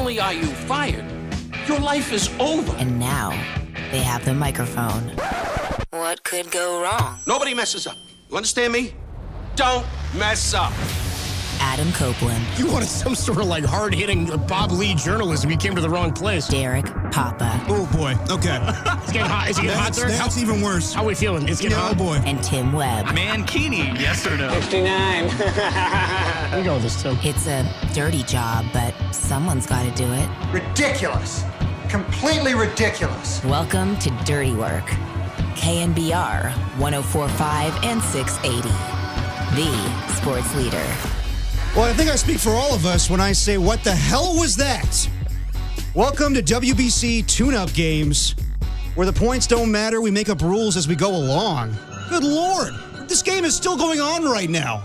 only are you fired, your life is over. And now they have the microphone. What could go wrong? Nobody messes up. You understand me? Don't mess up. Adam Copeland. You wanted some sort of like hard-hitting Bob Lee journalism. You came to the wrong place. Derek Papa. Oh, boy. Okay. It's getting hot. Is it getting hot, sir? That's even worse. How are we feeling? It's getting hot? Oh, boy. And Tim Webb. Mankini, yes or no? 59. We go with this, Tim. It's a dirty job, but someone's got to do it. Ridiculous. Completely ridiculous. Welcome to Dirty Work. KNBR 104.5 and 680. The sports leader. Well, I think I speak for all of us when I say, what the hell was that? Welcome to WBC tune-up games, where the points don't matter. We make up rules as we go along. Good Lord. This game is still going on right now.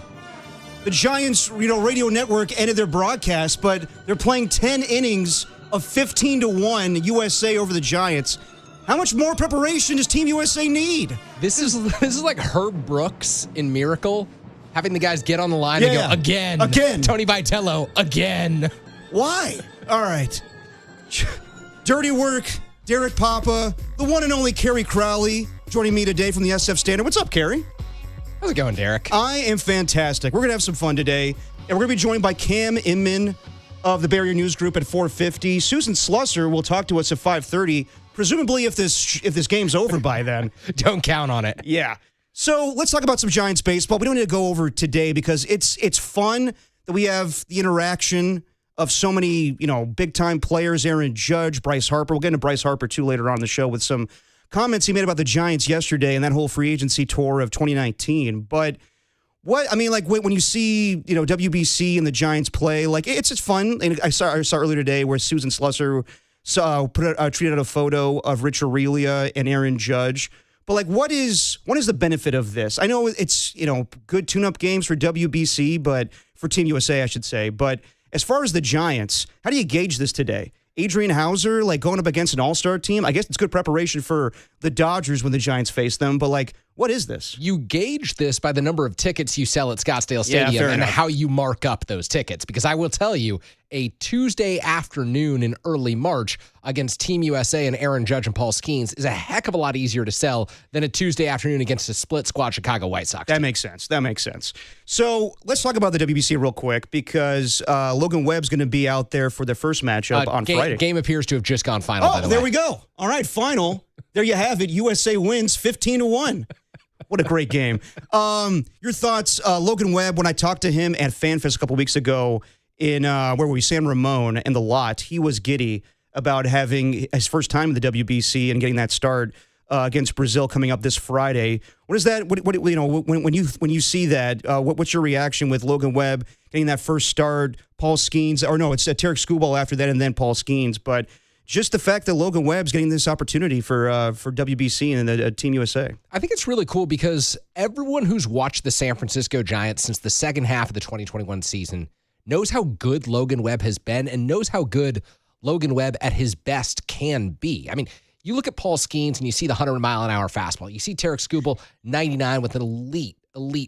The Giants, radio network ended their broadcast, but they're playing 10 innings of 15-1 USA over the Giants. How much more preparation does Team USA need? This is like Herb Brooks in Miracle, having the guys get on the line and go, again. Tony Vitello, again. Why? All right. Dirty Work, Derek Papa, the one and only Kerry Crowley, joining me today from the SF Standard. What's up, Kerry? How's it going, Derek? I am fantastic. We're going to have some fun today, and we're going to be joined by Cam Inman of the Barrier News Group at 4:50. Susan Slusser will talk to us at 5:30, presumably if this game's over by then. Don't count on it. Yeah. So let's talk about some Giants baseball. We don't need to go over today because it's fun that we have the interaction of so many, big-time players, Aaron Judge, Bryce Harper. We'll get into Bryce Harper, too, later on in the show with some comments he made about the Giants yesterday and that whole free agency tour of 2019. But when you see, WBC and the Giants play, it's just fun. And I saw earlier today where Susan Slusser tweeted out a photo of Rich Aurelia and Aaron Judge. But what is the benefit of this? I know it's, good tune-up games for WBC, but for Team USA, I should say. But as far as the Giants, how do you gauge this today? Adrian Hauser, going up against an all-star team? I guess it's good preparation for the Dodgers when the Giants face them, but what is this? You gauge this by the number of tickets you sell at Scottsdale Stadium and how you mark up those tickets. Because I will tell you, a Tuesday afternoon in early March against Team USA and Aaron Judge and Paul Skeens is a heck of a lot easier to sell than a Tuesday afternoon against a split squad Chicago White Sox. That makes sense. So let's talk about the WBC real quick because Logan Webb's going to be out there for the first matchup on Friday. Game appears to have just gone final, by the way. There we go. All right, final. There you have it. USA wins 15-1. What a great game. Your thoughts, Logan Webb, when I talked to him at FanFest a couple weeks ago in, where were we, San Ramon and the lot, he was giddy about having his first time in the WBC and getting that start against Brazil coming up this Friday. What is that? When you see that, what's your reaction with Logan Webb getting that first start, Paul Skeens, or no, it's Tarek Skubal after that and then Paul Skeens, but just the fact that Logan Webb's getting this opportunity for WBC and the Team USA. I think it's really cool because everyone who's watched the San Francisco Giants since the second half of the 2021 season knows how good Logan Webb has been and knows how good Logan Webb at his best can be. I mean, you look at Paul Skeens and you see the 100-mile-an-hour fastball. You see Tarek Skubal, 99, with an elite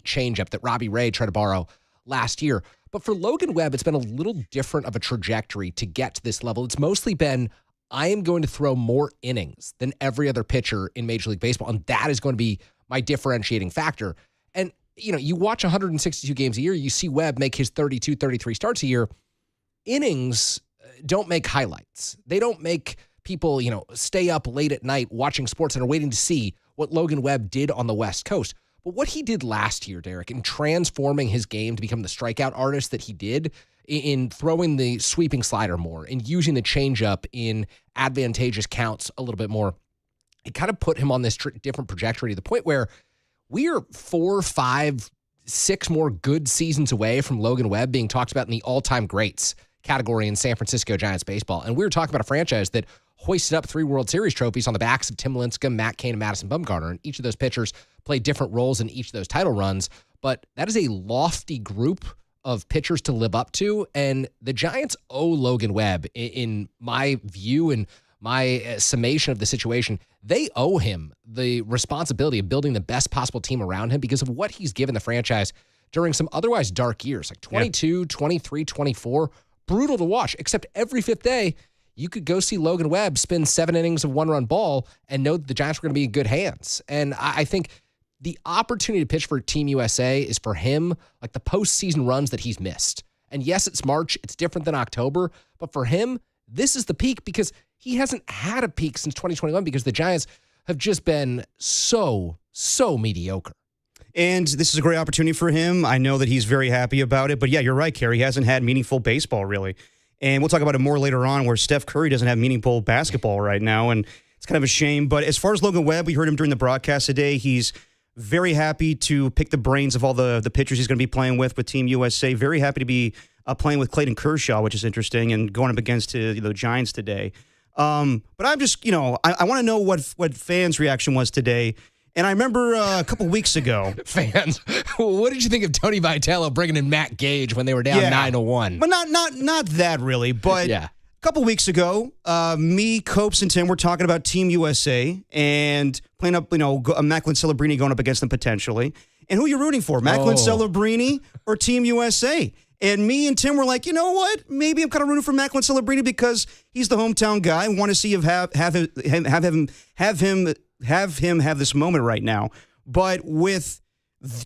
changeup that Robbie Ray tried to borrow last year. But for Logan Webb, it's been a little different of a trajectory to get to this level. It's mostly been, I am going to throw more innings than every other pitcher in Major League Baseball, and that is going to be my differentiating factor. And, you watch 162 games a year, you see Webb make his 32, 33 starts a year. Innings don't make highlights. They don't make people, stay up late at night watching sports and are waiting to see what Logan Webb did on the West Coast. But what he did last year, Derek, in transforming his game to become the strikeout artist that he did, in throwing the sweeping slider more, and using the changeup in advantageous counts a little bit more, it kind of put him on this different trajectory to the point where we are 4, 5, 6 more good seasons away from Logan Webb being talked about in the all-time greats category in San Francisco Giants baseball. And we were talking about a franchise that hoisted up 3 World Series trophies on the backs of Tim Lincecum, Matt Cain, and Madison Bumgarner. And each of those pitchers played different roles in each of those title runs. But that is a lofty group of pitchers to live up to. And the Giants owe Logan Webb, in my view and my summation of the situation, they owe him the responsibility of building the best possible team around him because of what he's given the franchise during some otherwise dark years, like 22, 23, 24, brutal to watch, except every fifth day, you could go see Logan Webb spin 7 innings of one-run ball and know that the Giants were going to be in good hands. And I think the opportunity to pitch for Team USA is for him, like the postseason runs that he's missed. And yes, it's March. It's different than October. But for him, this is the peak because he hasn't had a peak since 2021 because the Giants have just been so mediocre. And this is a great opportunity for him. I know that he's very happy about it. But yeah, you're right, Kerry. He hasn't had meaningful baseball, really. And we'll talk about it more later on where Steph Curry doesn't have meaningful basketball right now. And it's kind of a shame. But as far as Logan Webb, we heard him during the broadcast today. He's very happy to pick the brains of all the pitchers he's going to be playing with Team USA. Very happy to be playing with Clayton Kershaw, which is interesting, and going up against the Giants today. But I'm just, I want to know what fans' reaction was today. And I remember a couple weeks ago. Fans, what did you think of Tony Vitello bringing in Matt Gage when they were down 9-1? But not that really. But yeah. A couple weeks ago, me, Copes, and Tim were talking about Team USA and playing up, Macklin Celebrini going up against them potentially. And who are you rooting for, Macklin Celebrini or Team USA? And me and Tim were like, you know what? Maybe I'm kind of rooting for Macklin Celebrini because he's the hometown guy. I want to see him have him have this moment right now. But with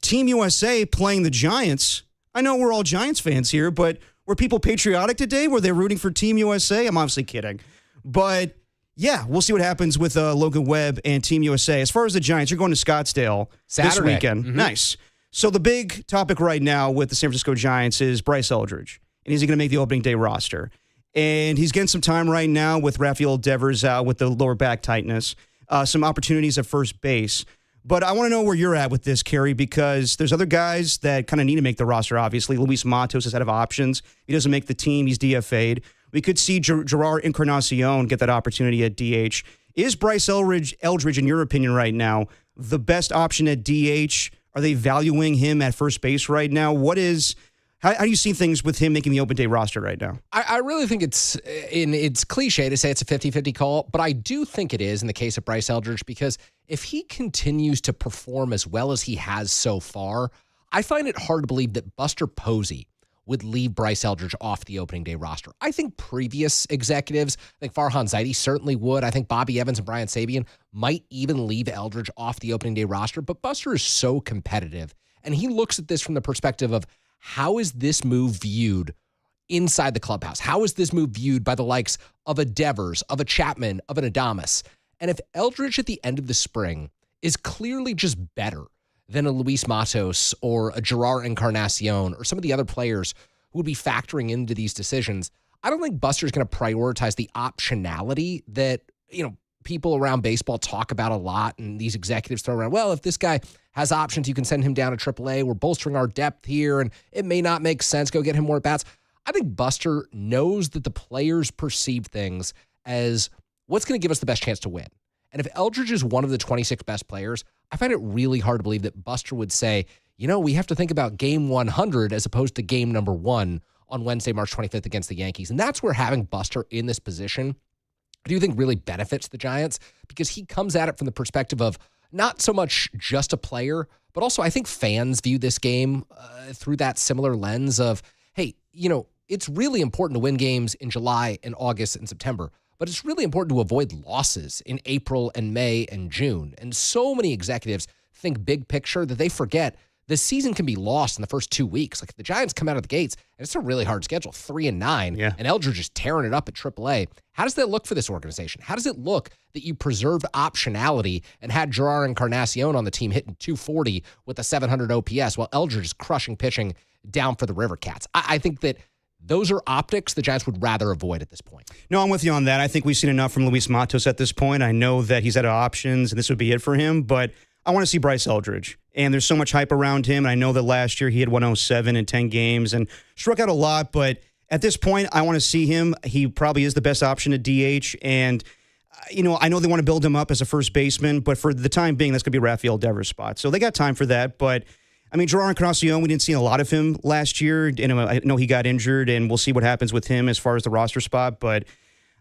Team USA playing the Giants, I know we're all Giants fans here, but were people patriotic today? Were they rooting for Team USA? I'm obviously kidding. But yeah, we'll see what happens with Logan Webb and Team USA. As far as the Giants, you're going to Scottsdale this weekend. Mm-hmm. Nice. So the big topic right now with the San Francisco Giants is Bryce Eldridge. And is he going to make the opening day roster? And he's getting some time right now with Rafael Devers out with the lower back tightness. Some opportunities at first base. But I want to know where you're at with this, Kerry, because there's other guys that kind of need to make the roster, obviously. Luis Matos is out of options. He doesn't make the team. He's DFA'd. We could see Gerard Encarnacion get that opportunity at DH. Is Bryce Eldridge, in your opinion right now, the best option at DH? Are they valuing him at first base right now? How do you see things with him making the open day roster right now? I really think it's cliche to say it's a 50-50 call, but I do think it is in the case of Bryce Eldridge because if he continues to perform as well as he has so far, I find it hard to believe that Buster Posey would leave Bryce Eldridge off the opening day roster. I think previous executives, I think Farhan Zaidi certainly would. I think Bobby Evans and Brian Sabian might even leave Eldridge off the opening day roster, but Buster is so competitive, and he looks at this from the perspective of how is this move viewed inside the clubhouse? How is this move viewed by the likes of a Devers, of a Chapman, of an Adames? And if Eldridge at the end of the spring is clearly just better than a Luis Matos or a Gerard Encarnacion or some of the other players who would be factoring into these decisions, I don't think Buster's going to prioritize the optionality that, people around baseball talk about a lot and these executives throw around. Well, if this guy has options, you can send him down to AAA. We're bolstering our depth here, and it may not make sense. Go get him more at-bats. I think Buster knows that the players perceive things as what's going to give us the best chance to win. And if Eldridge is one of the 26 best players, I find it really hard to believe that Buster would say, we have to think about game 100 as opposed to game number 1 on Wednesday, March 25th against the Yankees. And that's where having Buster in this position, I do think really benefits the Giants because he comes at it from the perspective of not so much just a player, but also I think fans view this game through that similar lens of, hey, it's really important to win games in July and August and September, but it's really important to avoid losses in April and May and June. And so many executives think big picture that they forget the season can be lost in the first 2 weeks. Like the Giants come out of the gates, and it's a really hard schedule, 3-9, and Eldridge is tearing it up at AAA. How does that look for this organization? How does it look that you preserved optionality and had Gerard Encarnacion on the team hitting 240 with a 700 OPS while Eldridge is crushing pitching down for the River Cats? I think that those are optics the Giants would rather avoid at this point. No, I'm with you on that. I think we've seen enough from Luis Matos at this point. I know that he's out of options, and this would be it for him, but I want to see Bryce Eldridge. And there's so much hype around him. And I know that last year he had 107 in 10 games and struck out a lot. But at this point, I want to see him. He probably is the best option at DH. And, I know they want to build him up as a first baseman. But for the time being, that's going to be Rafael Devers' spot. So they got time for that. But, Gerard Encarnacion, we didn't see a lot of him last year. And I know he got injured. And we'll see what happens with him as far as the roster spot. But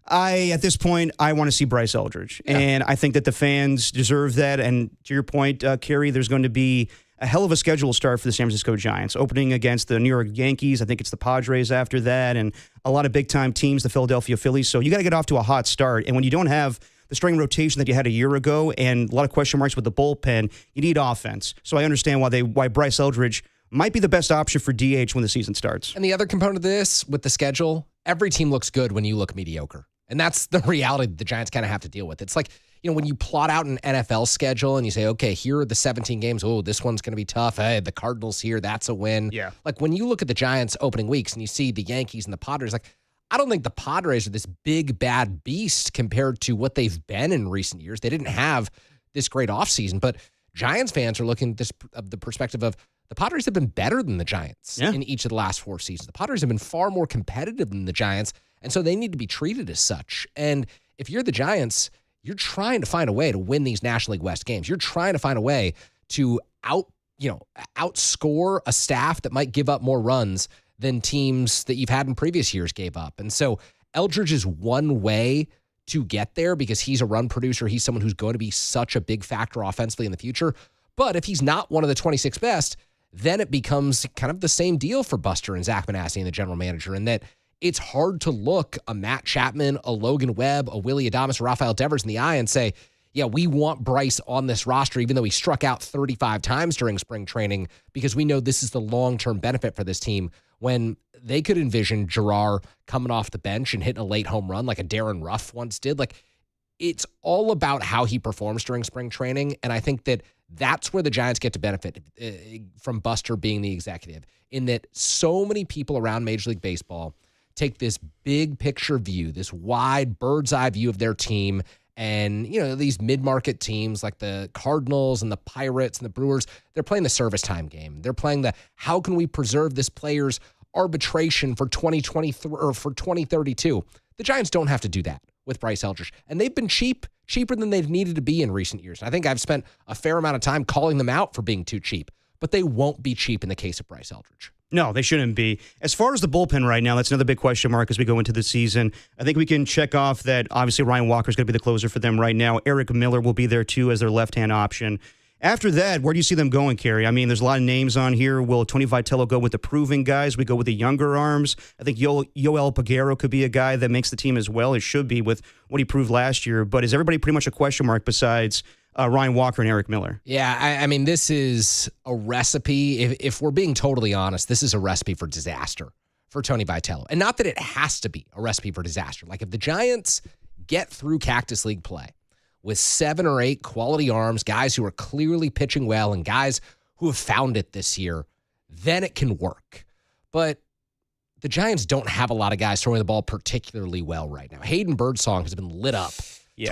at this point, I want to see Bryce Eldridge. Yeah. And I think that the fans deserve that. And to your point, Kerry, there's going to be a hell of a schedule start for the San Francisco Giants, opening against the New York Yankees. I think it's the Padres after that, and a lot of big-time teams, the Philadelphia Phillies. So you got to get off to a hot start. And when you don't have the starting rotation that you had a year ago and a lot of question marks with the bullpen, you need offense. So I understand why Bryce Eldridge might be the best option for DH when the season starts. And the other component of this, with the schedule, every team looks good when you look mediocre. And that's the reality that the Giants kind of have to deal with. It's like, when you plot out an NFL schedule and you say, okay, here are the 17 games. Oh, this one's going to be tough. Hey, the Cardinals here, that's a win. Yeah. Like when you look at the Giants opening weeks and you see the Yankees and the Padres, like I don't think the Padres are this big, bad beast compared to what they've been in recent years. They didn't have this great offseason, but Giants fans are looking at this of the perspective of the Padres have been better than the Giants in each of the last 4 seasons. The Padres have been far more competitive than the Giants, and so they need to be treated as such. And if you're the Giants, you're trying to find a way to win these National League West games. You're trying to find a way to outscore a staff that might give up more runs than teams that you've had in previous years gave up. And so Eldridge is one way to get there because he's a run producer. He's someone who's going to be such a big factor offensively in the future. But if he's not one of the 26 best, then it becomes kind of the same deal for Buster and Zach Manassi and the general manager, in that it's hard to look a Matt Chapman, a Logan Webb, a Willie Adames, a Rafael Devers in the eye and say, yeah, we want Bryce on this roster, even though he struck out 35 times during spring training, because we know this is the long-term benefit for this team, when they could envision Gerard coming off the bench and hitting a late home run like a Darren Ruff once did. Like, it's all about how he performs during spring training, and I think that that's where the Giants get to benefit from Buster being the executive, in that so many people around Major League Baseball take this big picture view, this wide bird's eye view of their team. And, these mid-market teams like the Cardinals and the Pirates and the Brewers, they're playing the service time game. They're playing the how can we preserve this player's arbitration for 2023 or for 2032. The Giants don't have to do that with Bryce Eldridge. And they've been cheaper than they've needed to be in recent years. I think I've spent a fair amount of time calling them out for being too cheap, but they won't be cheap in the case of Bryce Eldridge. No, they shouldn't be. As far as the bullpen right now, that's another big question mark as we go into the season. I think we can check off that obviously Ryan Walker is going to be the closer for them right now. Eric Miller will be there too as their left-hand option. After that, where do you see them going, Kerry? I mean, there's a lot of names on here. Will Tony Vitello go with the proven guys? We go with the younger arms. I think Yoel Peguero could be a guy that makes the team as well. It should be with what he proved last year. But is everybody pretty much a question mark besides Ryan Walker and Eric Miller? Yeah, I mean, this is a recipe. If we're being totally honest, this is a recipe for disaster for Tony Vitello. And not that it has to be a recipe for disaster. Like, if the Giants get through Cactus League play with 7 or 8 quality arms, guys who are clearly pitching well and guys who have found it this year, then it can work. But the Giants don't have a lot of guys throwing the ball particularly well right now. Hayden Birdsong has been lit up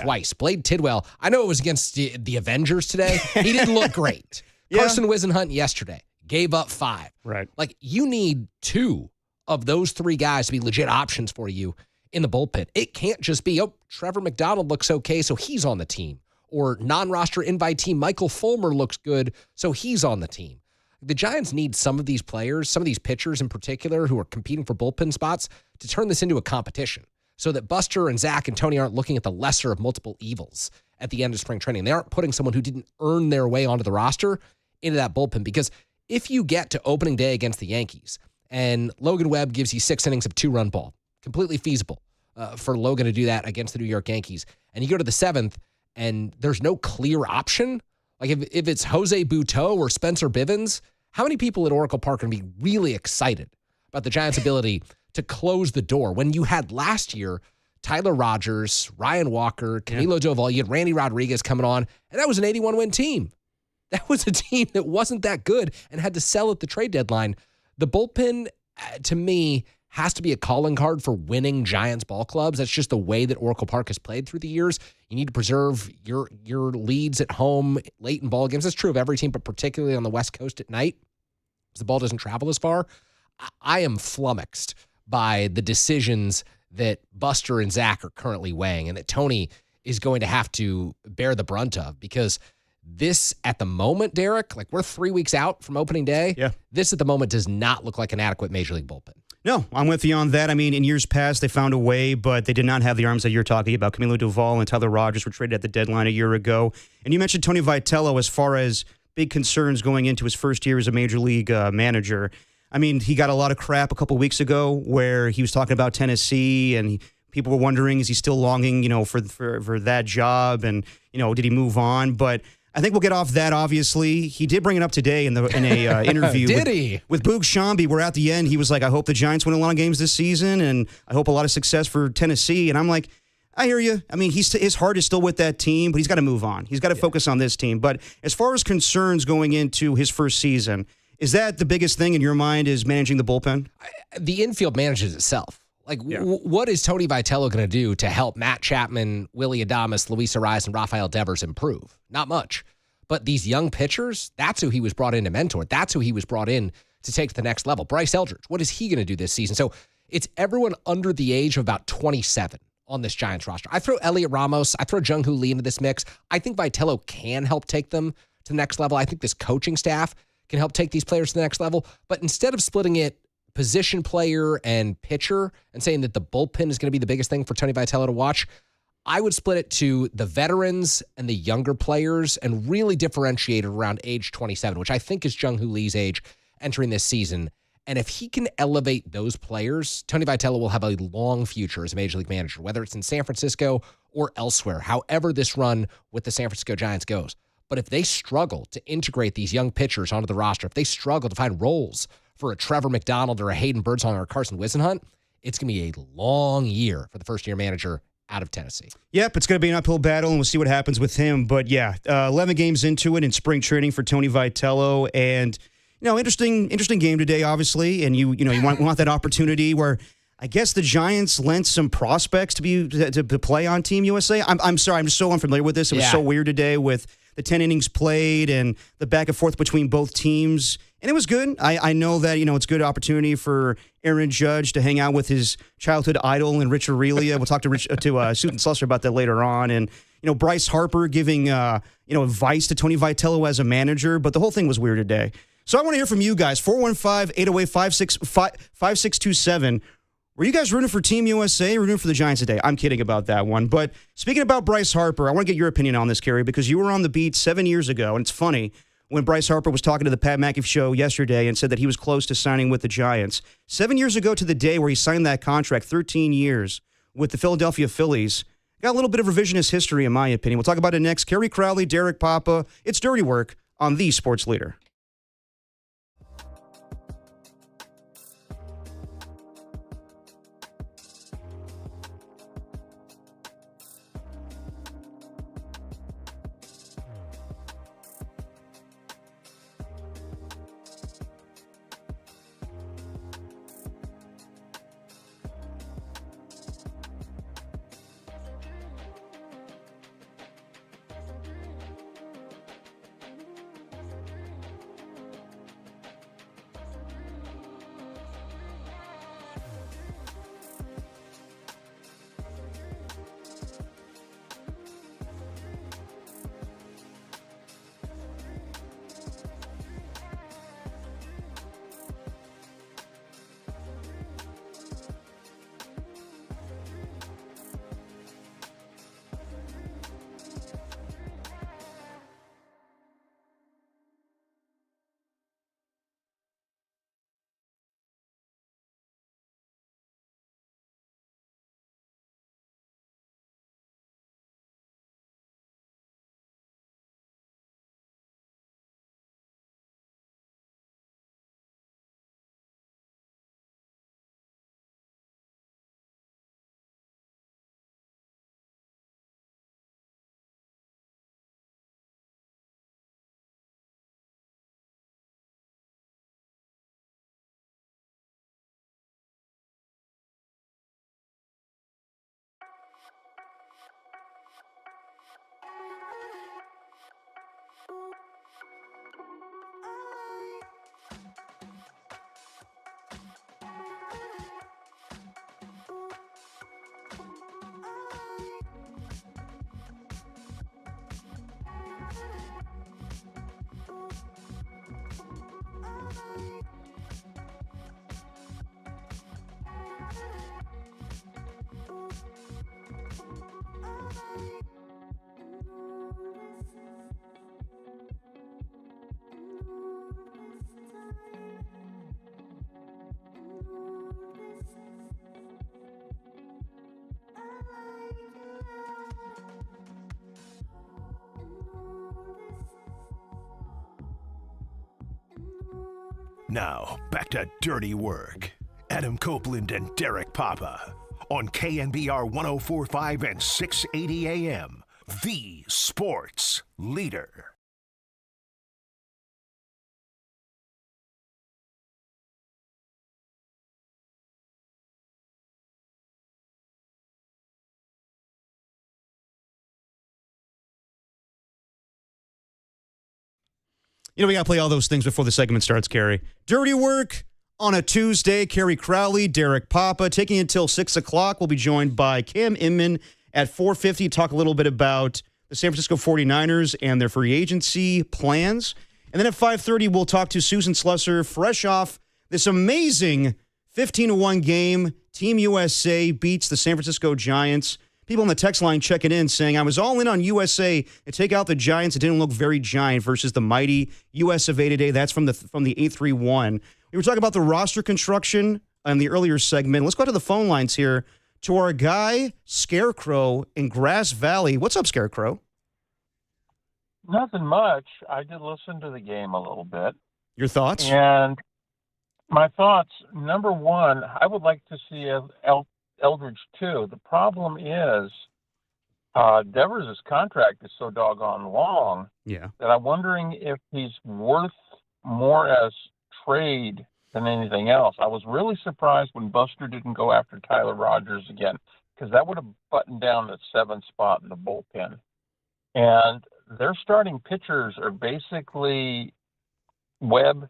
twice. Blade Tidwell, I know it was against the Avengers today. He didn't look great. Carson Wisenhunt yesterday gave up 5. Right. Like, you need 2 of those 3 guys to be legit options for you in the bullpen. It can't just be, Trevor McDonald looks okay, so he's on the team. Or non-roster invitee Michael Fulmer looks good, so he's on the team. The Giants need some of these players, some of these pitchers in particular who are competing for bullpen spots, to turn this into a competition so that Buster and Zach and Tony aren't looking at the lesser of multiple evils at the end of spring training. They aren't putting someone who didn't earn their way onto the roster into that bullpen. Because if you get to opening day against the Yankees and Logan Webb gives you 6 innings of 2-run ball, completely feasible for Logan to do that against the New York Yankees, and you go to the 7th and there's no clear option, like if it's Jose Butto or Spencer Bivens, how many people at Oracle Park are going to be really excited about the Giants' ability to close the door when you had last year Tyler Rogers, Ryan Walker, Camilo Doval, you had Randy Rodriguez coming on, and that was an 81-win team. That was a team that wasn't that good and had to sell at the trade deadline. The bullpen, to me, has to be a calling card for winning Giants ball clubs. That's just the way that Oracle Park has played through the years. You need to preserve your leads at home late in ball games. That's true of every team, but particularly on the West Coast at night, because the ball doesn't travel as far. I am flummoxed by the decisions that Buster and Zach are currently weighing and that Tony is going to have to bear the brunt of, because this at the moment, Derek, like, we're 3 weeks out from opening day. Yeah. This at the moment does not look like an adequate Major League bullpen. No, I'm with you on that. I mean, in years past, they found a way, but they did not have the arms that you're talking about. Camilo Doval and Tyler Rogers were traded at the deadline a year ago. And you mentioned Tony Vitello as far as big concerns going into his first year as a major league manager. I mean, he got a lot of crap a couple weeks ago where he was talking about Tennessee, and people were wondering, is he still longing, for that job, and did he move on? But I think we'll get off that. Obviously, he did bring it up today in a interview. With Boog Shambi, where at the end he was like, "I hope the Giants win a lot of games this season, and I hope a lot of success for Tennessee." And I'm like, I hear you. I mean, his heart is still with that team, but he's got to move on. He's got to focus on this team. But as far as concerns going into his first season, is that the biggest thing in your mind? Is managing the bullpen? The infield manages itself. Like, what is Tony Vitello going to do to help Matt Chapman, Willie Adames, Luis Ariz, and Rafael Devers improve? Not much. But these young pitchers, that's who he was brought in to mentor. That's who he was brought in to take to the next level. Bryce Eldridge, what is he going to do this season? So it's everyone under the age of about 27 on this Giants roster. I throw Elliot Ramos, I throw Jung-Hoo Lee into this mix. I think Vitello can help take them to the next level. I think this coaching staff can help take these players to the next level. But instead of splitting it position player and pitcher and saying that the bullpen is going to be the biggest thing for Tony Vitello to watch, I would split it to the veterans and the younger players and really differentiate it around age 27, which I think is Jung-Hoo Lee's age entering this season. And if he can elevate those players, Tony Vitello will have a long future as a major league manager, whether it's in San Francisco or elsewhere, however this run with the San Francisco Giants goes. But if they struggle to integrate these young pitchers onto the roster, if they struggle to find roles for a Trevor McDonald or a Hayden Birdsong or a Carson Wisenhunt, it's going to be a long year for the first-year manager out of Tennessee. Yep, it's going to be an uphill battle, and we'll see what happens with him. But 11 games into it in spring training for Tony Vitello, and interesting game today, obviously. And you want that opportunity where I guess the Giants lent some prospects to play on Team USA. I'm sorry, I'm just so unfamiliar with this. It was so weird today with the 10 innings played and the back and forth between both teams. And it was good. I know that, it's a good opportunity for Aaron Judge to hang out with his childhood idol and Rich Aurelia. We'll talk to Susan Slusser about that later on. And, Bryce Harper giving, advice to Tony Vitello as a manager. But the whole thing was weird today. So I want to hear from you guys. 415-808-5627. Were you guys rooting for Team USA or rooting for the Giants today? I'm kidding about that one. But speaking about Bryce Harper, I want to get your opinion on this, Kerry, because you were on the beat 7 years ago. And it's funny, when Bryce Harper was talking to the Pat McAfee show yesterday and said that he was close to signing with the Giants. 7 years ago to the day where he signed that contract, 13 years with the Philadelphia Phillies. Got a little bit of revisionist history, in my opinion. We'll talk about it next. Kerry Crowley, Derek Papa. It's Dirty Work on the Sports Leader. Now, back to Dirty Work. Adam Copeland and Derek Papa on KNBR 104.5 and 680 AM, the sports leader. You know, we got to play all those things before the segment starts, Carrie. Dirty Work on a Tuesday. Carrie Crowley, Derek Papa, taking until 6 o'clock. We'll be joined by Cam Inman at 4:50. Talk a little bit about the San Francisco 49ers and their free agency plans. And then at 5:30, we'll talk to Susan Slusser, fresh off this amazing 15-1 game. Team USA beats the San Francisco Giants. People on the text line checking in saying, I was all in on USA to take out the Giants. It didn't look very giant versus the mighty US of A today. That's from the 831. We were talking about the roster construction on the earlier segment. Let's go to the phone lines here to our guy, Scarecrow in Grass Valley. What's up, Scarecrow? Nothing much. I did listen to the game a little bit. Your thoughts? And my thoughts, number one, I would like to see Eldridge too. The problem is Devers' contract is so doggone long that I'm wondering if he's worth more as trade than anything else. I was really surprised when Buster didn't go after Tyler Rogers again, because that would have buttoned down the 7th spot in the bullpen. And their starting pitchers are basically Webb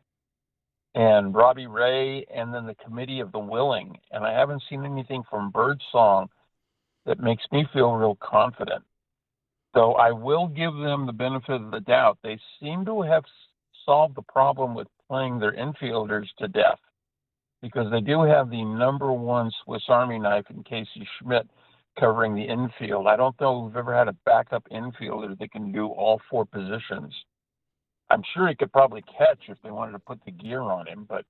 and Robbie Ray, and then the committee of the willing. And I haven't seen anything from Birdsong that makes me feel real confident. So I will give them the benefit of the doubt. They seem to have solved the problem with playing their infielders to death, because they do have the number one Swiss Army knife in Casey Schmidt covering the infield. I don't know if we've ever had a backup infielder that can do all 4 positions. I'm sure he could probably catch if they wanted to put the gear on him. But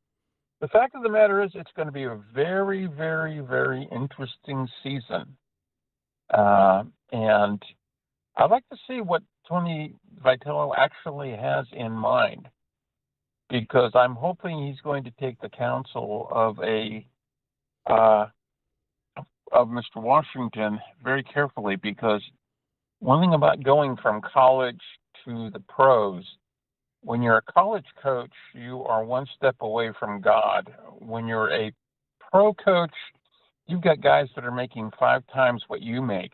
the fact of the matter is it's going to be a very, very, very interesting season. And I'd like to see what Tony Vitello actually has in mind, because I'm hoping he's going to take the counsel of Mr. Washington very carefully, because one thing about going from college to the pros, when you're a college coach, you are one step away from God. When you're a pro coach, you've got guys that are making 5 times what you make.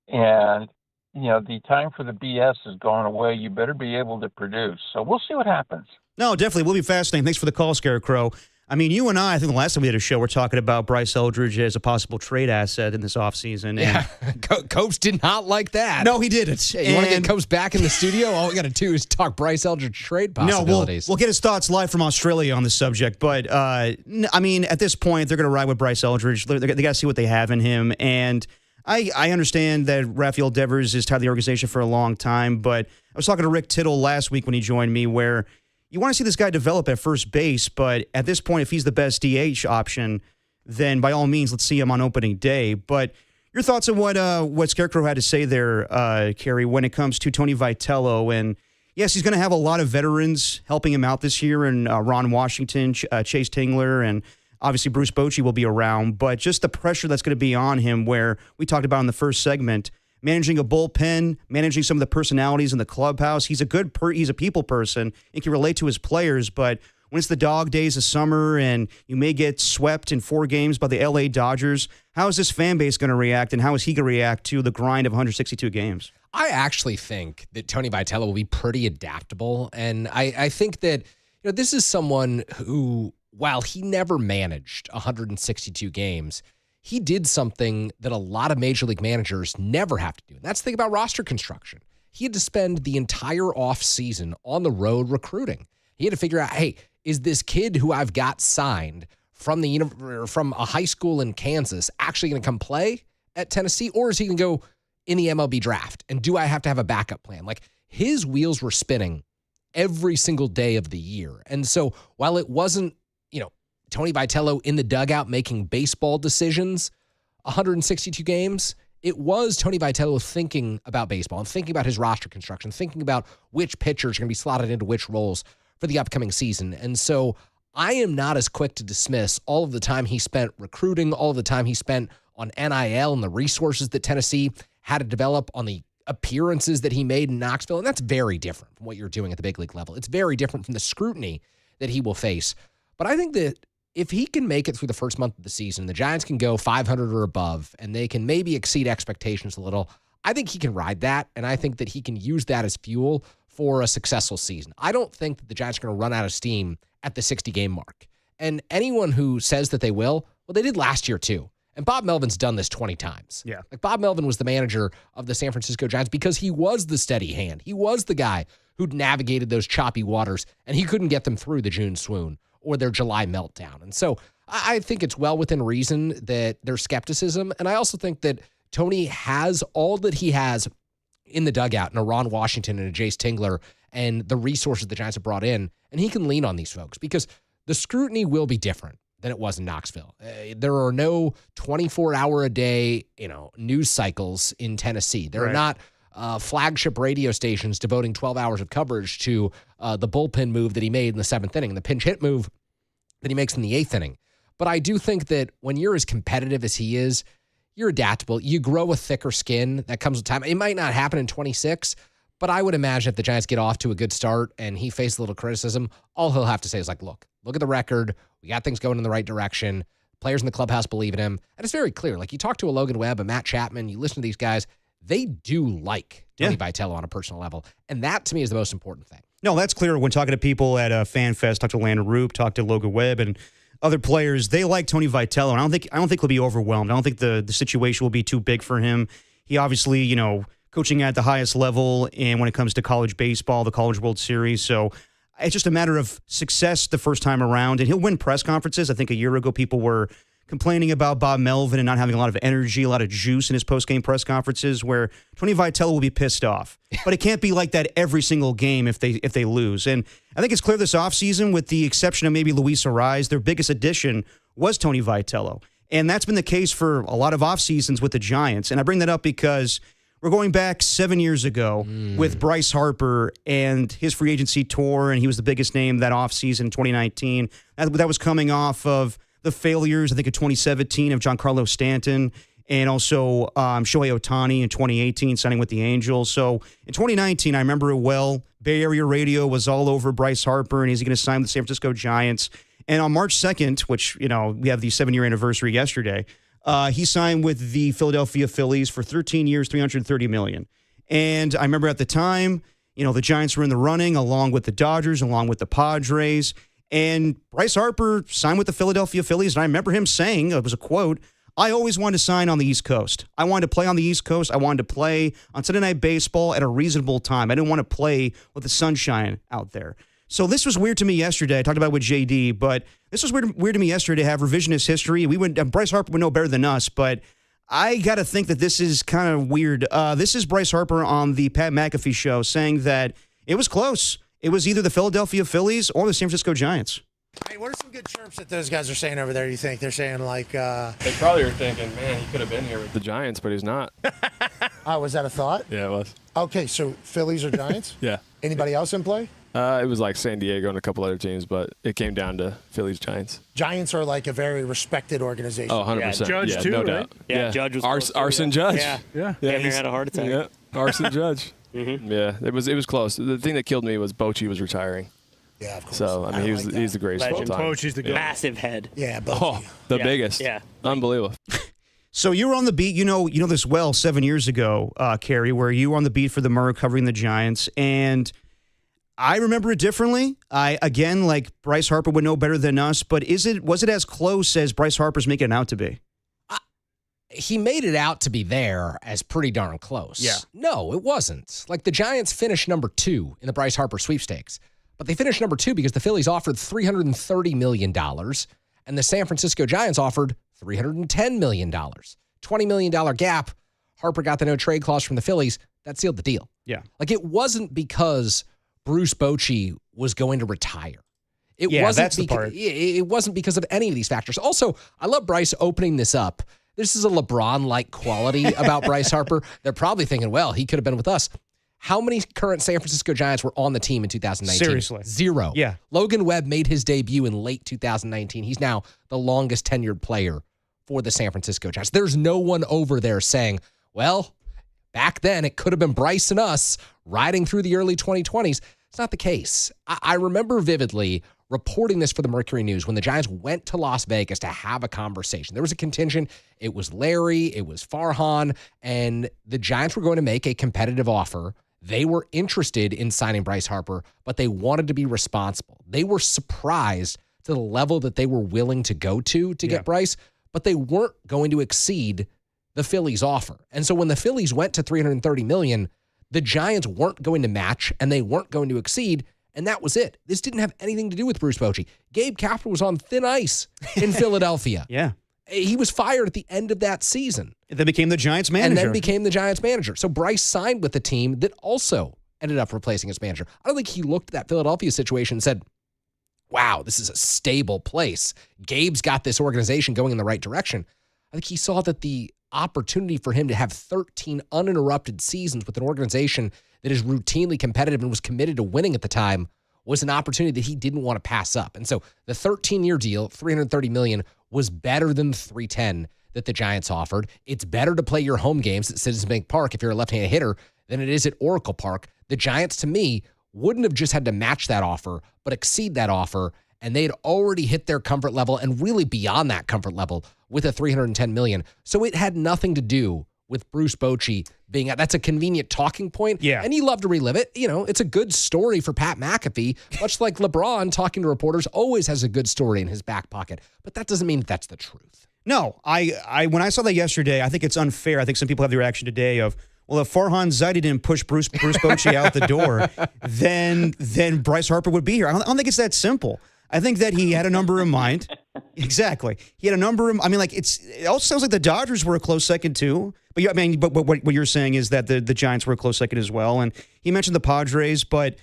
And, you know, the time for the BS has gone away. You better be able to produce. So we'll see what happens. No, definitely. We'll be fascinating. Thanks for the call, Scarecrow. I mean, you and I think the last time we had a show, we're talking about Bryce Eldridge as a possible trade asset in this offseason. Yeah, Copes did not like that. No, he didn't. Yeah, you want to get Copes back in the studio? All we got to do is talk Bryce Eldridge trade possibilities. No, we'll get his thoughts live from Australia on the subject. But, I mean, at this point, they're going to ride with Bryce Eldridge. They got to see what they have in him. And I understand that Rafael Devers has tied the organization for a long time. But I was talking to Rick Tittle last week when he joined me, where you want to see this guy develop at first base, but at this point, if he's the best DH option, then by all means, let's see him on opening day. But your thoughts on what Scarecrow had to say there, Carrie, when it comes to Tony Vitello. And yes, he's going to have a lot of veterans helping him out this year, and Ron Washington, Chase Tingler, and obviously Bruce Bochy will be around. But just the pressure that's going to be on him, where we talked about in the first segment, managing a bullpen, managing some of the personalities in the clubhouse. He's a people person and can relate to his players, but when it's the dog days of summer and you may get swept in 4 games by the LA Dodgers, how is this fan base going to react, and how is he going to react to the grind of 162 games? I actually think that Tony Vitello will be pretty adaptable, and I think that this is someone who, while he never managed 162 games, he did something that a lot of major league managers never have to do. And that's the thing about roster construction. He had to spend the entire offseason on the road recruiting. He had to figure out, hey, is this kid who I've got signed from a high school in Kansas actually going to come play at Tennessee, or is he going to go in the MLB draft? And do I have to have a backup plan? Like, his wheels were spinning every single day of the year. And so while it wasn't, Tony Vitello in the dugout making baseball decisions 162 games, it was Tony Vitello thinking about baseball and thinking about his roster construction, thinking about which pitchers are going to be slotted into which roles for the upcoming season. And so I am not as quick to dismiss all of the time he spent recruiting, all of the time he spent on NIL and the resources that Tennessee had to develop, on the appearances that he made in Knoxville. And that's very different from what you're doing at the big league level. It's very different from the scrutiny that he will face. But I think that if he can make it through the first month of the season, the Giants can go 500 or above, and they can maybe exceed expectations a little. I think he can ride that, and I think that he can use that as fuel for a successful season. I don't think that the Giants are going to run out of steam at the 60-game mark. And anyone who says that they will, well, they did last year too. And Bob Melvin's done this 20 times. Yeah. Like, Bob Melvin was the manager of the San Francisco Giants because he was the steady hand. He was the guy who'd navigated those choppy waters, and he couldn't get them through the June swoon or their July meltdown. And so I think it's well within reason that there's skepticism. And I also think that Tony has all that he has in the dugout, in a Ron Washington and a Jace Tingler, and the resources the Giants have brought in, and he can lean on these folks because the scrutiny will be different than it was in Knoxville. There are no 24-hour-a-day, news cycles in Tennessee. There are not flagship radio stations devoting 12 hours of coverage to the bullpen move that he made in the 7th inning, the pinch hit move that he makes in the 8th inning. But I do think that when you're as competitive as he is, you're adaptable. You grow a thicker skin. That comes with time. It might not happen in 26, but I would imagine if the Giants get off to a good start and he faces a little criticism, all he'll have to say is like, look at the record. We got things going in the right direction. Players in the clubhouse believe in him. And it's very clear. Like, you talk to a Logan Webb, a Matt Chapman, you listen to these guys, they do like Tony Vitello on a personal level. And that, to me, is the most important thing. No, that's clear when talking to people at FanFest, talk to Landon Roop, talk to Logan Webb, and other players. They like Tony Vitello, and I don't think he'll be overwhelmed. I don't think the situation will be too big for him. He obviously, coaching at the highest level, and when it comes to college baseball, the College World Series. So it's just a matter of success the first time around, and he'll win press conferences. I think a year ago people were complaining about Bob Melvin and not having a lot of energy, a lot of juice in his post-game press conferences, where Tony Vitello will be pissed off. But it can't be like that every single game if they lose. And I think it's clear this offseason, with the exception of maybe Luis Ariz, their biggest addition was Tony Vitello. And that's been the case for a lot of off seasons with the Giants. And I bring that up because we're going back 7 years ago with Bryce Harper and his free agency tour, and he was the biggest name that offseason in 2019. That was coming off of the failures, I think, of 2017 of Giancarlo Stanton, and also Shohei Ohtani in 2018 signing with the Angels. So in 2019, I remember it well. Bay Area radio was all over Bryce Harper, and is he going to sign with the San Francisco Giants? And on March 2nd, which, we have the 7-year anniversary yesterday, he signed with the Philadelphia Phillies for 13 years, $330 million. And I remember at the time, the Giants were in the running along with the Dodgers, along with the Padres. And Bryce Harper signed with the Philadelphia Phillies. And I remember him saying, it was a quote, "I always wanted to sign on the East Coast. I wanted to play on the East Coast. I wanted to play on Sunday Night Baseball at a reasonable time. I didn't want to play with the sunshine out there." So this was weird to me yesterday. I talked about it with JD, but this was weird to me yesterday to have revisionist history. Bryce Harper would know better than us, but I got to think that this is kind of weird. This is Bryce Harper on the Pat McAfee show saying that it was close. It was either the Philadelphia Phillies or the San Francisco Giants. Hey, what are some good chirps that those guys are saying over there, you think? They're saying like... They probably are thinking, man, he could have been here with the Giants, but he's not. Oh, was that a thought? Yeah, it was. Okay, so Phillies or Giants? Yeah. Anybody else in play? It was like San Diego and a couple other teams, but it came down to Phillies Giants. Giants are like a very respected organization. Oh, 100%. Yeah, Judge yeah, too, no right? doubt. Yeah, Judge was Arson Judge. Yeah. Damn near had a heart attack. Yeah, Arson Judge. Mm-hmm. Yeah, it was close. The thing that killed me was Bochy was retiring. Yeah, of course. So, I mean, he's the greatest of all time. Bochy's the massive head. Yeah, Bochy. Oh, the biggest. Yeah. Unbelievable. So you were on the beat, you know this well 7 years ago, Kerry, where you were on the beat for the Murrah covering the Giants, and I remember it differently. Again, like Bryce Harper would know better than us, but was it as close as Bryce Harper's making it out to be? He made it out to be there as pretty darn close. Yeah. No, it wasn't. Like, the Giants finished number 2 in the Bryce Harper sweepstakes, but they finished number 2 because the Phillies offered $330 million, and the San Francisco Giants offered $310 million. $20 million gap. Harper got the no-trade clause from the Phillies. That sealed the deal. Yeah. Like, it wasn't because Bruce Bochy was going to retire. It wasn't because of any of these factors. Also, I love Bryce opening this up. This is a LeBron-like quality about Bryce Harper. They're probably thinking, well, he could have been with us. How many current San Francisco Giants were on the team in 2019? Seriously. 0. Yeah. Logan Webb made his debut in late 2019. He's now the longest tenured player for the San Francisco Giants. There's no one over there saying, well, back then it could have been Bryce and us riding through the early 2020s. It's not the case. I remember vividly reporting this for the Mercury News when the Giants went to Las Vegas to have a conversation. There was a contingent. It was Larry, it was Farhan, and the Giants were going to make a competitive offer. They were interested in signing Bryce Harper, but they wanted to be responsible. They were surprised to the level that they were willing to go to get Bryce, but they weren't going to exceed the Phillies' offer. And so when the Phillies went to $330 million, the Giants weren't going to match and they weren't going to exceed, and that was it. This didn't have anything to do with Bruce Bochy. Gabe Kapler was on thin ice in Philadelphia. Yeah. He was fired at the end of that season. Then became the Giants manager. So Bryce signed with the team that also ended up replacing his manager. I don't think he looked at that Philadelphia situation and said, wow, this is a stable place. Gabe's got this organization going in the right direction. I think he saw that the opportunity for him to have 13 uninterrupted seasons with an organization that is routinely competitive and was committed to winning at the time was an opportunity that he didn't want to pass up. And so the 13-year deal, $330 million, was better than the $310 that the Giants offered. It's better to play your home games at Citizens Bank Park if you're a left-handed hitter than it is at Oracle Park. The Giants, to me, wouldn't have just had to match that offer, but exceed that offer, and they'd already hit their comfort level and really beyond that comfort level with a $310 million. So it had nothing to do with Bruce Bochy being at. That's a convenient talking point. Yeah. And you love to relive it. You know, it's a good story for Pat McAfee, much like LeBron talking to reporters always has a good story in his back pocket. But that doesn't mean that's the truth. No, I when I saw that yesterday, I think it's unfair. I think some people have the reaction today of, well, if Farhan Zaidi didn't push Bruce Bochy out the door, then Bryce Harper would be here. I don't think it's that simple. I think that he had a number in mind. Exactly. He had a number in, I mean, like, it also sounds like the Dodgers were a close second too. But what you're saying is that the Giants were a close second as well. And he mentioned the Padres, but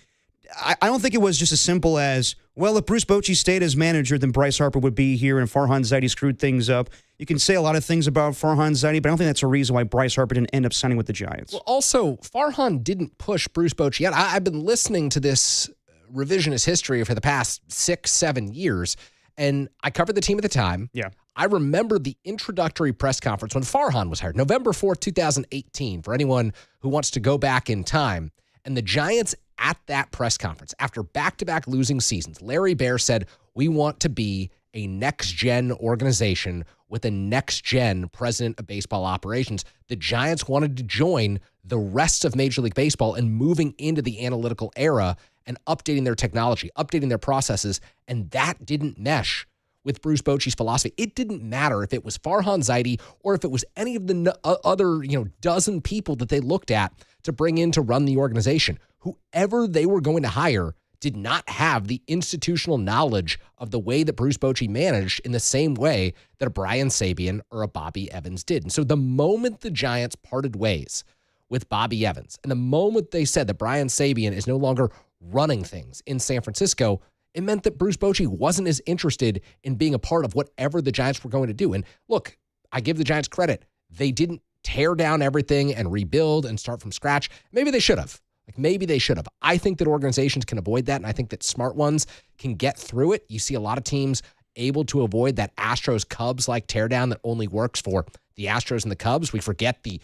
I don't think it was just as simple as, well, if Bruce Bochy stayed as manager, then Bryce Harper would be here and Farhan Zaidi screwed things up. You can say a lot of things about Farhan Zaidi, but I don't think that's a reason why Bryce Harper didn't end up signing with the Giants. Well, also, Farhan didn't push Bruce Bochy out. I've been listening to this revisionist history for the past 6-7 years, and I covered the team at the time. Yeah. I remember the introductory press conference when Farhan was hired, November 4th, 2018, for anyone who wants to go back in time. And the Giants at that press conference, after back-to-back losing seasons, Larry Baer said, we want to be a next-gen organization with a next-gen president of baseball operations. The Giants wanted to join the rest of Major League Baseball and moving into the analytical era and updating their technology, updating their processes, and that didn't mesh with Bruce Bochy's philosophy. It didn't matter if it was Farhan Zaidi or if it was any of the other dozen people that they looked at to bring in to run the organization. Whoever they were going to hire did not have the institutional knowledge of the way that Bruce Bochy managed in the same way that a Brian Sabean or a Bobby Evans did. And so the moment the Giants parted ways with Bobby Evans, and the moment they said that Brian Sabean is no longer running things in San Francisco, it meant that Bruce Bochy wasn't as interested in being a part of whatever the Giants were going to do. And look, I give the Giants credit. They didn't tear down everything and rebuild and start from scratch. Maybe they should have. Maybe they should have. I think that organizations can avoid that, and I think that smart ones can get through it. You see a lot of teams able to avoid that Astros-Cubs-like teardown that only works for the Astros and the Cubs. We forget the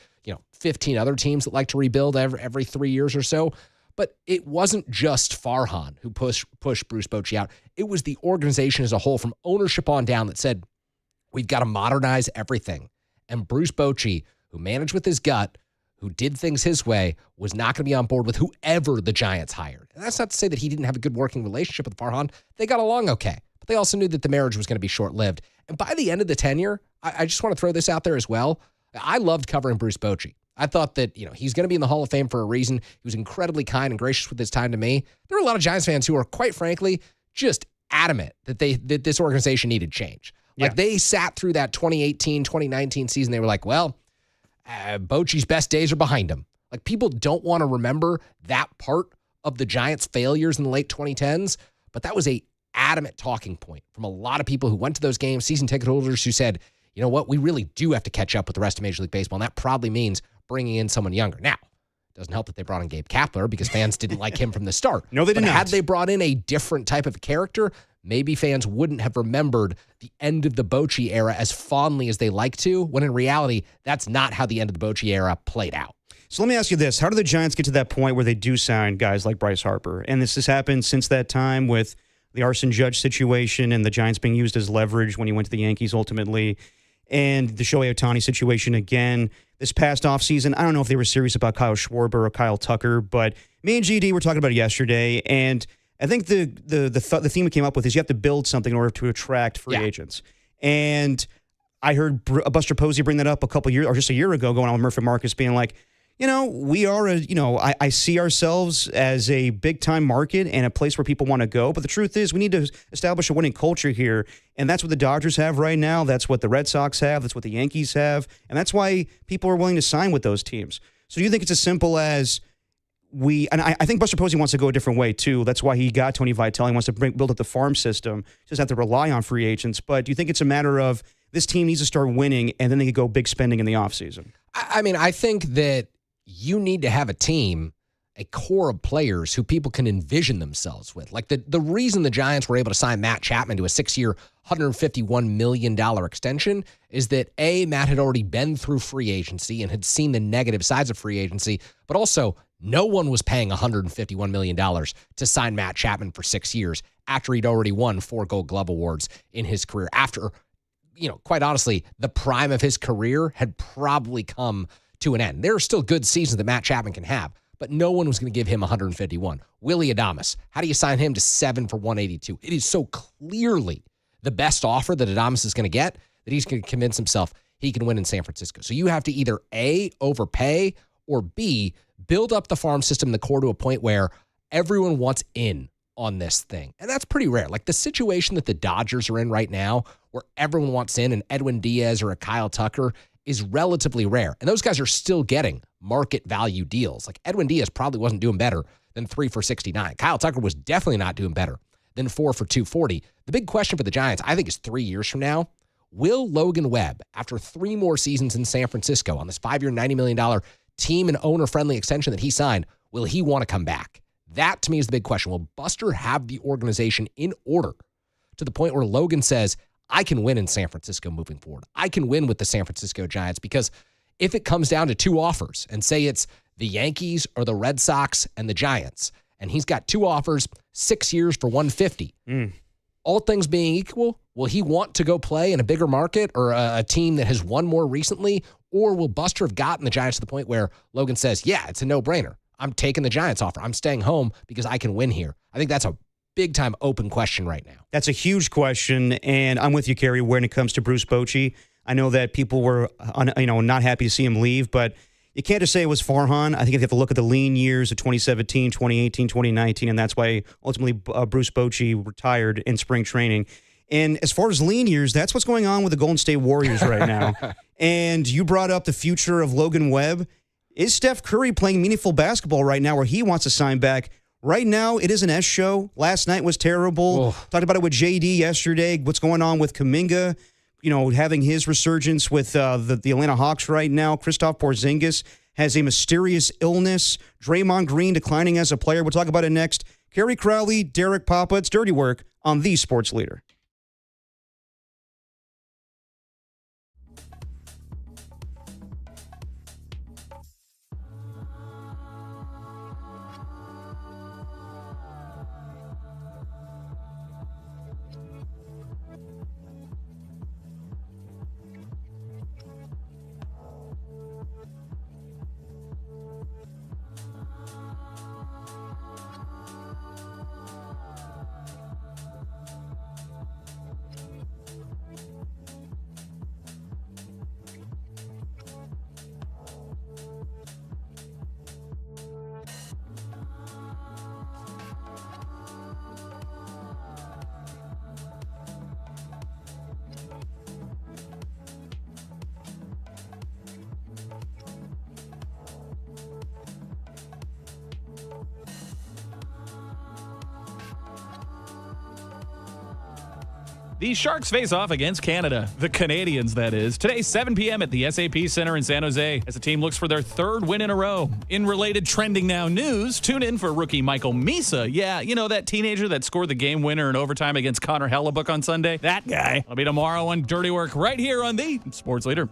15 other teams that like to rebuild every 3 years or so. But it wasn't just Farhan who pushed Bruce Bochy out. It was the organization as a whole, from ownership on down, that said, we've got to modernize everything. And Bruce Bochy, who managed with his gut, who did things his way, was not going to be on board with whoever the Giants hired. And that's not to say that he didn't have a good working relationship with Farhan. They got along okay. But they also knew that the marriage was going to be short-lived. And by the end of the tenure, I just want to throw this out there as well. I loved covering Bruce Bochy. I thought that, he's going to be in the Hall of Fame for a reason. He was incredibly kind and gracious with his time to me. There were a lot of Giants fans who are, quite frankly, just adamant that this organization needed change. Like, they sat through that 2018, 2019 season. They were like, well, Bochy's best days are behind him. Like, people don't want to remember that part of the Giants' failures in the late 2010s, but that was a adamant talking point from a lot of people who went to those games, season ticket holders who said, you know what, we really do have to catch up with the rest of Major League Baseball, and that probably means bringing in someone younger. Now, Doesn't help that they brought in Gabe Kapler because fans didn't like him from the start. No, they did But not. Had they brought in a different type of character, maybe fans wouldn't have remembered the end of the Bochy era as fondly as they like to, when in reality, that's not how the end of the Bochy era played out. So let me ask you this. How do the Giants get to that point where they do sign guys like Bryce Harper? And this has happened since that time with the Arson Judge situation and the Giants being used as leverage when he went to the Yankees ultimately, and the Shohei Ohtani situation again. This past offseason, I don't know if they were serious about Kyle Schwarber or Kyle Tucker, but me and GD were talking about it yesterday, and I think the theme we came up with is you have to build something in order to attract free agents. And I heard Buster Posey bring that up a couple years, or just a year ago, going on with Murphy Marcus, being like, we are I see ourselves as a big time market and a place where people want to go. But the truth is we need to establish a winning culture here. And that's what the Dodgers have right now. That's what the Red Sox have. That's what the Yankees have. And that's why people are willing to sign with those teams. So do you think it's as simple as I think Buster Posey wants to go a different way too. That's why he got Tony Vitello. He wants to build up the farm system. He doesn't have to rely on free agents. But do you think it's a matter of this team needs to start winning and then they could go big spending in the offseason? I mean, I think that you need to have a team, a core of players who people can envision themselves with. Like the reason the Giants were able to sign Matt Chapman to a 6-year, $151 million extension is that Matt had already been through free agency and had seen the negative sides of free agency, but also no one was paying $151 million to sign Matt Chapman for 6 years after he'd already won 4 Gold Glove awards in his career. After, quite honestly, the prime of his career had probably come to an end. There are still good seasons that Matt Chapman can have, but no one was going to give him 151. Willie Adames, how do you sign him to 7 for 182? It is so clearly the best offer that Adames is going to get that he's going to convince himself he can win in San Francisco. So you have to either A, overpay, or B, build up the farm system in the core to a point where everyone wants in on this thing. And that's pretty rare. Like the situation that the Dodgers are in right now, where everyone wants in, an Edwin Diaz or a Kyle Tucker, is relatively rare. And those guys are still getting market value deals. Like Edwin Diaz probably wasn't doing better than 3 for 69. Kyle Tucker was definitely not doing better than 4 for 240. The big question for the Giants, I think, is 3 years from now, will Logan Webb, after 3 more seasons in San Francisco on this 5-year, $90 million team and owner-friendly extension that he signed, will he want to come back? That, to me, is the big question. Will Buster have the organization in order to the point where Logan says, I can win in San Francisco moving forward. I can win with the San Francisco Giants, because if it comes down to 2 offers and say it's the Yankees or the Red Sox and the Giants, and he's got 2 offers, 6 years for 150, all things being equal, will he want to go play in a bigger market or a team that has won more recently? Or will Buster have gotten the Giants to the point where Logan says, yeah, it's a no-brainer. I'm taking the Giants offer. I'm staying home because I can win here. I think that's a big-time open question right now. That's a huge question, and I'm with you, Kerry, when it comes to Bruce Bochy. I know that people were not happy to see him leave, but you can't just say it was Farhan. I think you have to look at the lean years of 2017, 2018, 2019, and that's why ultimately Bruce Bochy retired in spring training. And as far as lean years, that's what's going on with the Golden State Warriors right now. And you brought up the future of Logan Webb. Is Steph Curry playing meaningful basketball right now where he wants to sign back? Right now, it is an S show. Last night was terrible. Talked about it with JD yesterday. What's going on with Kuminga, having his resurgence with the Atlanta Hawks right now. Kristaps Porzingis has a mysterious illness. Draymond Green declining as a player. We'll talk about it next. Kerry Crowley, Derek Papa. It's Dirty Work on the Sports Leader. The Sharks face off against Canada. The Canadians, that is. Today, 7 p.m. at the SAP Center in San Jose as the team looks for their third win in a row. In related trending now news, tune in for rookie Michael Misa. Yeah, you know, that teenager that scored the game winner in overtime against Connor Hellebuck on Sunday? That guy. I'll be tomorrow on Dirty Work right here on the Sports Leader.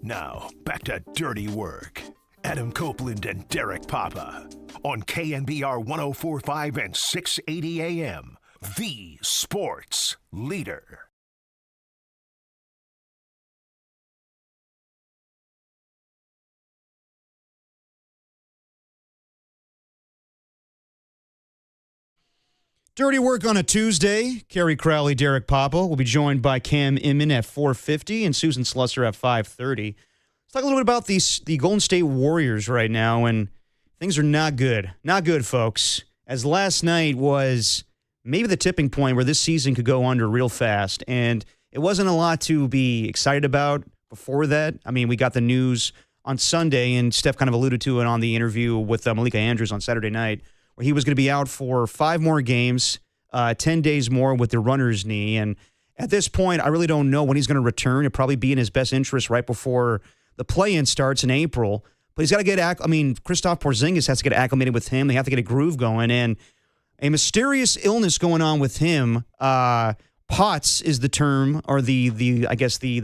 Now, back to Dirty Work. Adam Copeland and Derek Papa on KNBR 104.5 and 680 AM, the sports leader. Dirty work on a Tuesday. Kerry Crowley, Derek Papa will be joined by Cam Inman at 4:50 and Susan Slusser at 5:30. Let's talk a little bit about the Golden State Warriors right now, and things are not good. Not good, folks. As last night was maybe the tipping point where this season could go under real fast, and it wasn't a lot to be excited about before that. I mean, we got the news on Sunday, and Steph kind of alluded to it on the interview with Malika Andrews on Saturday night, where he was going to be out for 5 more games, 10 days more with the runner's knee. And at this point, I really don't know when he's going to return. It'll probably be in his best interest right before the play-in starts in April. But he's got to get, Kristaps Porzingis has to get acclimated with him. They have to get a groove going. And a mysterious illness going on with him. POTS is the term, or the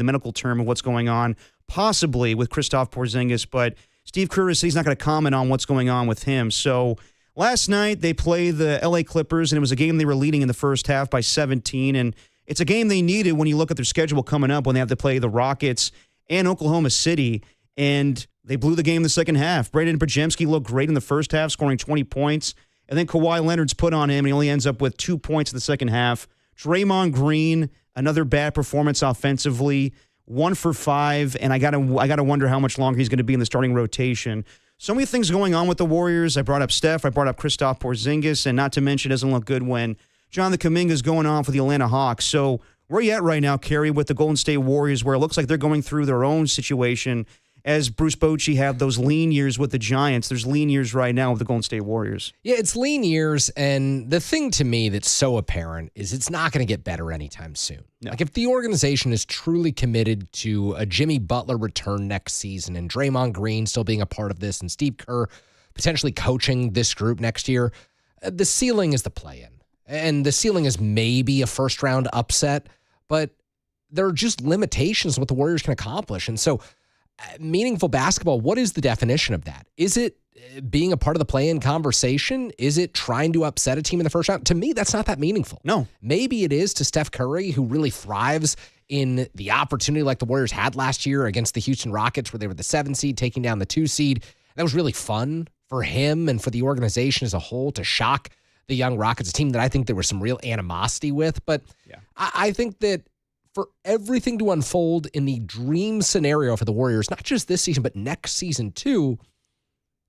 medical term of what's going on, possibly with Kristaps Porzingis. But Steve Kerr said he's not going to comment on what's going on with him. So last night, they played the LA Clippers, and it was a game they were leading in the first half by 17. And it's a game they needed when you look at their schedule coming up when they have to play the Rockets and Oklahoma City. And they blew the game in the second half. Brandon Podziemski looked great in the first half, scoring 20 points. And then Kawhi Leonard's put on him, and he only ends up with 2 points in the second half. Draymond Green, another bad performance offensively, 1 for 5. And I gotta wonder how much longer he's going to be in the starting rotation. So many things going on with the Warriors. I brought up Steph. I brought up Kristaps Porzingis. And not to mention, it doesn't look good when Jonathan Kuminga's going on for the Atlanta Hawks. So where are you at right now, Kerry, with the Golden State Warriors, where it looks like they're going through their own situation? As Bruce Bochy had those lean years with the Giants, there's lean years right now with the Golden State Warriors. Yeah, it's lean years, and the thing to me that's so apparent is it's not going to get better anytime soon. No. Like, if the organization is truly committed to a Jimmy Butler return next season and Draymond Green still being a part of this and Steve Kerr potentially coaching this group next year, the ceiling is the play-in. And the ceiling is maybe a first-round upset, but there are just limitations to what the Warriors can accomplish. And so meaningful basketball, what is the definition of that? Is it being a part of the play-in conversation? Is it trying to upset a team in the first round? To me, that's not that meaningful. No. Maybe it is to Steph Curry, who really thrives in the opportunity like the Warriors had last year against the Houston Rockets, where they were the 7 seed, taking down the 2 seed. That was really fun for him and for the organization as a whole to shock the young Rockets, a team that I think there was some real animosity with. But yeah. I think that for everything to unfold in the dream scenario for the Warriors, not just this season, but next season too,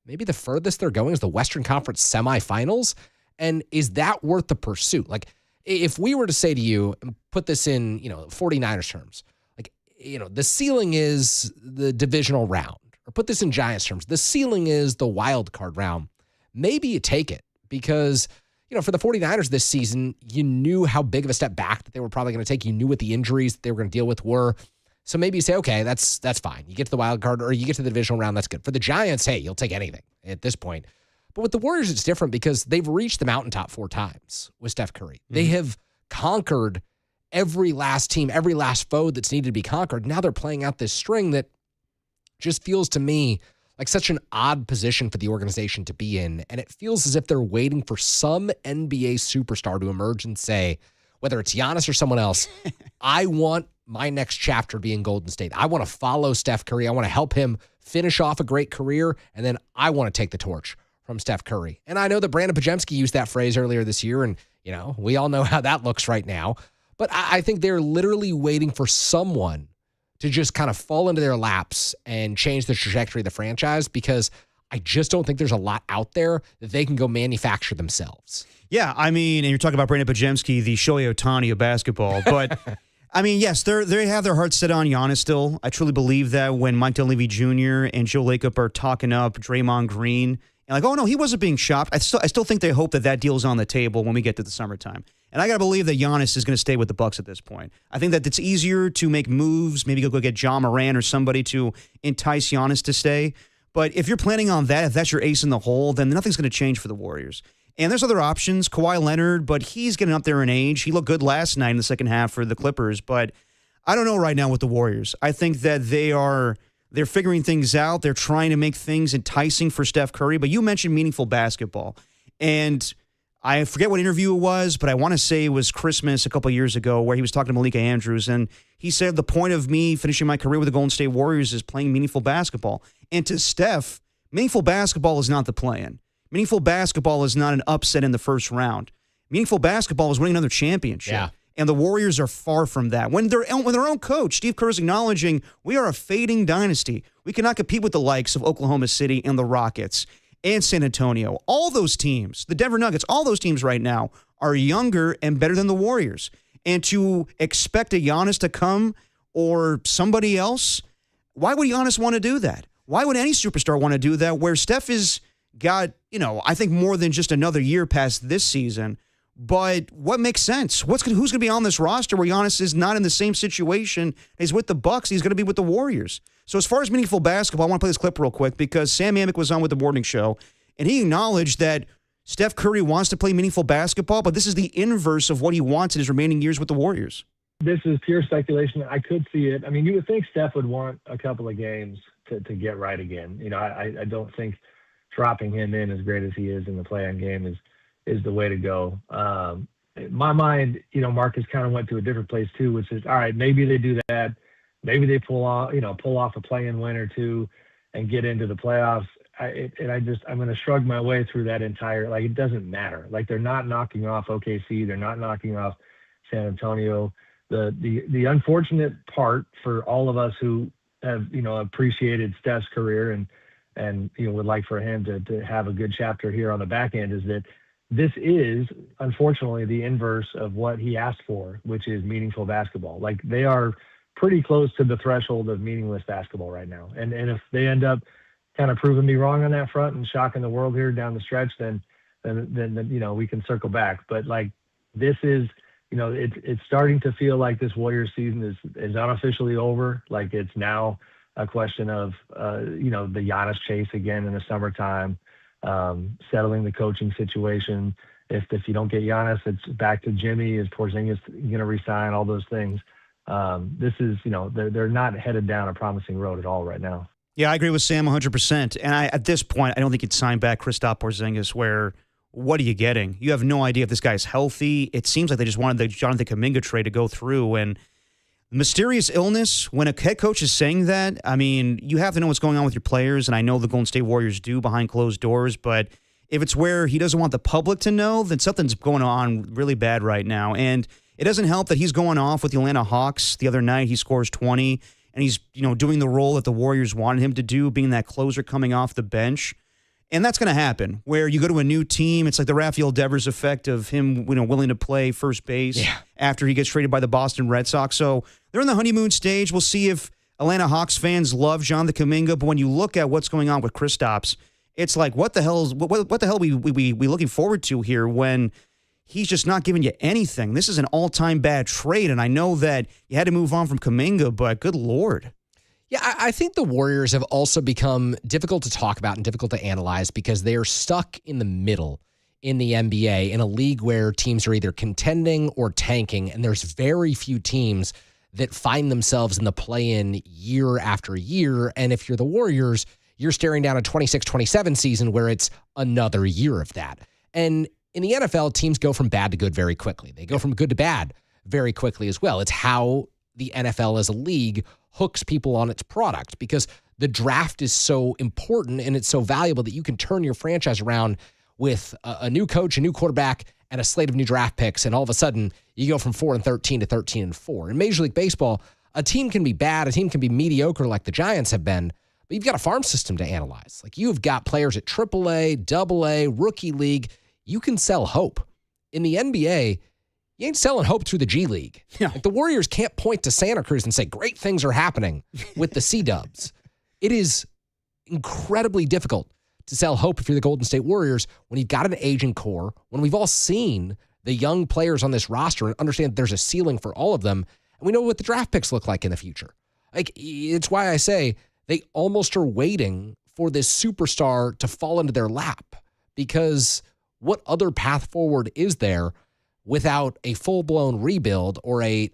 maybe the furthest they're going is the Western Conference semifinals. And is that worth the pursuit? Like, if we were to say to you, and put this in, 49ers terms, like, the ceiling is the divisional round, or put this in Giants terms, the ceiling is the wild card round. Maybe you take it because, for the 49ers this season, you knew how big of a step back that they were probably going to take. You knew what the injuries that they were going to deal with were. So maybe you say, okay, that's fine. You get to the wild card or you get to the divisional round, that's good. For the Giants, hey, you'll take anything at this point. But with the Warriors, it's different because they've reached the mountaintop 4 times with Steph Curry. Mm-hmm. They have conquered every last team, every last foe that's needed to be conquered. Now they're playing out this string that just feels to me like such an odd position for the organization to be in. And it feels as if they're waiting for some NBA superstar to emerge and say, whether it's Giannis or someone else, I want my next chapter to be in Golden State. I want to follow Steph Curry. I want to help him finish off a great career. And then I want to take the torch from Steph Curry. And I know that Brandon Podziemski used that phrase earlier this year. And, we all know how that looks right now. But I think they're literally waiting for someone to just kind of fall into their laps and change the trajectory of the franchise, because I just don't think there's a lot out there that they can go manufacture themselves. Yeah, and you're talking about Brandon Podziemski, the Shohei Ohtani of basketball. But, yes, they have their hearts set on Giannis still. I truly believe that when Mike Dunleavy Jr. and Joe Lacob are talking up Draymond Green, and like, oh, no, he wasn't being shopped. I still think they hope that deal's on the table when we get to the summertime. And I got to believe that Giannis is going to stay with the Bucks at this point. I think that it's easier to make moves, maybe go get John Moran or somebody to entice Giannis to stay. But if you're planning on that, if that's your ace in the hole, then nothing's going to change for the Warriors. And there's other options, Kawhi Leonard, but he's getting up there in age. He looked good last night in the second half for the Clippers, but I don't know right now with the Warriors. I think that they're figuring things out. They're trying to make things enticing for Steph Curry, but you mentioned meaningful basketball. And I forget what interview it was, but I want to say it was Christmas a couple of years ago where he was talking to Malika Andrews, and he said the point of me finishing my career with the Golden State Warriors is playing meaningful basketball. And to Steph, meaningful basketball is not the play-in. Meaningful basketball is not an upset in the first round. Meaningful basketball is winning another championship. Yeah. And the Warriors are far from that. When their own coach, Steve Kerr, is acknowledging we are a fading dynasty. We cannot compete with the likes of Oklahoma City and the Rockets and San Antonio. All those teams, the Denver Nuggets, all those teams right now are younger and better than the Warriors. And to expect a Giannis to come or somebody else, why would Giannis want to do that? Why would any superstar want to do that where Steph has got, I think more than just another year past this season? But what makes sense? Who's going to be on this roster where Giannis is not in the same situation? He's with the Bucks. He's going to be with the Warriors. So as far as meaningful basketball, I want to play this clip real quick because Sam Amick was on with the morning show, and he acknowledged that Steph Curry wants to play meaningful basketball, but this is the inverse of what he wants in his remaining years with the Warriors. This is pure speculation. I could see it. I mean, you would think Steph would want a couple of games to get right again. I don't think dropping him in as great as he is in the play-in game is the way to go. In my mind, Marcus kind of went to a different place too, which is, all right, maybe they do that. Maybe they pull off a play-in win or two and get into the playoffs. I'm going to shrug my way through that entire, it doesn't matter. They're not knocking off OKC. They're not knocking off San Antonio. The unfortunate part for all of us who have, appreciated Steph's career and would like for him to have a good chapter here on the back end is that this is, unfortunately, the inverse of what he asked for, which is meaningful basketball. They are pretty close to the threshold of meaningless basketball right now. And if they end up kind of proving me wrong on that front and shocking the world here down the stretch, then we can circle back. But this is, it's starting to feel like this Warriors season is unofficially over. It's now a question of, the Giannis chase again in the summertime. Settling the coaching situation. If you don't get Giannis, it's back to Jimmy. Is Porzingis going to resign? All those things. This is, they're not headed down a promising road at all right now. Yeah, I agree with Sam 100%. And at this point, I don't think you'd sign back Kristaps Porzingis where what are you getting? You have no idea if this guy's healthy. It seems like they just wanted the Jonathan Kuminga trade to go through. And mysterious illness, when a head coach is saying that, I mean, you have to know what's going on with your players, and I know the Golden State Warriors do behind closed doors, but if it's where he doesn't want the public to know, then something's going on really bad right now. And it doesn't help that he's going off with the Atlanta Hawks the other night. He scores 20, and he's doing the role that the Warriors wanted him to do, being that closer coming off the bench. And that's going to happen, where you go to a new team. It's like the Rafael Devers effect of him willing to play first base after he gets traded by the Boston Red Sox. So they're in the honeymoon stage. We'll see if Atlanta Hawks fans love Jonathan Kuminga. But when you look at what's going on with Kristaps, it's like, what the hell are we looking forward to here when he's just not giving you anything? This is an all-time bad trade, and I know that you had to move on from Kuminga, but good Lord. Yeah, I think the Warriors have also become difficult to talk about and difficult to analyze because they are stuck in the middle in the NBA in a league where teams are either contending or tanking, and there's very few teams that find themselves in the play-in year after year. And if you're the Warriors, you're staring down a 26-27 season where it's another year of that. And in the NFL, teams go from bad to good very quickly. They go from good to bad very quickly as well. It's how the NFL as a league hooks people on its product because the draft is so important and it's so valuable that you can turn your franchise around with a new coach, a new quarterback, and a slate of new draft picks, and all of a sudden you go from 4-13 to 13-4. In Major League Baseball, a team can be bad, a team can be mediocre like the Giants have been, but you've got a farm system to analyze. You've got players at AAA, AA, rookie league. You can sell hope. In the NBA, you ain't selling hope through the G League. Yeah. The Warriors can't point to Santa Cruz and say, great things are happening with the C-Dubs. It is incredibly difficult to sell hope if you're the Golden State Warriors when you've got an aging core, when we've all seen the young players on this roster and understand that there's a ceiling for all of them, and we know what the draft picks look like in the future. It's why I say they almost are waiting for this superstar to fall into their lap because what other path forward is there without a full-blown rebuild or a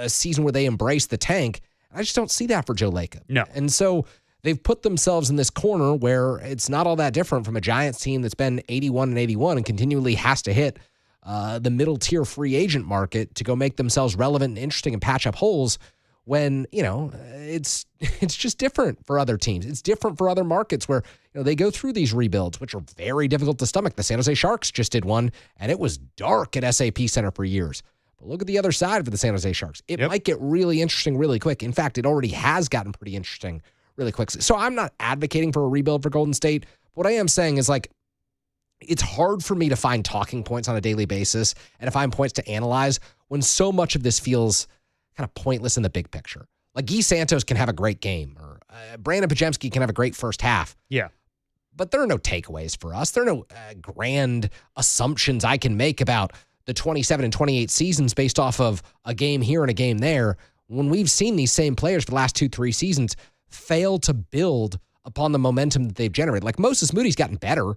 season where they embrace the tank? I just don't see that for Joe Lacob. No. And so they've put themselves in this corner where it's not all that different from a Giants team that's been 81-81 and continually has to hit the middle-tier free agent market to go make themselves relevant and interesting and patch up holes, when, it's just different for other teams. It's different for other markets where, they go through these rebuilds, which are very difficult to stomach. The San Jose Sharks just did one, and it was dark at SAP Center for years. But look at the other side for the San Jose Sharks. It might get really interesting really quick. In fact, it already has gotten pretty interesting really quick. So I'm not advocating for a rebuild for Golden State. What I am saying is, it's hard for me to find talking points on a daily basis and to find points to analyze when so much of this feels kind of pointless in the big picture. Like Guy Santos can have a great game, or Brandon Pajemski can have a great first half. Yeah. But there are no takeaways for us. There are no grand assumptions I can make about the 27 and 28 seasons based off of a game here and a game there, when we've seen these same players for the last 2-3 seasons fail to build upon the momentum that they've generated. Like Moses Moody's gotten better,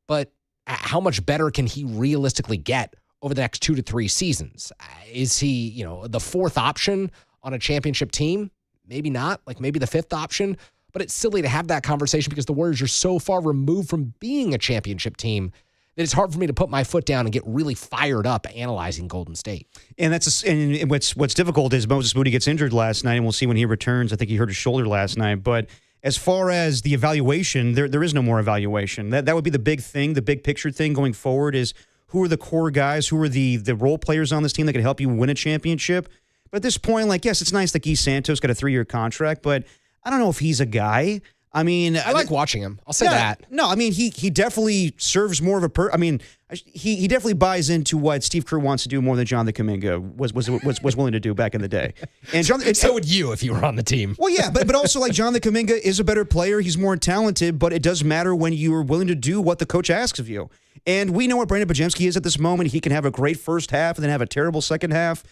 but how much better can he realistically get over the next 2 to 3 seasons? Is he, the fourth option on a championship team? Maybe not. Maybe the fifth option. But it's silly to have that conversation because the Warriors are so far removed from being a championship team that it's hard for me to put my foot down and get really fired up analyzing Golden State. And and what's difficult is Moses Moody gets injured last night, and we'll see when he returns. I think he hurt his shoulder last night. But as far as the evaluation, there is no more evaluation. That would be the big thing, the big picture thing going forward is who are the core guys, who are the role players on this team that can help you win a championship. But at this point, yes, it's nice that Guy Santos got a 3-year contract, but I don't know if he's a guy. I like watching him. I'll say that. No, he definitely serves more of a he definitely buys into what Steve Kerr wants to do more than Jonathan Kuminga was willing to do back in the day. And so would you if you were on the team. Well, yeah, but also Jonathan Kuminga is a better player. He's more talented, but it does matter when you are willing to do what the coach asks of you. And we know what Brandon Pajemski is at this moment. He can have a great first half and then have a terrible second half.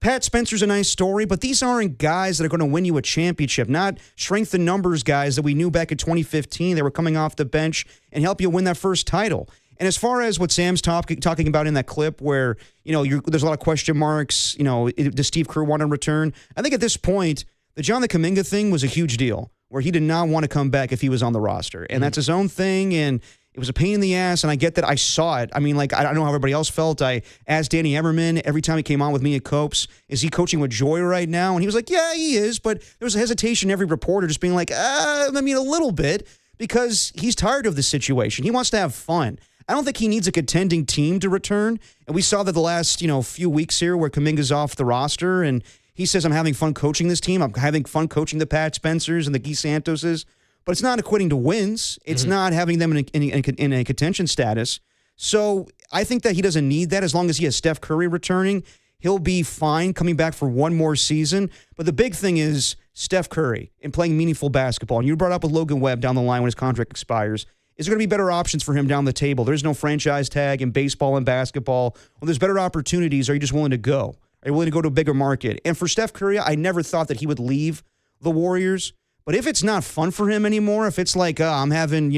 Pat Spencer's a nice story, but these aren't guys that are going to win you a championship, not strength in numbers guys that we knew back in 2015. They were coming off the bench and help you win that first title. And as far as what Sam's talking about in that clip where, there's a lot of question marks, does Steve Kerr want to return? I think at this point, the Jonathan Kuminga thing was a huge deal where he did not want to come back if he was on the roster. And that's his own thing, and it was a pain in the ass, and I get that. I saw it. I don't know how everybody else felt. I asked Danny Everman every time he came on with me at Copes, is he coaching with joy right now? And he was like, yeah, he is. But there was a hesitation, every reporter just being like, a little bit, because he's tired of the situation. He wants to have fun. I don't think he needs a contending team to return. And we saw that the last, few weeks here where Kuminga's off the roster, and he says, I'm having fun coaching this team. I'm having fun coaching the Pat Spencers and the Guy Santoses. But it's not equating to wins. It's not having them in a contention status. So I think that he doesn't need that. As long as he has Steph Curry returning, he'll be fine coming back for one more season. But the big thing is Steph Curry and playing meaningful basketball. And you brought up with Logan Webb down the line when his contract expires. Is there going to be better options for him down the table? There's no franchise tag in baseball and basketball. Well, there's better opportunities. Are you just willing to go? Are you willing to go to a bigger market? And for Steph Curry, I never thought that he would leave the Warriors. But if it's not fun for him anymore, if it's like I'm having,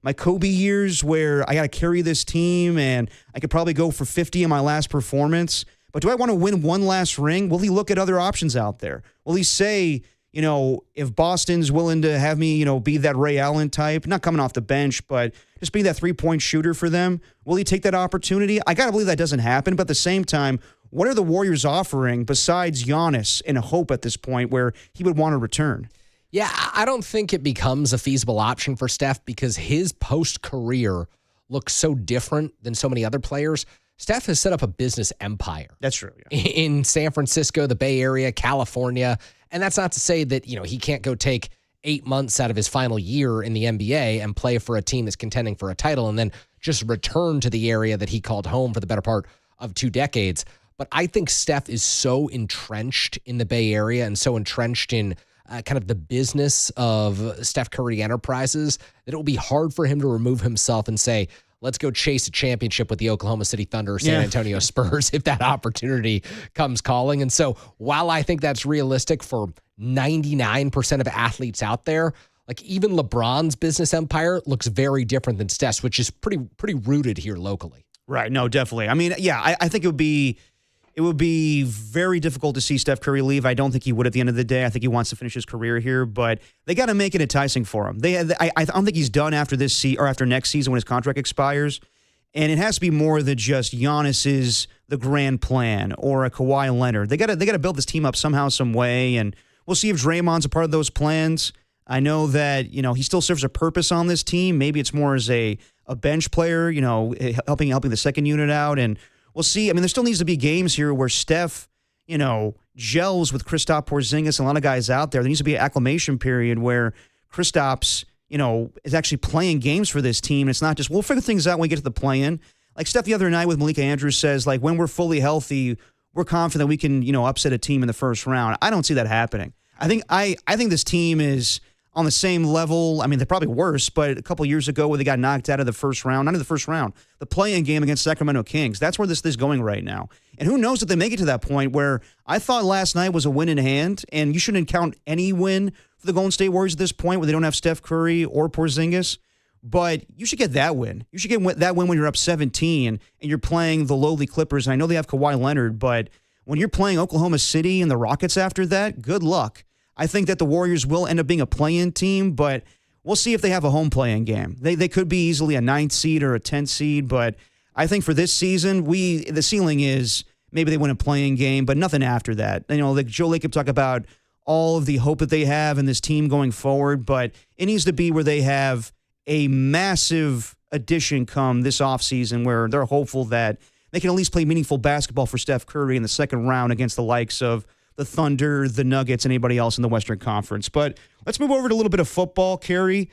my Kobe years where I got to carry this team and I could probably go for 50 in my last performance, but do I want to win one last ring? Will he look at other options out there? Will he say, if Boston's willing to have me, be that Ray Allen type, not coming off the bench, but just be that three-point shooter for them, will he take that opportunity? I got to believe that doesn't happen, but at the same time, what are the Warriors offering besides Giannis and a hope at this point where he would want to return? Yeah, I don't think it becomes a feasible option for Steph because his post-career looks so different than so many other players. Steph has set up a business empire. That's true. Yeah. In San Francisco, the Bay Area, California. And that's not to say that, he can't go take 8 months out of his final year in the NBA and play for a team that's contending for a title and then just return to the area that he called home for the better part of 2 decades. But I think Steph is so entrenched in the Bay Area and so entrenched in kind of the business of Steph Curry Enterprises that it will be hard for him to remove himself and say, let's go chase a championship with the Oklahoma City Thunder or San Antonio Spurs if that opportunity comes calling. And so while I think that's realistic for 99% of athletes out there, like even LeBron's business empire looks very different than Steph's, which is pretty rooted here locally. Right. No, definitely. I think it would be very difficult to see Steph Curry leave. I don't think he would at the end of the day. I think he wants to finish his career here, but they got to make it enticing for him. I don't think he's done after this or after next season when his contract expires. And it has to be more than just Giannis is the grand plan or a Kawhi Leonard. They got to build this team up somehow, some way, and we'll see if Draymond's a part of those plans. I know that, he still serves a purpose on this team. Maybe it's more as a bench player, helping the second unit out, and we'll see. I mean, there still needs to be games here where Steph, gels with Kristaps Porzingis and a lot of guys out there. There needs to be an acclimation period where Kristaps, is actually playing games for this team. It's not just, we'll figure things out when we get to the play-in. Like Steph the other night with Malika Andrews says, like, when we're fully healthy, we're confident we can, upset a team in the first round. I don't see that happening. I think this team is on the same level. I mean, they're probably worse, but a couple years ago where they got knocked out of the first round, not in the first round, the play-in game against Sacramento Kings. That's where this is going right now. And who knows if they make it to that point where I thought last night was a win in hand, and you shouldn't count any win for the Golden State Warriors at this point where they don't have Steph Curry or Porzingis. But you should get that win. You should get that win when you're up 17 and you're playing the lowly Clippers. And I know they have Kawhi Leonard, but when you're playing Oklahoma City and the Rockets after that, good luck. I think that the Warriors will end up being a play-in team, but we'll see if they have a home play-in game. They could be easily a 9th seed or a 10th seed, but I think for this season, the ceiling is maybe they win a play-in game, but nothing after that. Like Joe Lake could talk about all of the hope that they have in this team going forward, but it needs to be where they have a massive addition come this offseason where they're hopeful that they can at least play meaningful basketball for Steph Curry in the second round against the likes of the Thunder, the Nuggets, and anybody else in the Western Conference. But let's move over to a little bit of football, Carrie.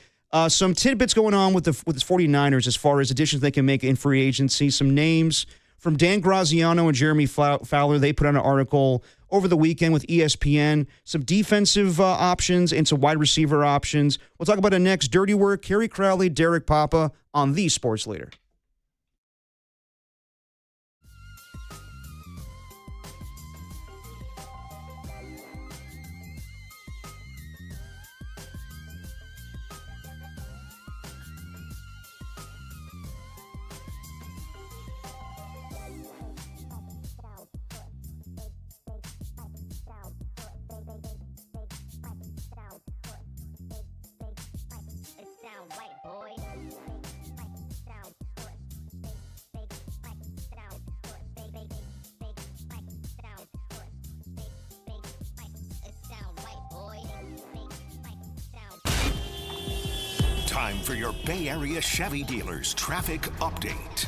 Some tidbits going on with the 49ers as far as additions they can make in free agency. Some names from Dan Graziano and Jeremy Fowler. They put out an article over the weekend with ESPN. Some defensive options and some wide receiver options. We'll talk about it next. Dirty Work, Carrie Crowley, Derek Papa on The Sports Leader. Time for your Bay Area Chevy dealers traffic update.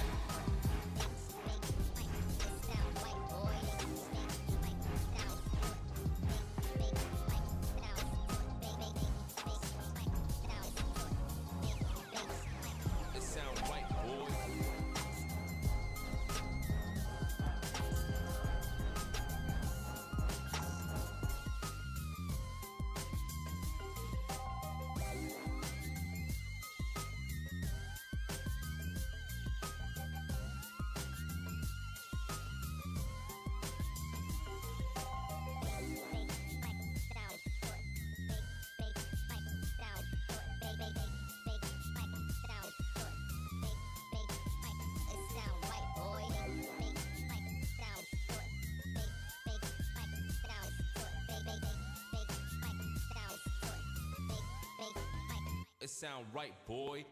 It sound right, boy.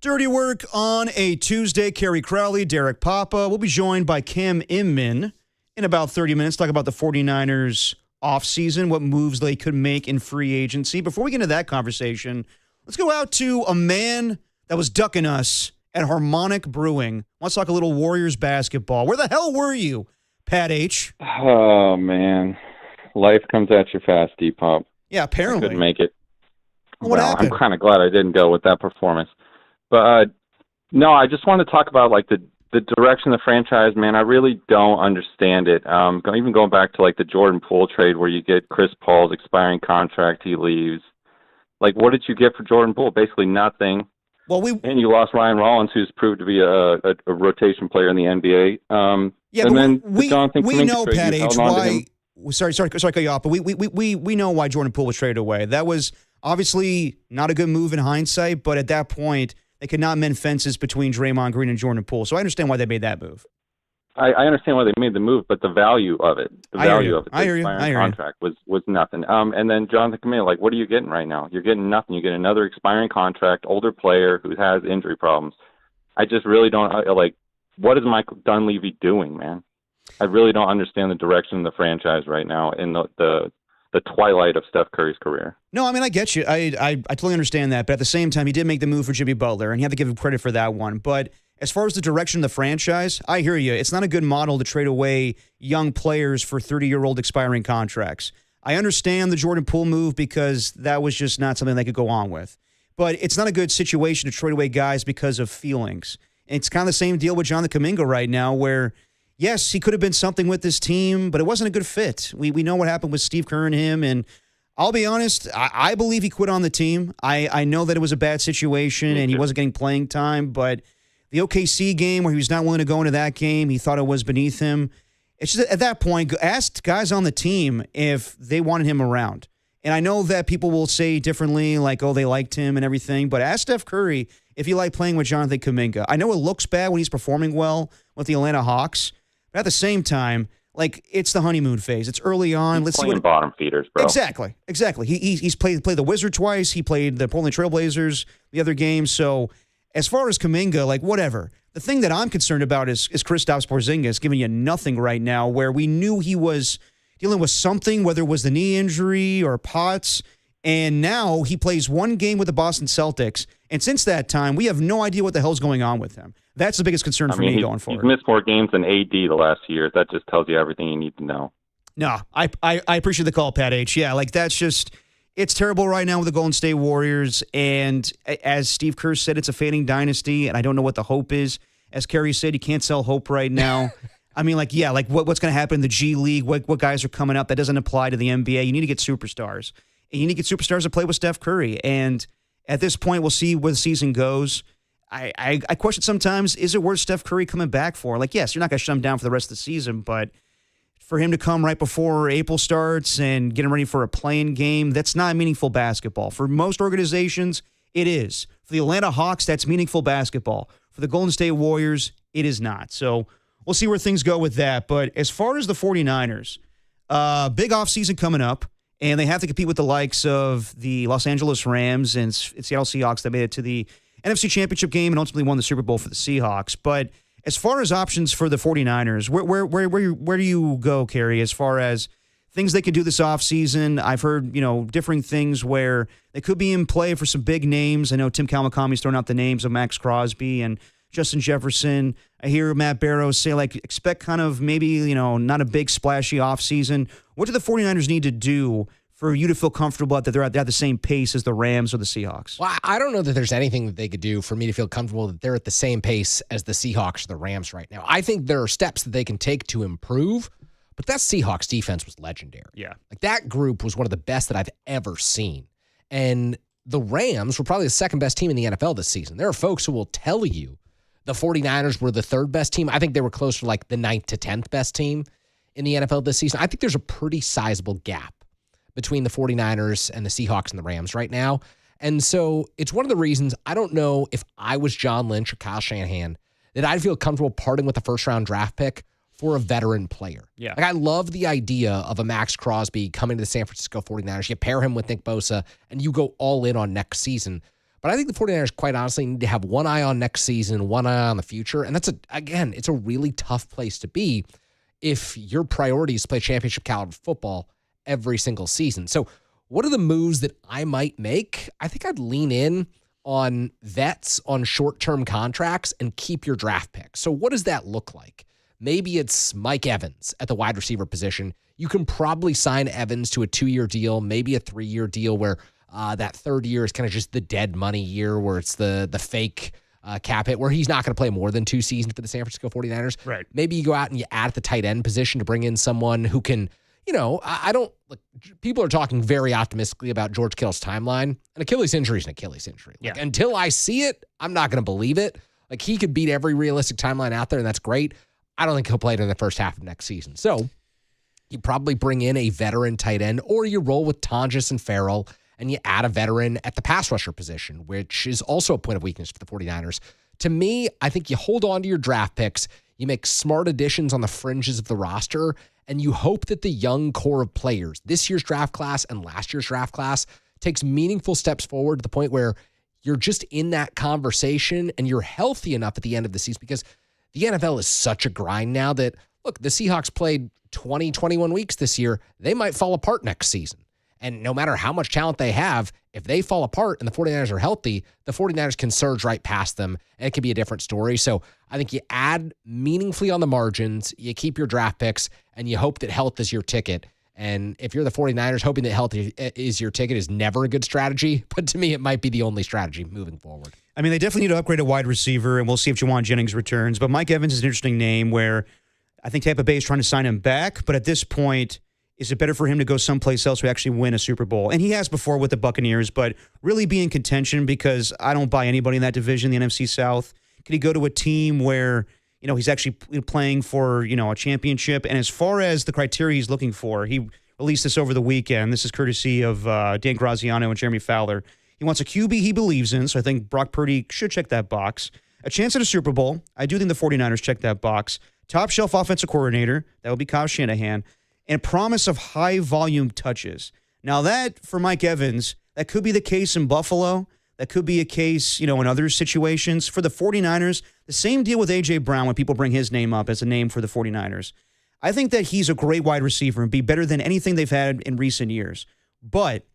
Dirty Work on a Tuesday. Kerry Crowley, Derek Papa. We'll be joined by Cam Inman in about 30 minutes, talk about the 49ers offseason, what moves they could make in free agency. Before we get into that conversation, let's go out to a man that was ducking us at Harmonic Brewing. Let's talk a little Warriors basketball. Where the hell were you, Pat H? Oh, man. Life comes at you fast, D-Pop. Yeah, apparently. I couldn't make it. What happened? I'm kind of glad I didn't go with that performance. But, no, I just want to talk about, like, the direction of the franchise, man. I really don't understand it. Even going back to, like, the Jordan Poole trade where you get Chris Paul's expiring contract, he leaves. Like, what did you get for Jordan Poole? Basically nothing. Well, and you lost Ryan Rollins, who's proved to be a rotation player in the NBA. We know, Pat H, why. Sorry to cut you off, but we know why Jordan Poole was traded away. That was obviously not a good move in hindsight, but at that point, they could not mend fences between Draymond Green and Jordan Poole. So I understand why they made that move. I understand why they made the move, but the value of it, the expiring contract was nothing. And then Jonathan Kuminga, like, what are you getting right now? You're getting nothing. You get another expiring contract, older player who has injury problems. I just really don't, like, what is Michael Dunleavy doing, man? I really don't understand the direction of the franchise right now in the twilight of Steph Curry's career. No, I mean, I get you. I totally understand that. But at the same time, he did make the move for Jimmy Butler, and you have to give him credit for that one. But as far as the direction of the franchise, I hear you. It's not a good model to trade away young players for 30-year-old expiring contracts. I understand the Jordan Poole move because that was just not something they could go on with. But it's not a good situation to trade away guys because of feelings. And it's kind of the same deal with Jonathan Kuminga right now where, yes, he could have been something with this team, but it wasn't a good fit. We know what happened with Steve Kerr and him, and I'll be honest, I believe he quit on the team. I know that it was a bad situation and he wasn't getting playing time, but the OKC game where he was not willing to go into that game, he thought it was beneath him. It's just at that point, ask guys on the team if they wanted him around. And I know that people will say differently, like, oh, they liked him and everything, but ask Steph Curry if he liked playing with Jonathan Kuminga. I know it looks bad when he's performing well with the Atlanta Hawks, but at the same time, like, it's the honeymoon phase. It's early on. Let's see what bottom feeders, bro. Exactly. He's played the Wizard twice. He played the Portland Trailblazers the other game. So as far as Kuminga, like, whatever. The thing that I'm concerned about is Kristaps Porzingis giving you nothing right now, where we knew he was dealing with something, whether it was the knee injury or POTS, and now he plays one game with the Boston Celtics, and since that time, we have no idea what the hell's going on with him. That's the biggest concern for me going forward. He's missed more games than AD the last year. That just tells you everything you need to know. No, I appreciate the call, Pat H. Yeah, like, that's just, it's terrible right now with the Golden State Warriors, and as Steve Kerr said, it's a fading dynasty, and I don't know what the hope is. As Kerry said, you can't sell hope right now. I mean, like, yeah, like, what's going to happen in the G League? What guys are coming up? That doesn't apply to the NBA. You need to get superstars. And you need to get superstars to play with Steph Curry. And at this point, we'll see where the season goes. I question sometimes, is it worth Steph Curry coming back for? Like, yes, you're not going to shut him down for the rest of the season, but for him to come right before April starts and get him ready for a play-in game, that's not meaningful basketball. For most organizations, it is. For the Atlanta Hawks, that's meaningful basketball. For the Golden State Warriors, it is not. So we'll see where things go with that. But as far as the 49ers, big offseason coming up, and they have to compete with the likes of the Los Angeles Rams and Seattle Seahawks that made it to the NFC Championship game and ultimately won the Super Bowl for the Seahawks. But as far as options for the 49ers, where do you go, Kerry, as far as things they could do this offseason? I've heard, differing things where they could be in play for some big names. I know Tim Kamakami's thrown out the names of Max Crosby and Justin Jefferson. I hear Matt Barrows say, expect kind of maybe, not a big splashy offseason. What do the 49ers need to do for you to feel comfortable that they're at the same pace as the Rams or the Seahawks? Well, I don't know that there's anything that they could do for me to feel comfortable that they're at the same pace as the Seahawks or the Rams right now. I think there are steps that they can take to improve, but that Seahawks defense was legendary. Yeah. That group was one of the best that I've ever seen. And the Rams were probably the second best team in the NFL this season. There are folks who will tell you the 49ers were the third best team. I think they were closer to the 9th to 10th best team in the NFL this season. I think there's a pretty sizable gap between the 49ers and the Seahawks and the Rams right now. And so it's one of the reasons I don't know if I was John Lynch or Kyle Shanahan that I'd feel comfortable parting with a first-round draft pick for a veteran player. Yeah. I love the idea of a Max Crosby coming to the San Francisco 49ers. You pair him with Nick Bosa, and you go all in on next season. But I think the 49ers, quite honestly, need to have one eye on next season, one eye on the future. And it's a really tough place to be if your priority is to play championship caliber football every single season. So what are the moves that I might make? I think I'd lean in on vets on short-term contracts and keep your draft picks. So what does that look like? Maybe it's Mike Evans at the wide receiver position. You can probably sign Evans to a 2-year deal, maybe a 3-year deal where that third year is kind of just the dead money year where it's the fake cap hit where he's not going to play more than 2 seasons for the San Francisco 49ers. Right. Maybe you go out and you add at the tight end position to bring in someone who can, people are talking very optimistically about George Kittle's timeline. An Achilles injury is an Achilles injury. Until I see it, I'm not going to believe it. He could beat every realistic timeline out there, and that's great. I don't think he'll play it in the first half of next season. So you probably bring in a veteran tight end, or you roll with Tonjes and Farrell, and you add a veteran at the pass rusher position, which is also a point of weakness for the 49ers. To me, I think you hold on to your draft picks, you make smart additions on the fringes of the roster, and you hope that the young core of players, this year's draft class and last year's draft class, takes meaningful steps forward to the point where you're just in that conversation and you're healthy enough at the end of the season, because the NFL is such a grind now that, look, the Seahawks played 20, 21 weeks this year. They might fall apart next season. And no matter how much talent they have, if they fall apart and the 49ers are healthy, the 49ers can surge right past them, and it can be a different story. So I think you add meaningfully on the margins, you keep your draft picks, and you hope that health is your ticket. And if you're the 49ers, hoping that health is your ticket is never a good strategy. But to me, it might be the only strategy moving forward. I mean, they definitely need to upgrade a wide receiver, and we'll see if Juwan Jennings returns. But Mike Evans is an interesting name where I think Tampa Bay is trying to sign him back. But at this point, is it better for him to go someplace else who actually win a Super Bowl? And he has before with the Buccaneers, but really be in contention, because I don't buy anybody in that division, the NFC South. Could he go to a team where, he's actually playing for, a championship? And as far as the criteria he's looking for, he released this over the weekend. This is courtesy of Dan Graziano and Jeremy Fowler. He wants a QB he believes in, so I think Brock Purdy should check that box. A chance at a Super Bowl. I do think the 49ers check that box. Top shelf offensive coordinator. That would be Kyle Shanahan. And promise of high volume touches. Now that, for Mike Evans, that could be the case in Buffalo. That could be a case, in other situations. For the 49ers, the same deal with A.J. Brown when people bring his name up as a name for the 49ers. I think that he's a great wide receiver and be better than anything they've had in recent years. But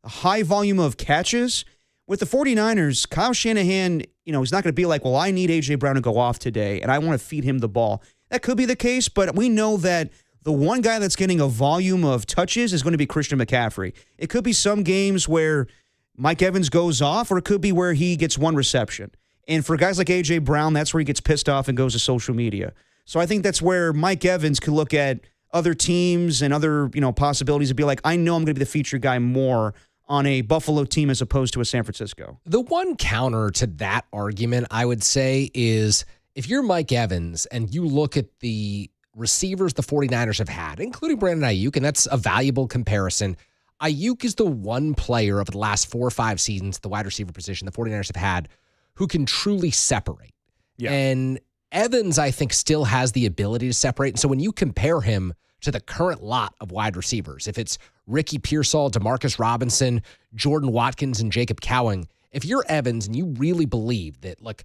a high volume of catches, with the 49ers, Kyle Shanahan, he's not going to be like, well, I need A.J. Brown to go off today, and I want to feed him the ball. That could be the case, but we know that the one guy that's getting a volume of touches is going to be Christian McCaffrey. It could be some games where Mike Evans goes off, or it could be where he gets one reception. And for guys like A.J. Brown, that's where he gets pissed off and goes to social media. So I think that's where Mike Evans could look at other teams and other, possibilities and be like, I know I'm going to be the featured guy more on a Buffalo team as opposed to a San Francisco. The one counter to that argument, I would say, is if you're Mike Evans and you look at the receivers the 49ers have had, including Brandon Ayuk, and that's a valuable comparison. Ayuk is the one player over the last 4 or 5 seasons at the wide receiver position the 49ers have had who can truly separate. Yeah. And Evans, I think, still has the ability to separate. And so when you compare him to the current lot of wide receivers, if it's Ricky Pearsall, Demarcus Robinson, Jordan Watkins, and Jacob Cowing, if you're Evans and you really believe that, look,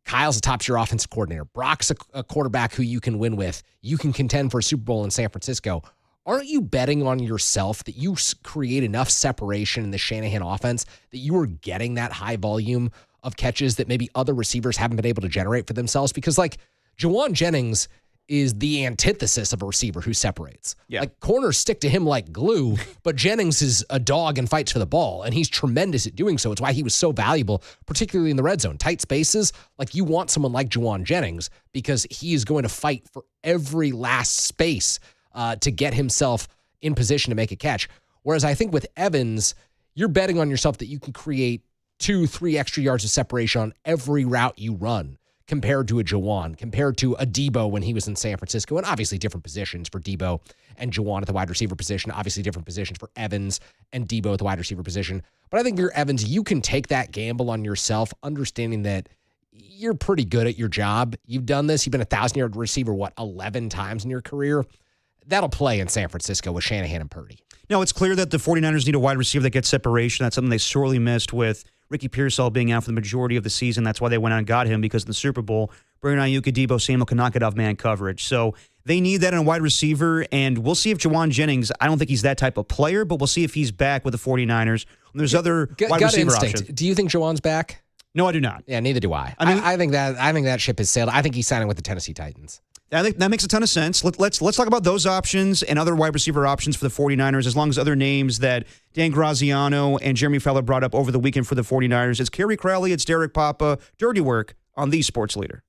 Kyle's a top-tier offensive coordinator, Brock's a quarterback who you can win with, you can contend for a Super Bowl in San Francisco, aren't you betting on yourself that you create enough separation in the Shanahan offense that you are getting that high volume of catches that maybe other receivers haven't been able to generate for themselves? Because, like, Jawan Jennings is the antithesis of a receiver who separates. Yeah. Like, corners stick to him like glue, but Jennings is a dog and fights for the ball, and he's tremendous at doing so. It's why he was so valuable, particularly in the red zone. Tight spaces, like, you want someone like Jawan Jennings because he is going to fight for every last space to get himself in position to make a catch. Whereas I think with Evans, you're betting on yourself that you can create 2-3 extra yards of separation on every route you run, compared to a Jawan, compared to a Debo when he was in San Francisco, and obviously different positions for Debo and Jawan at the wide receiver position, obviously different positions for Evans and Debo at the wide receiver position. But I think you're Evans, you can take that gamble on yourself, understanding that you're pretty good at your job. You've done this. You've been a 1,000-yard receiver, 11 times in your career? That'll play in San Francisco with Shanahan and Purdy. No, it's clear that the 49ers need a wide receiver that gets separation. That's something they sorely missed with Ricky Pearsall being out for the majority of the season. That's why they went out and got him, because in the Super Bowl, Brandon Ayuk and Debo Samuel can knock it off man coverage. So they need that in a wide receiver, and we'll see if Jawan Jennings, I don't think he's that type of player, but we'll see if he's back with the 49ers. And there's other wide receiver options. Do you think Jawan's back? No, I do not. Yeah, neither do I. I think that ship has sailed. I think he's signing with the Tennessee Titans. I think that makes a ton of sense. Let's talk about those options and other wide receiver options for the 49ers, as long as other names that Dan Graziano and Jeremy Fowler brought up over the weekend for the 49ers. It's Kerry Crowley, it's Derek Papa, Dirty Work on the Sports Leader.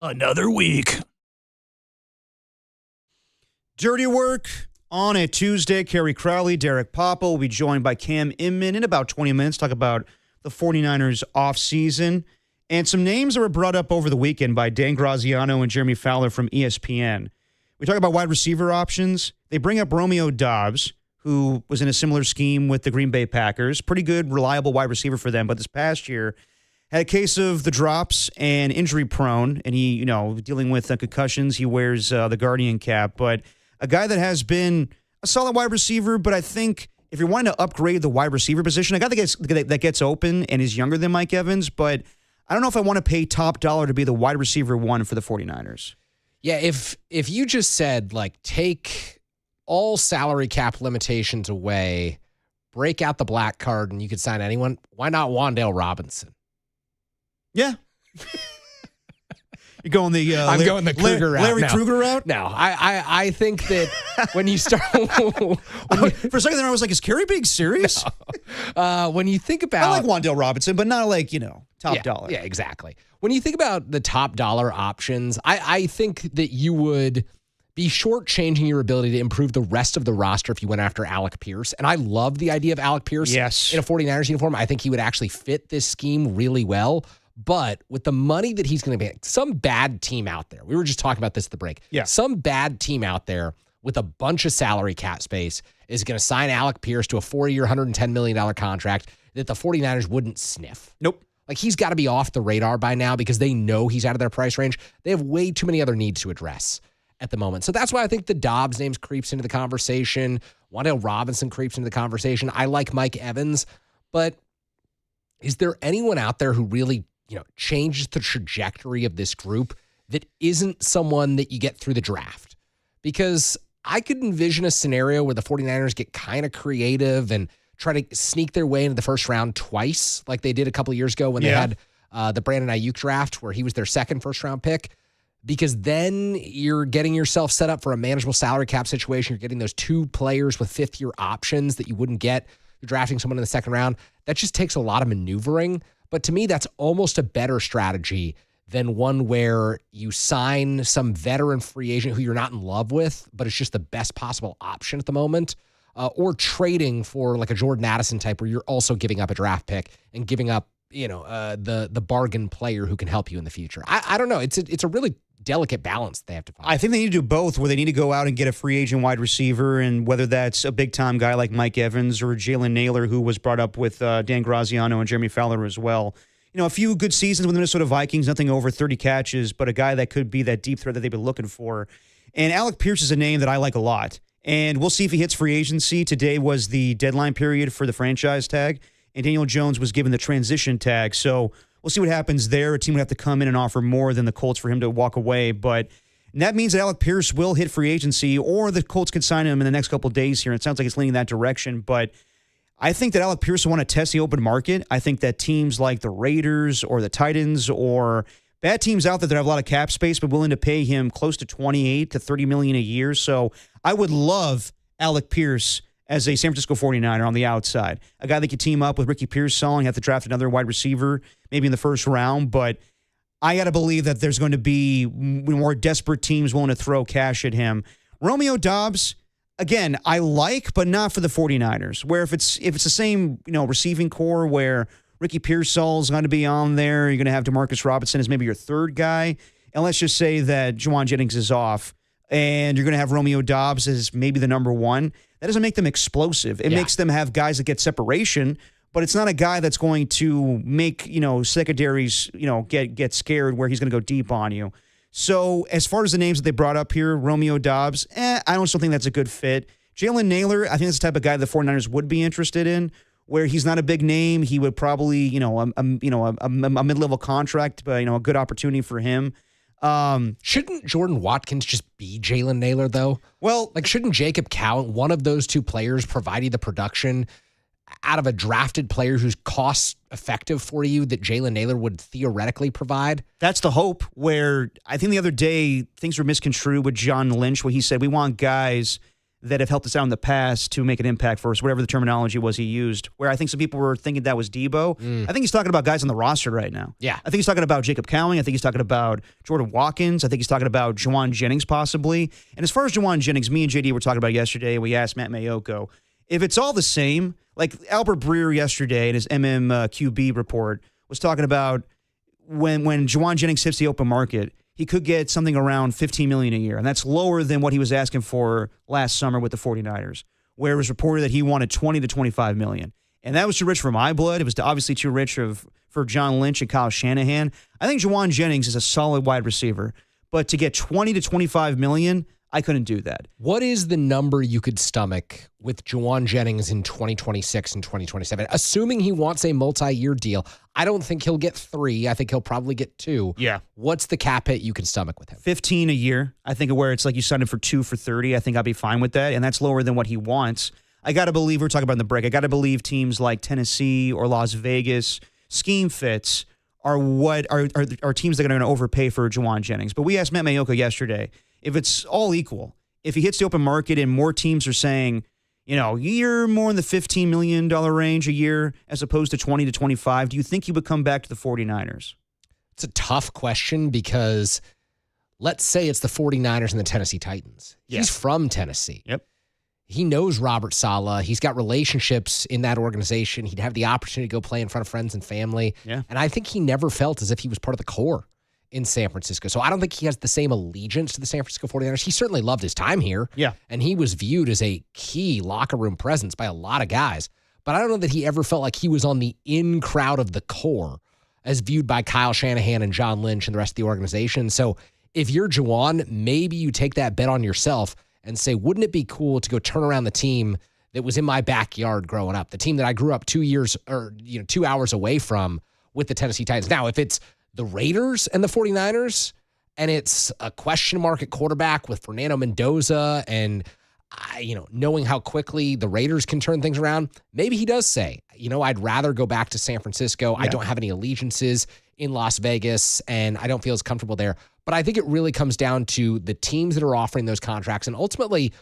Another week. Dirty Work on a Tuesday. Kerry Crowley, Derek Papa will be joined by Cam Inman in about 20 minutes. Talk about the 49ers offseason and some names that were brought up over the weekend by Dan Graziano and Jeremy Fowler from ESPN. We talk about wide receiver options. They bring up Romeo Doubs, who was in a similar scheme with the Green Bay Packers. Pretty good, reliable wide receiver for them, but this past year had a case of the drops and injury prone, and he, dealing with concussions. He wears the Guardian cap, but a guy that has been a solid wide receiver, but I think if you're wanting to upgrade the wide receiver position, a guy that gets open and is younger than Mike Evans, but I don't know if I want to pay top dollar to be the wide receiver one for the 49ers. Yeah, if you just said, take all salary cap limitations away, break out the black card, and you could sign anyone, why not Wan'Dale Robinson? Yeah. You're going the I'm going the Kruger route. Larry Kruger route? No, I think that when you start for a second there I was like, is Kerry being serious? No. When you think about, I like Wan'Dale Robinson, but not top dollar. Yeah, exactly. When you think about the top dollar options, I think that you would be shortchanging your ability to improve the rest of the roster if you went after Alec Pierce. And I love the idea of Alec Pierce in a 49ers uniform. I think he would actually fit this scheme really well. But with the money that he's going to be, some bad team out there, we were just talking about this at the break. Yeah. Some bad team out there with a bunch of salary cap space is going to sign Alec Pierce to a 4-year, $110 million contract that the 49ers wouldn't sniff. Nope. He's got to be off the radar by now because they know he's out of their price range. They have way too many other needs to address at the moment. So that's why I think the Dobbs names creeps into the conversation. Wan'Dale Robinson creeps into the conversation. I like Mike Evans, but is there anyone out there who really changes the trajectory of this group that isn't someone that you get through the draft? Because I could envision a scenario where the 49ers get kind of creative and try to sneak their way into the first round twice, like they did a couple of years ago when they had the Brandon Ayuk draft where he was their second first-round pick, because then you're getting yourself set up for a manageable salary cap situation. You're getting those two players with fifth-year options that you wouldn't get. You're drafting someone in the second round. That just takes a lot of maneuvering. But to me, that's almost a better strategy than one where you sign some veteran free agent who you're not in love with, but it's just the best possible option at the moment, or trading for like a Jordan Addison type where you're also giving up a draft pick and giving up, the bargain player who can help you in the future. I don't know. It's a really delicate balance they have to find. I think they need to do both, where they need to go out and get a free agent wide receiver, and whether that's a big-time guy like Mike Evans or Jalen Naylor, who was brought up with Dan Graziano and Jeremy Fowler as well. A few good seasons with the Minnesota Vikings, nothing over 30 catches, but a guy that could be that deep threat that they've been looking for. And Alec Pierce is a name that I like a lot. And we'll see if he hits free agency. Today was the deadline period for the franchise tag, and Daniel Jones was given the transition tag. So we'll see what happens there. A team would have to come in and offer more than the Colts for him to walk away. But that means that Alec Pierce will hit free agency, or the Colts could sign him in the next couple of days here. It sounds like it's leaning that direction. But I think that Alec Pierce will want to test the open market. I think that teams like the Raiders or the Titans or bad teams out there that have a lot of cap space but willing to pay him close to $28 to $30 million a year. So I would love Alec Pierce as a San Francisco 49er on the outside. A guy that could team up with Ricky Pearsall and have to draft another wide receiver maybe in the first round. But I got to believe that there's going to be more desperate teams willing to throw cash at him. Romeo Doubs, again, I like, but not for the 49ers, where if it's the same receiving core where Ricky Pearsall's going to be on there, you're going to have DeMarcus Robinson as maybe your third guy, and let's just say that Juwan Jennings is off, and you're going to have Romeo Doubs as maybe the number one. That doesn't make them explosive. It makes them have guys that get separation, but it's not a guy that's going to make, secondaries, get scared where he's going to go deep on you. So as far as the names that they brought up here, Romeo Doubs, I don't still think that's a good fit. Jalen Naylor, I think that's the type of guy the 49ers would be interested in, where he's not a big name. He would probably, a mid-level contract, but, a good opportunity for him. Shouldn't Jordan Watkins just be Jalen Naylor, though? Well, shouldn't Jacob Cowan, one of those two players, provide you the production out of a drafted player who's cost effective for you that Jalen Naylor would theoretically provide? That's the hope, where I think the other day things were misconstrued with John Lynch, where he said we want guys that have helped us out in the past to make an impact for us, whatever the terminology was he used, where I think some people were thinking that was Debo. I think he's talking about guys on the roster right now. Yeah. I think he's talking about Jacob Cowling. I think he's talking about Jordan Watkins. I think he's talking about Juwan Jennings possibly. And as far as Juwan Jennings, me and JD were talking about it yesterday. We asked Matt Mayoko, if it's all the same, like Albert Breer yesterday in his MMQB report was talking about when Juwan Jennings hits the open market, he could get something around $15 million a year, and that's lower than what he was asking for last summer with the 49ers, where it was reported that he wanted $20 to $25 million. And that was too rich for my blood. It was obviously too rich for John Lynch and Kyle Shanahan. I think Juwan Jennings is a solid wide receiver, but to get $20 to $25 million, I couldn't do that. What is the number you could stomach with Juwan Jennings in 2026 and 2027? Assuming he wants a multi-year deal, I don't think he'll get 3. I think he'll probably get 2. Yeah. What's the cap hit you can stomach with him? 15 a year. I think where it's like you signed him for 2 for 30. I think I'll be fine with that, and that's lower than what he wants. I got to believe, we're talking about in the break, I got to believe teams like Tennessee or Las Vegas, scheme fits are what are teams that are going to overpay for Juwan Jennings. But we asked Matt Mayoko yesterday, if it's all equal, if he hits the open market and more teams are saying, you're more in the $15 million range a year as opposed to 20 to 25, do you think he would come back to the 49ers? It's a tough question because let's say it's the 49ers and the Tennessee Titans. Yeah. He's from Tennessee. Yep. He knows Robert Saleh. He's got relationships in that organization. He'd have the opportunity to go play in front of friends and family. Yeah. And I think he never felt as if he was part of the core in San Francisco. So I don't think he has the same allegiance to the San Francisco 49ers. He certainly loved his time here. Yeah. And he was viewed as a key locker room presence by a lot of guys. But I don't know that he ever felt like he was on the in crowd of the core as viewed by Kyle Shanahan and John Lynch and the rest of the organization. So if you're Juwan, maybe you take that bet on yourself and say, wouldn't it be cool to go turn around the team that was in my backyard growing up, the team that I grew up 2 hours away from with the Tennessee Titans. Now, if it's the Raiders and the 49ers, and it's a question mark at quarterback with Fernando Mendoza and, knowing how quickly the Raiders can turn things around, maybe he does say, I'd rather go back to San Francisco. Yeah. I don't have any allegiances in Las Vegas, and I don't feel as comfortable there. But I think it really comes down to the teams that are offering those contracts and ultimately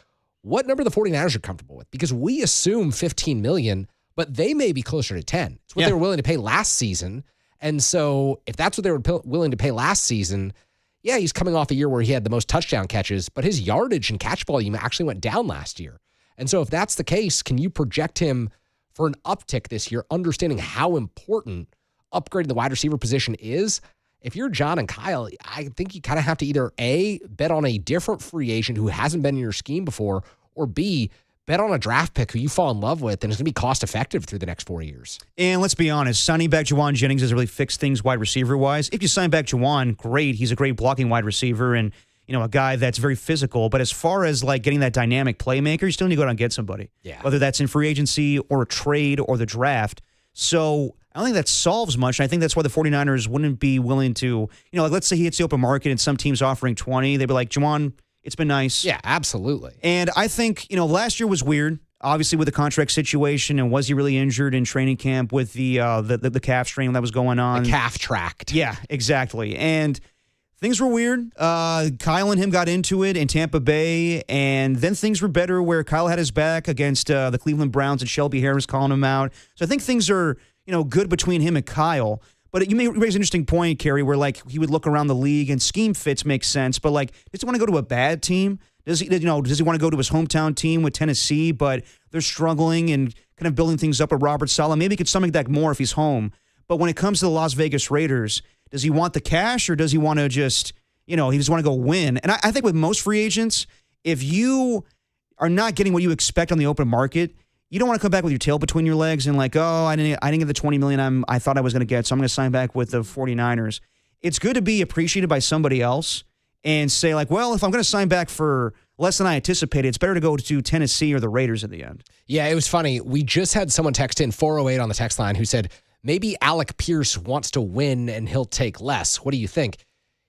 what number the 49ers are comfortable with, because we assume $15 million, but they may be closer to 10. It's what they were willing to pay last season. And so if that's what they were willing to pay last season, yeah, he's coming off a year where he had the most touchdown catches, but his yardage and catch volume actually went down last year. And so if that's the case, can you project him for an uptick this year, understanding how important upgrading the wide receiver position is? If you're John and Kyle, I think you kind of have to either A, bet on a different free agent who hasn't been in your scheme before, or B, bet on a draft pick who you fall in love with and is going to be cost effective through the next 4 years. And let's be honest, signing back Juwan Jennings has really fixed things wide receiver wise. If you sign back Juwan, great. He's a great blocking wide receiver and a guy that's very physical. But as far as like getting that dynamic playmaker, you still need to go out and get somebody. Yeah. Whether that's in free agency or a trade or the draft. So I don't think that solves much. And I think that's why the 49ers wouldn't be willing to, like let's say he hits the open market and some teams offering 20. They'd be like, Juwan, it's been nice. Yeah, absolutely. And I think, last year was weird, obviously with the contract situation, and was he really injured in training camp with the calf strain that was going on? The calf tract. Yeah, exactly. And things were weird. Kyle and him got into it in Tampa Bay, and then things were better where Kyle had his back against the Cleveland Browns and Shelby Harris calling him out. So I think things are, good between him and Kyle. But you may raise an interesting point, Kerry, where like he would look around the league and scheme fits make sense. But like, does he want to go to a bad team? Does he want to go to his hometown team with Tennessee, but they're struggling and kind of building things up with Robert Saleh? Maybe he could stomach that more if he's home. But when it comes to the Las Vegas Raiders, does he want the cash or does he want to just, he just want to go win? And I think with most free agents, if you are not getting what you expect on the open market, you don't want to come back with your tail between your legs and like, I didn't get the $20 million I thought I was going to get, so I'm going to sign back with the 49ers. It's good to be appreciated by somebody else and say like, well, if I'm going to sign back for less than I anticipated, it's better to go to Tennessee or the Raiders at the end. Yeah, it was funny. We just had someone text in 408 on the text line who said, maybe Alec Pierce wants to win and he'll take less. What do you think?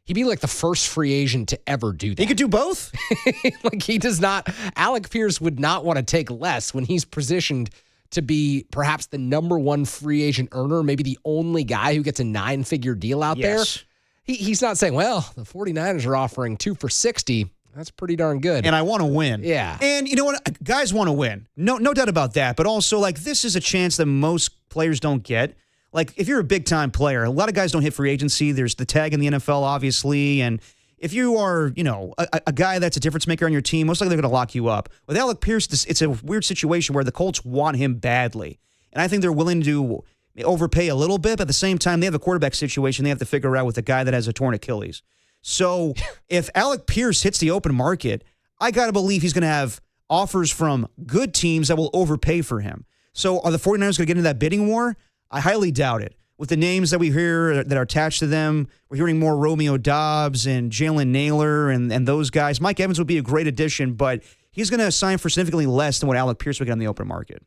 He'd be like the first free agent to ever do that. He could do both. Like he does not. Alec Pierce would not want to take less when he's positioned to be perhaps the number one free agent earner, maybe the only guy who gets a 9-figure deal out there. He's not saying, well, the 49ers are offering 2 for $60. That's pretty darn good. And I want to win. Yeah. And you know what? Guys want to win. No doubt about that. But also, like, this is a chance that most players don't get. Like, if you're a big-time player, a lot of guys don't hit free agency. There's the tag in the NFL, obviously. And if you are, a guy that's a difference maker on your team, most likely they're going to lock you up. With Alec Pierce, it's a weird situation where the Colts want him badly. And I think they're willing to overpay a little bit, but at the same time, they have a quarterback situation they have to figure out with a guy that has a torn Achilles. So if Alec Pierce hits the open market, I got to believe he's going to have offers from good teams that will overpay for him. So are the 49ers going to get into that bidding war? I highly doubt it. With the names that we hear that are attached to them, we're hearing more Romeo Doubs and Jalen Naylor and those guys. Mike Evans would be a great addition, but he's going to sign for significantly less than what Alec Pierce would get on the open market.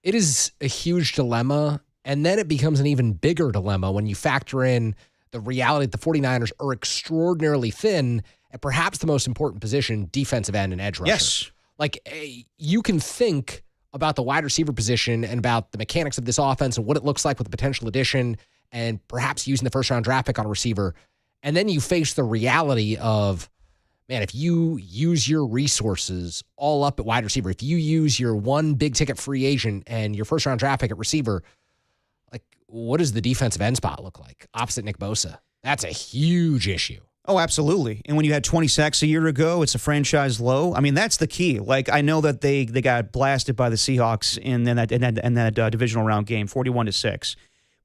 It is a huge dilemma, and then it becomes an even bigger dilemma when you factor in the reality that the 49ers are extraordinarily thin at perhaps the most important position, defensive end and edge rusher. Yes. Like, you can think about the wide receiver position and about the mechanics of this offense and what it looks like with a potential addition and perhaps using the first-round draft pick on a receiver. And then you face the reality of, man, if you use your resources all up at wide receiver, if you use your one big-ticket free agent and your first-round draft pick at receiver, like, what does the defensive end spot look like opposite Nick Bosa? That's a huge issue. Oh, absolutely. And when you had 20 sacks a year ago, it's a franchise low. I mean, that's the key. Like, I know that they got blasted by the Seahawks in that divisional round game, 41-6.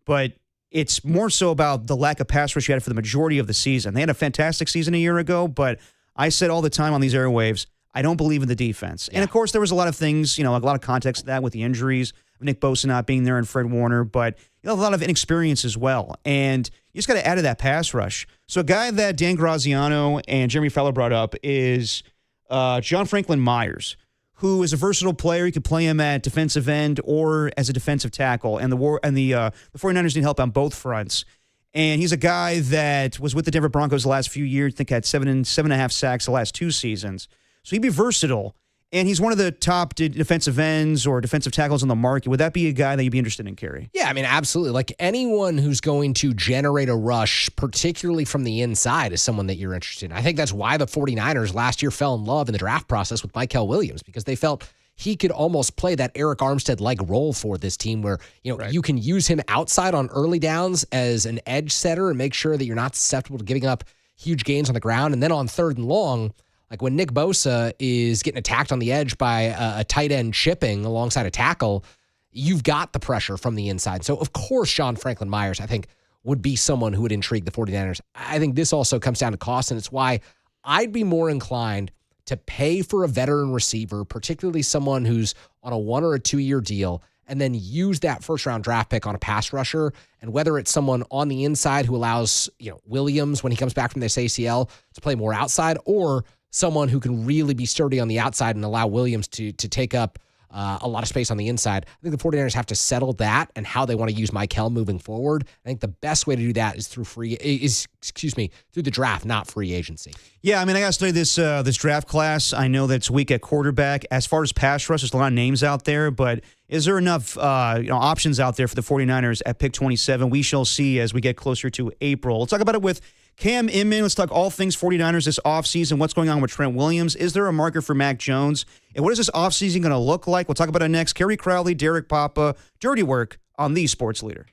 But it's more so about the lack of pass rush you had for the majority of the season. They had a fantastic season a year ago, but I said all the time on these airwaves, I don't believe in the defense. Yeah. And, of course, there was a lot of things, a lot of context to that with the injuries, Nick Bosa not being there and Fred Warner, but a lot of inexperience as well. And you just got to add to that pass rush. So a guy that Dan Graziano and Jeremy Fowler brought up is John Franklin Myers, who is a versatile player. You could play him at defensive end or as a defensive tackle. And the 49ers need help on both fronts. And he's a guy that was with the Denver Broncos the last few years. I think had 7.5 sacks the last 2 seasons. So he'd be versatile. And he's one of the top defensive ends or defensive tackles on the market. Would that be a guy that you'd be interested in, Kerry? Yeah, I mean, absolutely. Like, anyone who's going to generate a rush, particularly from the inside, is someone that you're interested in. I think that's why the 49ers last year fell in love in the draft process with Michael Williams, because they felt he could almost play that Eric Armstead-like role for this team where, you can use him outside on early downs as an edge setter and make sure that you're not susceptible to giving up huge gains on the ground. And then on 3rd and long, like when Nick Bosa is getting attacked on the edge by a tight end chipping alongside a tackle, you've got the pressure from the inside. So, of course, John Franklin Myers, I think, would be someone who would intrigue the 49ers. I think this also comes down to cost, and it's why I'd be more inclined to pay for a veteran receiver, particularly someone who's on a 1 or a 2 year deal, and then use that first-round draft pick on a pass rusher. And whether it's someone on the inside who allows Williams, when he comes back from this ACL, to play more outside, or someone who can really be sturdy on the outside and allow Williams to take up a lot of space on the inside. I think the 49ers have to settle that and how they want to use Michael moving forward. I think the best way to do that is through through the draft, not free agency. Yeah, I mean, I got to study this draft class. I know that it's weak at quarterback. As far as pass rush, there's a lot of names out there, but is there enough options out there for the 49ers at pick 27? We shall see as we get closer to April. Let's talk about it with Cam Inman. Let's talk all things 49ers this offseason. What's going on with Trent Williams? Is there a marker for Mac Jones? And what is this offseason going to look like? We'll talk about it next. Kerry Crowley, Derek Papa, Dirty Work on the Sports Leader.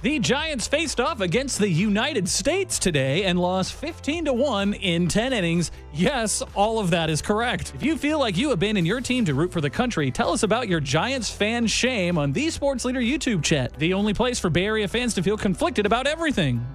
The Giants faced off against the United States today and lost 15-1 in 10 innings. Yes, all of that is correct. If you feel like you abandoned your team to root for the country, tell us about your Giants fan shame on the Sports Leader YouTube chat, the only place for Bay Area fans to feel conflicted about everything.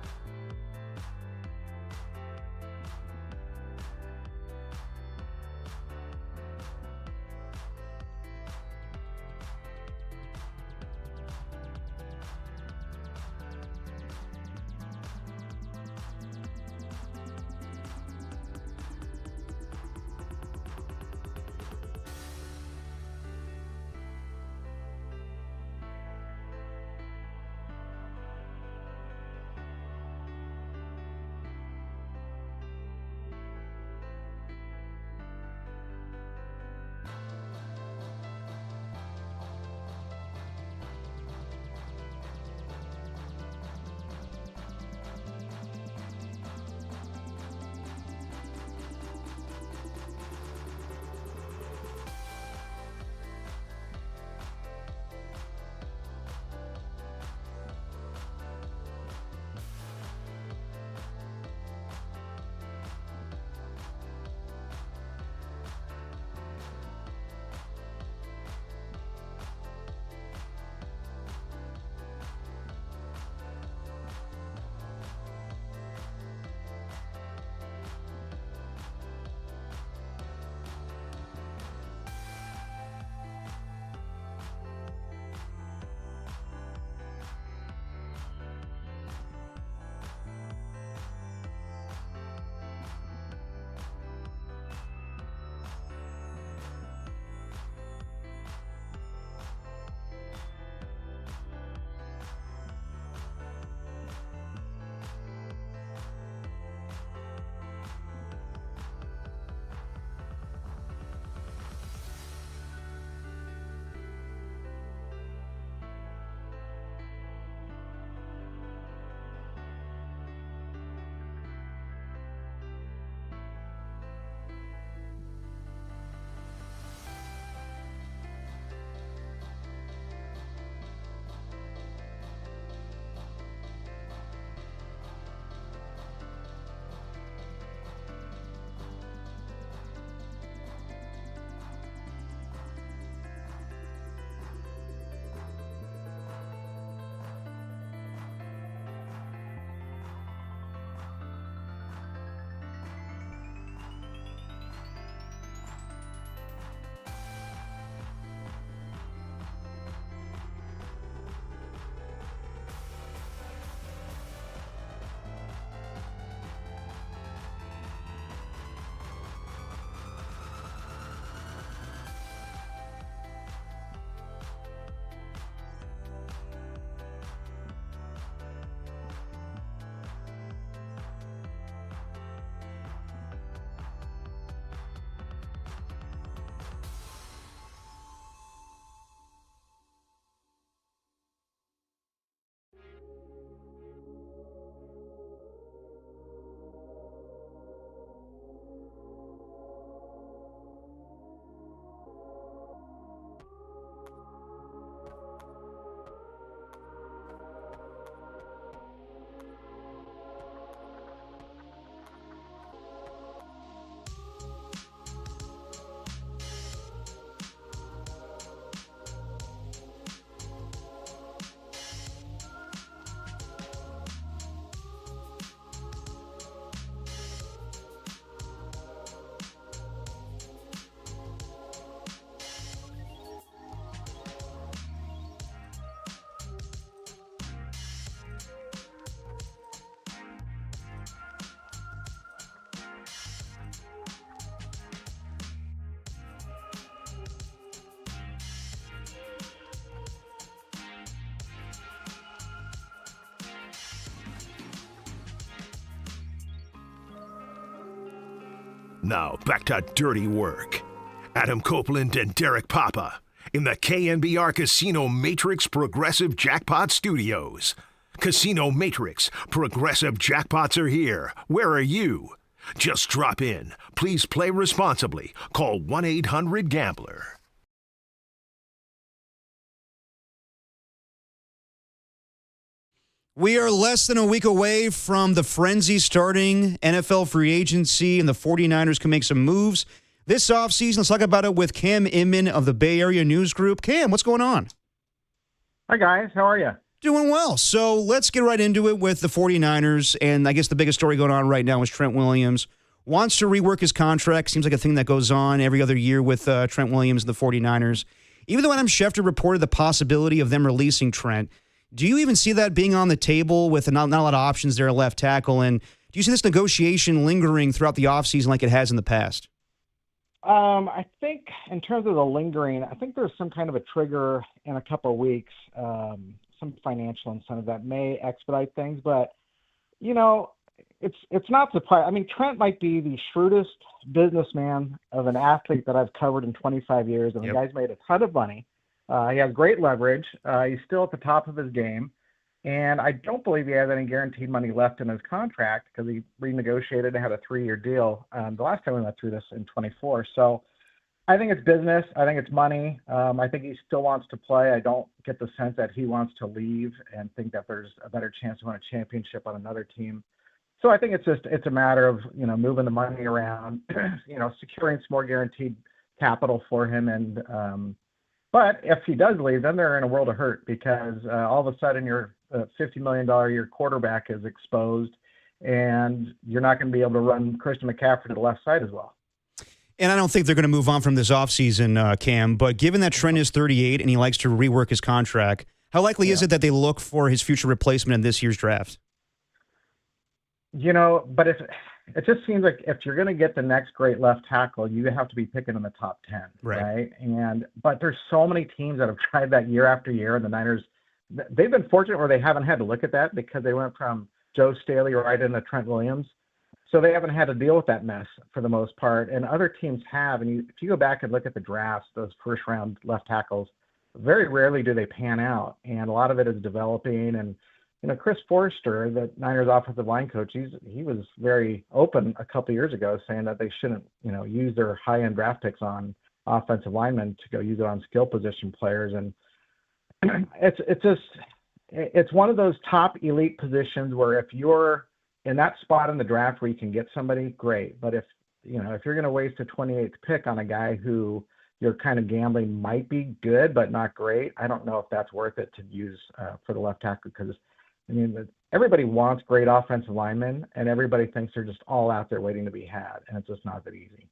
Now back to dirty work. Adam Copeland and Derek Papa in the KNBR Casino Matrix Progressive Jackpot Studios. Casino Matrix Progressive Jackpots are here. Where are you? Just drop in. Please play responsibly. Call 1-800-GAMBLER. We are less than a week away from the frenzy starting, NFL free agency, and the 49ers can make some moves this offseason. Let's talk about it with Cam Inman of the Bay Area News Group. Cam, what's going on? Hi, guys. How are you? Doing well. So let's get right into it with the 49ers. And I guess the biggest story going on right now is Trent Williams wants to rework his contract. Seems like a thing that goes on every other year with Trent Williams and the 49ers. Even though Adam Schefter reported the possibility of them releasing Trent, do you even see that being on the table with not a lot of options there at left tackle? And do you see this negotiation lingering throughout the offseason like it has in the past? I think in terms of the lingering, I think there's some kind of a trigger in a couple of weeks, some financial incentive that may expedite things. But, you know, it's not surprising. I mean, Trent might be the shrewdest businessman of an athlete that I've covered in 25 years. And the guy's made a ton of money. He has great leverage. He's still at the top of his game. And I don't believe he has any guaranteed money left in his contract because he renegotiated and had a 3-year deal. The last time we went through this in 24. So I think it's business. I think it's money. I think he still wants to play. I don't get the sense that he wants to leave and think that there's a better chance to win a championship on another team. So I think it's a matter of, you know, moving the money around, you know, securing some more guaranteed capital for him. And, but if he does leave, then they're in a world of hurt because all of a sudden your $50 million a year quarterback is exposed and you're not going to be able to run Christian McCaffrey to the left side as well. And I don't think they're going to move on from this offseason, Cam, but given that Trent is 38 and he likes to rework his contract, how likely is it that they look for his future replacement in this year's draft? You know, but it just seems like if you're going to get the next great left tackle, you have to be picking in the top 10, right? But there's so many teams that have tried that year after year, and the Niners, they've been fortunate where they haven't had to look at that because they went from Joe Staley right into Trent Williams. So they haven't had to deal with that mess for the most part, and other teams have. And if you go back and look at the drafts, those first-round left tackles, very rarely do they pan out, and a lot of it is developing. And you know, Chris Forrester, the Niners offensive line coach, he was very open a couple of years ago saying that they shouldn't, you know, use their high-end draft picks on offensive linemen to go use it on skill position players. And it's one of those top elite positions where if you're in that spot in the draft where you can get somebody, great. But if you're going to waste a 28th pick on a guy who you're kind of gambling might be good but not great, I don't know if that's worth it to use for the left tackle because, I mean, everybody wants great offensive linemen, and everybody thinks they're just all out there waiting to be had, and it's just not that easy.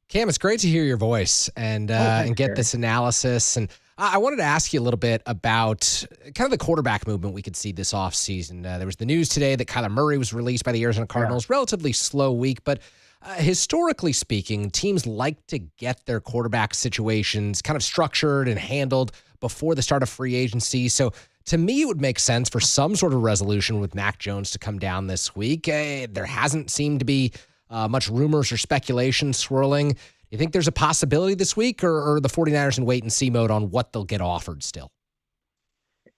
Cam, it's great to hear your voice and get this analysis. And I wanted to ask you a little bit about kind of the quarterback movement we could see this offseason. There was the news today that Kyler Murray was released by the Arizona Cardinals. Relatively slow week, but historically speaking, teams like to get their quarterback situations kind of structured and handled before the start of free agency. So to me, it would make sense for some sort of resolution with Mac Jones to come down this week. There hasn't seemed to be much rumors or speculation swirling. You think there's a possibility this week, or are the 49ers in wait-and-see mode on what they'll get offered still?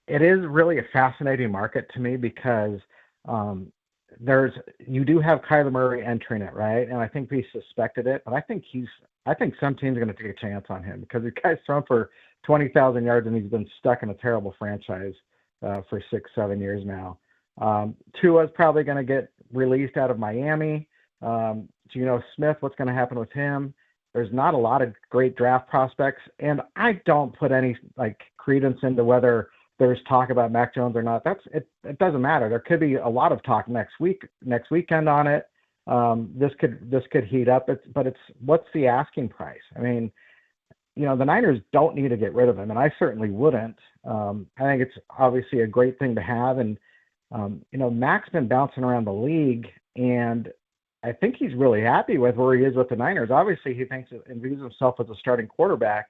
It is really a fascinating market to me because you do have Kyler Murray entering it, right? And I think we suspected it, but I think some teams are going to take a chance on him because the guy's thrown for 20,000 yards and he's been stuck in a terrible franchise for 6-7 years now. Tua's probably going to get released out of Miami. Geno Smith, what's going to happen with him? There's not a lot of great draft prospects, and I don't put any credence into whether there's talk about Mac Jones or not. It doesn't matter. There could be a lot of talk next weekend on it. This could heat up. But what's the asking price? I mean, you know, the Niners don't need to get rid of him, and I certainly wouldn't. I think it's obviously a great thing to have, and you know, Mac's been bouncing around the league, and I think he's really happy with where he is with the Niners. Obviously, he views himself as a starting quarterback,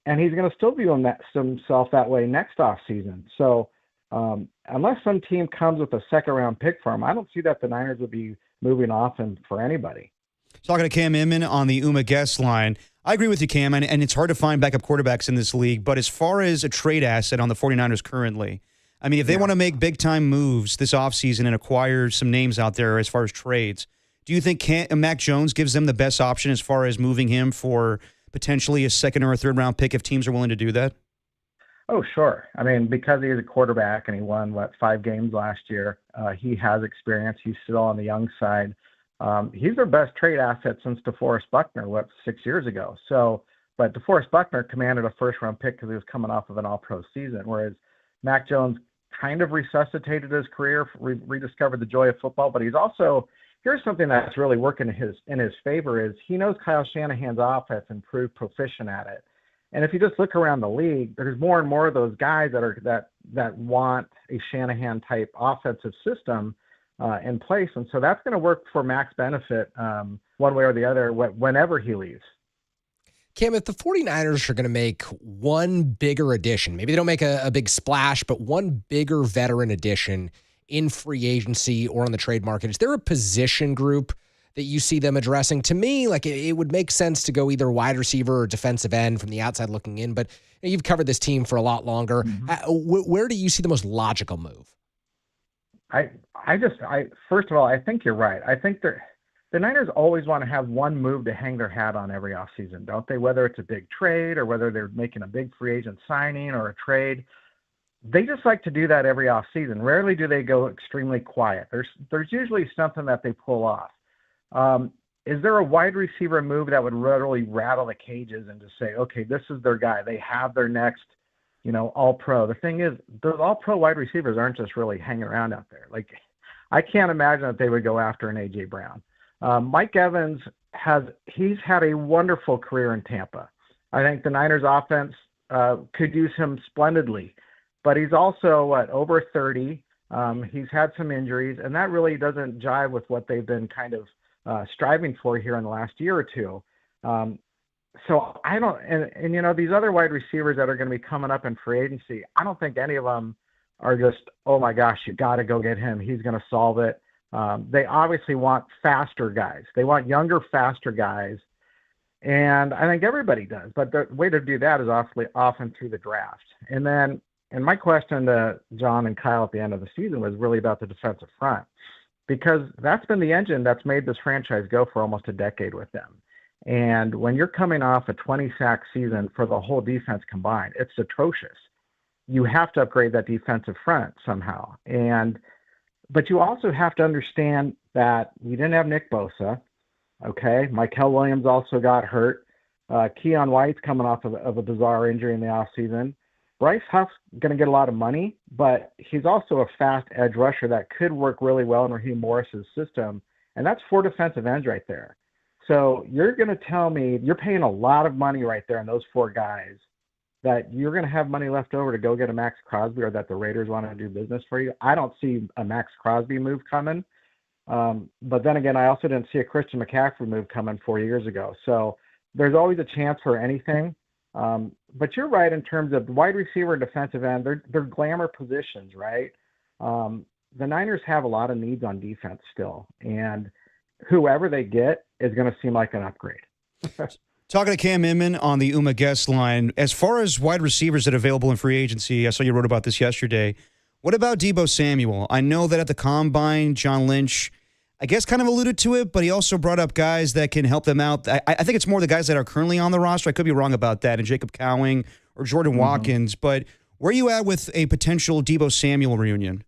and he's going to still view himself that way next offseason. So unless some team comes with a second-round pick for him, I don't see that the Niners would be moving off him for anybody. Talking to Cam Inman on the UMA guest line. I agree with you, Cam, and it's hard to find backup quarterbacks in this league. But as far as a trade asset on the 49ers currently, I mean, if they want to make big-time moves this offseason and acquire some names out there as far as trades, do you think Mac Jones gives them the best option as far as moving him for potentially a second or a third-round pick if teams are willing to do that? Oh, sure. I mean, because he is a quarterback and he won, 5 games last year, he has experience. He's still on the young side. He's their best trade asset since DeForest Buckner, 6 years ago. But DeForest Buckner commanded a first-round pick because he was coming off of an all-pro season, whereas Mac Jones kind of resuscitated his career, rediscovered the joy of football. But he's also, here's something that's really working in his favor, is he knows Kyle Shanahan's offense and proved proficient at it. And if you just look around the league, there's more and more of those guys that want a Shanahan-type offensive system in place. And so that's going to work for Mac's benefit one way or the other whenever he leaves. Cam, if the 49ers are going to make one bigger addition, maybe they don't make a big splash, but one bigger veteran addition in free agency or on the trade market, is there a position group that you see them addressing? To me, like it would make sense to go either wide receiver or defensive end from the outside looking in, but you've covered this team for a lot longer. Where do you see the most logical move? First of all, I think you're right. I think the Niners always want to have one move to hang their hat on every offseason, don't they? Whether it's a big trade or whether they're making a big free agent signing or a trade. They just like to do that every offseason. Rarely do they go extremely quiet. There's usually something that they pull off. Is there a wide receiver move that would really rattle the cages and just say, okay, this is their guy. They have their next, all-pro. The thing is, those all-pro wide receivers aren't just really hanging around out there. Like, I can't imagine that they would go after an A.J. Brown. Mike Evans he's had a wonderful career in Tampa. I think the Niners offense could use him splendidly, but he's also over 30. He's had some injuries, and that really doesn't jive with what they've been kind of striving for here in the last year or two. So I don't, and these other wide receivers that are going to be coming up in free agency, I don't think any of them are just, oh my gosh, you got to go get him. He's going to solve it. They obviously want faster guys. They want younger, faster guys. And I think everybody does, but the way to do that is often through the draft. And my question to John and Kyle at the end of the season was really about the defensive front, because that's been the engine that's made this franchise go for almost a decade with them. And when you're coming off a 20-sack season for the whole defense combined, it's atrocious. You have to upgrade that defensive front somehow. But you also have to understand that we didn't have Nick Bosa. Okay. Mykal Williams also got hurt. Keon White's coming off of a bizarre injury in the offseason. Bryce Huff's going to get a lot of money, but he's also a fast edge rusher that could work really well in Raheem Morris's system. And that's 4 defensive ends right there. So you're going to tell me you're paying a lot of money right there on those 4 guys, that you're going to have money left over to go get a Max Crosby, or that the Raiders want to do business for you. I don't see a Max Crosby move coming. But then again, I also didn't see a Christian McCaffrey move coming 4 years ago. So there's always a chance for anything. But you're right in terms of wide receiver and defensive end. They're glamour positions, right? The Niners have a lot of needs on defense still, and whoever they get is going to seem like an upgrade. Talking to Cam Inman on the UMA guest line. As far as wide receivers that are available in free agency, I saw you wrote about this yesterday. What about Deebo Samuel? I know that at the Combine, John Lynch, I guess, kind of alluded to it, but he also brought up guys that can help them out. I think it's more the guys that are currently on the roster. I could be wrong about that, and Jacob Cowing or Jordan Watkins. But where are you at with a potential Deebo Samuel reunion?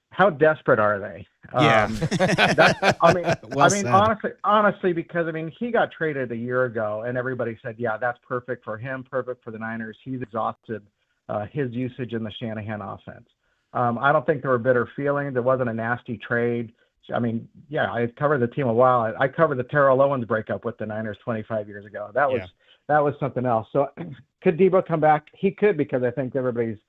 How desperate are they? Yeah. Honestly, because he got traded a year ago, and everybody said, yeah, that's perfect for him, perfect for the Niners. He's exhausted his usage in the Shanahan offense. I don't think there were bitter feelings. It wasn't a nasty trade. I covered the team a while. I covered the Terrell Owens breakup with the Niners 25 years ago. That was something else. So could Deebo come back? He could, because I think everybody's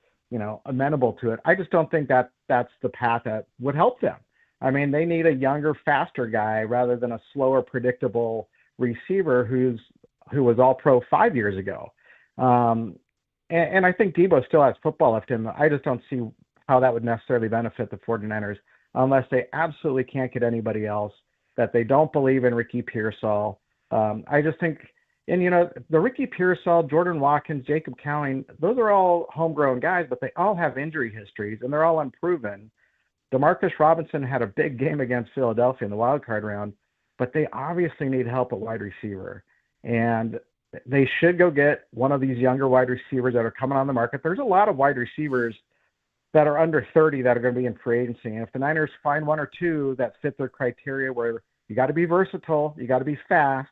amenable to it. I just don't think that that's the path that would help them. They need a younger, faster guy rather than a slower, predictable receiver who was all pro 5 years ago. And I think Deebo still has football left in him. I just don't see how that would necessarily benefit the 49ers unless they absolutely can't get anybody else that they don't believe in Ricky Pearsall. I just think, and the Ricky Pearsall, Jordan Watkins, Jacob Cowling, those are all homegrown guys, but they all have injury histories and they're all unproven. DeMarcus Robinson had a big game against Philadelphia in the wild card round, but they obviously need help at wide receiver. And they should go get one of these younger wide receivers that are coming on the market. There's a lot of wide receivers that are under 30 that are going to be in free agency. And if the Niners find one or two that fit their criteria, where you got to be versatile, you got to be fast,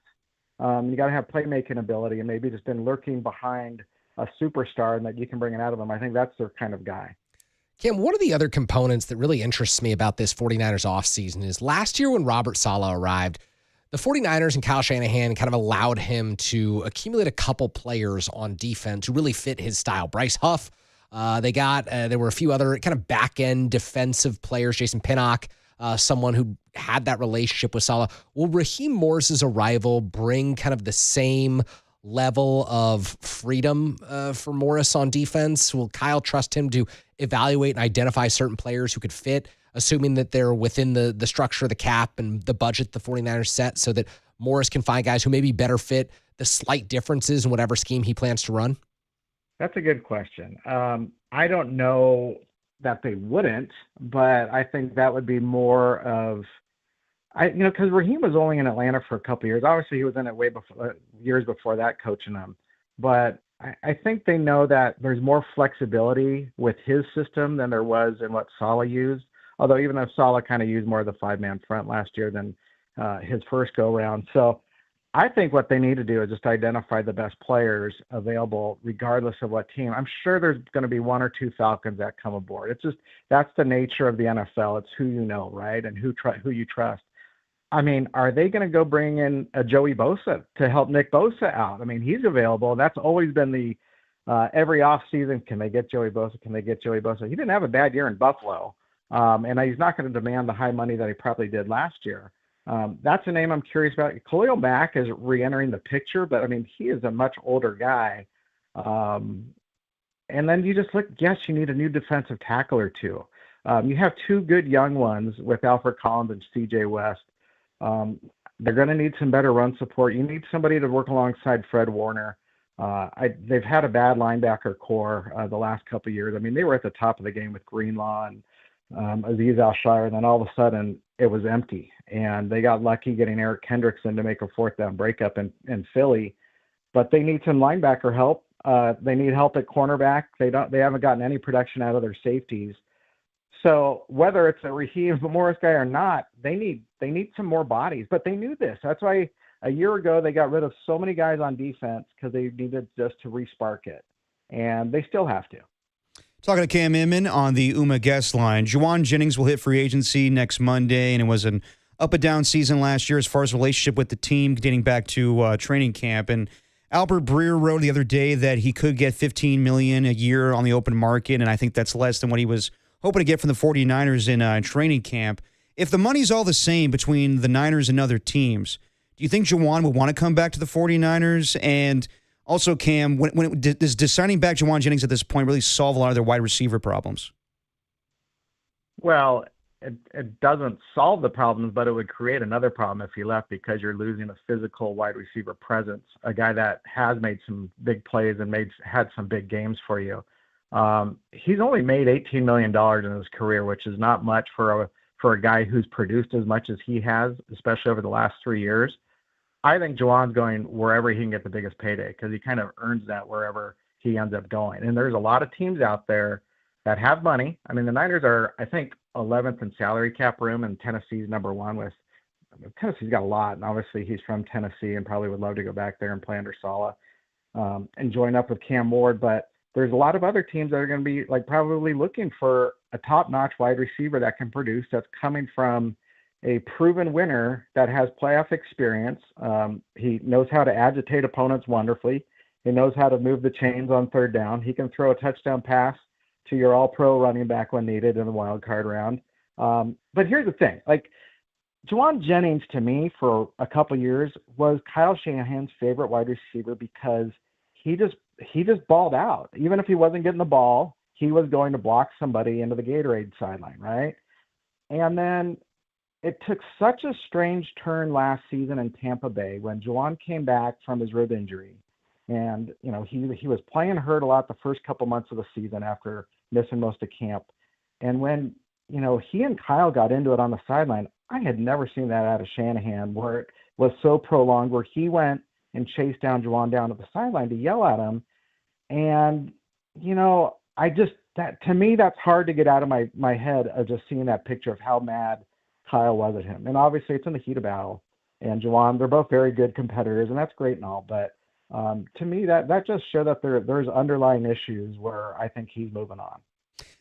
you got to have playmaking ability, and maybe just been lurking behind a superstar and that you can bring it out of them, I think that's their kind of guy. Cam, one of the other components that really interests me about this 49ers offseason is last year when Robert Saleh arrived, the 49ers and Kyle Shanahan kind of allowed him to accumulate a couple players on defense who really fit his style. Bryce Huff, there were a few other kind of back-end defensive players, Jason Pinnock, someone who had that relationship with Saleh. Will Raheem Morris's arrival bring kind of the same level of freedom for Morris on defense? Will Kyle trust him to evaluate and identify certain players who could fit, assuming that they're within the structure of the cap and the budget the 49ers set, so that Morris can find guys who maybe better fit the slight differences in whatever scheme he plans to run? That's a good question. I don't know that they wouldn't, but I think that would be more of, because Raheem was only in Atlanta for a couple of years. Obviously, he was in it way before, years before that, coaching them. But I think they know that there's more flexibility with his system than there was in what Saleh used. Although even though Saleh kind of used more of the 5-man front last year than his first go-round. So I think what they need to do is just identify the best players available, regardless of what team. I'm sure there's going to be one or two Falcons that come aboard. It's just, that's the nature of the NFL. It's who you know, right? And who you trust. I mean, are they going to go bring in a Joey Bosa to help Nick Bosa out? I mean, he's available. That's always been the every offseason. Can they get Joey Bosa? Can they get Joey Bosa? He didn't have a bad year in Buffalo. And he's not going to demand the high money that he probably did last year. That's a name I'm curious about. Khalil Mack is re-entering the picture, but I mean, he is a much older guy. And then you just look, yes, you need a new defensive tackle or two. You have two good young ones with Alfred Collins and CJ West. They're going to need some better run support. You need somebody to work alongside Fred Warner. They've had a bad linebacker core the last couple of years. I mean, they were at the top of the game with Greenlaw and Aziz Al-Shire, and then all of a sudden it was empty. And they got lucky getting Eric Kendrickson to make a fourth down breakup in Philly. But they need some linebacker help. They need help at cornerback. They haven't gotten any production out of their safeties. So whether it's a Raheem Morris guy or not, they need some more bodies. But they knew this. That's why a year ago they got rid of so many guys on defense, because they needed just to re-spark it. And they still have to. Talking to Cam Inman on the UMA guest line. Juwan Jennings will hit free agency next Monday, and it was an up-and-down season last year as far as relationship with the team dating back to training camp. And Albert Breer wrote the other day that he could get $15 million a year on the open market, and I think that's less than what he was hoping to get from the 49ers in training camp. If the money's all the same between the Niners and other teams, do you think Juwan would want to come back to the 49ers? And also, Cam, does signing back Juwan Jennings at this point really solve a lot of their wide receiver problems? Well, it doesn't solve the problems, but it would create another problem if he left, because you're losing a physical wide receiver presence, a guy that has made some big plays and had some big games for you. He's only made $18 million in his career, which is not much for a guy who's produced as much as he has, especially over the last 3 years. I think Juwan's going wherever he can get the biggest payday, because he kind of earns that wherever he ends up going. And there's a lot of teams out there that have money. I mean, the Niners are, I think, 11th in salary cap room, and Tennessee's number one. Tennessee's got a lot, and obviously he's from Tennessee and probably would love to go back there and play under Saleh and join up with Cam Ward. But there's a lot of other teams that are going to be probably looking for a top-notch wide receiver that can produce, that's coming from a proven winner that has playoff experience. He knows how to agitate opponents wonderfully. He knows how to move the chains on third down. He can throw a touchdown pass to your all-pro running back when needed in the wild card round. But here's the thing. Juwan Jennings, to me, for a couple years, was Kyle Shanahan's favorite wide receiver, because he just balled out. Even if he wasn't getting the ball, he was going to block somebody into the Gatorade sideline, right? And then it took such a strange turn last season in Tampa Bay when Juwan came back from his rib injury. And, he was playing hurt a lot the first couple months of the season after missing most of camp. And when, he and Kyle got into it on the sideline, I had never seen that out of Shanahan where it was so prolonged, where he went and chased down Juwan down to the sideline to yell at him. And, to me, that's hard to get out of my head of just seeing that picture of how mad Kyle was at him. And obviously it's in the heat of battle. And Juwan, they're both very good competitors, and that's great and all. But to me, that just showed that there's underlying issues where I think he's moving on.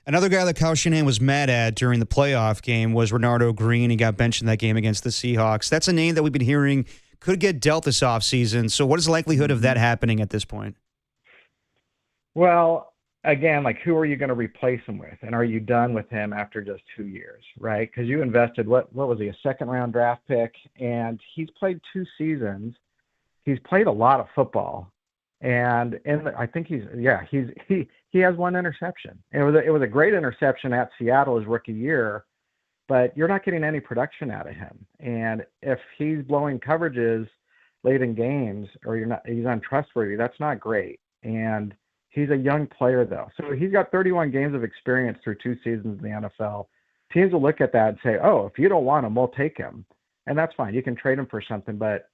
Another guy that Kyle Shanahan was mad at during the playoff game was Renardo Green. He got benched in that game against the Seahawks. That's a name that we've been hearing could get dealt this offseason. So what is the likelihood of that happening at this point? Well, again, who are you going to replace him with? And are you done with him after just 2 years, right? Because you invested, what was he, a second-round draft pick? And he's played 2 seasons. He's played a lot of football. And I think he has 1 interception. It was a great interception at Seattle his rookie year, but you're not getting any production out of him. And if he's blowing coverages late in games or he's untrustworthy, that's not great. And he's a young player though. So he's got 31 games of experience through 2 seasons in the NFL. Teams will look at that and say, oh, if you don't want him, we'll take him. And that's fine. You can trade him for something, but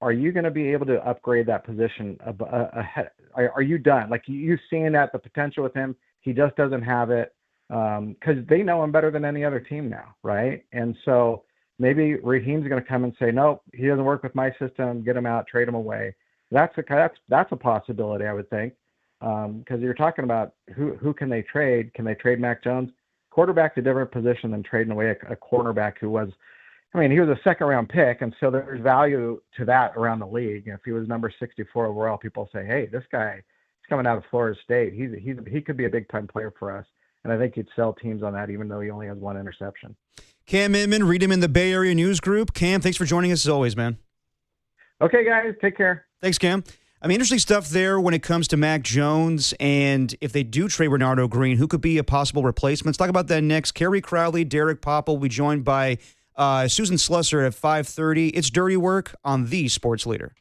are you going to be able to upgrade that position ahead? Are you done? You seeing that the potential with him, he just doesn't have it because they know him better than any other team now, right? And so maybe Raheem's going to come and say, nope, he doesn't work with my system. Get him out, trade him away. That's a possibility, I would think, because you're talking about who can they trade? Can they trade Mac Jones? Quarterback's a different position than trading away a cornerback who was. He was a second-round pick, and so there's value to that around the league. If he was number 64 overall, people say, hey, this guy is coming out of Florida State. He could be a big-time player for us, and I think he'd sell teams on that even though he only has 1 interception. Cam Inman, read him in the Bay Area News Group. Cam, thanks for joining us as always, man. Okay, guys, take care. Thanks, Cam. Interesting stuff there when it comes to Mac Jones, and if they do trade Renardo Green, who could be a possible replacement? Let's talk about that next. Kerry Crowley, Derek Popp will be joined by Susan Slusser at 5:30. It's Dirty Work on the Sports Leader.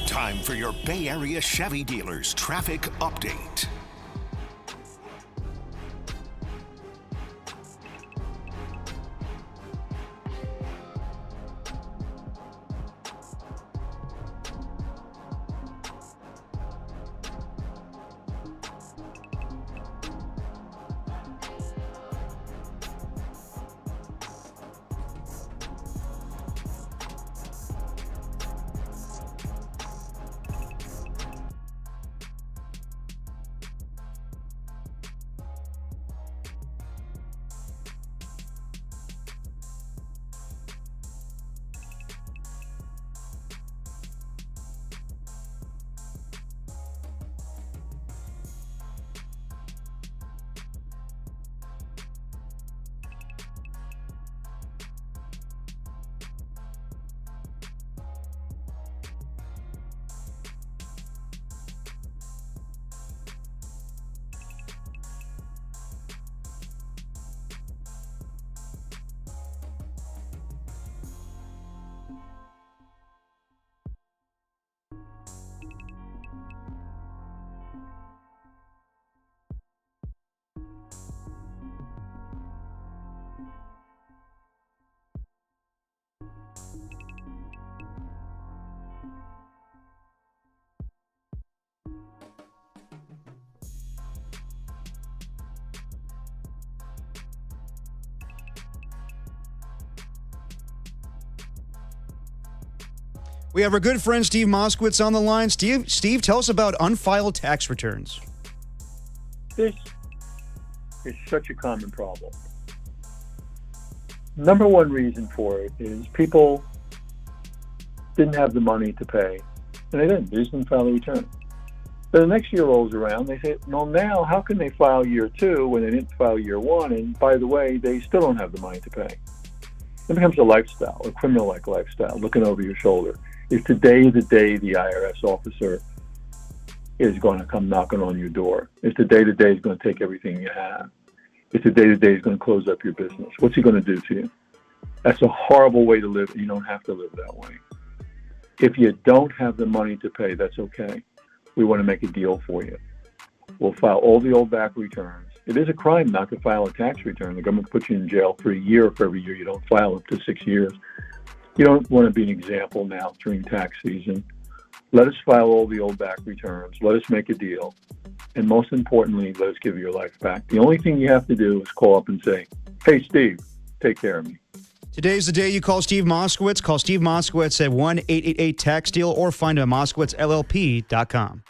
Time for your Bay Area Chevy dealers traffic update. We have our good friend Steve Moskowitz on the line. Steve, tell us about unfiled tax returns. This is such a common problem. Number one reason for it is people didn't have the money to pay, and they didn't. They just didn't file the return. Then the next year rolls around, they say, well, now how can they file year 2 when they didn't file year 1? And by the way, they still don't have the money to pay. It becomes a lifestyle, a criminal-like lifestyle, looking over your shoulder. Is today the day the IRS officer is going to come knocking on your door? Is today the day he's going to take everything you have? Is today the day he's going to close up your business? What's he going to do to you? That's a horrible way to live. You don't have to live that way. If you don't have the money to pay, that's okay. We want to make a deal for you. We'll file all the old back returns. It is a crime not to file a tax return. The government puts you in jail for a year for every year you don't file, up to 6 years. You don't want to be an example now during tax season. Let us file all the old back returns. Let us make a deal. And most importantly, let us give you your life back. The only thing you have to do is call up and say, hey, Steve, take care of me. Today's the day you call Steve Moskowitz. Call Steve Moskowitz at 1-888-TAX-DEAL or find him at moskowitzllp.com.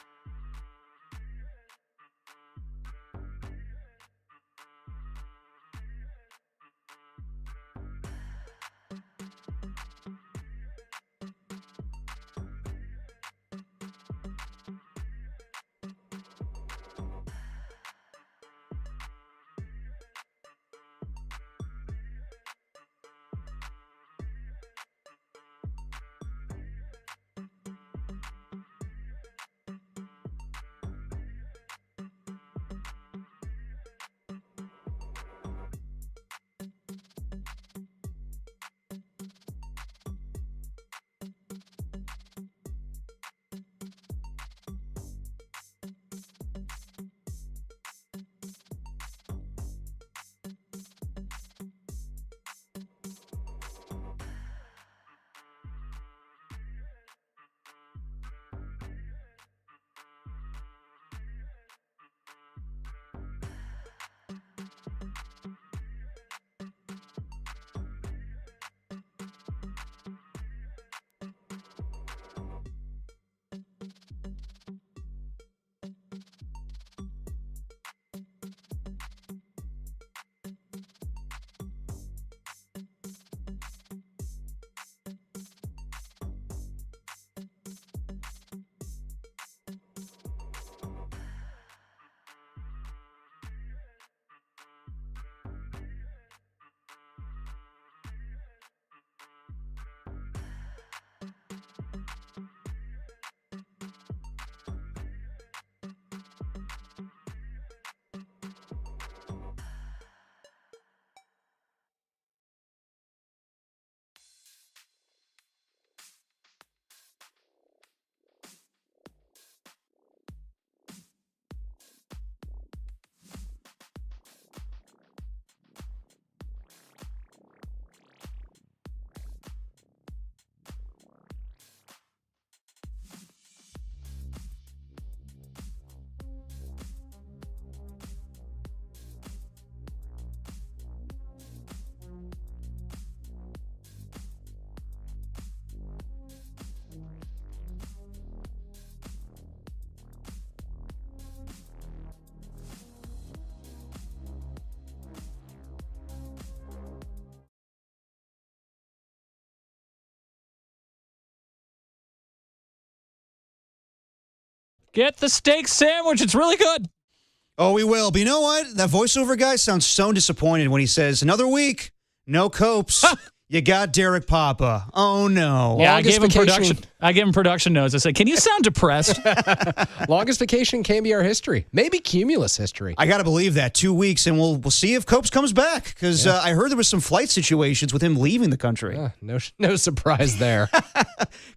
Get the steak sandwich. It's really good. Oh, we will. But you know what? That voiceover guy sounds so disappointed when he says, another week, no Copes. You got Derek Papa. Oh, no. Yeah, I gave him production notes. I said, can you sound depressed? Longest vacation in KNBR history. Maybe Cumulus history. I got to believe that. 2 weeks, and we'll see if Copes comes back. Because I heard there was some flight situations with him leaving the country. No surprise there.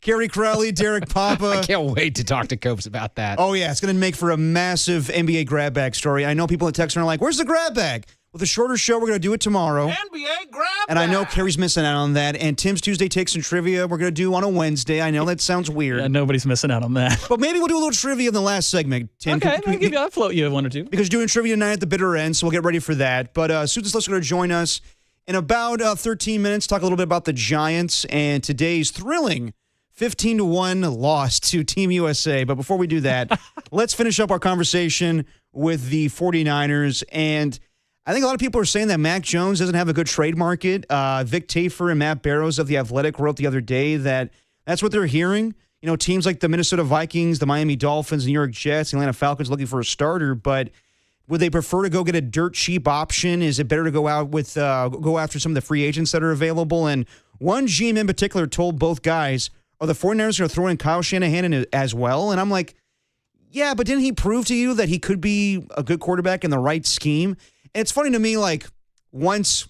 Kerry Crowley, Derek Papa. I can't wait to talk to Copes about that. Oh, yeah. It's going to make for a massive NBA grab bag story. I know people in text are like, where's the grab bag? With a shorter show, we're going to do it tomorrow. NBA grab And I know Kerry's missing out on that. And Tim's Tuesday Takes and Trivia, we're going to do on a Wednesday. I know that sounds weird. Yeah, nobody's missing out on that. But maybe we'll do a little trivia in the last segment, Tim. Okay, I'll float you one or two. Because doing trivia tonight at the bitter end, so we'll get ready for that. But Susan Slusser going to join us in about 13 minutes, talk a little bit about the Giants and today's thrilling 15-1 loss to Team USA. But before we do that, let's finish up our conversation with the 49ers. And I think a lot of people are saying that Mac Jones doesn't have a good trade market. Vic Tafur and Matt Barrows of The Athletic wrote the other day that that's what they're hearing. You know, teams like the Minnesota Vikings, the Miami Dolphins, the New York Jets, the Atlanta Falcons looking for a starter, but would they prefer to go get a dirt cheap option? Is it better to go out with go after some of the free agents that are available? And one GM in particular told both guys, are the 49ers going to throw in Kyle Shanahan in as well? And I'm like, yeah, but didn't he prove to you that he could be a good quarterback in the right scheme? And it's funny to me, like, once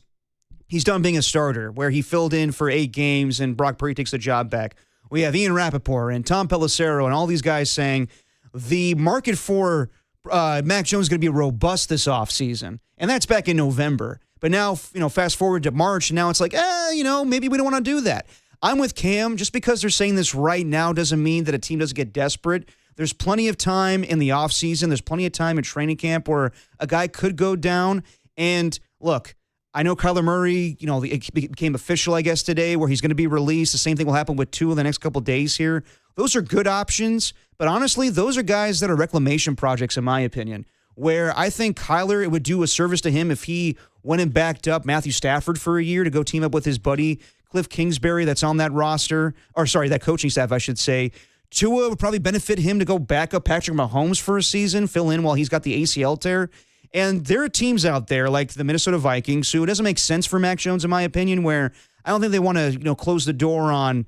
he's done being a starter, where he filled in for 8 games and Brock Purdy takes the job back, we have Ian Rappaport and Tom Pelissero and all these guys saying the market for Mac Jones is going to be robust this offseason. And that's back in November. But now, fast forward to March, and now it's like, maybe we don't want to do that. I'm with Cam. Just because they're saying this right now doesn't mean that a team doesn't get desperate. There's plenty of time in the offseason. There's plenty of time in training camp where a guy could go down. And look, I know Kyler Murray, it became official, I guess, today where he's going to be released. The same thing will happen with Tua in the next couple of days here. Those are good options. But honestly, those are guys that are reclamation projects, in my opinion, where I think Kyler, it would do a service to him if he went and backed up Matthew Stafford for a year to go team up with his buddy Cliff Kingsbury that's on that roster, that coaching staff, I should say. Tua would probably benefit him to go back up Patrick Mahomes for a season, fill in while he's got the ACL tear. And there are teams out there like the Minnesota Vikings, who it doesn't make sense for Mac Jones, in my opinion, where I don't think they want to close the door on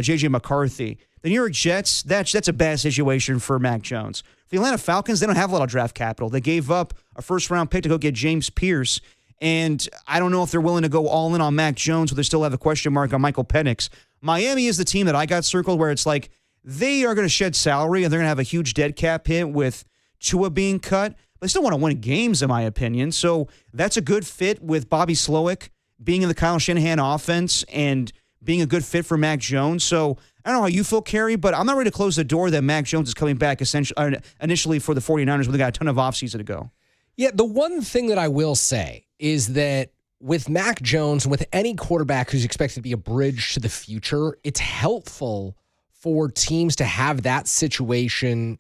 J.J. McCarthy. The New York Jets, that's a bad situation for Mac Jones. The Atlanta Falcons, they don't have a lot of draft capital. They gave up a first-round pick to go get James Pierce. And I don't know if they're willing to go all in on Mac Jones, but they still have a question mark on Michael Penix. Miami is the team that I got circled where it's like they are going to shed salary and they're going to have a huge dead cap hit with Tua being cut. But they still want to win games, in my opinion. So that's a good fit with Bobby Slowick being in the Kyle Shanahan offense and being a good fit for Mac Jones. So I don't know how you feel, Kerry, but I'm not ready to close the door that Mac Jones is coming back initially for the 49ers when they got a ton of offseason to go. Yeah, the one thing that I will say is that with Mac Jones and with any quarterback who's expected to be a bridge to the future, it's helpful for teams to have that situation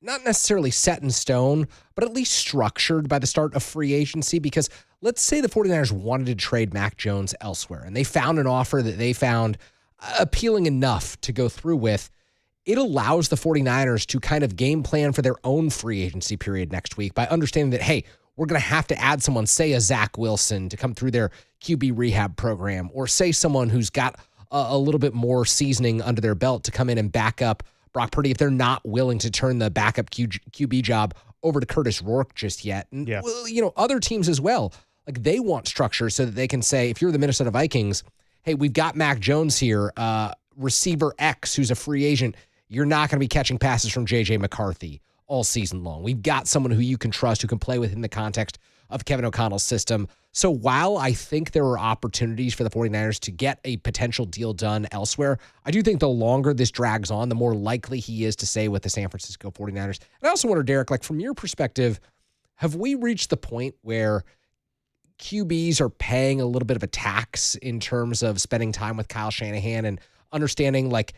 not necessarily set in stone, but at least structured by the start of free agency. Because let's say the 49ers wanted to trade Mac Jones elsewhere and they found an offer that they found appealing enough to go through with. It allows the 49ers to kind of game plan for their own free agency period next week by understanding that, hey, we're going to have to add someone, say a Zach Wilson, to come through their QB rehab program, or say someone who's got a little bit more seasoning under their belt to come in and back up Brock Purdy if they're not willing to turn the backup QB job over to Curtis Rourke just yet. And, other teams as well, like they want structure so that they can say, if you're the Minnesota Vikings, hey, we've got Mac Jones here, receiver X, who's a free agent. You're not going to be catching passes from J.J. McCarthy all season long. We've got someone who you can trust, who can play within the context of Kevin O'Connell's system. So while I think there are opportunities for the 49ers to get a potential deal done elsewhere, I do think the longer this drags on, the more likely he is to stay with the San Francisco 49ers. And I also wonder, Derek, like from your perspective, have we reached the point where QBs are paying a little bit of a tax in terms of spending time with Kyle Shanahan and understanding like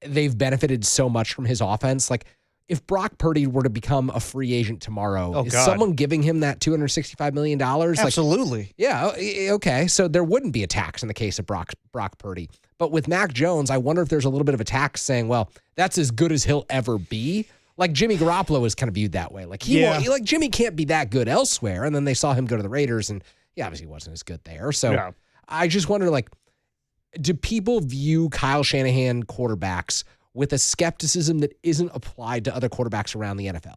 they've benefited so much from his offense? Like, if Brock Purdy were to become a free agent tomorrow, someone giving him that $265 million? Absolutely. Like, yeah, okay. So there wouldn't be a tax in the case of Brock Purdy. But with Mac Jones, I wonder if there's a little bit of a tax saying, well, that's as good as he'll ever be. Like Jimmy Garoppolo is kind of viewed that way. Like Jimmy can't be that good elsewhere. And then they saw him go to the Raiders, and obviously he wasn't as good there. So I just wonder, like, do people view Kyle Shanahan quarterbacks with a skepticism that isn't applied to other quarterbacks around the NFL?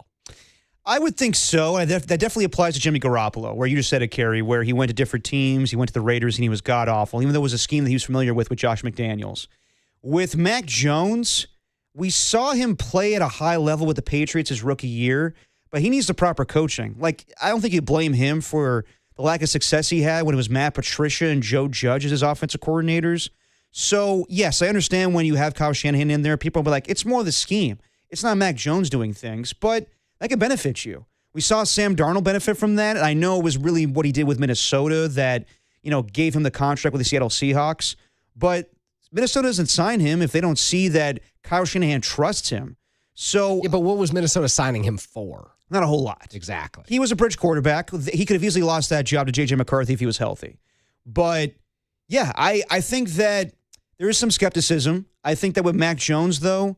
I would think so. That definitely applies to Jimmy Garoppolo, where you just said it, Kerry, where he went to different teams. He went to the Raiders, and he was god-awful, even though it was a scheme that he was familiar with Josh McDaniels. With Mac Jones, we saw him play at a high level with the Patriots his rookie year, but he needs the proper coaching. Like, I don't think you blame him for the lack of success he had when it was Matt Patricia and Joe Judge as his offensive coordinators. So, yes, I understand when you have Kyle Shanahan in there, people will be like, it's more the scheme. It's not Mac Jones doing things, but that can benefit you. We saw Sam Darnold benefit from that, and I know it was really what he did with Minnesota that, gave him the contract with the Seattle Seahawks. But Minnesota doesn't sign him if they don't see that Kyle Shanahan trusts him. So, yeah, but what was Minnesota signing him for? Not a whole lot. Exactly. He was a bridge quarterback. He could have easily lost that job to J.J. McCarthy if he was healthy. But, yeah, I think that there is some skepticism. I think that with Mac Jones, though,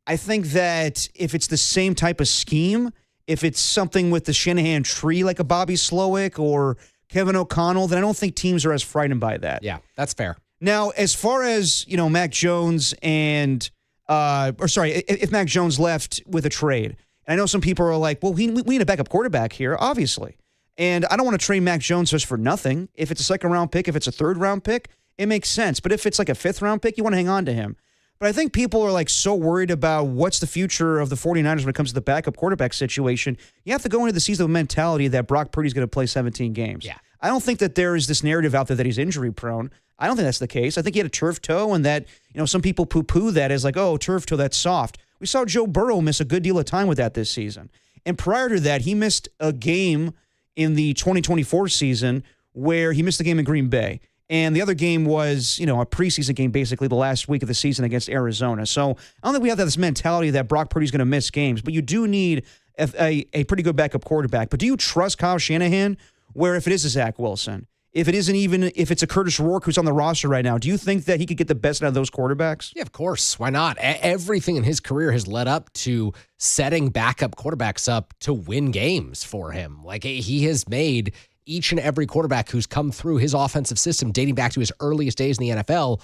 I think that if it's the same type of scheme, if it's something with the Shanahan tree like a Bobby Slowick or Kevin O'Connell, then I don't think teams are as frightened by that. Yeah, that's fair. Now, as far as, Mac Jones and, if Mac Jones left with a trade, and I know some people are like, well, we need a backup quarterback here, obviously. And I don't want to trade Mac Jones just for nothing. If it's a second-round pick, if it's a third-round pick, it makes sense. But if it's like a fifth-round pick, you want to hang on to him. But I think people are like so worried about what's the future of the 49ers when it comes to the backup quarterback situation. You have to go into the season with a mentality that Brock Purdy's going to play 17 games. Yeah. I don't think that there is this narrative out there that he's injury-prone. I don't think that's the case. I think he had a turf toe, and that, some people poo-poo that as like, oh, turf toe, that's soft. We saw Joe Burrow miss a good deal of time with that this season. And prior to that, he missed a game in the 2024 season where he missed the game in Green Bay. And the other game was, a preseason game, basically the last week of the season against Arizona. So I don't think we have this mentality that Brock Purdy's going to miss games, but you do need a pretty good backup quarterback. But do you trust Kyle Shanahan where if it is a Zach Wilson, if it's a Curtis Rourke who's on the roster right now, do you think that he could get the best out of those quarterbacks? Yeah, of course. Why not? Everything in his career has led up to setting backup quarterbacks up to win games for him. Like, he has made each and every quarterback who's come through his offensive system dating back to his earliest days in the NFL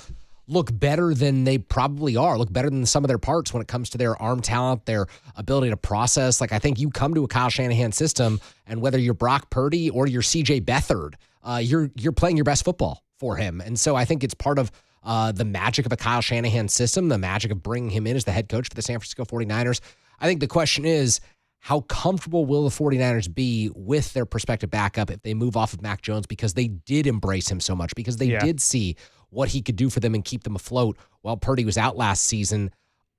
look better than they probably are, look better than some of their parts when it comes to their arm talent, their ability to process. Like, I think you come to a Kyle Shanahan system, and whether you're Brock Purdy or you're CJ Beathard, you're playing your best football for him. And so I think it's part of the magic of a Kyle Shanahan system, the magic of bringing him in as the head coach for the San Francisco 49ers. I think the question is, how comfortable will the 49ers be with their prospective backup if they move off of Mac Jones, because they did embrace him so much, because they did see what he could do for them and keep them afloat while Purdy was out last season?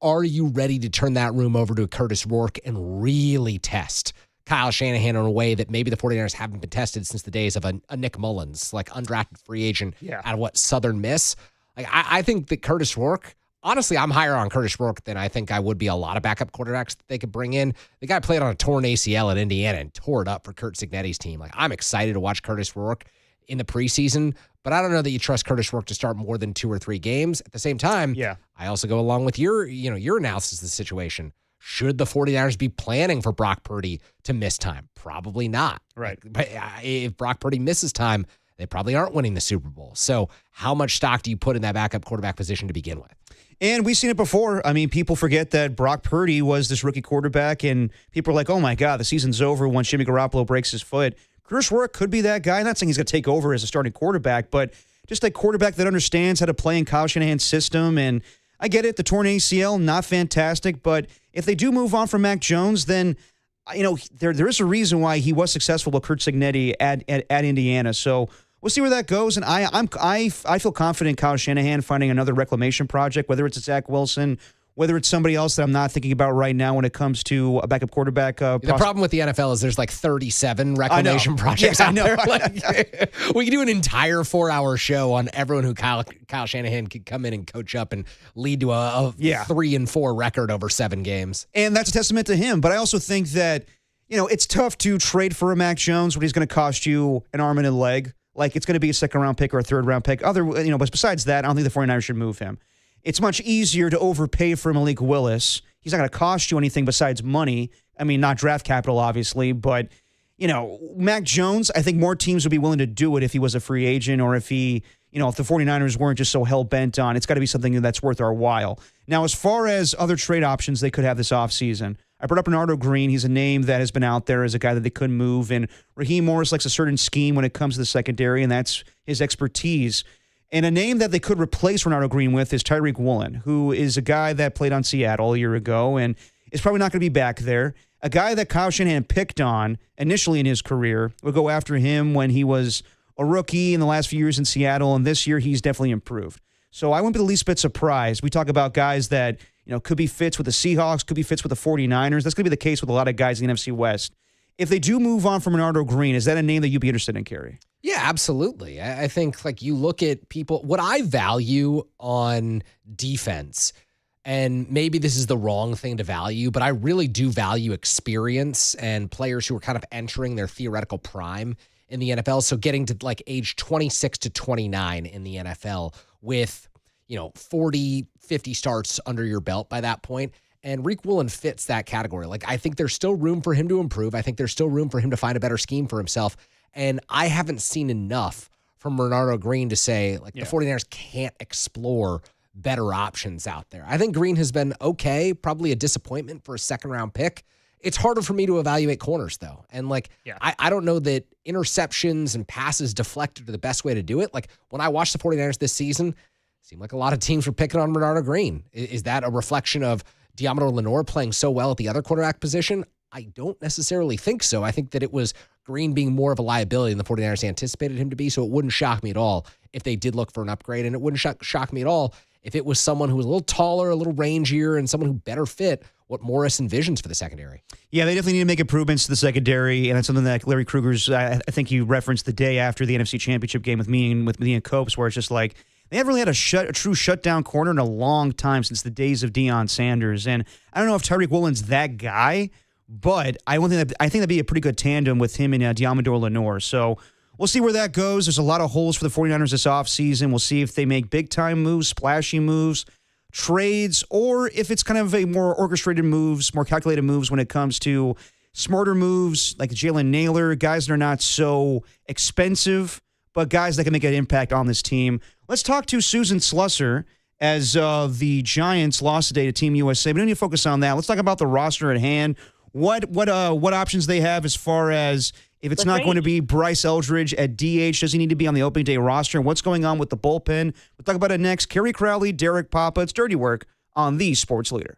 Are you ready to turn that room over to Curtis Rourke and really test Kyle Shanahan in a way that maybe the 49ers haven't been tested since the days of a Nick Mullins, like undrafted free agent out of Southern Miss? Like, I think that Curtis Rourke, honestly, I'm higher on Curtis Rourke than I think I would be a lot of backup quarterbacks that they could bring in. The guy played on a torn ACL at Indiana and tore it up for Curt Cignetti's team. Like, I'm excited to watch Curtis Rourke in the preseason, but I don't know that you trust Curtis Rourke to start more than 2 or 3 games. At the same time, I also go along with your analysis of the situation. Should the 49ers be planning for Brock Purdy to miss time? Probably not. Right. But if Brock Purdy misses time, they probably aren't winning the Super Bowl. So how much stock do you put in that backup quarterback position to begin with? And we've seen it before. I mean, people forget that Brock Purdy was this rookie quarterback, and people are like, oh, my God, the season's over once Jimmy Garoppolo breaks his foot. Curtis Rourke could be that guy. I'm not saying he's going to take over as a starting quarterback, but just a quarterback that understands how to play in Kyle Shanahan's system. And I get it, the torn ACL, not fantastic, but if they do move on from Mac Jones, then there is a reason why he was successful with Curt Cignetti at Indiana. So we'll see where that goes. And I feel confident in Kyle Shanahan finding another reclamation project, whether it's a Zach Wilson, whether it's somebody else that I'm not thinking about right now when it comes to a backup quarterback. The problem with the NFL is there's like 37 reclamation projects out there. Like, we could do an entire 4-hour show on everyone who Kyle Shanahan could come in and coach up and lead to a 3-4 record over 7 games. And that's a testament to him. But I also think that, it's tough to trade for a Mac Jones when he's going to cost you an arm and a leg. Like, it's going to be a second-round pick or a third-round pick. But besides that, I don't think the 49ers should move him. It's much easier to overpay for Malik Willis. He's not going to cost you anything besides money. I mean, not draft capital, obviously, but, Mac Jones, I think more teams would be willing to do it if he was a free agent, or if if the 49ers weren't just so hell-bent on, it's got to be something that's worth our while. Now, as far as other trade options they could have this offseason, I brought up Bernardo Green. He's a name that has been out there as a guy that they couldn't move, and Raheem Morris likes a certain scheme when it comes to the secondary, and that's his expertise. And a name that they could replace Bernardo Green with is Tyreek Woolen, who is a guy that played on Seattle a year ago and is probably not going to be back there. A guy that Kyle Shanahan picked on initially in his career. We'll go after him when he was a rookie in the last few years in Seattle, and this year he's definitely improved. So I wouldn't be the least bit surprised. We talk about guys that could be fits with the Seahawks, could be fits with the 49ers. That's going to be the case with a lot of guys in the NFC West. if they do move on from Bernardo Green, is that a name that you'd be interested in, Kerry? Yeah, absolutely. I think like you look at people, what I value on defense, and maybe this is the wrong thing to value, but I really do value experience and players who are kind of entering their theoretical prime in the NFL. So getting to like age 26 to 29 in the NFL with, 40, 50 starts under your belt by that point. And Riq Woolen fits that category. Like, I think there's still room for him to improve. I think there's still room for him to find a better scheme for himself. And I haven't seen enough from Bernardo Green to say, the 49ers can't explore better options out there. I think Green has been okay, probably a disappointment for a second-round pick. It's harder for me to evaluate corners, though. And, I don't know that interceptions and passes deflected are the best way to do it. Like, when I watched the 49ers this season, it seemed like a lot of teams were picking on Bernardo Green. Is that a reflection of Diamador Lenore playing so well at the other quarterback position? I don't necessarily think so. I think that it was Green being more of a liability than the 49ers anticipated him to be, so it wouldn't shock me at all if they did look for an upgrade, and it wouldn't shock me at all if it was someone who was a little taller, a little rangier, and someone who better fit what Morris envisions for the secondary. Yeah, they definitely need to make improvements to the secondary, and it's something that Larry Kruger's, I think you referenced the day after the NFC Championship game with me and Copes, where it's just like, they haven't really had a true shutdown corner in a long time since the days of Deion Sanders. And I don't know if Tyreek Woolen's that guy, but I think that'd be a pretty good tandem with him and Diamador Lenore. So we'll see where that goes. There's a lot of holes for the 49ers this offseason. We'll see if they make big-time moves, splashy moves, trades, or if it's kind of a more orchestrated moves, more calculated moves when it comes to smarter moves like Jalen Naylor, guys that are not so expensive, but guys that can make an impact on this team. Let's talk to Susan Slusser as the Giants lost today to Team USA. We don't need to focus on that. Let's talk about the roster at hand. What options they have as far as if it's not going to be Bryce Eldridge at DH, does he need to be on the opening day roster? And what's going on with the bullpen? We'll talk about it next. Kerry Crowley, Derek Papa. It's Dirty Work on the Sports Leader.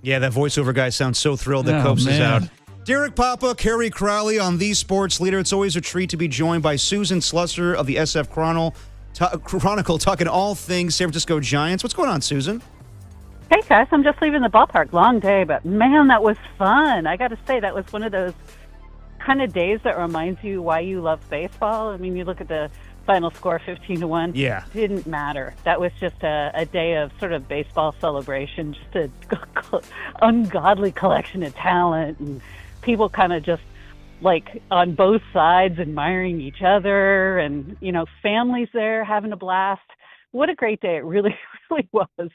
Yeah, that voiceover guy sounds so thrilled that Copes is out. Derek Papa, Kerry Crowley on The Sports Leader. It's always a treat to be joined by Susan Slusser of the SF Chronicle, talking all things San Francisco Giants. What's going on, Susan? Hey, guys, I'm just leaving the ballpark. Long day, but man, that was fun. I got to say, that was one of those kind of days that reminds you why you love baseball. I mean, you look at the final score, 15-1. Yeah. Didn't matter. That was just a day of sort of baseball celebration, just an ungodly collection of talent, and people kind of just like on both sides admiring each other, and, you know, families there having a blast. What a great day. It really, really was.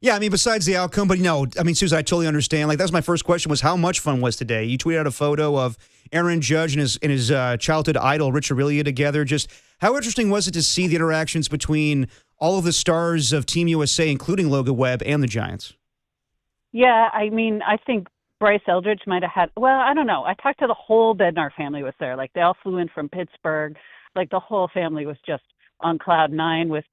Yeah, I mean, besides the outcome, but no, I mean, Susan, I totally understand. Like, that was my first question, was how much fun was today? You tweeted out a photo of Aaron Judge and his childhood idol, Rich Aurilia, together. Just how interesting was it to see the interactions between all of the stars of Team USA, including Logan Webb and the Giants? Yeah, I mean, I think Bryce Eldridge might have had, well, I don't know. I talked to the whole Bednar family was there. Like, they all flew in from Pittsburgh. Like, the whole family was just on cloud nine with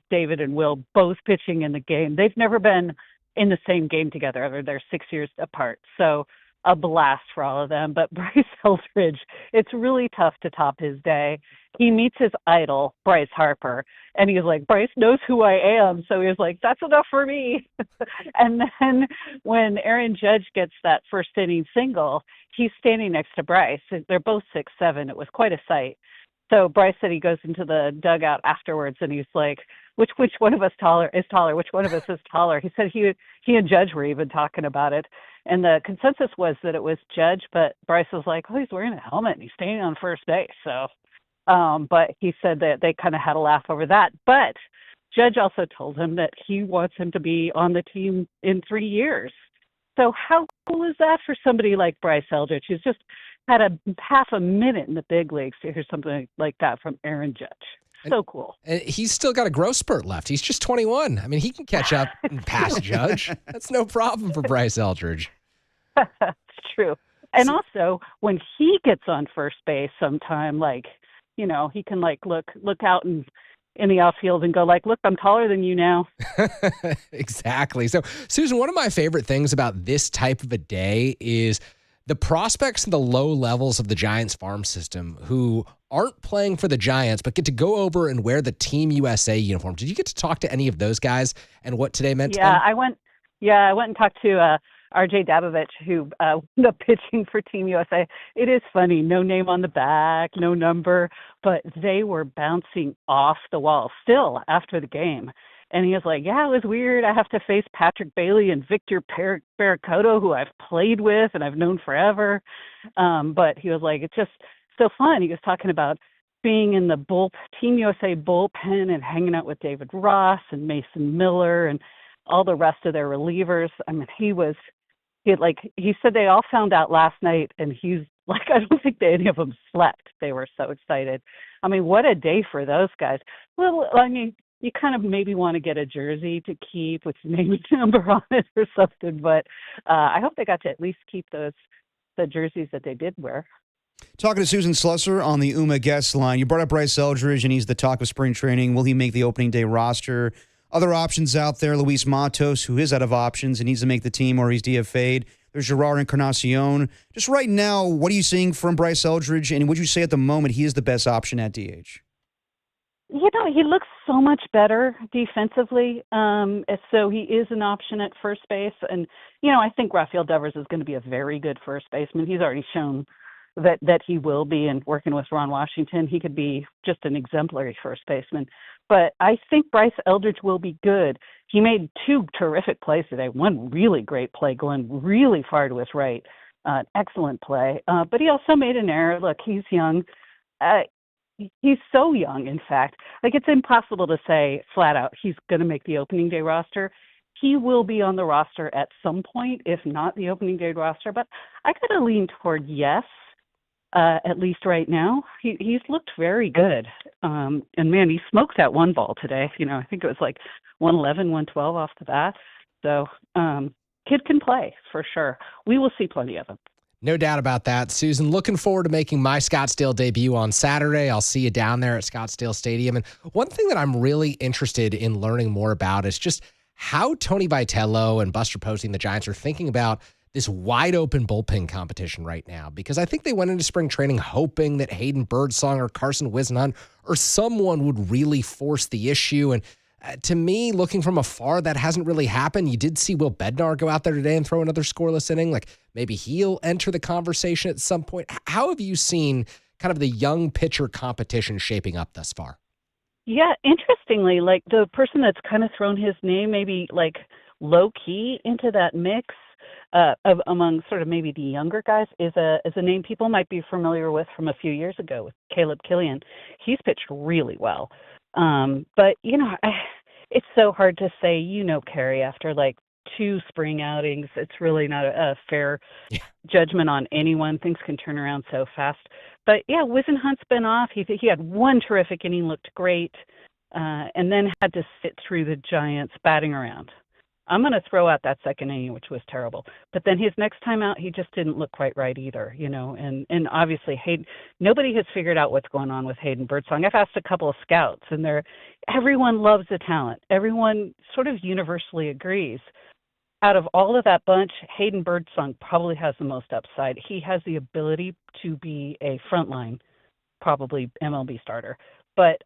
David and Will both pitching in the game. They've never been in the same game together. They're 6 years apart. So a blast for all of them. But Bryce Eldridge, it's really tough to top his day. He meets his idol, Bryce Harper, and he's like, Bryce knows who I am. So he was like, that's enough for me. And then when Aaron Judge gets that first inning single, he's standing next to Bryce. They're both 6'7". It was quite a sight. So Bryce said he goes into the dugout afterwards and he's like, which one of us is taller? Which one of us is taller? He said he and Judge were even talking about it. And the consensus was that it was Judge, but Bryce was like, oh, he's wearing a helmet and he's standing on first base. So, but he said that they kind of had a laugh over that. But Judge also told him that he wants him to be on the team in 3 years. So how cool is that for somebody like Bryce Eldridge, who's just had a half a minute in the big leagues, to hear something like that from Aaron Judge? So cool. And he's still got a growth spurt left. He's just 21. I mean, he can catch up and pass Judge. That's no problem for Bryce Eldridge. That's true. And also, when he gets on first base sometime, like, you know, he can like look out in the outfield and go like, look, I'm taller than you now. Exactly. So, Susan, one of my favorite things about this type of a day is the prospects and the low levels of the Giants farm system who aren't playing for the Giants but get to go over and wear the Team USA uniform. Did you get to talk to any of those guys and what today meant to them? I went and talked to RJ Dabovich, who ended up pitching for Team USA. It is funny, no name on the back, no number, but they were bouncing off the wall still after the game. And he was like, yeah, it was weird. I have to face Patrick Bailey and Victor Barracoto, who I've played with and I've known forever. But he was like, it's just so fun. He was talking about being in the Team USA bullpen and hanging out with David Ross and Mason Miller and all the rest of their relievers. I mean, he said they all found out last night, and he's like, I don't think any of them slept. They were so excited. I mean, what a day for those guys. Well, I mean, you kind of maybe want to get a jersey to keep with your name and number on it or something, but I hope they got to at least keep the jerseys that they did wear. Talking to Susan Slusser on the UMA guest line. You brought up Bryce Eldridge, and he's the talk of spring training. Will he make the opening day roster? Other options out there, Luis Matos, who is out of options and needs to make the team, or he's DFA'd. There's Gerard Encarnacion. Just right now, what are you seeing from Bryce Eldridge, and would you say at the moment he is the best option at DH? You know, he looks so much better defensively, so he is an option at first base. And, you know, I think Rafael Devers is going to be a very good first baseman. He's already shown that he will be, and working with Ron Washington, he could be just an exemplary first baseman. But I think Bryce Eldridge will be good. He made 2 terrific plays today. One really great play going really far to his right. Excellent play. But he also made an error. Look, he's young. He's so young, in fact. Like, it's impossible to say flat out he's going to make the opening day roster. He will be on the roster at some point, if not the opening day roster. But I got to lean toward yes. At least right now, he's looked very good. And man, he smoked that one ball today. You know, I think it was like 111, 112 off the bat. So kid can play for sure. We will see plenty of him. No doubt about that. Susan, looking forward to making my Scottsdale debut on Saturday. I'll see you down there at Scottsdale Stadium. And one thing that I'm really interested in learning more about is just how Tony Vitello and Buster Posey and the Giants are thinking about this wide open bullpen competition right now, because I think they went into spring training hoping that Hayden Birdsong or Carson Whisenhunt or someone would really force the issue. And to me, looking from afar, that hasn't really happened. You did see Will Bednar go out there today and throw another scoreless inning. Like maybe he'll enter the conversation at some point. How have you seen kind of the young pitcher competition shaping up thus far? Yeah, interestingly, like the person that's kind of thrown his name maybe like low key into that mix of among sort of maybe the younger guys is a name people might be familiar with from a few years ago with Caleb Killian. He's pitched really well. But, it's so hard to say, Carrie, after like 2 spring outings, it's really not a fair judgment on anyone. Things can turn around so fast. But, yeah, Whisenhunt's been off. He had one terrific inning, looked great, and then had to sit through the Giants batting around. I'm going to throw out that second inning, which was terrible. But then his next time out, he just didn't look quite right either, And obviously, nobody has figured out what's going on with Hayden Birdsong. I've asked a couple of scouts, and everyone loves the talent. Everyone sort of universally agrees. Out of all of that bunch, Hayden Birdsong probably has the most upside. He has the ability to be a frontline, probably MLB starter. But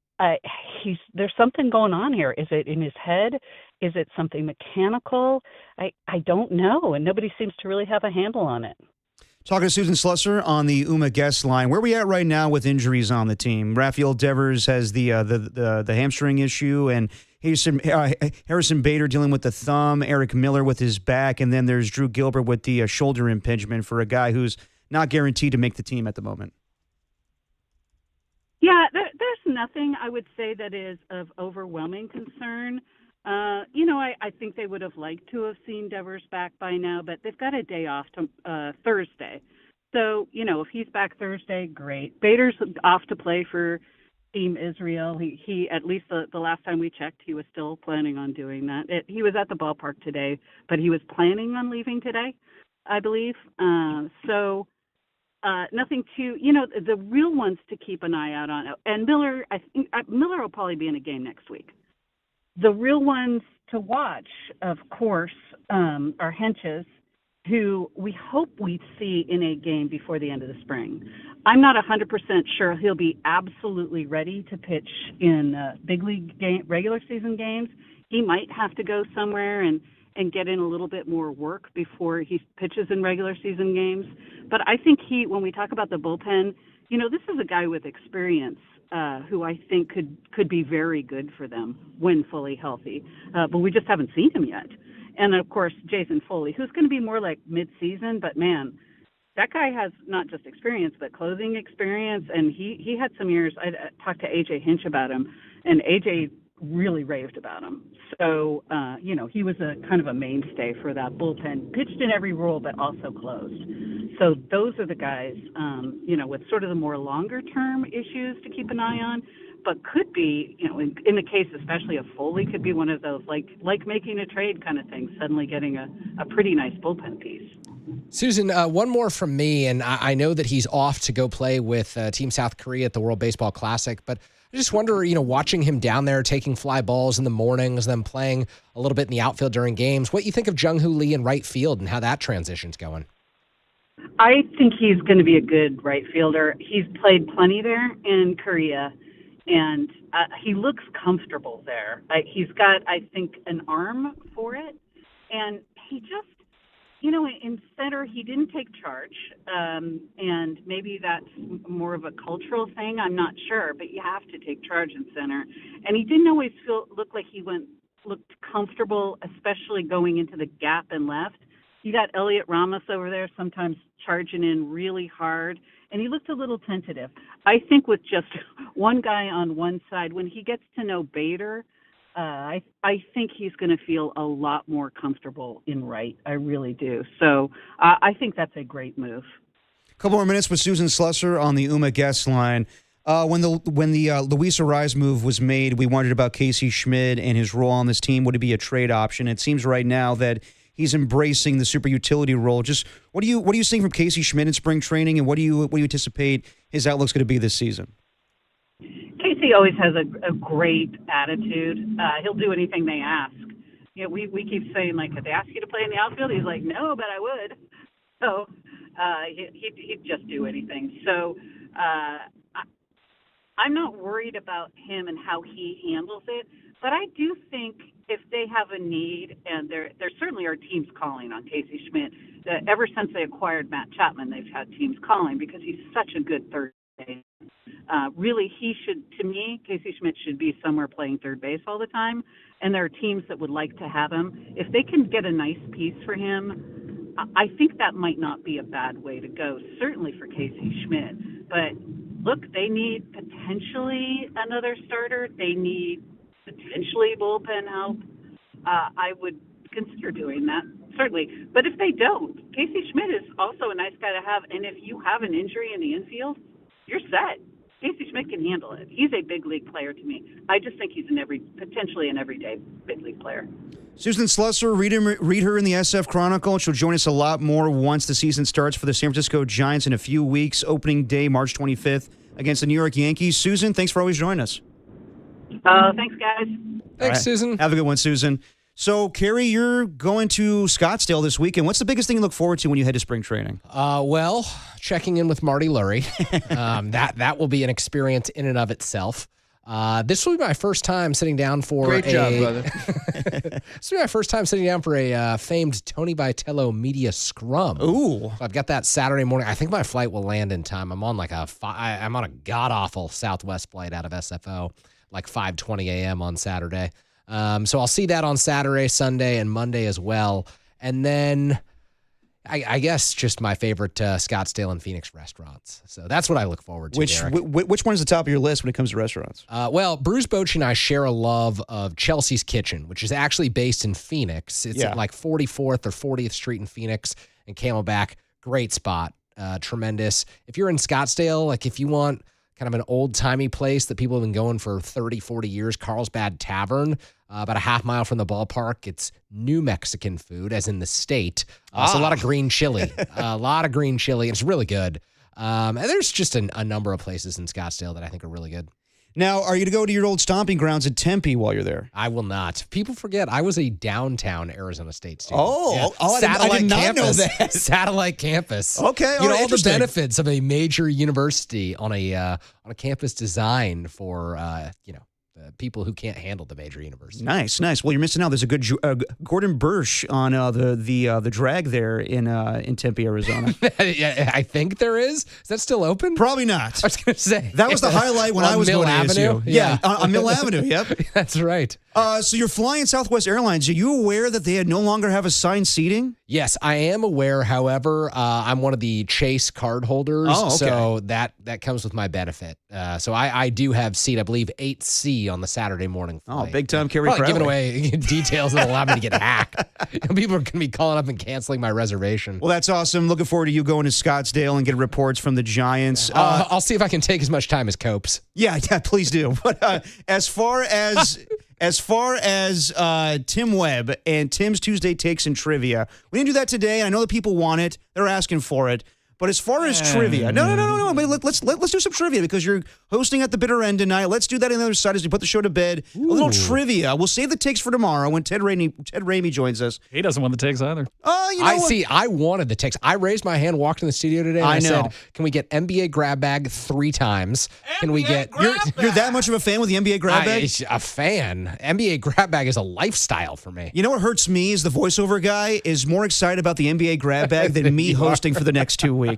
there's something going on here. Is it in his head? Is it something mechanical? I don't know, and nobody seems to really have a handle on it. Talking to Susan Slusser on the UMA guest line. Where are we at right now with injuries on the team? Rafael Devers has the hamstring issue, and Harrison Bader dealing with the thumb, Eric Miller with his back, and then there's Drew Gilbert with the shoulder impingement for a guy who's not guaranteed to make the team at the moment. Yeah, there's nothing I would say that is of overwhelming concern. I think they would have liked to have seen Devers back by now, but they've got a day off to Thursday. So, if he's back Thursday, great. Bader's off to play for Team Israel. He at least the last time we checked, he was still planning on doing that. He was at the ballpark today, but he was planning on leaving today, I believe. Nothing too, the real ones to keep an eye out on. And Miller, I think Miller will probably be in a game next week. The real ones to watch, of course, are Henches, who we hope we see in a game before the end of the spring. I'm not 100% sure he'll be absolutely ready to pitch in big league regular season games. He might have to go somewhere and get in a little bit more work before he pitches in regular season games. But I think when we talk about the bullpen, this is a guy with experience who I think could be very good for them when fully healthy. But we just haven't seen him yet. And, of course, Jason Foley, who's going to be more like mid-season. But, man, that guy has not just experience but closing experience. And he had some years. I talked to A.J. Hinch about him, and A.J. really raved about him. So, he was a kind of a mainstay for that bullpen, pitched in every role, but also closed. So those are the guys, with sort of the more longer term issues to keep an eye on, but could be, in the case especially of Foley, could be one of those like making a trade kind of thing, suddenly getting a pretty nice bullpen piece. Susan, one more from me, and I know that he's off to go play with Team South Korea at the World Baseball Classic, but I just wonder, watching him down there taking fly balls in the mornings, then playing a little bit in the outfield during games, what you think of Jung-Hoo Lee in right field and how that transition's going? I think he's going to be a good right fielder. He's played plenty there in Korea, and he looks comfortable there. He's got, I think, an arm for it, and he just, in center, he didn't take charge, and maybe that's more of a cultural thing. I'm not sure, but you have to take charge in center. And he didn't always look like he looked comfortable, especially going into the gap and left. You got Elliot Ramos over there sometimes charging in really hard, and he looked a little tentative. I think with just one guy on one side, when he gets to know Bader, I think he's going to feel a lot more comfortable in right. I really do. So I think that's a great move. A couple more minutes with Susan Slusser on the UMA guest line. When the Luis Arraez move was made, we wondered about Casey Schmidt and his role on this team. Would it be a trade option? It seems right now that he's embracing the super utility role. Just what are you seeing from Casey Schmidt in spring training, and what do you anticipate his outlook's going to be this season? Casey always has a great attitude. He'll do anything they ask. we keep saying, like, if they ask you to play in the outfield, he's like, no, but I would. So he'd just do anything. So I'm not worried about him and how he handles it, but I do think if they have a need, and there certainly are teams calling on Casey Schmidt. Ever since they acquired Matt Chapman, they've had teams calling because he's such a good third base. Really, Casey Schmidt should be somewhere playing third base all the time, and there are teams that would like to have him. If they can get a nice piece for him, I think that might not be a bad way to go, certainly for Casey Schmidt. But look, they need potentially another starter. They need potentially bullpen help. I would consider doing that, certainly. But if they don't, Casey Schmidt is also a nice guy to have. And if you have an injury in the infield, you're set. Casey Schmidt can handle it. He's a big league player to me. I just think he's potentially an everyday big league player. Susan Slusser, read her in the SF Chronicle. She'll join us a lot more once the season starts for the San Francisco Giants in a few weeks. Opening day, March 25th, against the New York Yankees. Susan, thanks for always joining us. Thanks, guys. Thanks, Susan. Have a good one, Susan. So, Carrie, you're going to Scottsdale this weekend. What's the biggest thing you look forward to when you head to spring training? Well, checking in with Marty Lurie. That will be an experience in and of itself. This will be my first time sitting down for Great job, brother. This will be my first time sitting down for a famed Tony Vitello media scrum. Ooh. So I've got that Saturday morning. I think my flight will land in time. I'm on I'm on a god-awful Southwest flight out of SFO, like 5:20 a.m. on Saturday. So I'll see that on Saturday, Sunday, and Monday as well. And then I guess just my favorite Scottsdale and Phoenix restaurants. So that's what I look forward to. Which one is the top of your list when it comes to restaurants? Well, Bruce Bochy and I share a love of Chelsea's Kitchen, which is actually based in Phoenix. It's at like 44th or 40th Street in Phoenix and Camelback. Great spot. Tremendous. If you're in Scottsdale, like if you want kind of an old-timey place that people have been going for 30, 40 years, Carlsbad Tavern, about a half mile from the ballpark. It's New Mexican food, as in the state. So a lot of green chili. And it's really good. And there's just a number of places in Scottsdale that I think are really good. Now, are you to go to your old stomping grounds at Tempe while you're there? I will not. People forget I was a downtown Arizona State student. I did not know that. Satellite campus. Okay, all the benefits of a major university on a campus designed for people who can't handle the major university. Nice. Well, you're missing out. There's a good Gordon Bursch on the drag there in Tempe, Arizona. I think there is. Is that still open? Probably not. I was going to say that was the highlight when I was Mill going to Avenue? ASU. Yeah, on Mill Avenue. Yep, that's right. So you're flying Southwest Airlines. Are you aware that they no longer have assigned seating? Yes, I am aware. However, I'm one of the Chase card holders, so that comes with my benefit. So I do have seat, I believe, 8C on the Saturday morning flight. Oh, big time, Kerry Probably Crowley. giving away details that allow me to get hacked. People are going to be calling up and canceling my reservation. Well, that's awesome. Looking forward to you going to Scottsdale and getting reports from the Giants. I'll see if I can take as much time as Copes. Yeah, please do. But as far as Tim Webb and Tim's Tuesday Takes and Trivia, we didn't do that today. I know that people want it. They're asking for it. But as far as trivia, no. I mean, let's do some trivia because you're hosting at the bitter end tonight. Let's do that on the other side as we put the show to bed. Ooh. A little trivia. We'll save the takes for tomorrow when Ted Ramey joins us. He doesn't want the takes either. I wanted the takes. I raised my hand, walked in the studio today, and I said, "Can we get NBA grab bag 3 times? Can we get?" You're that much of a fan with the NBA grab bag? A fan. NBA grab bag is a lifestyle for me. You know what hurts me is the voiceover guy is more excited about the NBA grab bag than me hosting for the next 2 weeks.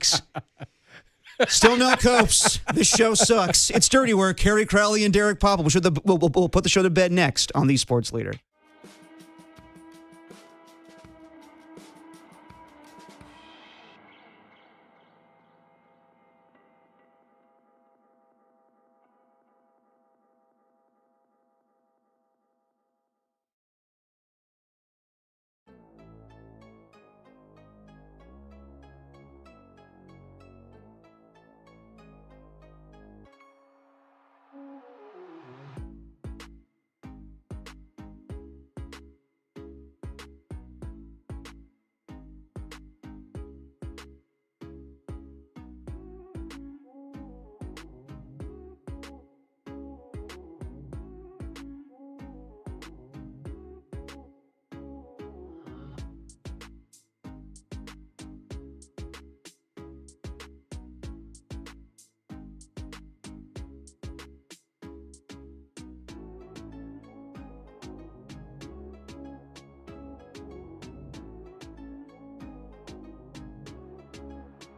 Still no Copes. This show sucks. It's dirty work. Harry Crowley and Derek Popple. We'll put the show to bed next on The Sports Leader.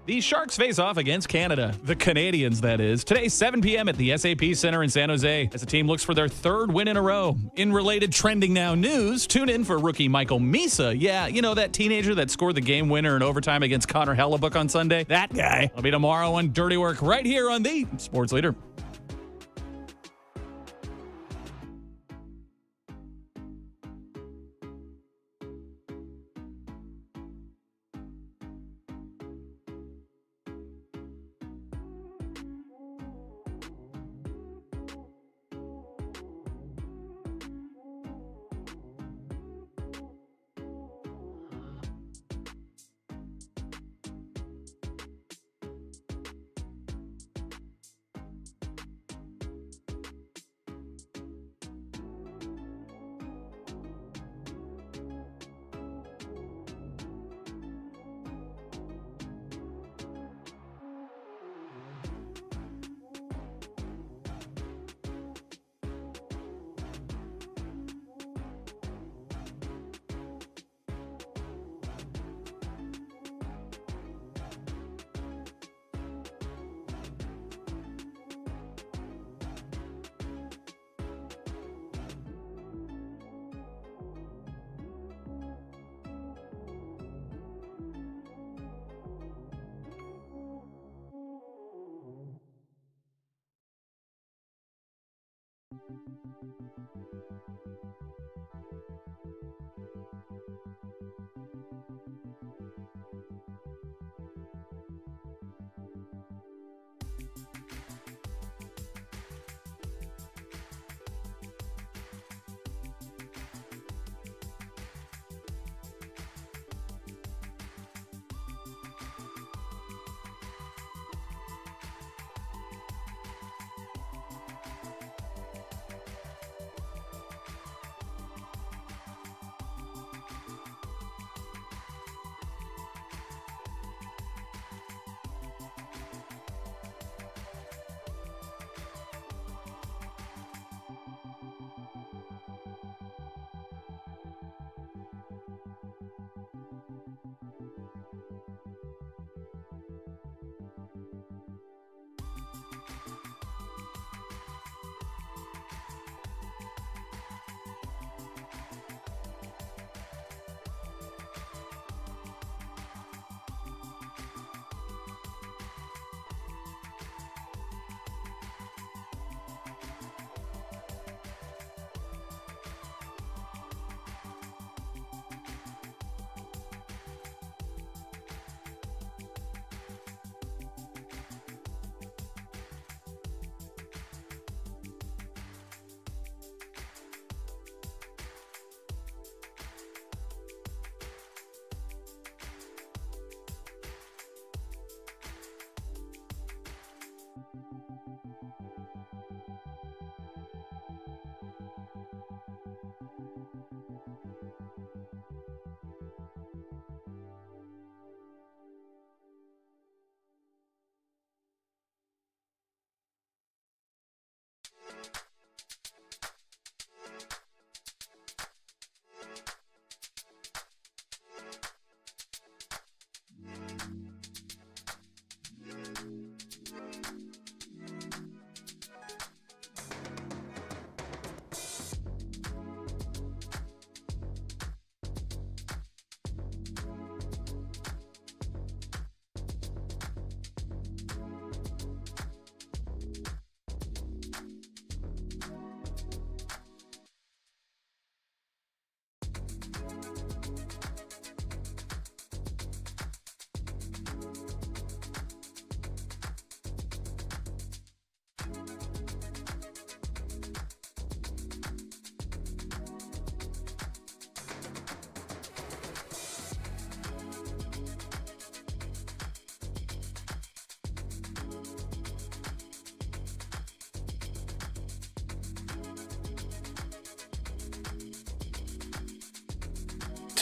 The Sharks face off against Canada. The Canadians, that is. Today, 7 p.m. at the SAP Center in San Jose as the team looks for their third win in a row. In related trending now news, tune in for rookie Michael Misa. Yeah, you know that teenager that scored the game winner in overtime against Connor Hellebuck on Sunday? That guy. I'll be tomorrow on Dirty Work right here on the Sports Leader.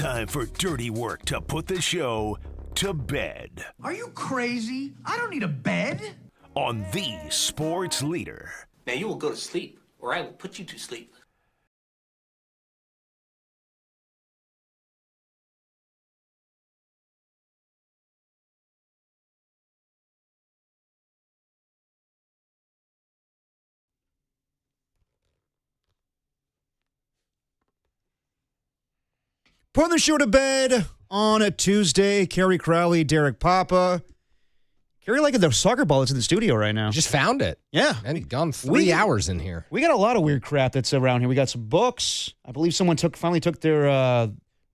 Time for dirty work to put the show to bed. Are you crazy? I don't need a bed. On the Sports Leader. Now you will go to sleep, or I will put you to sleep. Putting the show to bed on a Tuesday. Kerry Crowley, Derek Papa. Kerry liking the soccer ball that's in the studio right now. Just found it. Yeah. And gone 3 hours in here. We got a lot of weird crap that's around here. We got some books. I believe someone finally took their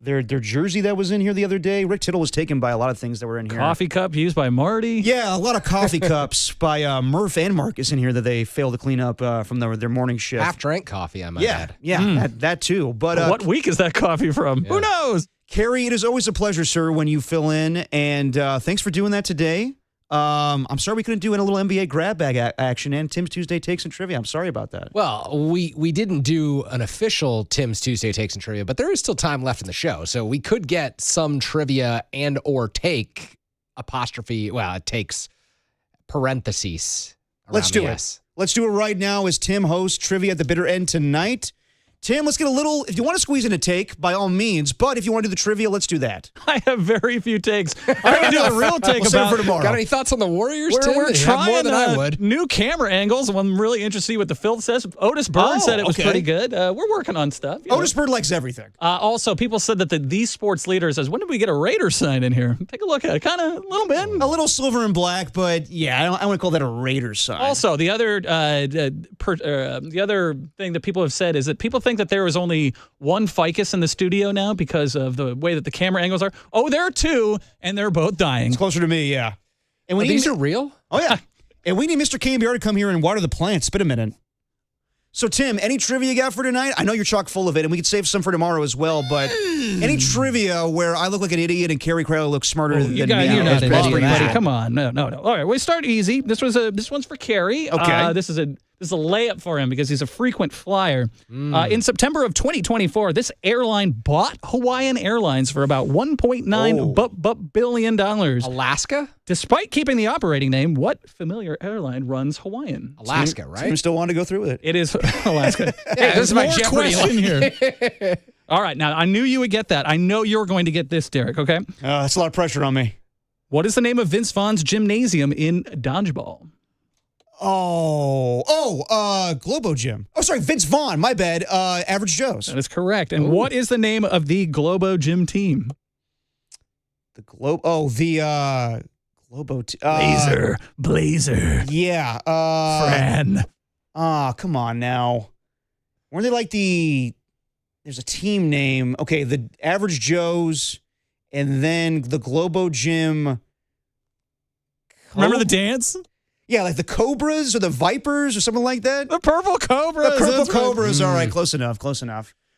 jersey that was in here the other day. Rick Tittle was taken by a lot of things that were in here. Coffee cup used by Marty. Yeah, a lot of coffee cups by Murph and Marcus in here that they failed to clean up from their morning shift. Half-drank coffee, I might add. Yeah, that too. But what week is that coffee from? Who knows? Kerry, it is always a pleasure, sir, when you fill in, and thanks for doing that today. I'm sorry we couldn't do a little NBA grab bag action and Tim's Tuesday Takes and Trivia. I'm sorry about that. Well, we didn't do an official Tim's Tuesday Takes and Trivia, but there is still time left in the show, so we could get some trivia and or take apostrophe. Well, it takes parentheses. Let's do it. Let's do it right now as Tim hosts Trivia at the Bitter End tonight. Tim, let's get a little, if you want to squeeze in a take, by all means, but if you want to do the trivia, let's do that. I have very few takes. I'm going to do a real take we'll about for tomorrow. Got any thoughts on the Warriors, Tim? We're trying more than I would. New camera angles. I'm really interested to see what the filth says. Otis Bird said it was pretty good. We're working on stuff. Otis Bird likes everything. Also, people said that these sports leader says, when did we get a Raiders sign in here? Take a look at it. Kind of a little bit. A little silver and black, but yeah, I want to call that a Raiders sign. Also, the other thing that people have said is that people think that there is only one ficus in the studio now because of the way that the camera angles are. Oh, there are two, and they're both dying. It's closer to me, yeah. And these are real? Oh, yeah. And we need Mr. KNBR to come here and water the plants. Spit a minute. So, Tim, any trivia you got for tonight? I know you're chock full of it, and we could save some for tomorrow as well, but any trivia where I look like an idiot and Kerry Crowley looks smarter than me? You're not an idiot, buddy. Come on. No. All right, we start easy. This one's for Kerry. Okay. This is a layup for him because he's a frequent flyer. In September of 2024, this airline bought Hawaiian Airlines for about $1.9 billion. Alaska? Despite keeping the operating name, what familiar airline runs Hawaiian? Alaska, right? Tim still want to go through with it. It is Alaska. Yeah, this is my Jeopardy question here. All right, now I knew you would get that. I know you're going to get this, Derek, okay? That's a lot of pressure on me. What is the name of Vince Vaughn's gymnasium in dodgeball? Globo Gym. Oh, sorry, Vince Vaughn. My bad. Average Joe's. That is correct. And what is the name of the Globo Gym team? The Globo. Blazer. Yeah. Fran. Come on now. Weren't they like there's a team name. Okay, the Average Joe's and then the Globo Gym. Remember the dance? Yeah, like the Cobras or the Vipers or something like that. The Purple Cobras. The Purple Cobras. All right, close enough.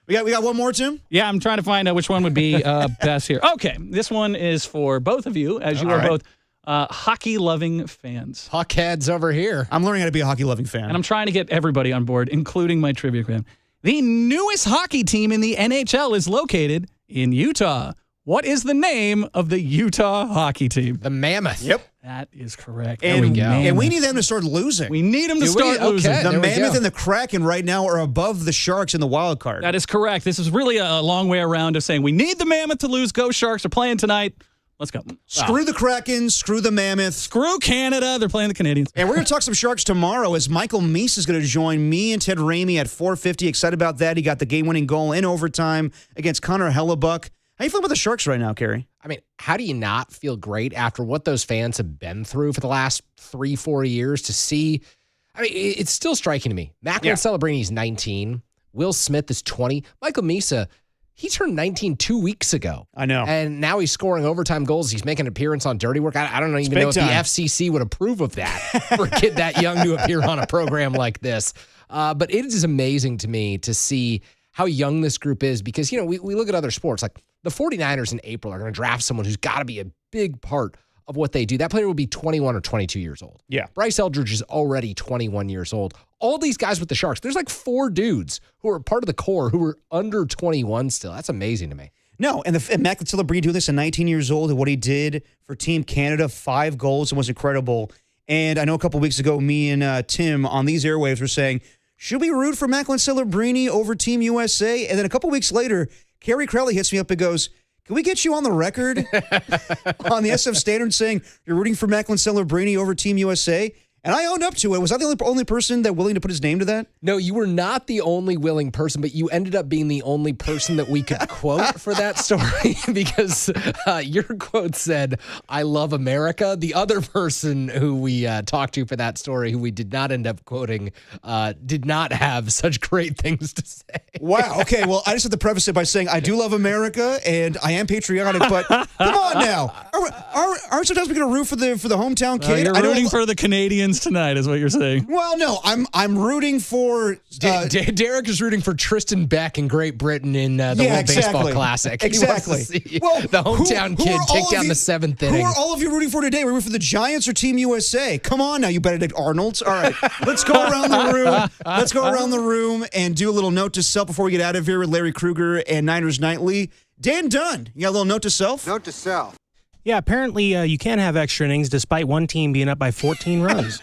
We got one more, Tim? Yeah, I'm trying to find out which one would be best here. Okay, this one is for both of you, as you are both hockey-loving fans. Puckheads over here. I'm learning how to be a hockey-loving fan. And I'm trying to get everybody on board, including my trivia fan. The newest hockey team in the NHL is located in Utah. What is the name of the Utah hockey team? The Mammoth. Yep. That is correct. And, there we go. And we need them to start losing. We need them to start losing. The Mammoth and the Kraken right now are above the Sharks in the wild card. That is correct. This is really a long way around of saying we need the Mammoth to lose. Go Sharks. They're playing tonight. Let's go. Screw the Kraken. Screw the Mammoth. Screw Canada. They're playing the Canadians. And we're going to talk some Sharks tomorrow as Michael Meese is going to join me and Ted Ramey at 4:50. Excited about that. He got the game-winning goal in overtime against Connor Hellebuck. How you feel about the Sharks right now, Kerry? I mean, how do you not feel great after what those fans have been through for the last 3-4 years to see? I mean, it's still striking to me. Macklin Celebrini's 19. Will Smith is 20. Michael Meese, he turned 19 2 weeks ago. I know. And now he's scoring overtime goals. He's making an appearance on Dirty Work. I don't even know if the FCC would approve of that for a kid that young to appear on a program like this. But it is amazing to me to see how young this group is because, we look at other sports. Like the 49ers in April are going to draft someone who's got to be a big part of what they do. That player will be 21 or 22 years old. Yeah. Bryce Eldridge is already 21 years old. All these guys with the Sharks, there's like 4 dudes who are part of the core who are under 21 still. That's amazing to me. No, and Macklin Celebrini doing this at 19 years old and what he did for Team Canada, 5 goals, and was incredible. And I know a couple weeks ago, me and Tim on these airwaves were saying, should we root for Macklin Celebrini over Team USA? And then a couple weeks later, Kerry Crowley hits me up and goes, can we get you on the record on the SF Standard saying you're rooting for Macklin Celebrini over Team USA? And I owned up to it. Was I the only person that willing to put his name to that? No, you were not the only willing person, but you ended up being the only person that we could quote for that story because your quote said, "I love America." The other person who we talked to for that story, who we did not end up quoting, did not have such great things to say. Wow. Okay. Well, I just have to preface it by saying I do love America and I am patriotic, but come on now. Aren't sometimes we going to root for the hometown kid? You're rooting for the Canadians tonight, is what you're saying. Well, no, I'm rooting for Derek is rooting for Tristan Beck in Great Britain in the World Baseball Classic. Exactly. Well, the hometown kid take down the seventh inning. Who are all of you rooting for today? We're rooting for the Giants or Team USA? Come on now, you Benedict Arnolds. All right, let's go around the room. Let's go around the room and do a little note to self before we get out of here with Larry Krueger and Niners Nightly. Dan Dunn, you got a little note to self? Note to self. Yeah, apparently you can't have extra innings despite one team being up by 14 runs.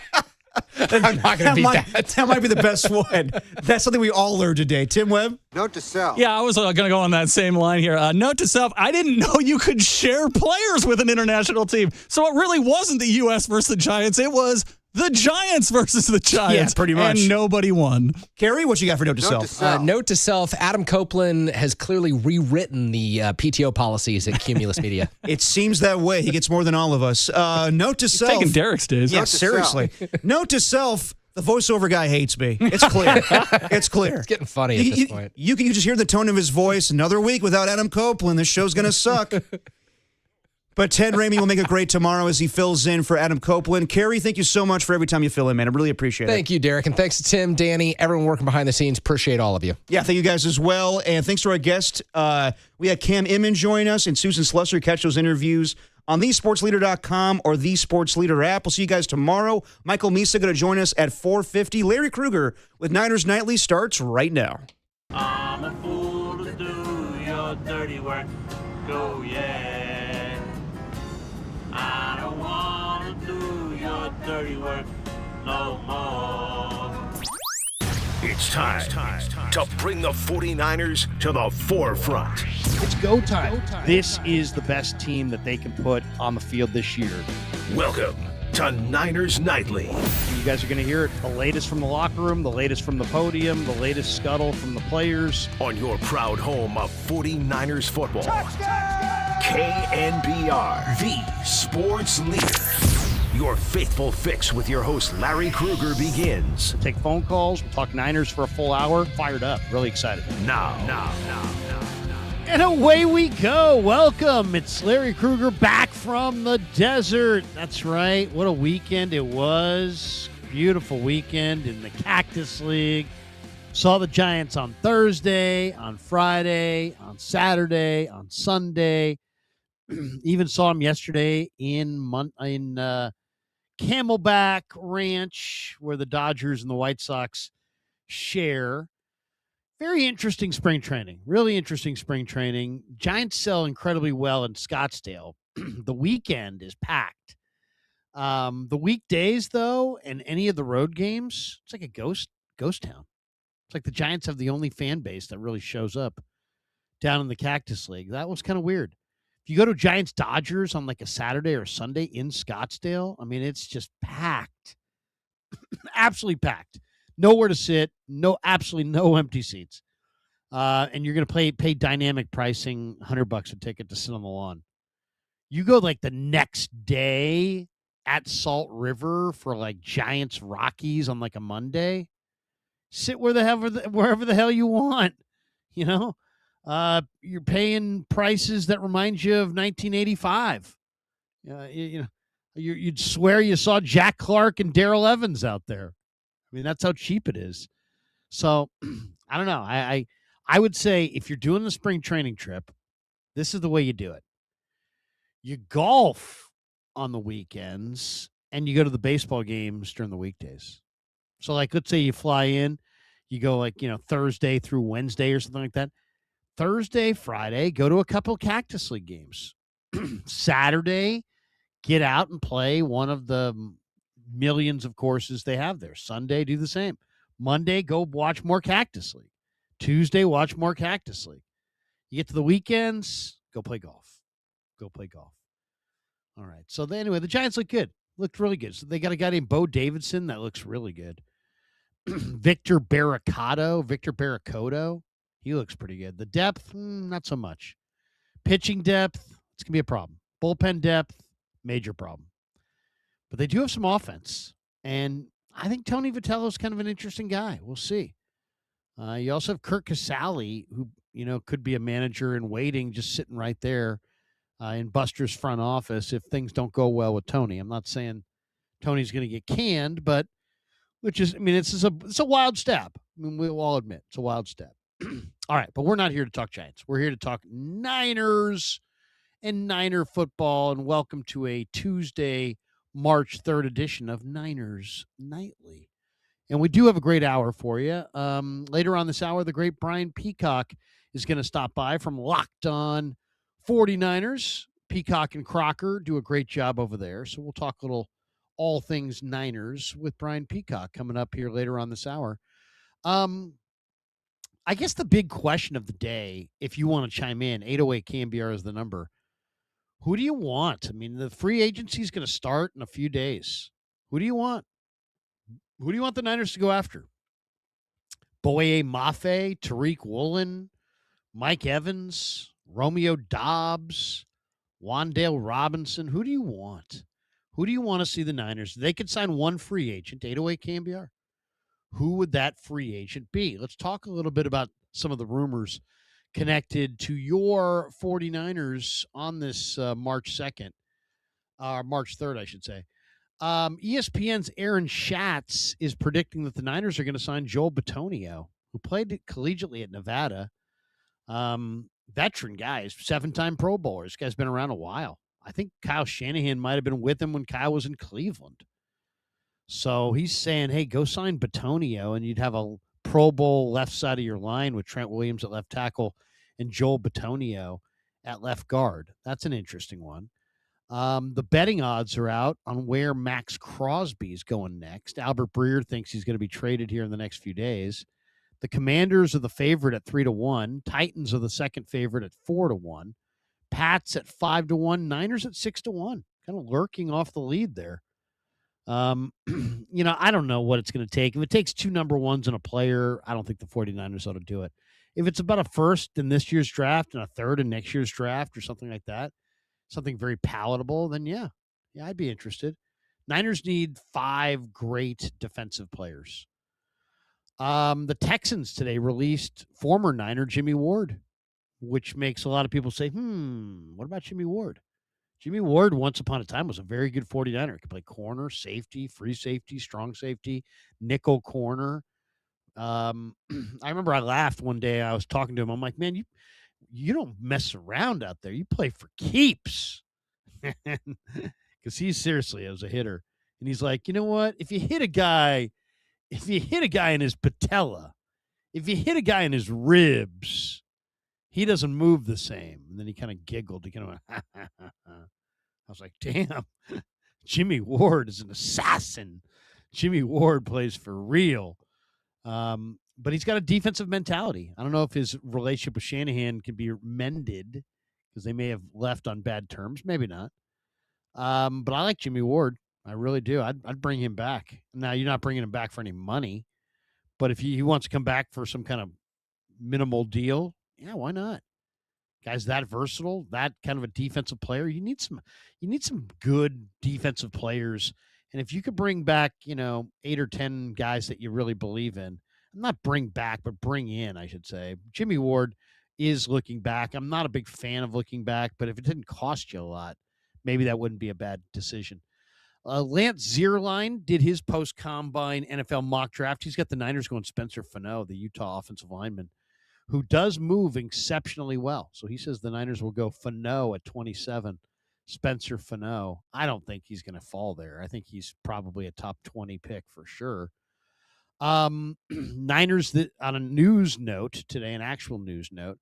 I'm not going to beat that. That might be the best one. That's something we all learned today. Tim Webb? Note to self. Yeah, I was going to go on that same line here. Note to self, I didn't know you could share players with an international team. So it really wasn't the U.S. versus the Giants. It was the Giants versus the Giants. Yeah, pretty much. And nobody won. Carrie, what you got for note to self? Note to self, Adam Copeland has clearly rewritten the PTO policies at Cumulus Media. It seems that way. He gets more than all of us. Note to self. Taking Derek's days. Yeah, seriously. Note to self. The voiceover guy hates me. It's clear. It's clear. It's getting funny at this point. You can just hear the tone of his voice. Another week without Adam Copeland. This show's going to suck. But Ted Ramey will make it great tomorrow as he fills in for Adam Copeland. Carrie, thank you so much for every time you fill in, man. I really appreciate it. Thank you, Derek. And thanks to Tim, Danny, everyone working behind the scenes. Appreciate all of you. Yeah, thank you guys as well. And thanks to our guest. We had Cam Inman join us and Susan Slusser. Catch those interviews on thesportsleader.com or the Sports Leader app. We'll see you guys tomorrow. Michael Misa going to join us at 4:50. Larry Krueger with Niners Nightly starts right now. I'm a fool to do your dirty work. Go, yeah. I don't want to do your dirty work no more. It's time to bring the 49ers to the forefront. It's go time. This is the best team that they can put on the field this year. Welcome to Niners Nightly. You guys are going to hear it. The latest from the locker room, the latest from the podium, the latest scuttle from the players. On your proud home of 49ers football. Touchdown! KNBR, the sports leader. Your faithful fix with your host, Larry Krueger, begins. We'll take phone calls. We'll talk Niners for a full hour. Fired up. Really excited. Now. And away we go. Welcome. It's Larry Krueger back from the desert. That's right. What a weekend it was. Beautiful weekend in the Cactus League. Saw the Giants on Thursday, on Friday, on Saturday, on Sunday. Even saw them yesterday in Camelback Ranch, where the Dodgers and the White Sox share. Very interesting spring training. Really interesting spring training. Giants sell incredibly well in Scottsdale. The weekend is packed. The weekdays, though, and any of the road games, it's like a ghost town. It's like the Giants have the only fan base that really shows up down in the Cactus League. That was kind of weird. If you go to Giants-Dodgers on like a Saturday or Sunday in Scottsdale, I mean, it's just packed. Absolutely packed. Nowhere to sit. Absolutely no empty seats. And you're going to pay dynamic pricing, $100 a ticket to sit on the lawn. You go like the next day at Salt River for like Giants-Rockies on like a Monday. Sit wherever the hell you want, you know? You're paying prices that remind you of 1985. You'd swear you saw Jack Clark and Darrell Evans out there. I mean, that's how cheap it is. So, I don't know. I would say if you're doing the spring training trip, this is the way you do it. You golf on the weekends, and you go to the baseball games during the weekdays. So, like, let's say you fly in, you go, like, Thursday through Wednesday or something like that. Thursday, Friday, go to a couple of Cactus League games. Saturday, get out and play one of the millions of courses they have there. Sunday, do the same. Monday, go watch more Cactus League. Tuesday, watch more Cactus League. You get to the weekends, go play golf. All right. So, anyway, the Giants look good. Looked really good. So they got a guy named Bo Davidson that looks really good. Victor Barracoto, he looks pretty good. The depth, not so much. Pitching depth, it's going to be a problem. Bullpen depth, major problem. But they do have some offense. And I think Tony Vitello is kind of an interesting guy. We'll see. You also have Kurt Casale, who, could be a manager in waiting, just sitting right there in Buster's front office if things don't go well with Tony. I'm not saying Tony's going to get canned, but it's a wild step. We'll all admit it's a wild step. All right, but we're not here to talk Giants. We're here to talk Niners and Niner football, and welcome to a Tuesday, March 3rd edition of Niners Nightly. And we do have a great hour for you. Later on this hour, the great Brian Peacock is going to stop by from Locked On 49ers. Peacock and Crocker do a great job over there, so we'll talk a little all things Niners with Brian Peacock coming up here later on this hour. I guess the big question of the day, if you want to chime in, 808 KNBR is the number. Who do you want? The free agency is going to start in a few days. Who do you want? Who do you want the Niners to go after? Boye Mafe, Tariq Woolen, Mike Evans, Romeo Dobbs, Wan'Dale Robinson. Who do you want? Who do you want to see the Niners? They could sign one free agent, 808 KNBR. Who would that free agent be? Let's talk a little bit about some of the rumors connected to your 49ers on this March 2nd, March 3rd, I should say. ESPN's Aaron Schatz is predicting that the Niners are going to sign Joel Bitonio, who played collegiately at Nevada. Veteran guy, 7-time Pro Bowler. This guy's been around a while. I think Kyle Shanahan might have been with him when Kyle was in Cleveland. So he's saying, hey, go sign Bitonio, and you'd have a Pro Bowl left side of your line with Trent Williams at left tackle and Joel Bitonio at left guard. That's an interesting one. The betting odds are out on where Max Crosby is going next. Albert Breer thinks he's going to be traded here in the next few days. The Commanders are the favorite at 3-1. Titans are the second favorite at 4-1. Pats at 5-1. Niners at 6-1. Kind of lurking off the lead there. I don't know what it's going to take. If it takes 2 number ones and a player, I don't think the 49ers ought to do it. If it's about a first in this year's draft and a third in next year's draft or something like that, something very palatable, then yeah, I'd be interested. Niners need 5 great defensive players. The Texans today released former Niner Jimmy Ward, which makes a lot of people say, what about Jimmy Ward? Jimmy Ward, once upon a time, was a very good 49er. He could play corner, safety, free safety, strong safety, nickel corner. I remember I laughed one day. I was talking to him. I'm like, man, you don't mess around out there. You play for keeps. Because he's seriously as a hitter. And he's like, you know what? If you hit a guy in his patella, if you hit a guy in his ribs, he doesn't move the same. And then he kind of giggled. He kind of went, ha, ha, ha, ha. I was like, damn, Jimmy Ward is an assassin. Jimmy Ward plays for real. But he's got a defensive mentality. I don't know if his relationship with Shanahan can be mended because they may have left on bad terms. Maybe not. But I like Jimmy Ward. I really do. I'd bring him back. Now, you're not bringing him back for any money. But if he wants to come back for some kind of minimal deal, yeah, why not? Guy's that versatile, that kind of a defensive player. You need some good defensive players. And if you could bring back, 8 or 10 guys that you really believe in, not bring back, but bring in, I should say. Jimmy Ward is looking back. I'm not a big fan of looking back, but if it didn't cost you a lot, maybe that wouldn't be a bad decision. Lance Zierlein did his post-combine NFL mock draft. He's got the Niners going Spencer Fano, the Utah offensive lineman, who does move exceptionally well. So he says the Niners will go Fano at 27, Spencer Fano. I don't think he's going to fall there. I think he's probably a top 20 pick for sure. Niners, on a news note today, an actual news note,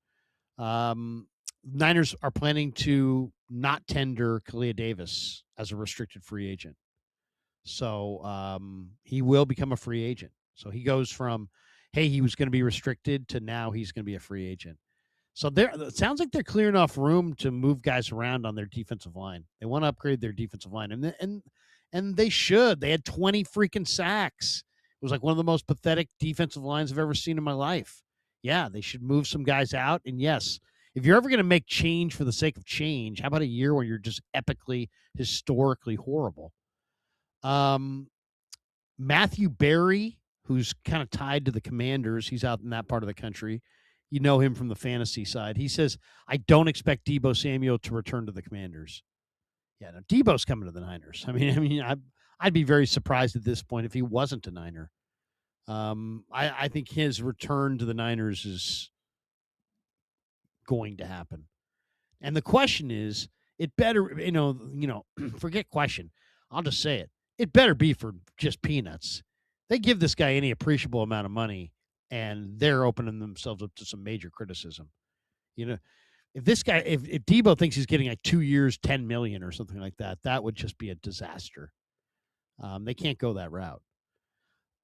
Niners are planning to not tender Kalia Davis as a restricted free agent. So he will become a free agent. So he goes from, hey, he was going to be restricted to now he's going to be a free agent. So it sounds like they're clearing off room to move guys around on their defensive line. They want to upgrade their defensive line. And And they should. They had 20 freaking sacks. It was like one of the most pathetic defensive lines I've ever seen in my life. Yeah, they should move some guys out. And yes, if you're ever going to make change for the sake of change, how about a year where you're just epically, historically horrible? Matthew Berry, who's kind of tied to the Commanders, he's out in that part of the country. You know him from the fantasy side. He says, I don't expect Deebo Samuel to return to the Commanders. Yeah, no, Deebo's coming to the Niners. I'd be very surprised at this point if he wasn't a Niner. I think his return to the Niners is going to happen. And the question is, it better, forget question. I'll just say it. It better be for just peanuts. They give this guy any appreciable amount of money, and they're opening themselves up to some major criticism. If this guy, if Deebo thinks he's getting like 2 years, $10 million or something like that, that would just be a disaster. They can't go that route.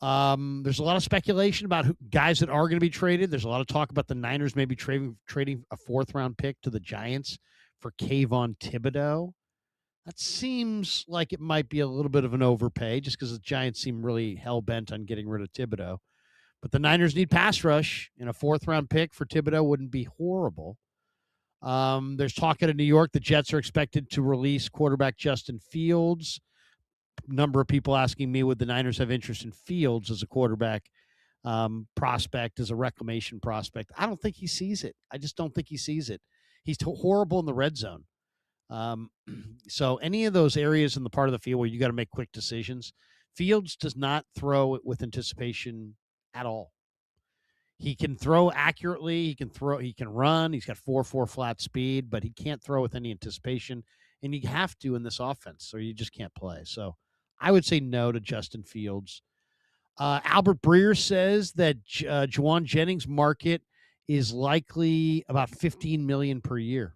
There's a lot of speculation about guys that are going to be traded. There's a lot of talk about the Niners maybe trading a 4th-round pick to the Giants for Kayvon Thibodeau. That seems like it might be a little bit of an overpay just because the Giants seem really hell-bent on getting rid of Thibodeau. But the Niners need pass rush, and a 4th-round pick for Thibodeau wouldn't be horrible. There's talk out of New York. The Jets are expected to release quarterback Justin Fields. Number of people asking me, would the Niners have interest in Fields as a quarterback prospect, as a reclamation prospect? I don't think he sees it. I just don't think he sees it. He's horrible in the red zone. So any of those areas in the part of the field where you got to make quick decisions, Fields does not throw it with anticipation at all. He can throw accurately. He can run. He's got 4.4 flat speed, but he can't throw with any anticipation. And you have to in this offense, or you just can't play. So I would say no to Justin Fields. Albert Breer says that Juwan Jennings' market is likely about $15 million per year.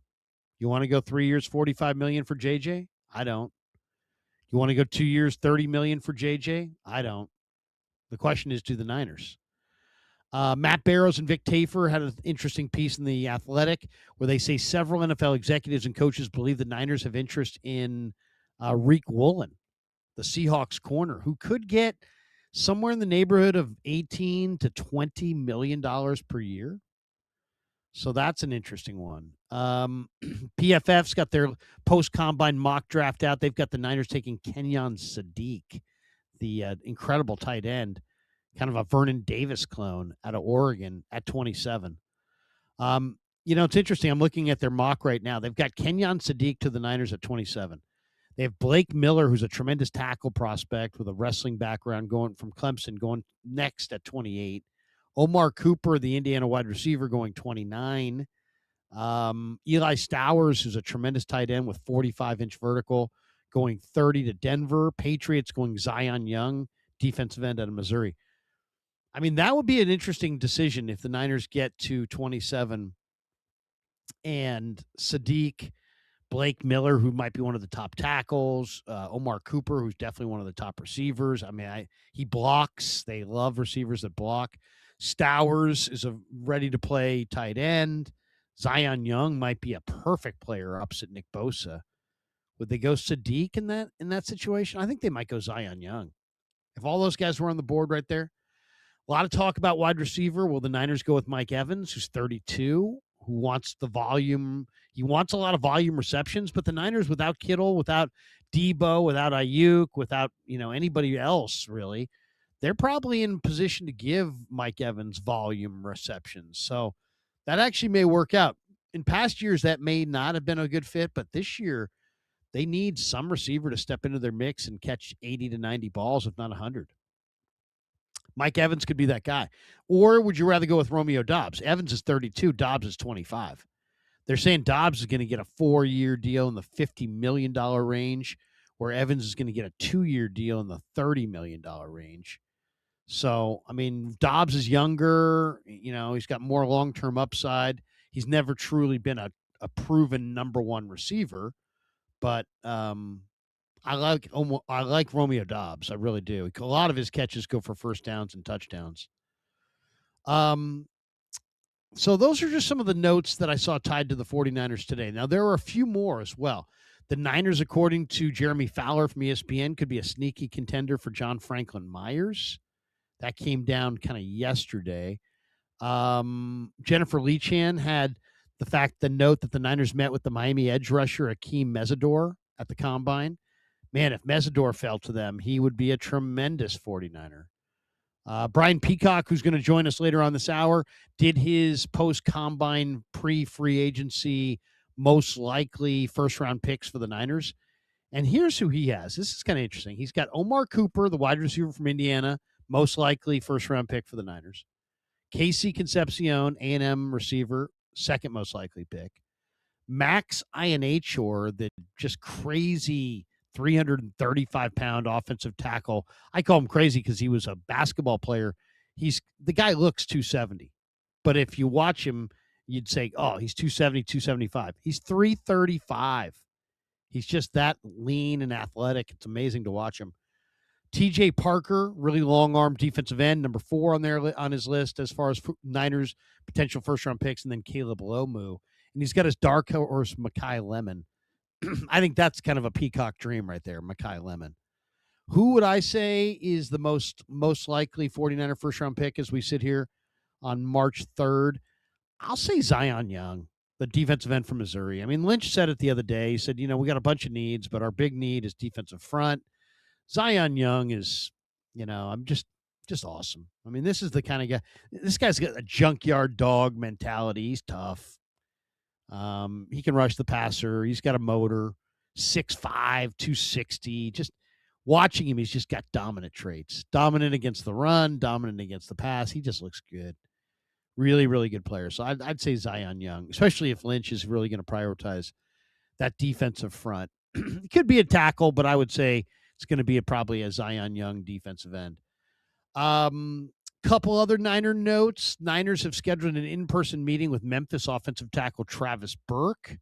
You want to go 3 years, $45 million for JJ? I don't. You want to go 2 years, $30 million for JJ? I don't. The question is, do the Niners? Matt Barrows and Vic Tafer had an interesting piece in The Athletic where they say several NFL executives and coaches believe the Niners have interest in Reek Woolen, the Seahawks corner, who could get somewhere in the neighborhood of $18 to $20 million per year. So that's an interesting one. PFF's got their post-combine mock draft out. They've got the Niners taking Kenyon Sadiq, the incredible tight end, kind of a Vernon Davis clone out of Oregon at 27. It's interesting. I'm looking at their mock right now. They've got Kenyon Sadiq to the Niners at 27. They have Blake Miller, who's a tremendous tackle prospect with a wrestling background, going from Clemson, going next at 28. Omar Cooper, the Indiana wide receiver, going 29. Eli Stowers, who's a tremendous tight end with 45-inch vertical, going 30 to Denver. Patriots going Zion Young, defensive end out of Missouri. I mean, that would be an interesting decision if the Niners get to 27 and Sadiq, Blake Miller, who might be one of the top tackles, Omar Cooper, who's definitely one of the top receivers. I mean, he blocks. They love receivers that block. Stowers is a ready-to-play tight end. Zion Young might be a perfect player opposite Nick Bosa. Would they go Sadiq in that situation? I think they might go Zion Young. If all those guys were on the board right there. A lot of talk about wide receiver. Will the Niners go with Mike Evans, who's 32, who wants the volume? He wants a lot of volume receptions, but the Niners, without Kittle, without Debo, without Ayuk, without anybody else really, they're probably in position to give Mike Evans volume receptions. So that actually may work out. In past years, that may not have been a good fit, but this year they need some receiver to step into their mix and catch 80 to 90 balls, if not 100. Mike Evans could be that guy. Or would you rather go with Romeo Doubs? Evans is 32. Doubs is 25. They're saying Doubs is going to get a 4-year deal in the $50 million range, where Evans is going to get a 2-year deal in the $30 million range. So, I mean, Doubs is younger. He's got more long-term upside. He's never truly been a proven number one receiver. But I like Romeo Doubs. I really do. A lot of his catches go for first downs and touchdowns. So those are just some of the notes that I saw tied to the 49ers today. Now, there are a few more as well. The Niners, according to Jeremy Fowler from ESPN, could be a sneaky contender for John Franklin Myers. That came down kind of yesterday. Jennifer Leachan had the note that the Niners met with the Miami edge rusher Akeem Mesidor at the Combine. Man, if Mesidor fell to them, he would be a tremendous 49er. Brian Peacock, who's going to join us later on this hour, did his post-Combine pre-free agency most likely first-round picks for the Niners. And here's who he has. This is kind of interesting. He's got Omar Cooper, the wide receiver from Indiana, most likely first-round pick for the Niners. Casey Concepcion, A&M receiver, second most likely pick. Max Ianachor, the just crazy 335-pound offensive tackle. I call him crazy because he was a basketball player. The guy looks 270. But if you watch him, you'd say, oh, he's 270, 275. He's 335. He's just that lean and athletic. It's amazing to watch him. TJ Parker, really long-arm defensive end, number 4 on his list as far as Niners potential first-round picks, and then Caleb Lomu. And he's got his dark horse, Mekhi Lemon. I think that's kind of a peacock dream right there, Mekhi Lemon. Who would I say is the most likely 49er first-round pick as we sit here on March 3rd? I'll say Zion Young, the defensive end from Missouri. I mean, Lynch said it the other day. He said, we got a bunch of needs, but our big need is defensive front. Zion Young is, I'm just awesome. I mean, this is the kind of guy. This guy's got a junkyard dog mentality. He's tough. He can rush the passer. He's got a motor, 6'5", 260. Just watching him, he's just got dominant traits. Dominant against the run, dominant against the pass. He just looks good. Really, really good player. So I'd say Zion Young, especially if Lynch is really going to prioritize that defensive front. It could be a tackle, but I would say it's going to be probably a Zion Young defensive end. Couple other Niner notes. Niners have scheduled an in-person meeting with Memphis offensive tackle Travis Burke.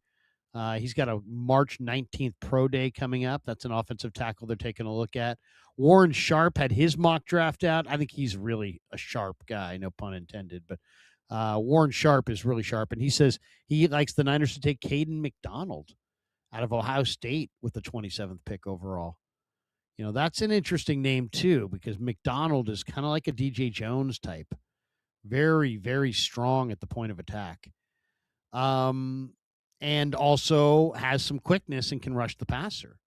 He's got a March 19th pro day coming up. That's an offensive tackle they're taking a look at. Warren Sharp had his mock draft out. I think he's really a sharp guy, no pun intended. But Warren Sharp is really sharp, and he says he likes the Niners to take Caden McDonald out of Ohio State with the 27th pick overall. That's an interesting name, too, because McDonald is kind of like a DJ Jones type. Very, very strong at the point of attack. And also has some quickness and can rush the passer.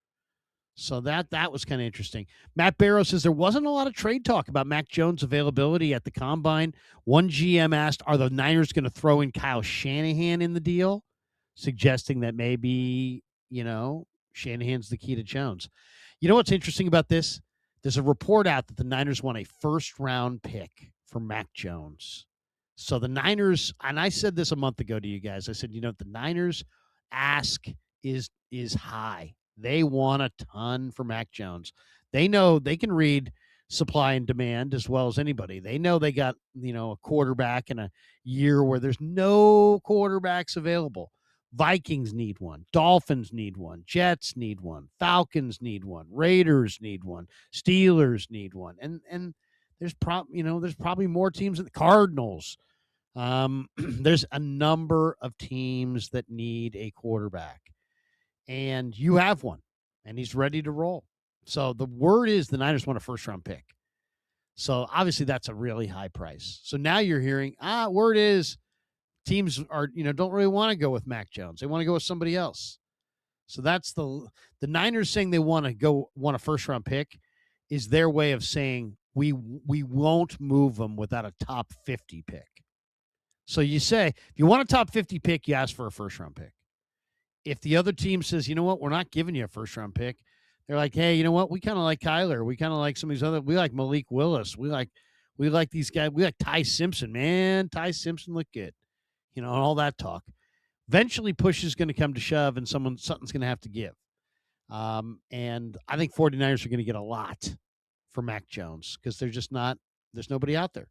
So that was kind of interesting. Matt Barrow says there wasn't a lot of trade talk about Mac Jones' availability at the Combine. One GM asked, are the Niners going to throw in Kyle Shanahan in the deal? Suggesting that maybe, Shanahan's the key to Jones. You know what's interesting about this? There's a report out that the Niners want a first-round pick for Mac Jones. So the Niners, and I said this a month ago to you guys, I said, the Niners ask is high. They want a ton for Mac Jones. They know they can read supply and demand as well as anybody. They know they got, a quarterback in a year where there's no quarterbacks available. Vikings need one. Dolphins need one. Jets need one. Falcons need one. Raiders need one. Steelers need one. And there's probably more teams than the Cardinals. There's a number of teams that need a quarterback. And you have one. And he's ready to roll. So the word is the Niners want a first-round pick. So obviously that's a really high price. So now you're hearing, word is teams are, don't really want to go with Mac Jones. They want to go with somebody else. So that's the Niners saying they want a first-round pick is their way of saying we won't move them without a top 50 pick. So you say, if you want a top 50 pick, you ask for a first-round pick. If the other team says, you know what, we're not giving you a first-round pick, they're like, hey, you know what, we kind of like Kyler. We kind of like some of these other, we like Malik Willis. We like these guys. We like Ty Simpson, man. Ty Simpson looked good. And all that talk. Eventually, push is going to come to shove, and something's going to have to give. And I think 49ers are going to get a lot for Mac Jones because there's nobody out there.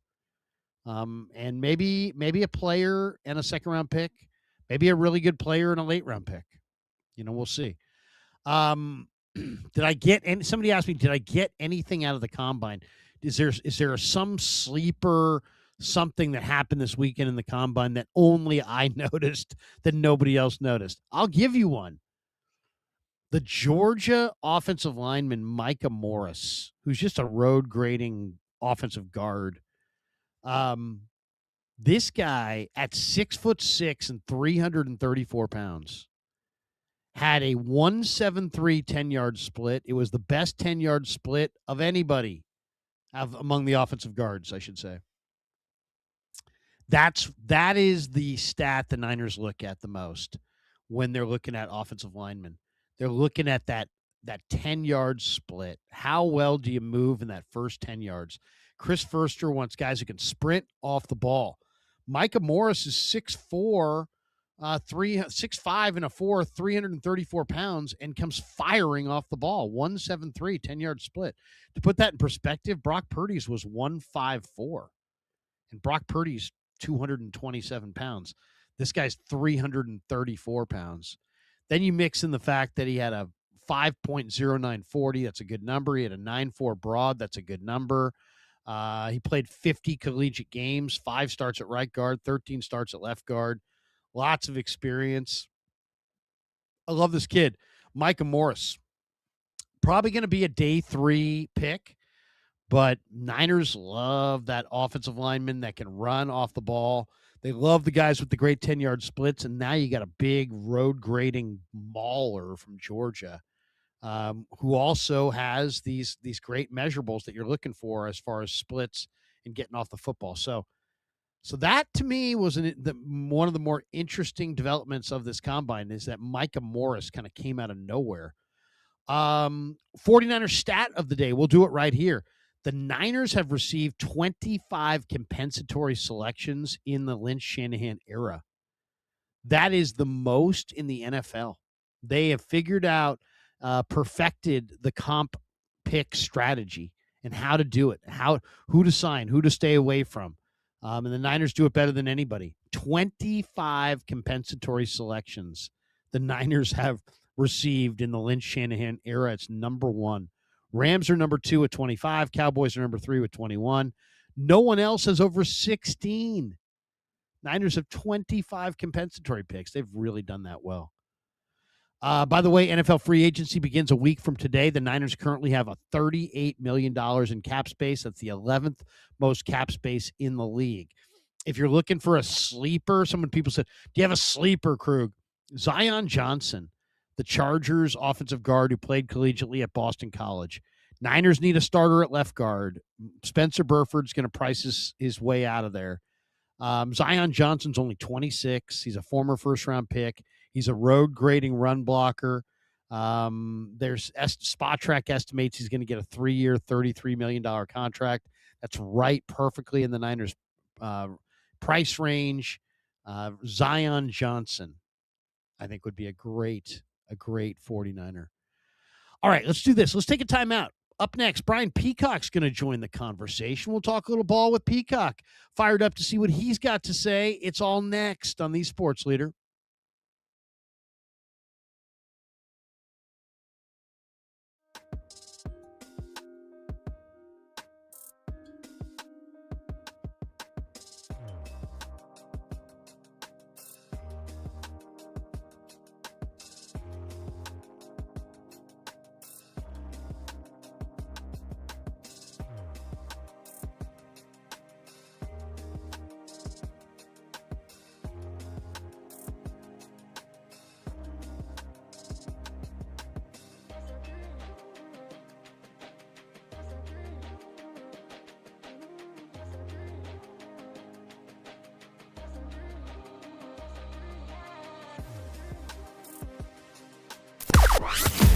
And maybe a player and a second-round pick, maybe a really good player and a late-round pick. We'll see. Somebody asked me, did I get anything out of the Combine? Is there some sleeper something that happened this weekend in the Combine that only I noticed that nobody else noticed? I'll give you one. The Georgia offensive lineman Micah Morris, who's just a road grading offensive guard. This guy at 6'6" and 334 pounds had a 1.73 10-yard split. It was the best 10-yard split of anybody among the offensive guards, I should say. That is the stat the Niners look at the most when they're looking at offensive linemen. They're looking at that 10-yard split. How well do you move in that first 10 yards? Chris Foerster wants guys who can sprint off the ball. Micah Morris is 6'4", 6'5" and a 4, 334 pounds, and comes firing off the ball. 1.73, 10-yard split. To put that in perspective, Brock Purdy's was 1.54, and Brock Purdy's 227 pounds. This guy's 334 pounds. Then you mix in the fact that he had a 5.0940. That's a good number. He had a 9.4 broad. That's a good number. He played 50 collegiate games, 5 starts at right guard, 13 starts at left guard. Lots of experience. I love this kid. Micah Morris. Probably going to be a day 3 pick, but Niners love that offensive lineman that can run off the ball. They love the guys with the great 10-yard splits, and now you got a big road grading mauler from Georgia, who also has these great measurables that you're looking for as far as splits and getting off the football. So that to me was one of the more interesting developments of this combine is that Micah Morris kind of came out of nowhere. 49er stat of the day. We'll do it right here. The Niners have received 25 compensatory selections in the Lynch-Shanahan era. That is the most in the NFL. They have figured out, perfected the comp pick strategy and how to do it, who to sign, who to stay away from. And the Niners do it better than anybody. 25 compensatory selections the Niners have received in the Lynch-Shanahan era. It's number 1. Rams are number 2 at 25. Cowboys are number 3 with 21. No one else has over 16. Niners have 25 compensatory picks. They've really done that well. By the way, NFL free agency begins a week from today. The Niners currently have a $38 million in cap space. That's the 11th most cap space in the league. If you're looking for a sleeper, people said, do you have a sleeper, Krug? Zion Johnson, the Chargers offensive guard who played collegiately at Boston College. Niners need a starter at left guard. Spencer Burford's going to price his way out of there. Zion Johnson's only 26. He's a former first-round pick. He's a road grading run blocker. There's Spot Track estimates he's going to get a 3-year, $33 million contract. That's right perfectly in the Niners' price range. Zion Johnson, I think, would be a great 49er. All right, let's do this. Let's take a timeout. Up next, Brian Peacock's going to join the conversation. We'll talk a little ball with Peacock. Fired up to see what he's got to say. It's all next on the Sports Leader.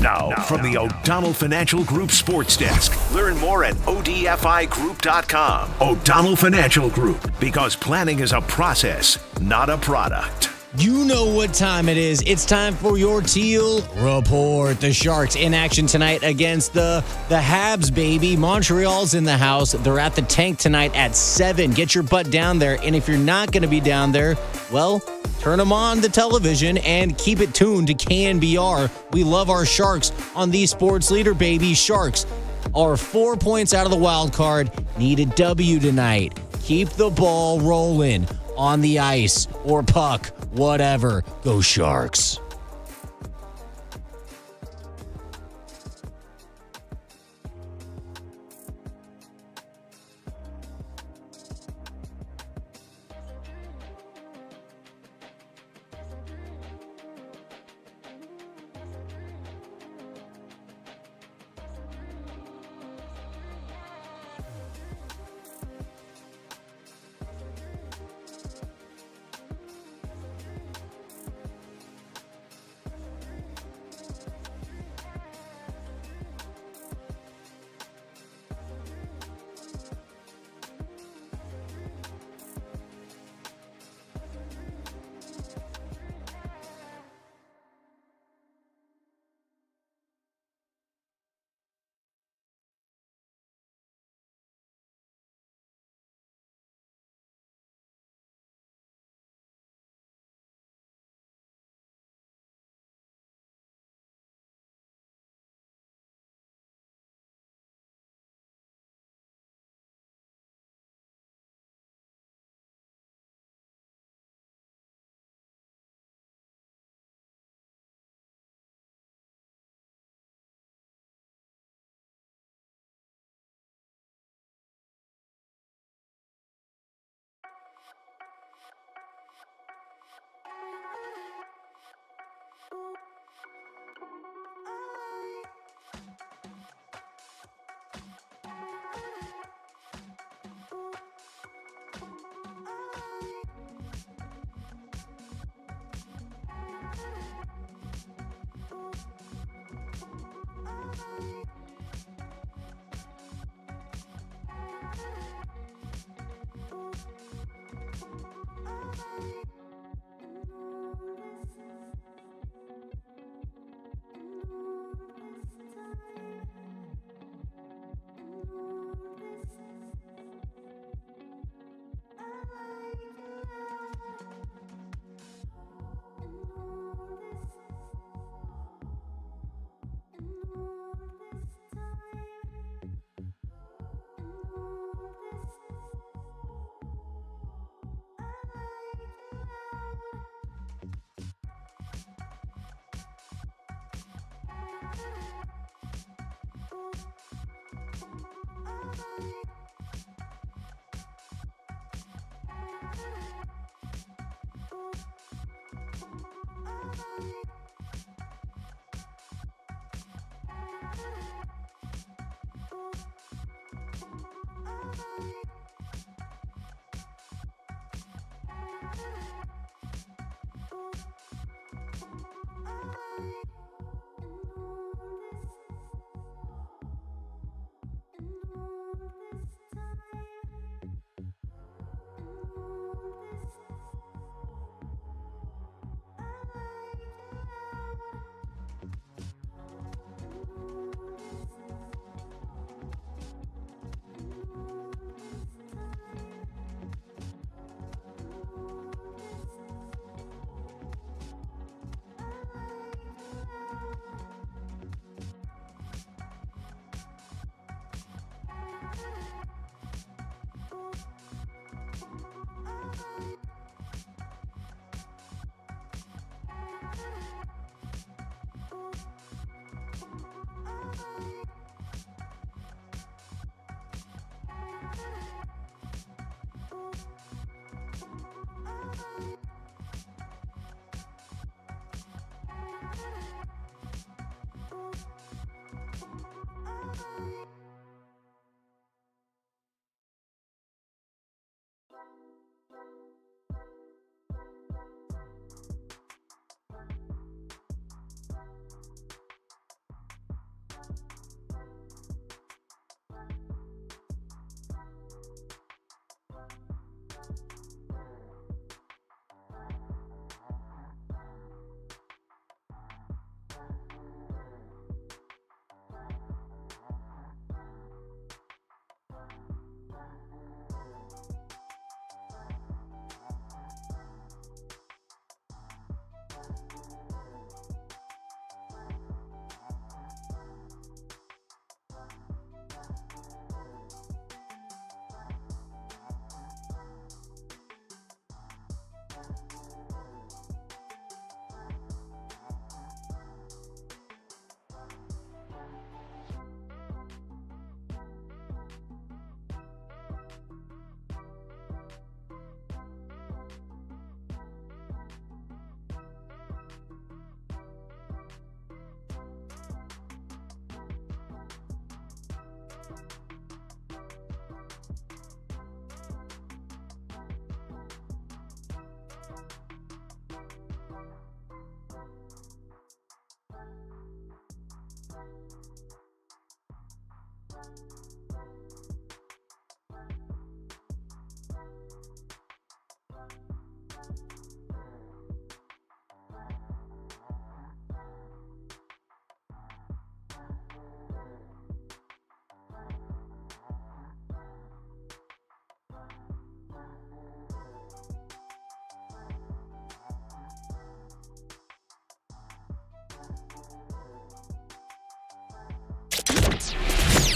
Now, from the O'Donnell Financial Group Sports Desk. Learn more at odfigroup.com. O'Donnell Financial Group, because planning is a process, not a product. You know what time it is. It's time for your Teal Report. The Sharks in action tonight against the Habs, baby. Montreal's in the house. They're at the Tank tonight at 7. Get your butt down there. And if you're not going to be down there, well, turn them on the television and keep it tuned to KNBR. We love our Sharks on the Sports Leader, baby. Sharks are 4 points out of the wild card. Need a W tonight. Keep the ball rolling on the ice or puck, whatever. Go Sharks.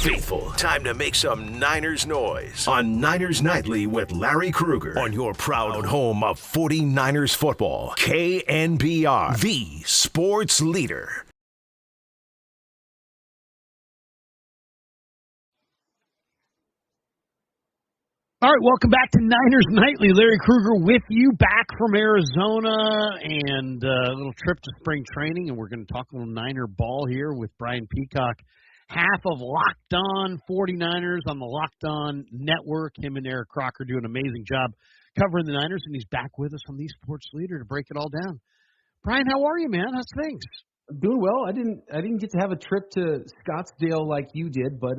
Faithful, time to make some Niners noise on Niners Nightly with Larry Krueger on your proud home of 49ers football. KNBR, the sports leader. All right, welcome back to Niners Nightly. Larry Krueger with you, back from Arizona, and a little trip to spring training, and we're going to talk a little Niner ball here with Brian Peacock, half of Locked On 49ers on the Locked On Network. Him and Eric Crocker do an amazing job covering the Niners, and he's back with us on the Sports Leader to break it all down. Brian, how are you, man? How's things? Doing well. I didn't get to have a trip to Scottsdale like you did, but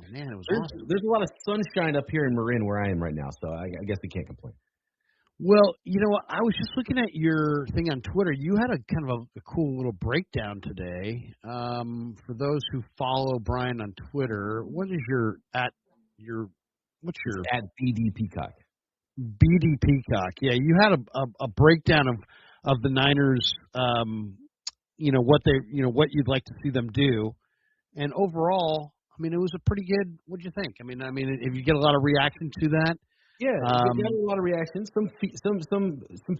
man, it was awesome. There's a lot of sunshine up here in Marin where I am right now, so I guess we can't complain. Well, you know what? I was just looking at your thing on Twitter. You had a kind of a cool little breakdown today. For those who follow Brian on Twitter, what's your at BD Peacock? BD Peacock. Yeah, you had a breakdown of the Niners. What you'd like to see them do, and overall, I mean, it was a pretty good. What do you think? I mean, if you get a lot of reaction to that, yeah, we got a lot of reactions, some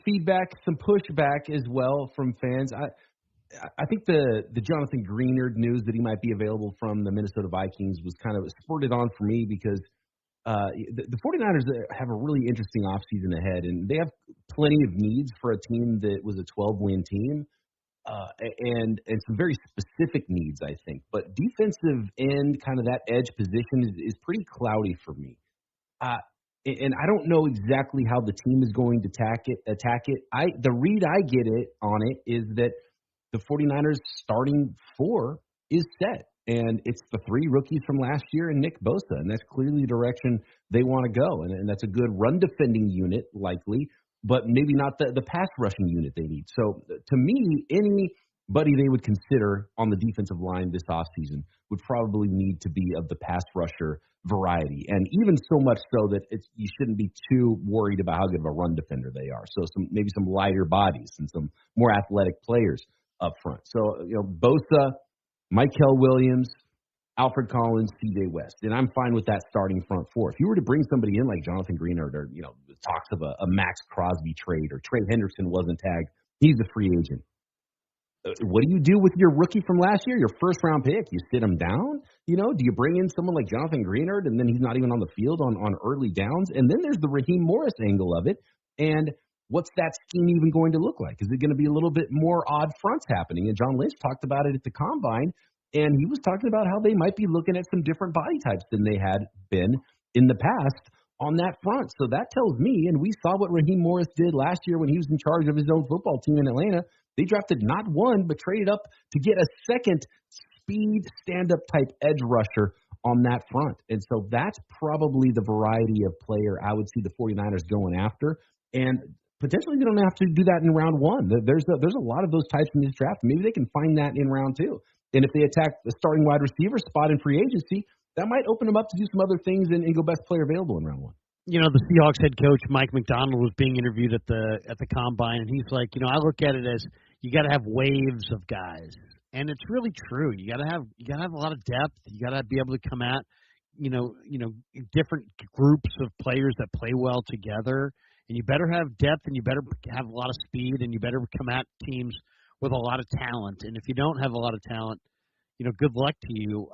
feedback, some pushback as well from fans. I think the Jonathan Greenard news that he might be available from the Minnesota Vikings was kind of spurred on for me because the 49ers have a really interesting offseason ahead, and they have plenty of needs for a team that was a 12-win team. And some very specific needs, I think. But defensive end, kind of that edge position is pretty cloudy for me. And I don't know exactly how the team is going to attack it. The read I get it on it is that the 49ers starting four is set. And it's the three rookies from last year and Nick Bosa. And that's clearly the direction they want to go. And that's a good run defending unit, likely, but maybe not the pass rushing unit they need. So to me, anybody they would consider on the defensive line this offseason would probably need to be of the pass rusher variety. And even so much so that you shouldn't be too worried about how good of a run defender they are. So maybe some lighter bodies and some more athletic players up front. So, Bosa, Mykel Williams, Alfred Collins, C.J. West. And I'm fine with that starting front four. If you were to bring somebody in like Jonathan Greenard or, talks of a Max Crosby trade or Trey Henderson wasn't tagged, he's a free agent. What do you do with your rookie from last year, your first-round pick? You sit him down? Do you bring in someone like Jonathan Greenard and then he's not even on the field on early downs? And then there's the Raheem Morris angle of it. And what's that scheme even going to look like? Is it going to be a little bit more odd fronts happening? And John Lynch talked about it at the Combine, and he was talking about how they might be looking at some different body types than they had been in the past on that front. So that tells me, and we saw what Raheem Morris did last year when he was in charge of his own football team in Atlanta. They drafted not one, but traded up to get a second speed stand-up type edge rusher on that front. And so that's probably the variety of player I would see the 49ers going after. And potentially they don't have to do that in round one. There's a lot of those types in this draft. Maybe they can find that in round two. And if they attack the starting wide receiver spot in free agency, that might open them up to do some other things and go best player available in round one. The Seahawks head coach Mike McDonald was being interviewed at the Combine, and he's like, I look at it as you got to have waves of guys, and it's really true. You got to have a lot of depth. You got to be able to come at different groups of players that play well together, and you better have depth, and you better have a lot of speed, and you better come at teams with a lot of talent. And if you don't have a lot of talent, good luck to you.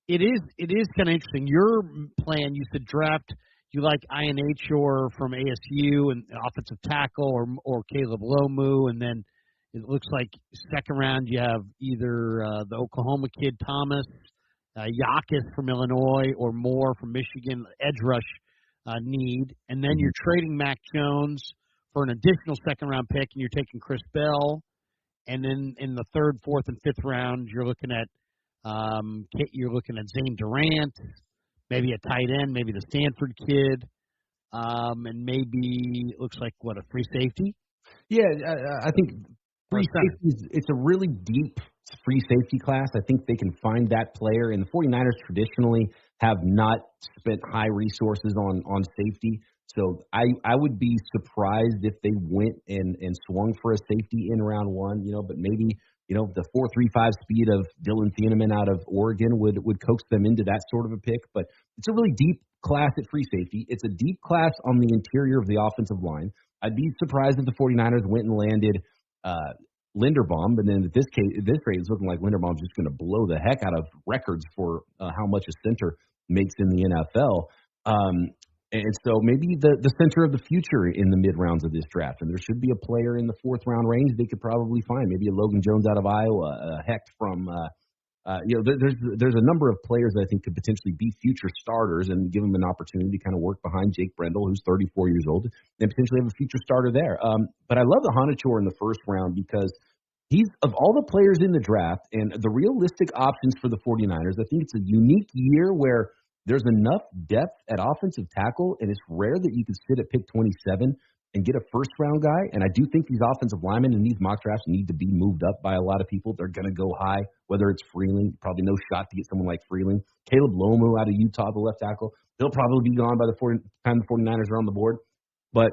It is kind of interesting. Your plan, you said draft. You like INH or from ASU and offensive tackle or Caleb Lomu, and then it looks like second round you have either the Oklahoma kid Thomas, Yakis from Illinois, or Moore from Michigan, edge rush need, and then you're trading Mac Jones for an additional second round pick, and you're taking Chris Bell, and then in the third, fourth, and fifth round you're looking at Zane Durant. Maybe a tight end, maybe the Stanford kid, and maybe it looks like, a free safety? Yeah, I think free safety, it's a really deep free safety class. I think they can find that player, and the 49ers traditionally have not spent high resources on safety. So I would be surprised if they went and swung for a safety in round one, but maybe the 4.35 speed of Dylan Thieneman out of Oregon would coax them into that sort of a pick. But it's a really deep class at free safety. It's a deep class on the interior of the offensive line. I'd be surprised if the 49ers went and landed Linderbaum, but then at this rate, it's looking like Linderbaum's just going to blow the heck out of records for how much a center makes in the NFL. And so maybe the center of the future in the mid-rounds of this draft. And there should be a player in the 4th round range they could probably find. Maybe a Logan Jones out of Iowa, a Hecht from there's a number of players that I think could potentially be future starters and give them an opportunity to kind of work behind Jake Brendel, who's 34 years old, and potentially have a future starter there. But I love the Honachor in the 1st round because he's, of all the players in the draft and the realistic options for the 49ers, I think it's a unique year where there's enough depth at offensive tackle, and it's rare that you can sit at pick 27 and get a 1st-round guy. And I do think these offensive linemen in these mock drafts need to be moved up by a lot of people. They're going to go high, whether it's Freeling, probably no shot to get someone like Freeling. Caleb Lomu out of Utah, the left tackle, he'll probably be gone by the time the 49ers are on the board. But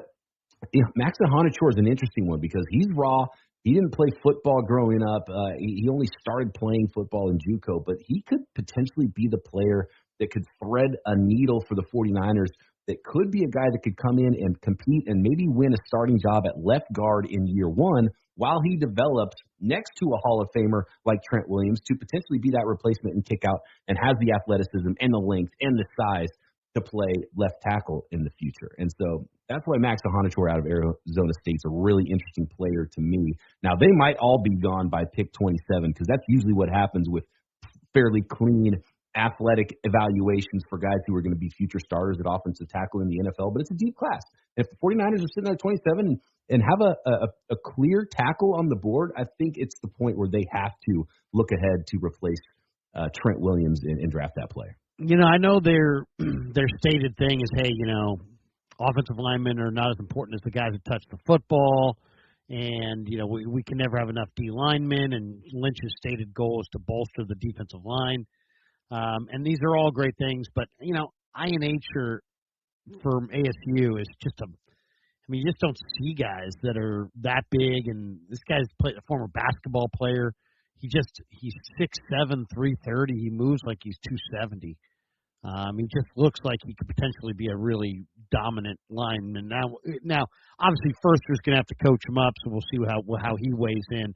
Max Honachor is an interesting one because he's raw. He didn't play football growing up. He only started playing football in JUCO, but he could potentially be the player that could thread a needle for the 49ers, that could be a guy that could come in and compete and maybe win a starting job at left guard in year 1 while he develops next to a Hall of Famer like Trent Williams to potentially be that replacement and kick out and has the athleticism and the length and the size to play left tackle in the future. And so that's why Max Honachor out of Arizona State's a really interesting player to me. Now, they might all be gone by pick 27 because that's usually what happens with fairly clean athletic evaluations for guys who are going to be future starters at offensive tackle in the NFL, but it's a deep class. If the 49ers are sitting there at 27 and have a clear tackle on the board, I think it's the point where they have to look ahead to replace Trent Williams and draft that player. I know their stated thing is, hey, offensive linemen are not as important as the guys that touch the football, and, we can never have enough D linemen, and Lynch's stated goal is to bolster the defensive line. And these are all great things, but, INH from ASU is just you just don't see guys that are that big, and this guy's a former basketball player. He's 6'7", 330. He moves like he's 270. He just looks like he could potentially be a really dominant lineman. Now, obviously, Firster's going to have to coach him up, so we'll see how he weighs in.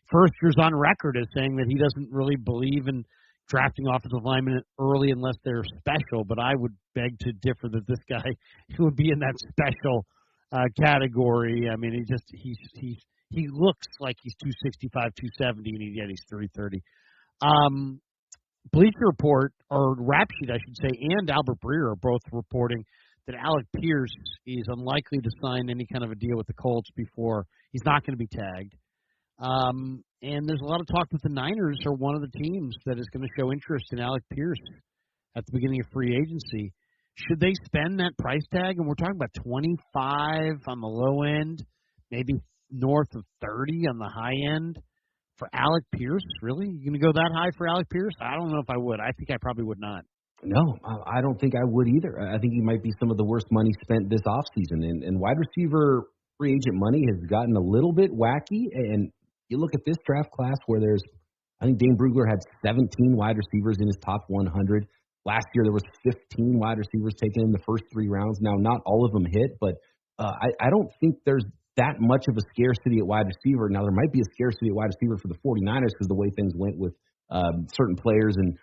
Firster's on record as saying that he doesn't really believe in drafting offensive linemen early unless they're special, but I would beg to differ that this guy would be in that special category. I mean, he looks like he's 265, 270, and yet he's 330. Bleacher Report, or Rap Sheet, I should say, and Albert Breer are both reporting that Alec Pierce is unlikely to sign any kind of a deal with the Colts before. He's not going to be tagged. And there's a lot of talk that the Niners are one of the teams that is going to show interest in Alec Pierce at the beginning of free agency. Should they spend that price tag? And we're talking about 25 on the low end, maybe north of 30 on the high end for Alec Pierce. Really? You going to go that high for Alec Pierce? I don't know if I would. I think I probably would not. No, I don't think I would either. I think he might be some of the worst money spent this offseason. And wide receiver free agent money has gotten a little bit wacky. And you look at this draft class where I think Dane Brugler had 17 wide receivers in his top 100. Last year there was 15 wide receivers taken in the first 3 rounds. Now, not all of them hit, but I don't think there's that much of a scarcity at wide receiver. Now, there might be a scarcity at wide receiver for the 49ers because the way things went with certain players and,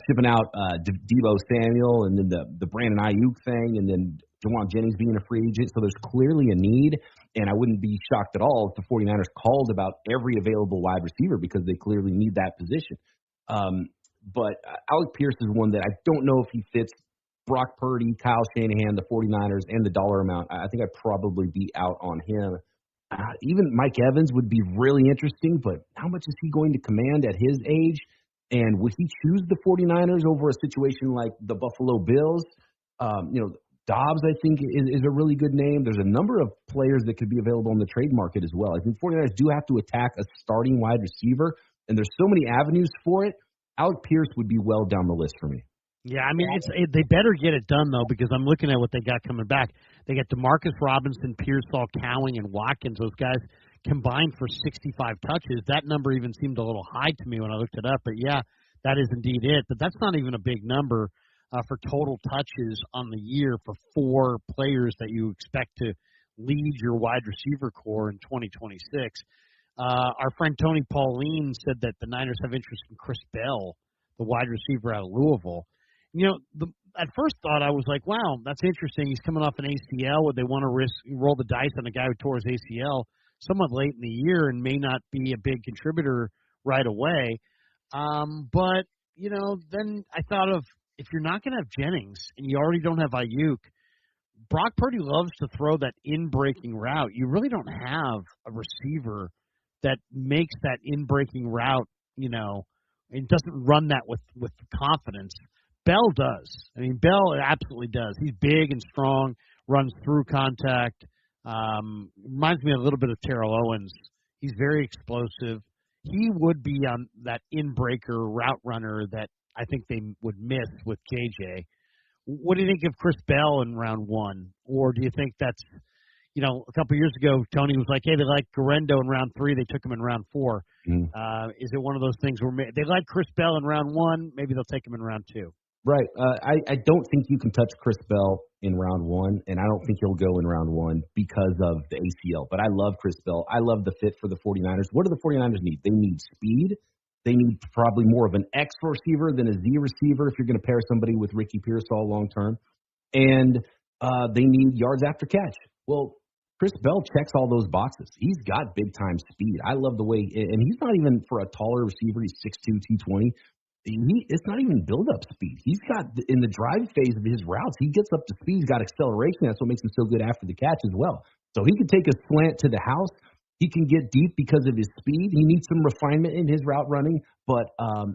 shipping out Deebo Samuel and then the Brandon Ayuk thing and then Jawan Jennings being a free agent. So there's clearly a need, and I wouldn't be shocked at all if the 49ers called about every available wide receiver because they clearly need that position. But Alec Pierce is one that I don't know if he fits Brock Purdy, Kyle Shanahan, the 49ers, and the dollar amount. I think I'd probably be out on him. Even Mike Evans would be really interesting, but how much is he going to command at his age? And would he choose the 49ers over a situation like the Buffalo Bills? Dobbs, I think, is a really good name. There's a number of players that could be available on the trade market as well. I think 49ers do have to attack a starting wide receiver, and there's so many avenues for it. Alec Pierce would be well down the list for me. Yeah, I mean, they better get it done, though, because I'm looking at what they got coming back. They got DeMarcus Robinson, Pearsall, Cowing, and Watkins. Those guys combined for 65 touches. That number even seemed a little high to me when I looked it up. But, yeah, that is indeed it. But that's not even a big number for total touches on the year for 4 players that you expect to lead your wide receiver core in 2026. Our friend Tony Pauline said that the Niners have interest in Chris Bell, the wide receiver out of Louisville. at first thought, I was like, wow, that's interesting. He's coming off an ACL. Would they want to roll the dice on a guy who tore his ACL somewhat late in the year and may not be a big contributor right away? But, then I thought of, if you're not going to have Jennings and you already don't have Ayuk, Brock Purdy loves to throw that in-breaking route. You really don't have a receiver that makes that in-breaking route, and doesn't run that with confidence. Bell does. I mean, Bell absolutely does. He's big and strong, runs through contact. Reminds me a little bit of Terrell Owens. He's very explosive. He would be on that in-breaker route runner that I think they would miss with JJ. What do you think of Chris Bell in round 1? Or do you think that's, a couple of years ago, Tony was like, hey, they like Garendo in round 3. They took him in round 4. Is it one of those things where they like Chris Bell in round 1? Maybe they'll take him in round 2. Right. I don't think you can touch Chris Bell in round 1, and I don't think he'll go in round 1 because of the ACL. But I love Chris Bell. I love the fit for the 49ers. What do the 49ers need? They need speed. They need probably more of an X receiver than a Z receiver if you're going to pair somebody with Ricky Pearsall long term. And they need yards after catch. Well, Chris Bell checks all those boxes. He's got big-time speed. I love the way – and he's not even for a taller receiver. He's 6'2", 220. It's not even build-up speed. He's got – in the drive phase of his routes, he gets up to speed. He's got acceleration. That's what makes him so good after the catch as well. So he can take a slant to the house. He can get deep because of his speed. He needs some refinement in his route running, but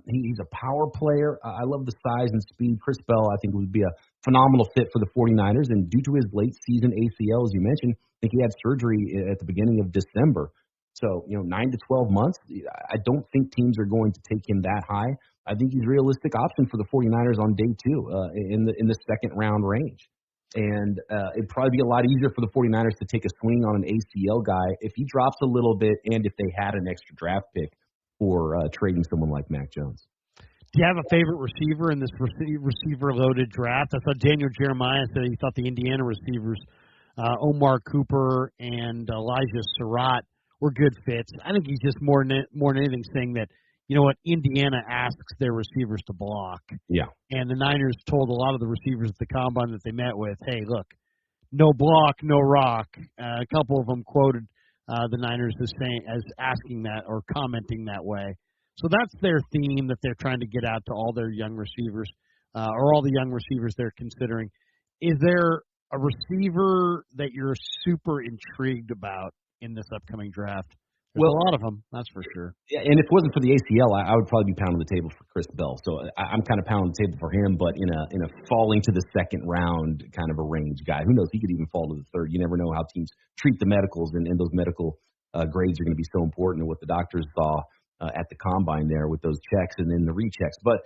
he's a power player. I love the size and speed. Chris Bell, I think, would be a phenomenal fit for the 49ers. And due to his late season ACL, as you mentioned, I think he had surgery at the beginning of December. So, 9 to 12 months, I don't think teams are going to take him that high. I think he's a realistic option for the 49ers on day 2 in the second round range. And it'd probably be a lot easier for the 49ers to take a swing on an ACL guy if he drops a little bit and if they had an extra draft pick for trading someone like Mac Jones. Do you have a favorite receiver in this receiver-loaded draft? I thought Daniel Jeremiah said he thought the Indiana receivers, Omar Cooper and Elijah Surratt, were good fits. I think he's just more than anything saying that, Indiana asks their receivers to block. Yeah. And the Niners told a lot of the receivers at the combine that they met with, hey, look, no block, no rock. A couple of them quoted the Niners as asking that or commenting that way. So that's their theme that they're trying to get out to all their young receivers or all the young receivers they're considering. Is there a receiver that you're super intrigued about in this upcoming draft? There's a lot of them, that's for sure. Yeah, and if it wasn't for the ACL, I would probably be pounding the table for Chris Bell. So I'm kind of pounding the table for him, but in a falling to the second round kind of a range guy. Who knows? He could even fall to the third. You never know how teams treat the medicals, and those medical grades are going to be so important, and what the doctors saw at the combine there with those checks and then the rechecks. But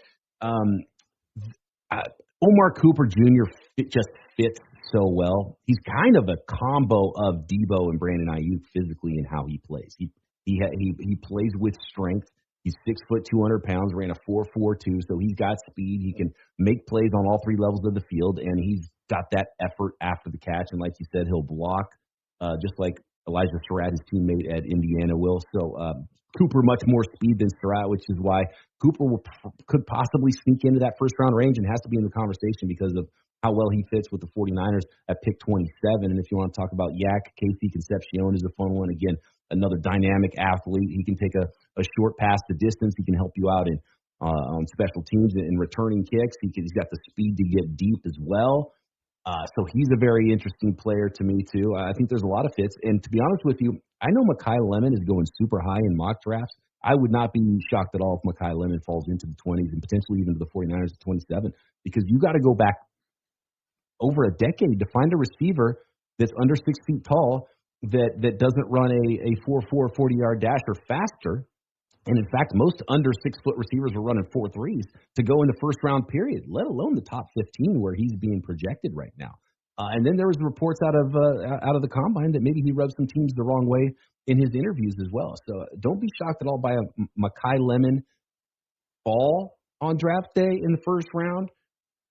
Omar Cooper Jr. just fits so well. He's kind of a combo of Debo and Brandon Ayuk physically in how he plays. He plays with strength. He's 6 foot, 200 pounds, ran a 4.42, so he's got speed. He can make plays on all 3 levels of the field, and he's got that effort after the catch. And like you said, he'll block just like Elijah Surratt, his teammate at Indiana, will. So Cooper much more speed than Surratt, which is why Cooper could possibly sneak into that first-round range and has to be in the conversation because of how well he fits with the 49ers at pick 27. And if you want to talk about Yak, Casey Concepcion is a fun one. Again, another dynamic athlete. He can take a short pass to distance. He can help you out on special teams and returning kicks. He's got the speed to get deep as well. So he's a very interesting player to me, too. I think there's a lot of fits. And to be honest with you, I know Mekhi Lemon is going super high in mock drafts. I would not be shocked at all if Mekhi Lemon falls into the 20s and potentially even to the 49ers at 27, because you got to go back over a decade to find a receiver that's under 6 feet tall that doesn't run a 4.4 40-yard dash or faster. And in fact, most under 6 foot receivers were running 4.3s to go in the first round period, let alone the top 15 where he's being projected right now. And then there was reports out of the combine that maybe he rubbed some teams the wrong way in his interviews as well. So don't be shocked at all by a Mekhi Lemon fall on draft day in the first round.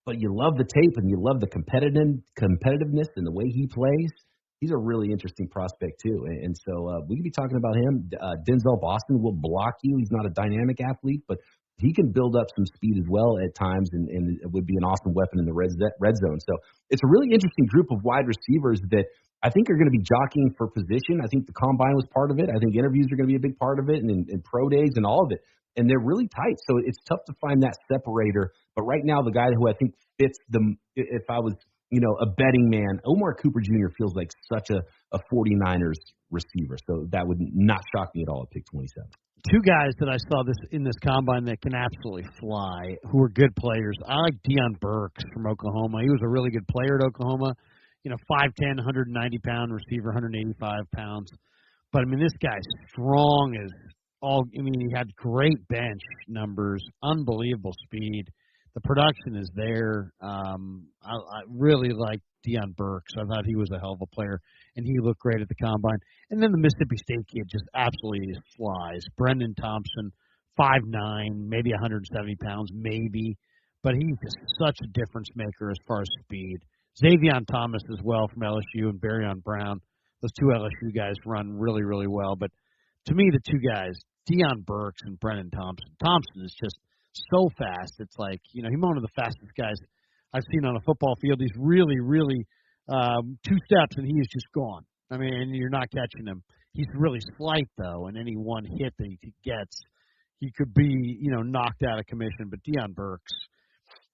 But you love the tape and you love the competitiveness and the way he plays. He's a really interesting prospect, too. And so we could be talking about him. Denzel Boston will block you. He's not a dynamic athlete, but he can build up some speed as well at times, and it would be an awesome weapon in the red zone. So it's a really interesting group of wide receivers that I think are going to be jockeying for position. I think the combine was part of it. I think interviews are going to be a big part of it, and pro days and all of it. And they're really tight, so it's tough to find that separator. But right now, the guy who I think fits if I was, a betting man, Omar Cooper Jr. feels like such a 49ers receiver. So that would not shock me at all at pick 27. Two guys that I saw in this combine that can absolutely fly, who are good players. I like Deion Burks from Oklahoma. He was a really good player at Oklahoma. 5'10", 190-pound receiver, 185 pounds. But, this guy's strong as all. He had great bench numbers, unbelievable speed. The production is there. I really like Deion Burks. I thought he was a hell of a player, and he looked great at the combine. And then the Mississippi State kid just absolutely flies. Brendan Thompson, 5'9", maybe 170 pounds, maybe. But he's just such a difference maker as far as speed. Xavier Thomas as well from LSU, and Barryon Brown. Those two LSU guys run really, really well. But to me, the two guys, Deion Burks and Brendan Thompson. Thompson is just so fast. It's like, he's one of the fastest guys I've seen on a football field. He's really, really 2 steps, and he is just gone. You're not catching him. He's really slight, though, and any one hit that he gets, he could be, knocked out of commission. But Deion Burks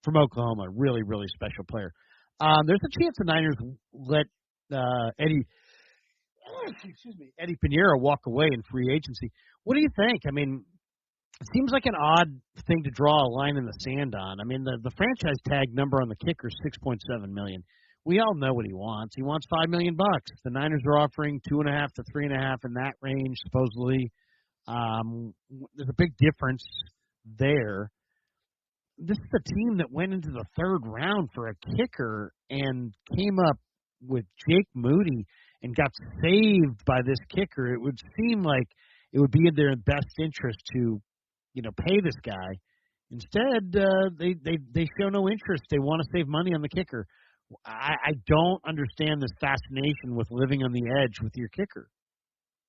from Oklahoma, really, really special player. There's a chance the Niners let Eddie Pinheiro walk away in free agency. What do you think? It seems like an odd thing to draw a line in the sand on. The franchise tag number on the kicker is $6.7 million. We all know what he wants. He wants $5 million. The Niners are offering 2.5 to 3.5 in that range, supposedly. There's a big difference there. This is the team that went into the third round for a kicker and came up with Jake Moody and got saved by this kicker. It would seem like it would be in their best interest to, pay this guy. Instead, they show no interest. They want to save money on the kicker. I don't understand this fascination with living on the edge with your kicker.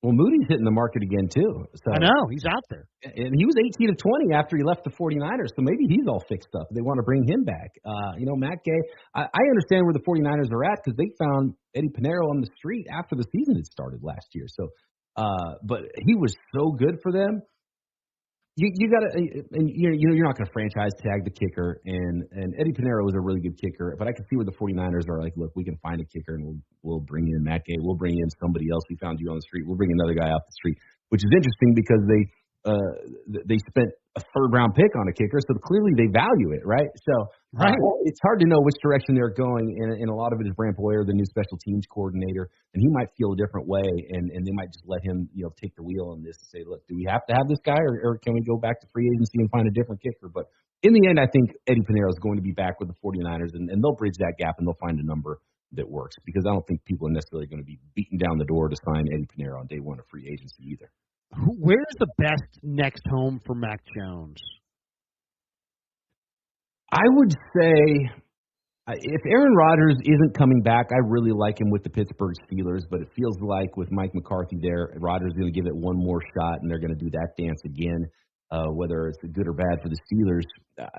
Well, Moody's hitting the market again, too. So, I know. He's out there. And he was 18 of 20 after he left the 49ers, so maybe he's all fixed up. They want to bring him back. Matt Gay, I understand where the 49ers are at because they found Eddie Pinheiro on the street after the season had started last year. So, but he was so good for them. You got to, and you're not going to franchise tag the kicker, and Eddie Pinheiro was a really good kicker, but I can see where the 49ers are like, look, we can find a kicker, and we'll bring in Matt Gay, we'll bring in somebody else we found you on the street, we'll bring another guy off the street, which is interesting because they spent a third-round pick on a kicker, so clearly they value it, right? So it's hard to know which direction they're going, and a lot of it is Brant Boyer, the new special teams coordinator, and he might feel a different way, and they might just let him, take the wheel on this and say, look, do we have to have this guy, or can we go back to free agency and find a different kicker? But in the end, I think Eddie Pinheiro is going to be back with the 49ers, and they'll bridge that gap, and they'll find a number that works, because I don't think people are necessarily going to be beating down the door to sign Eddie Pinheiro on day one of free agency either. Where's the best next home for Mac Jones? I would say if Aaron Rodgers isn't coming back, I really like him with the Pittsburgh Steelers, but it feels like with Mike McCarthy there, Rodgers is going to give it one more shot, and they're going to do that dance again, whether it's good or bad for the Steelers.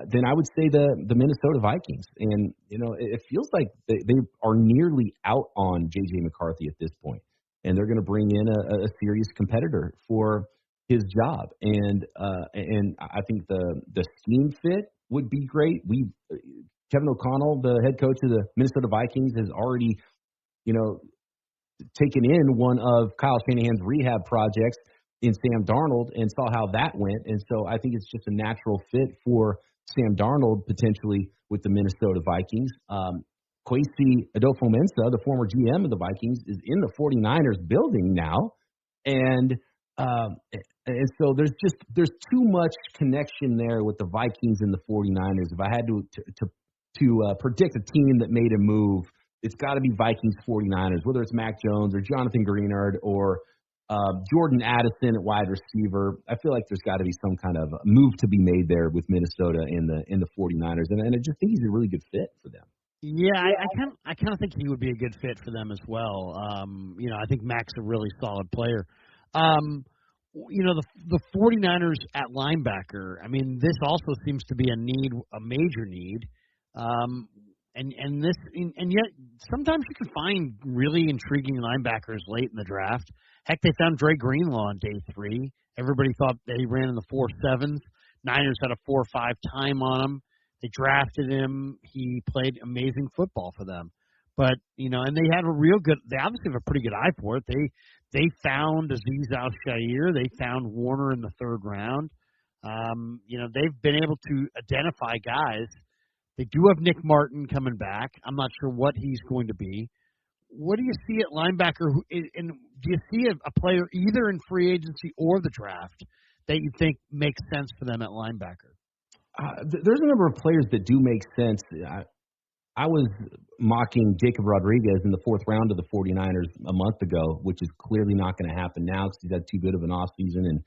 Then I would say the Minnesota Vikings. And, it feels like they are nearly out on J.J. McCarthy at this point. And they're going to bring in a serious competitor for his job. And I think the scheme fit would be great. Kevin O'Connell, the head coach of the Minnesota Vikings, has already, taken in one of Kyle Shanahan's rehab projects in Sam Darnold and saw how that went. And so I think it's just a natural fit for Sam Darnold potentially with the Minnesota Vikings. Kwesi Adofo-Mensah, the former GM of the Vikings, is in the 49ers building now. And so there's too much connection there with the Vikings and the 49ers. If I had to predict a team that made a move, it's got to be Vikings 49ers, whether it's Mac Jones or Jonathan Greenard or Jordan Addison at wide receiver. I feel like there's got to be some kind of move to be made there with Minnesota in the 49ers. And I just think he's a really good fit for them. Yeah, I kind of think he would be a good fit for them as well. I think Mac's a really solid player. the 49ers at linebacker, I mean, this also seems to be a major need. And yet sometimes you can find really intriguing linebackers late in the draft. Heck, they found Dre Greenlaw on day 3. Everybody thought that he ran in the 4.7s. Niners had a 4.5 time on him. They drafted him. He played amazing football for them. But, and they obviously have a pretty good eye for it. They found Azeez Al-Shaair. They found Warner in the 3rd round. They've been able to identify guys. They do have Nick Martin coming back. I'm not sure what he's going to be. What do you see at linebacker? And do you see a player either in free agency or the draft that you think makes sense for them at linebacker? There's a number of players that do make sense. I was mocking Jacob Rodriguez in the 4th round of the 49ers a month ago, which is clearly not going to happen now because he's had too good of an offseason and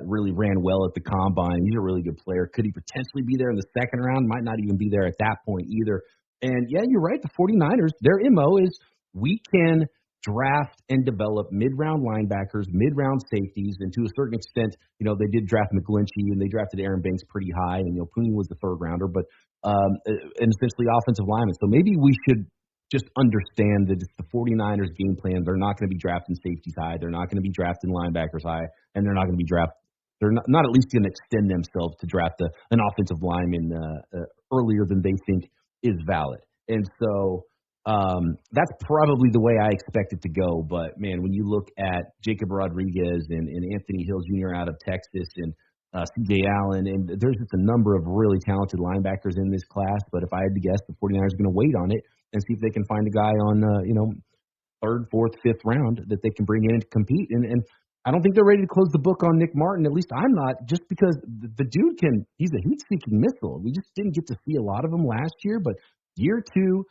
really ran well at the combine. He's a really good player. Could he potentially be there in the 2nd round? Might not even be there at that point either. And, yeah, you're right. The 49ers, their MO is we can draft and develop mid-round linebackers, mid-round safeties, and to a certain extent, they did draft McGlinchey and they drafted Aaron Banks pretty high, and Pooney was the 3rd rounder, but and essentially offensive linemen. So maybe we should just understand that it's the 49ers game plan. They're not going to be drafting safeties high, they're not going to be drafting linebackers high, and they're not going to be they're not at least going to extend themselves to draft an offensive lineman earlier than they think is valid. And so that's probably the way I expect it to go. But, man, when you look at Jacob Rodriguez and Anthony Hill Jr. out of Texas and C.J. Allen, and there's just a number of really talented linebackers in this class. But if I had to guess, the 49ers are going to wait on it and see if they can find a guy on, 3rd, 4th, 5th round that they can bring in to compete. And I don't think they're ready to close the book on Nick Martin. At least I'm not, just because the dude he's a heat-seeking missile. We just didn't get to see a lot of him last year. But year 2,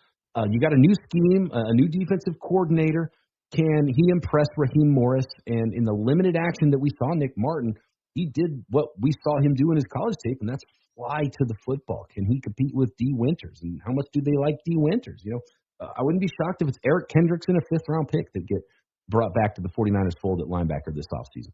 you got a new scheme, a new defensive coordinator. Can he impress Raheem Morris? And in the limited action that we saw Nick Martin, he did what we saw him do in his college tape, and that's fly to the football. Can he compete with D. Winters? And how much do they like D. Winters? I wouldn't be shocked if it's Eric Kendricks in a 5th-round pick that get brought back to the 49ers fold at linebacker this offseason.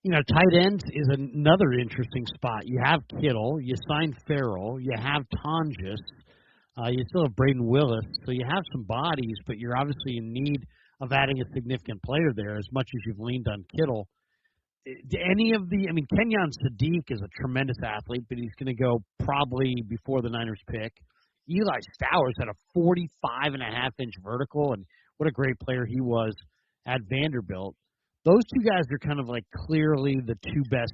Tight ends is another interesting spot. You have Kittle, you signed Farrell, you have Tonjes, you still have Braden Willis, so you have some bodies, but you're obviously in need of adding a significant player there as much as you've leaned on Kittle. Kenyon Sadiq is a tremendous athlete, but he's going to go probably before the Niners pick. Eli Stowers had a 45.5-inch vertical, and what a great player he was at Vanderbilt. Those two guys are kind of like clearly the 2 best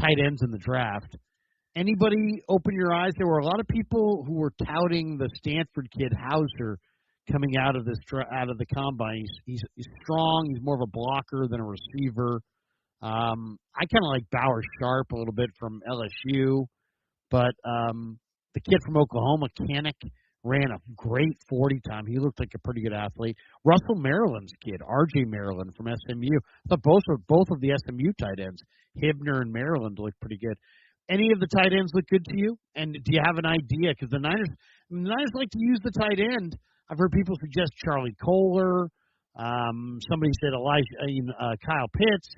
tight ends in the draft. Anybody open your eyes? There were a lot of people who were touting the Stanford kid Hauser coming out of the combine. He's strong. He's more of a blocker than a receiver. I kind of like Bauer Sharp a little bit from LSU, but the kid from Oklahoma, Kanik, ran a great 40 time. He looked like a pretty good athlete. Russell Maryland's kid, R.J. Maryland from SMU. I thought both of the SMU tight ends, Hibner and Maryland, looked pretty good. Any of the tight ends look good to you? And do you have an idea? Because the Niners like to use the tight end. I've heard people suggest Charlie Kohler. Somebody said Kyle Pitts,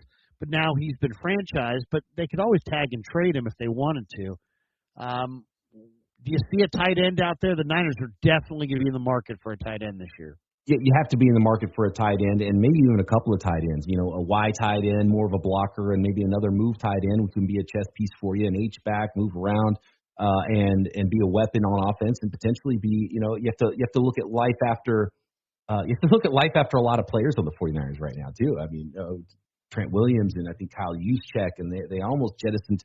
but now he's been franchised. But they could always tag and trade him if they wanted to. Do you see a tight end out there? The Niners are definitely going to be in the market for a tight end this year. Yeah, you have to be in the market for a tight end and maybe even a couple of tight ends. A Y tight end, more of a blocker, and maybe another move tight end, which can be a chess piece for you, an H-back, move around, and be a weapon on offense, and potentially be, you have to look at life after a lot of players on the 49ers right now too. I mean, Trent Williams and I think Kyle Juszczyk, and they almost jettisoned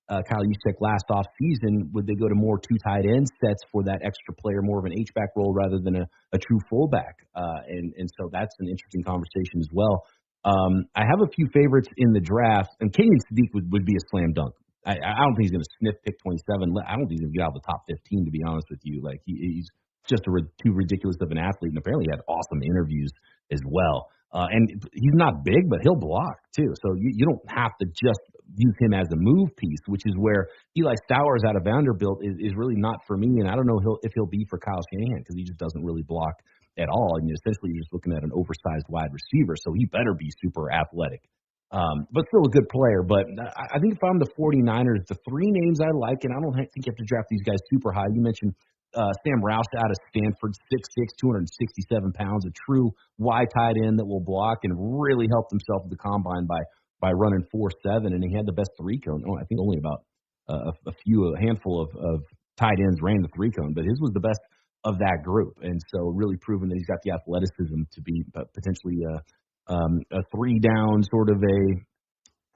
Kyle Juszczyk last offseason. Would they go to more 2 tight end sets for that extra player, more of an H-back role rather than a true fullback? And so that's an interesting conversation as well. I have a few favorites in the draft, and Kenyon Sadiq would be a slam dunk. I don't think he's going to sniff pick 27. I don't think he's going to get out of the top 15, to be honest with you. Like he's just too ridiculous of an athlete, and apparently he had awesome interviews as well. And he's not big, but he'll block too. So you don't have to just use him as a move piece, which is where Eli Stowers out of Vanderbilt is really not for me. And I don't know if he'll be for Kyle Shanahan because he just doesn't really block at all. I mean, essentially, you're just looking at an oversized wide receiver, so he better be super athletic. But still a good player. But I think if I'm the 49ers, the three names I like, and I don't think you have to draft these guys super high. You mentioned Sam Roush out of Stanford, 6'6", 267 pounds, a true Y tight end that will block and really helped himself at the combine by running 4.7, and he had the best three cone. I think only about a handful of tight ends ran the three cone, but his was the best of that group, and so really proven that he's got the athleticism to be potentially a three down sort of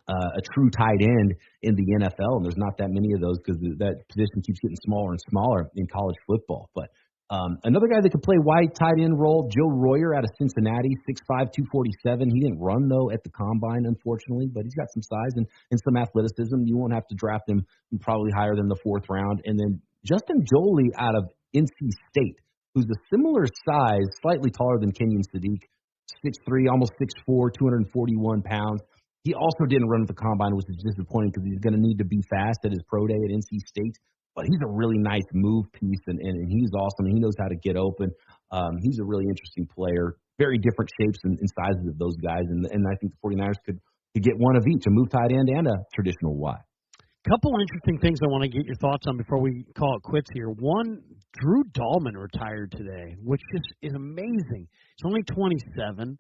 a true tight end in the NFL, and there's not that many of those because that position keeps getting smaller and smaller in college football. But another guy that could play wide tight end role, Joe Royer out of Cincinnati, 6'5", 247. He didn't run, though, at the combine, unfortunately, but he's got some size and some athleticism. You won't have to draft him probably higher than the 4th round. And then Justin Joly out of NC State, who's a similar size, slightly taller than Kenyon Sadiq, 6'3", almost 6'4", 241 pounds. He also didn't run at the combine, which is disappointing because he's going to need to be fast at his pro day at NC State. But he's a really nice move piece, and he's awesome. He knows how to get open. He's a really interesting player. Very different shapes and sizes of those guys, and I think the 49ers could get one of each, a move tight end and a traditional Y. Couple interesting things I want to get your thoughts on before we call it quits here. One, Drew Dahlman retired today, which is amazing. He's only 27.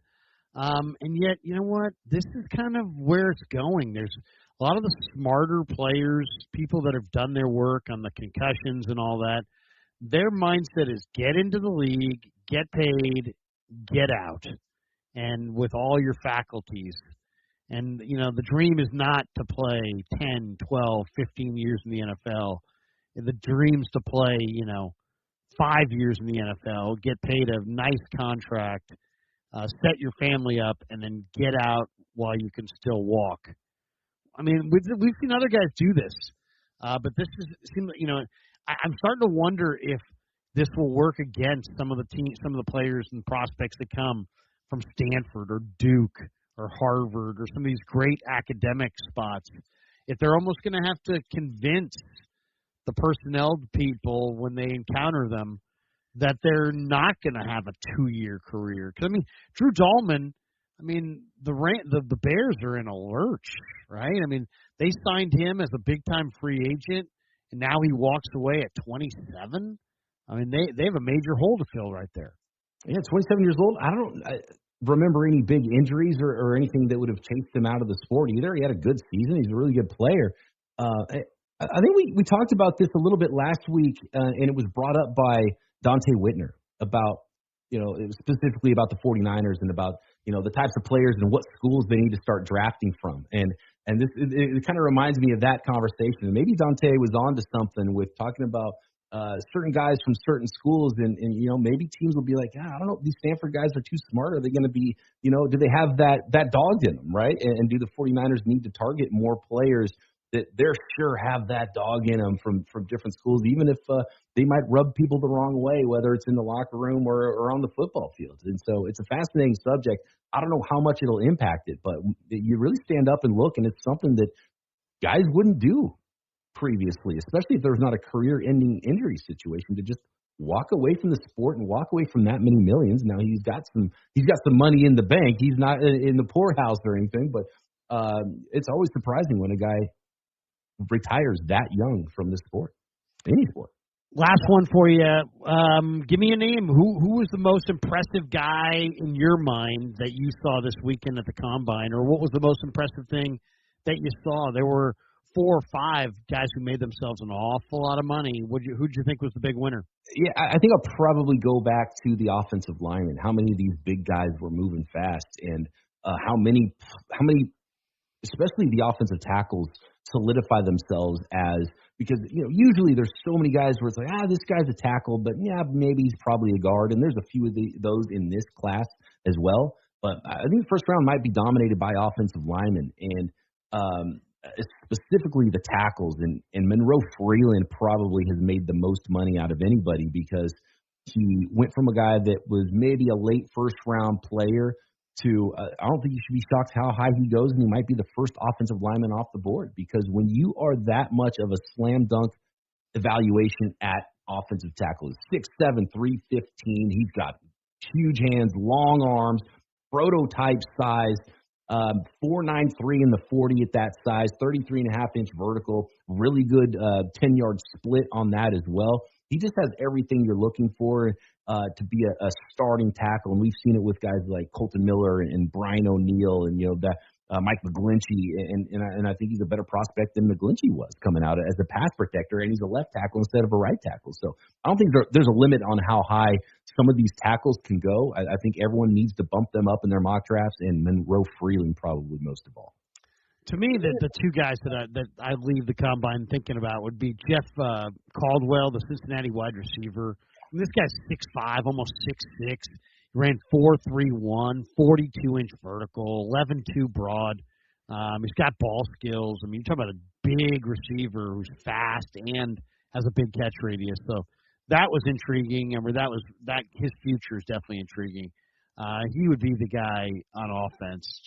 And yet, you know what? This is kind of where it's going. There's a lot of the smarter players, people that have done their work on the concussions and all that. Their mindset is get into the league, get paid, get out, and with all your faculties. And, you know, the dream is not to play 10, 12, 15 years in the NFL. The dream's to play, 5 years in the NFL, get paid a nice contract, set your family up, and then get out while you can still walk. I mean, we've seen other guys do this, but this seems, I'm starting to wonder if this will work against some of the players and prospects that come from Stanford or Duke or Harvard or some of these great academic spots. If they're almost going to have to convince the personnel people when they encounter them that they're not going to have a 2-year career. Because, Drew Dahlman, the Bears are in a lurch, right? They signed him as a big-time free agent, and now he walks away at 27. They have a major hole to fill right there. Yeah, 27 years old. I don't remember any big injuries or anything that would have chased him out of the sport either. He had a good season. He's a really good player. I think we talked about this a little bit last week, and it was brought up by Dante Whitner about, specifically about the 49ers and about, the types of players and what schools they need to start drafting from. And this it kind of reminds me of that conversation. Maybe Dante was on to something with talking about certain guys from certain schools, and maybe teams will be like, I don't know, these Stanford guys are too smart. Are they going to be, do they have that dog in them, right? And do the 49ers need to target more players that they're sure have that dog in them from different schools, even if they might rub people the wrong way, whether it's in the locker room or on the football field. And so it's a fascinating subject. I don't know how much it'll impact it, but you really stand up and look, and it's something that guys wouldn't do previously, especially if there's not a career-ending injury situation, to just walk away from the sport and walk away from that many millions. Now he's got some money in the bank. He's not in the poorhouse or anything, but it's always surprising when a guy retires that young from the sport, any sport. Last one for you. Give me a name. Who was the most impressive guy in your mind that you saw this weekend at the Combine, or what was the most impressive thing that you saw? There were 4 or 5 guys who made themselves an awful lot of money. Who'd you think was the big winner? Yeah, I think I'll probably go back to the offensive linemen. How many of these big guys were moving fast, and how many, especially the offensive tackles, solidify themselves as, because usually there's so many guys where it's like, this guy's a tackle, but yeah, maybe he's probably a guard, and there's a few of those in this class as well. But I think the first round might be dominated by offensive linemen, and specifically the tackles. And Monroe Freeland probably has made the most money out of anybody, because he went from a guy that was maybe a late first round player to I don't think you should be shocked how high he goes, and he might be the first offensive lineman off the board, because when you are that much of a slam dunk evaluation at offensive tackle, 6'7", 315, he's got huge hands, long arms, prototype size, 4.93 in the 40 at that size, 33.5-inch vertical, really good 10-yard split on that as well. He just has everything you're looking for to be a starting tackle, and we've seen it with guys like Colton Miller and Brian O'Neill and that Mike McGlinchey, and I think he's a better prospect than McGlinchey was coming out as a pass protector, and he's a left tackle instead of a right tackle. So I don't think there's a limit on how high some of these tackles can go. I think everyone needs to bump them up in their mock drafts, and Monroe Freeling probably most of all. To me, the two guys that I leave the combine thinking about would be Jeff Caldwell, the Cincinnati wide receiver. I mean, this guy's 6'5", almost 6'6". He ran 4.31, 42-inch vertical, 11.2 broad. He's got ball skills. I mean, you're talking about a big receiver who's fast and has a big catch radius. So that was intriguing. I mean, his future is definitely intriguing. He would be the guy on offense,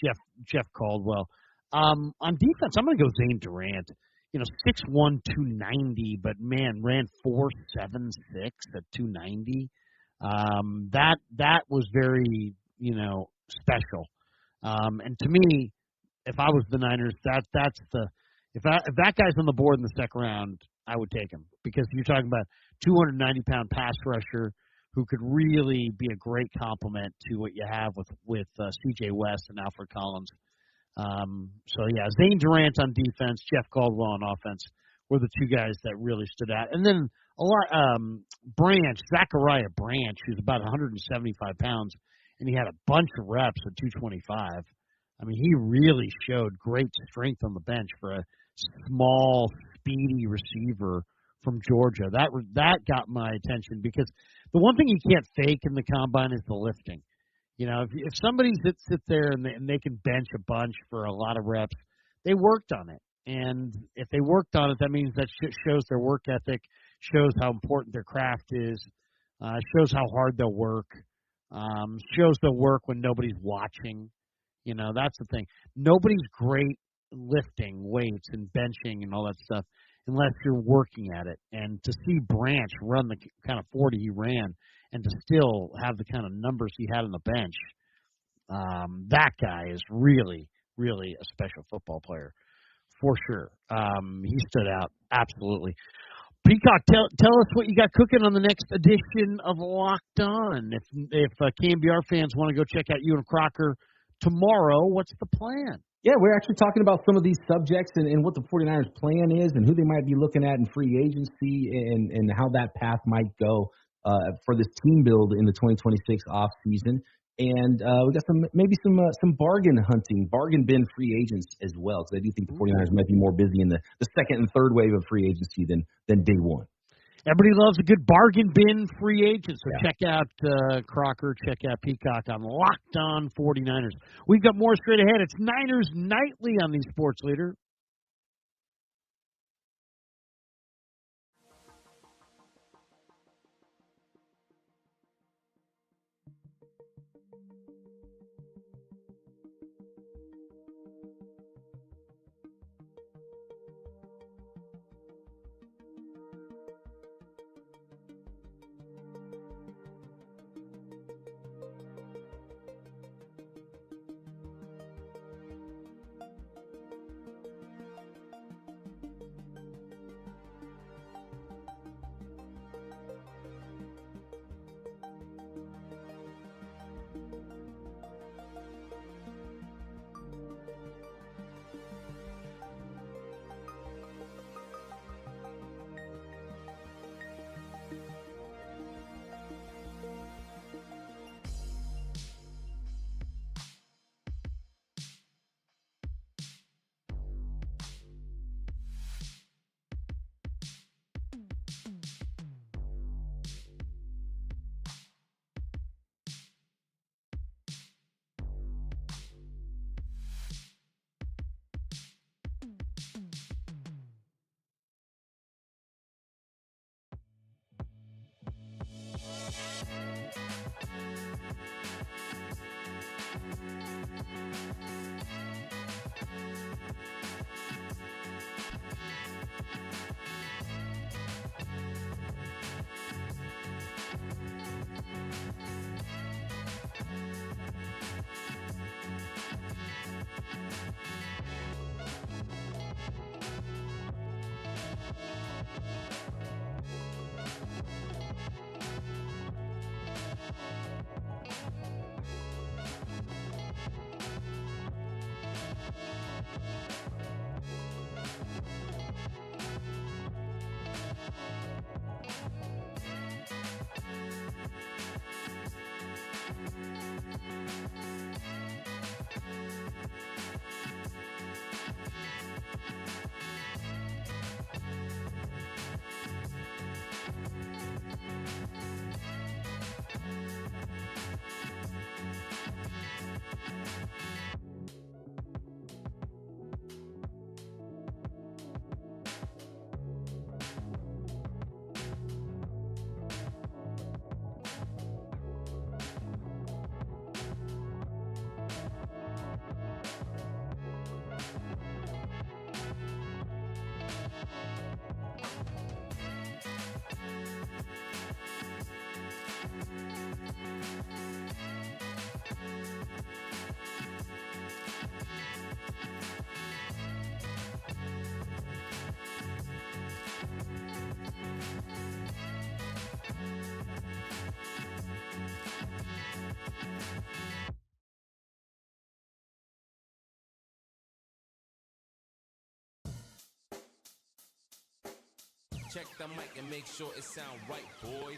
Jeff Caldwell. On defense, I'm going to go Zane Durant. 6'1", 290, but man, ran 4.76 at 290. That was very, special. And to me, if I was the Niners, if that guy's on the board in the second round, I would take him, because you're talking about 290-pound pass rusher who could really be a great complement to what you have with C.J. West and Alfred Collins. Zane Durant on defense, Jeff Caldwell on offense were the two guys that really stood out. And then Zachariah Branch, who's about 175 pounds, and he had a bunch of reps at 225. I mean, he really showed great strength on the bench for a small, speedy receiver from Georgia. That got my attention, because the one thing you can't fake in the combine is the lifting. If somebody sits there and they can bench a bunch for a lot of reps, they worked on it. And if they worked on it, that means that shows their work ethic, shows how important their craft is, shows how hard they'll work, shows they'll work when nobody's watching. That's the thing. Nobody's great lifting weights and benching and all that stuff unless you're working at it. And to see Branch run the kind of 40 he ran, and to still have the kind of numbers he had on the bench, that guy is really, really a special football player, for sure. He stood out, absolutely. Peacock, tell us what you got cooking on the next edition of Locked On. If KNBR fans want to go check out you and Crocker tomorrow, what's the plan? Yeah, we're actually talking about some of these subjects and what the 49ers plan is and who they might be looking at in free agency and how that path might go for this team build in the 2026 offseason. And we got some bargain hunting, bargain bin free agents as well, because I do think the 49ers might be more busy in the second and third wave of free agency than day one. Everybody loves a good bargain bin free agent, so check out Crocker, check out Peacock on Locked On 49ers. We've got more straight ahead. It's Niners Nightly on the Sports Leader. Check the mic and make sure it sound right, boys.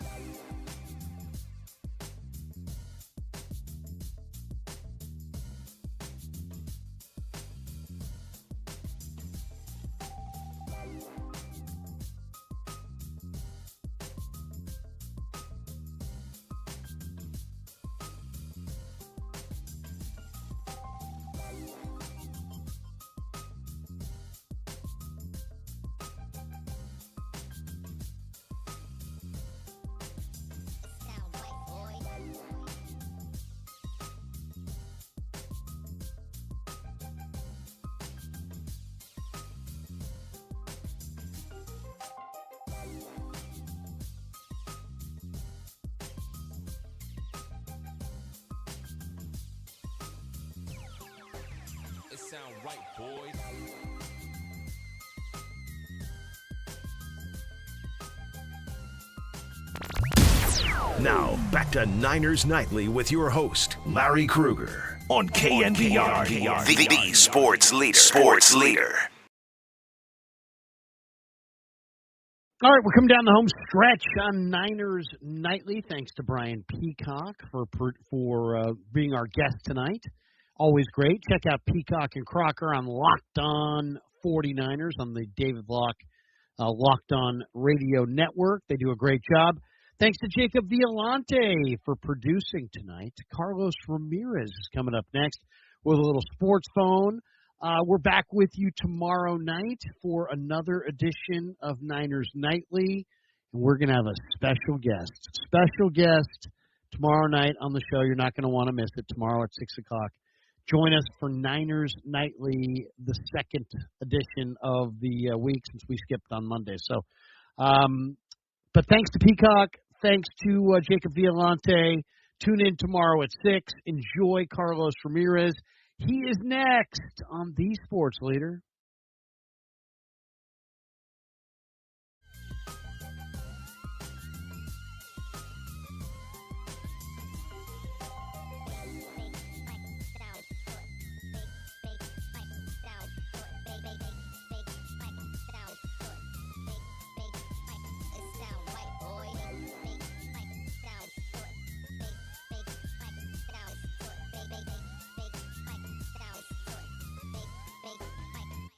Sound right, boys. Now, back to Niners Nightly with your host, Larry Krueger, on KNBR, the sports leader. Sports leader. All right, we're coming down the home stretch on Niners Nightly. Thanks to Brian Peacock for being our guest tonight. Always great. Check out Peacock and Crocker on Locked On 49ers on the David Block Locked On Radio Network. They do a great job. Thanks to Jacob Violante for producing tonight. Carlos Ramirez is coming up next with a little sports phone. We're back with you tomorrow night for another edition of Niners Nightly. And we're going to have a special guest tomorrow night on the show. You're not going to want to miss it. Tomorrow at 6 o'clock. Join us for Niners Nightly, the second edition of the week since we skipped on Monday. So, but thanks to Peacock, thanks to Jacob Violante. Tune in tomorrow at 6. Enjoy Carlos Ramirez. He is next on The Sports Leader.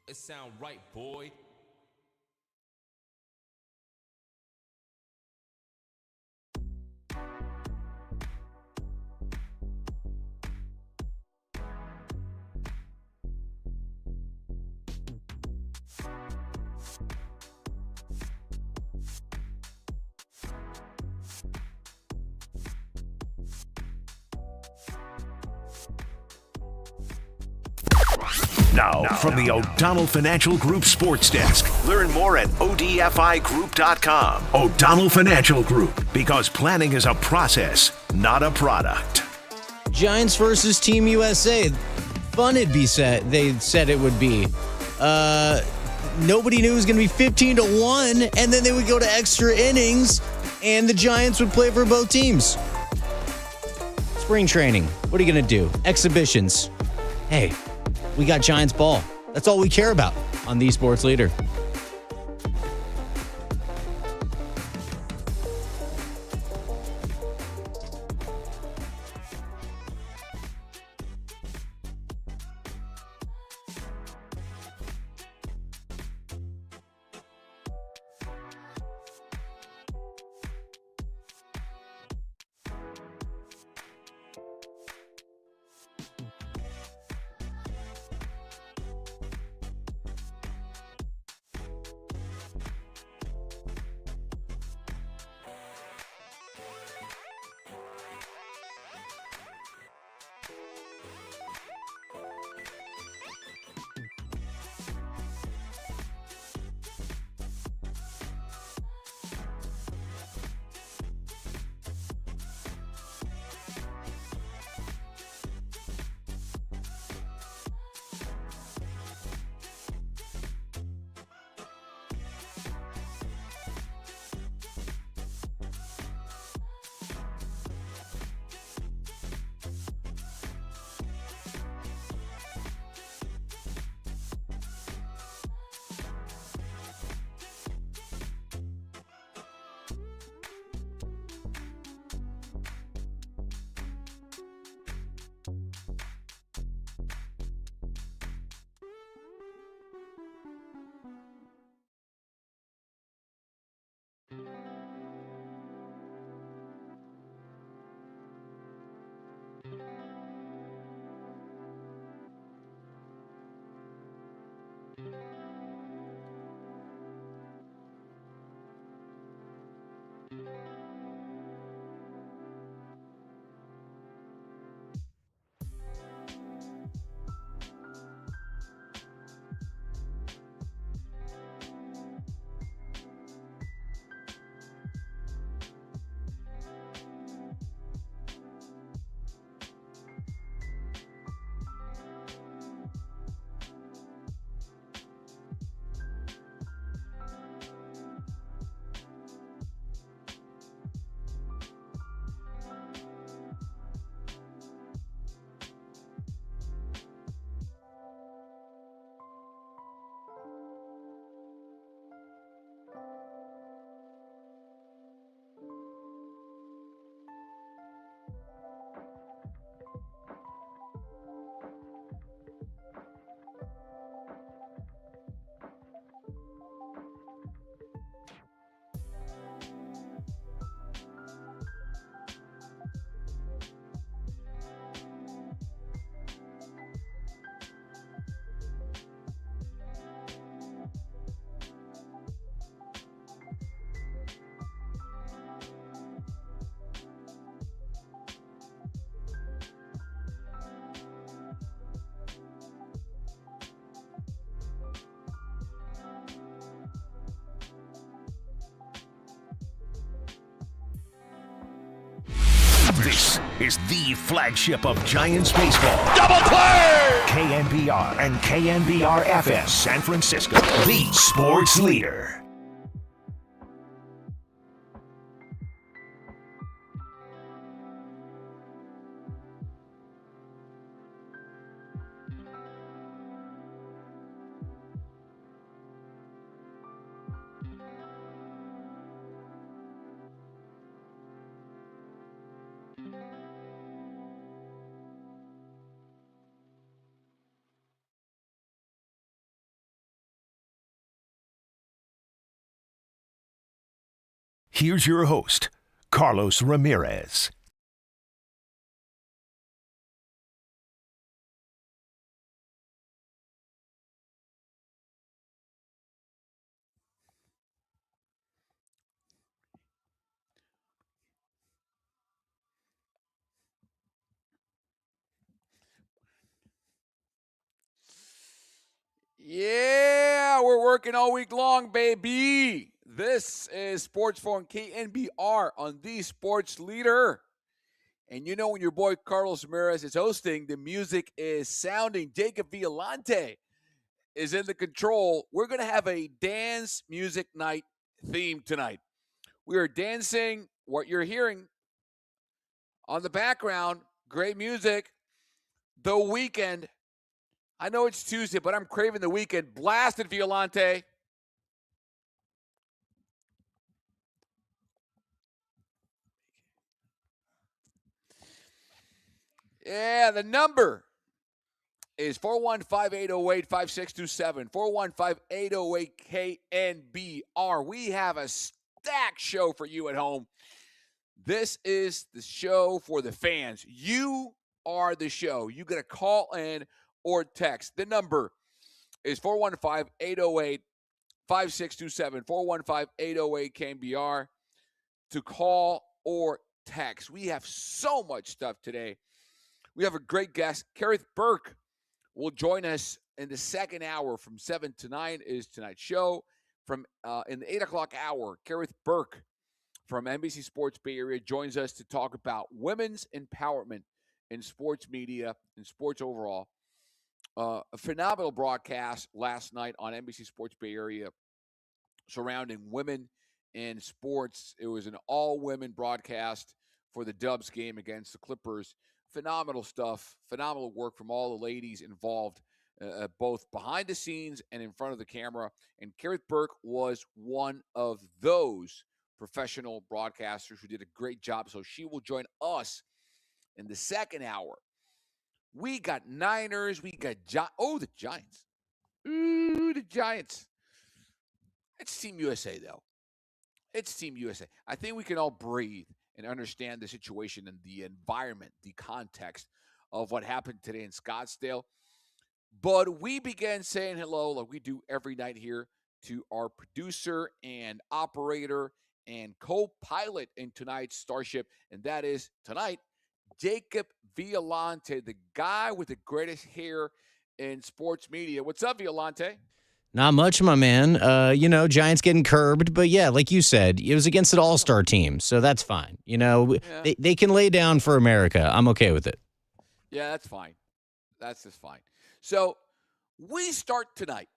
It sound right, boy. Now, from the O'Donnell Financial Group Sports Desk. Learn more at odfigroup.com. O'Donnell Financial Group, because planning is a process, not a product. Giants versus Team USA. Fun it'd be said. They said it would be. nobody knew it was going to be 15-1, and then they would go to extra innings, and the Giants would play for both teams. Spring training. What are you going to do? Exhibitions. Hey, we got Giants ball. That's all we care about on the Sports Leader. This is the flagship of Giants baseball. Double play! KNBR and KNBR FM San Francisco, the sports leader. Here's your host, Carlos Ramirez. Yeah, we're working all week long, baby. This is Sports Phone KNBR on the Sports Leader. And you know when your boy Carlos Ramirez is hosting, the music is sounding. Jacob Violante is in the control. We're going to have a dance music night theme tonight. We are dancing. What you're hearing on the background, great music. The Weekend. I know it's Tuesday, but I'm craving the weekend. Blast it, Violante. Yeah, the number is 415-808-5627. 415-808-KNBR. We have a stacked show for you at home. This is the show for the fans. You are the show. You got to call in or text. The number is 415-808-5627. 415-808-KNBR to call or text. We have so much stuff today. We have a great guest. Kerith Burke will join us in the second hour from 7 to 9 is tonight's show. From in the 8 o'clock hour, Kerith Burke from NBC Sports Bay Area joins us to talk about women's empowerment in sports media and sports overall. A phenomenal broadcast last night on NBC Sports Bay Area surrounding women in sports. It was an all-women broadcast for the Dubs game against the Clippers. Phenomenal stuff, phenomenal work from all the ladies involved, both behind the scenes and in front of the camera. And Kerith Burke was one of those professional broadcasters who did a great job. So she will join us in the second hour. We got Niners. We got the Giants. Ooh, the Giants. It's Team USA, though. It's Team USA. I think we can all breathe and understand the situation and the environment, the context of what happened today in Scottsdale. But we began saying hello, like we do every night here, to our producer and operator and co-pilot in tonight's Starship, and that is tonight, Jacob Violante, the guy with the greatest hair in sports media. What's up, Violante? Not much, my man. Giants getting curbed, but yeah, like you said, it was against an all-star team, so that's fine. They can lay down for America. I'm okay with it. Yeah, that's fine. That's just fine. So we start tonight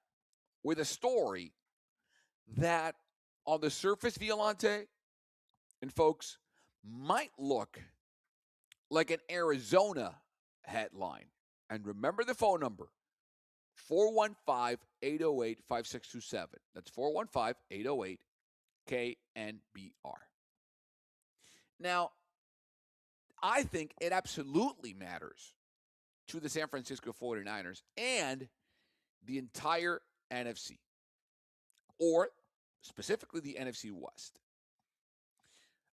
with a story that on the surface, Violante and folks, might look like an Arizona headline. And remember the phone number, 415-808-5627. That's 415-808-KNBR. Now, I think it absolutely matters to the San Francisco 49ers and the entire NFC, or specifically the NFC West.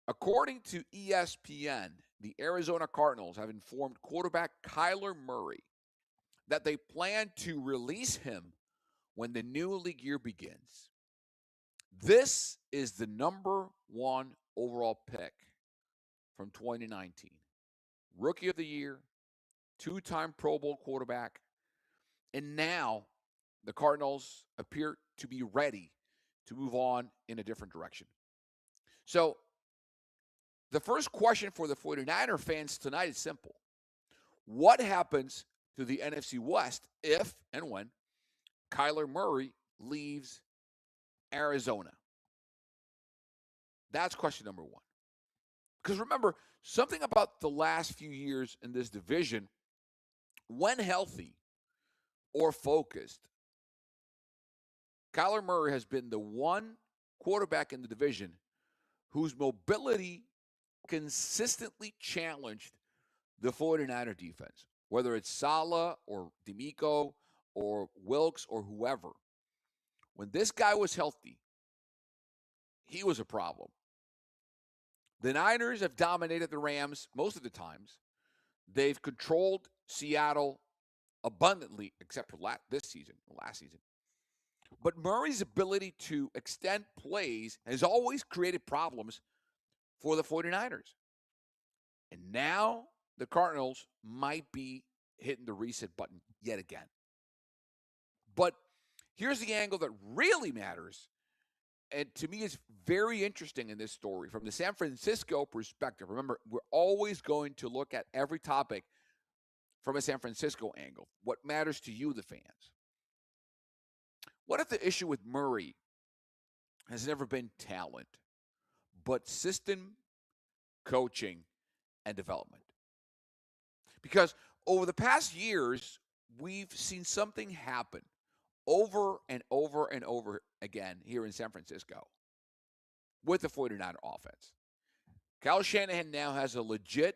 According to ESPN, the Arizona Cardinals have informed quarterback Kyler Murray that they plan to release him when the new league year begins. This is the number one overall pick from 2019. Rookie of the year, two-time Pro Bowl quarterback, and now the Cardinals appear to be ready to move on in a different direction. So the first question for the 49er fans tonight is simple. What happens to the NFC West if and when Kyler Murray leaves Arizona? That's question number one. Because remember, something about the last few years in this division, when healthy or focused, Kyler Murray has been the one quarterback in the division whose mobility consistently challenged the 49er defense, whether it's Saleh or D'Amico or Wilkes or whoever. When this guy was healthy, he was a problem. The Niners have dominated the Rams most of the times. They've controlled Seattle abundantly, except for last season. But Murray's ability to extend plays has always created problems for the 49ers. And now the Cardinals might be hitting the reset button yet again. But here's the angle that really matters, and to me is very interesting in this story from the San Francisco perspective. Remember, we're always going to look at every topic from a San Francisco angle. What matters to you, the fans? What if the issue with Murray has never been talent, but system, coaching, and development? Because over the past years, we've seen something happen over and over and over again here in San Francisco with the 49er offense. Kyle Shanahan now has a legit,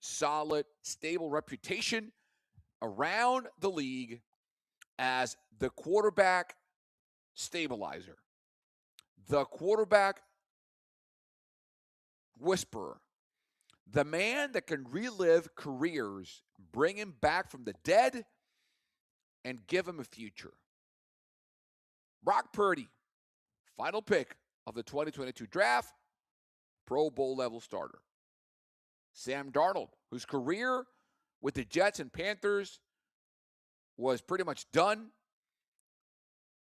solid, stable reputation around the league as the quarterback stabilizer, the quarterback whisperer, the man that can relive careers, bring him back from the dead, and give him a future. Brock Purdy, final pick of the 2022 draft, Pro Bowl level starter. Sam Darnold, whose career with the Jets and Panthers was pretty much done,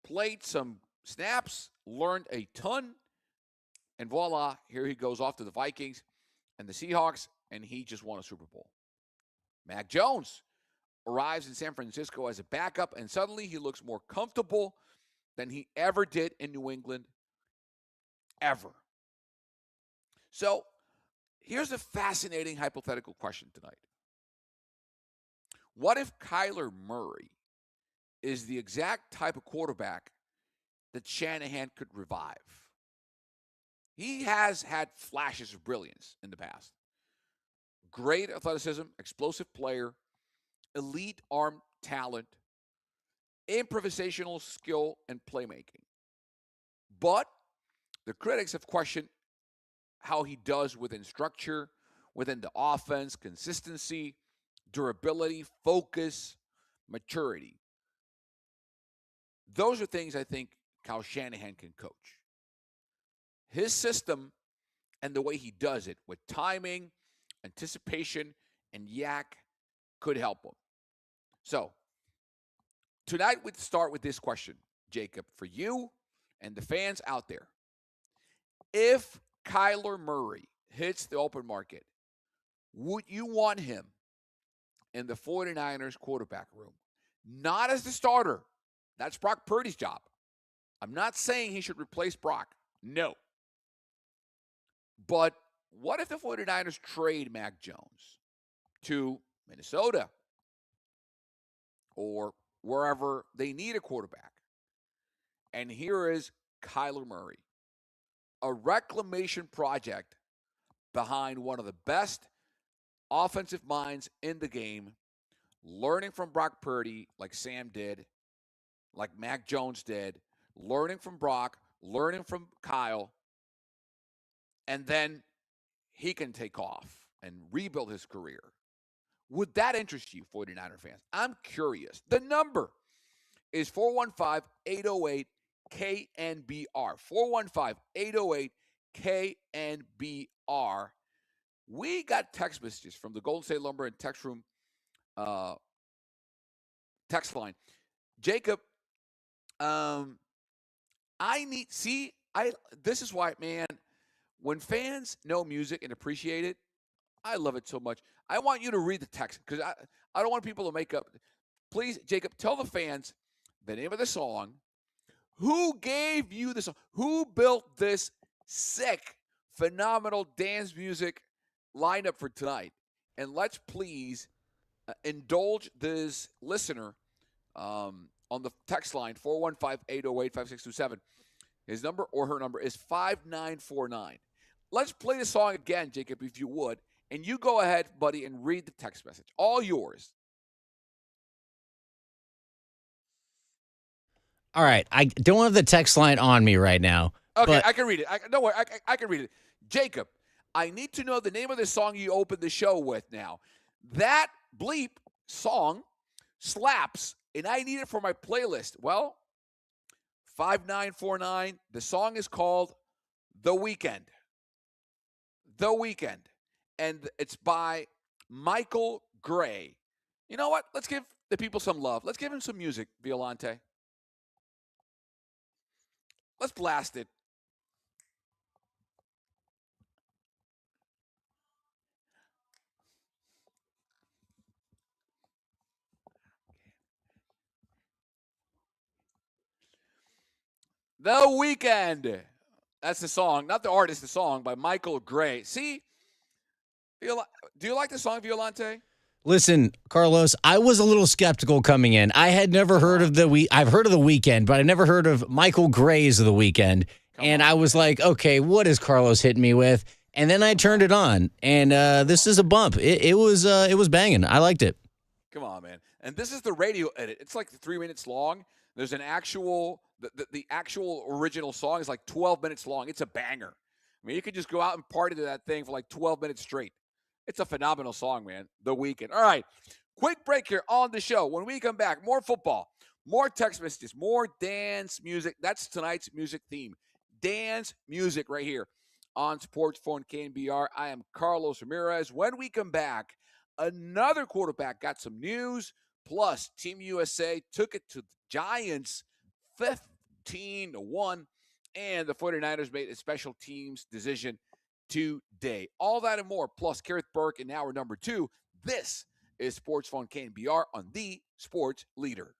played some snaps, learned a ton, and voila, here he goes off to the Vikings and the Seahawks, and he just won a Super Bowl. Mac Jones arrives in San Francisco as a backup, and suddenly he looks more comfortable than he ever did in New England, ever. So here's a fascinating hypothetical question tonight. What if Kyler Murray is the exact type of quarterback that Shanahan could revive? He has had flashes of brilliance in the past. Great athleticism, explosive player, elite arm talent, improvisational skill, and playmaking. But the critics have questioned how he does within structure, within the offense, consistency, durability, focus, maturity. Those are things I think Kyle Shanahan can coach. His system and the way he does it with timing, anticipation, and yak could help him. So, tonight we'd start with this question, Jacob, for you and the fans out there. If Kyler Murray hits the open market, would you want him in the 49ers quarterback room? Not as the starter. That's Brock Purdy's job. I'm not saying he should replace Brock. No. But what if the 49ers trade Mac Jones to Minnesota or wherever they need a quarterback? And here is Kyler Murray, a reclamation project behind one of the best offensive minds in the game, learning from Brock Purdy like Sam did, like Mac Jones did, learning from Brock, learning from Kyle, and then he can take off and rebuild his career. Would that interest you, 49er fans? I'm curious. The number is 415-808-KNBR. 415-808-KNBR. We got text messages from the Golden State Lumber and Text Room text line. Jacob, this is why, man, when fans know music and appreciate it, I love it so much. I want you to read the text because I don't want people to make up. Please, Jacob, tell the fans the name of the song, who gave you the song, who built this sick, phenomenal dance music lineup for tonight. And let's please indulge this listener on the text line, 415-808-5627. His number or her number is 5949. Let's play the song again, Jacob, if you would. And you go ahead, buddy, and read the text message. All yours. All right. I don't have the text line on me right now. Okay, I can read it. Don't worry, I can read it. Jacob, I need to know the name of the song you opened the show with now. That bleep song slaps, and I need it for my playlist. Well, 5949, the song is called The Weekend. The Weekend. And it's by Michael Gray. You know what? Let's give the people some love. Let's give him some music, Violante. Let's blast it. The Weekend. That's the song, not the artist, the song by Michael Gray. See, do you like the song, Violante? Listen, Carlos, I was a little skeptical coming in. I had never heard of I've heard of The Weekend, but I never heard of Michael Gray's The Weekend. I was like, okay, what is Carlos hitting me with? And then I turned it on, and this is a bump. It was banging. I liked it. Come on, man. And this is the radio edit. It's like 3 minutes long. There's an actual, the actual original song is like 12 minutes long. It's a banger. I mean, you could just go out and party to that thing for like 12 minutes straight. It's a phenomenal song, man. The Weekend. All right. Quick break here on the show. When we come back, more football, more text messages, more dance music. That's tonight's music theme. Dance music right here on Sports Phone KNBR. I am Carlos Ramirez. When we come back, another quarterback got some news. Plus, Team USA took it to the Giants 15-1. And the 49ers made a special teams decision today. All that and more, plus Kareth Burke in hour number 2. This is Sports Phone KNBR on the Sports Leader.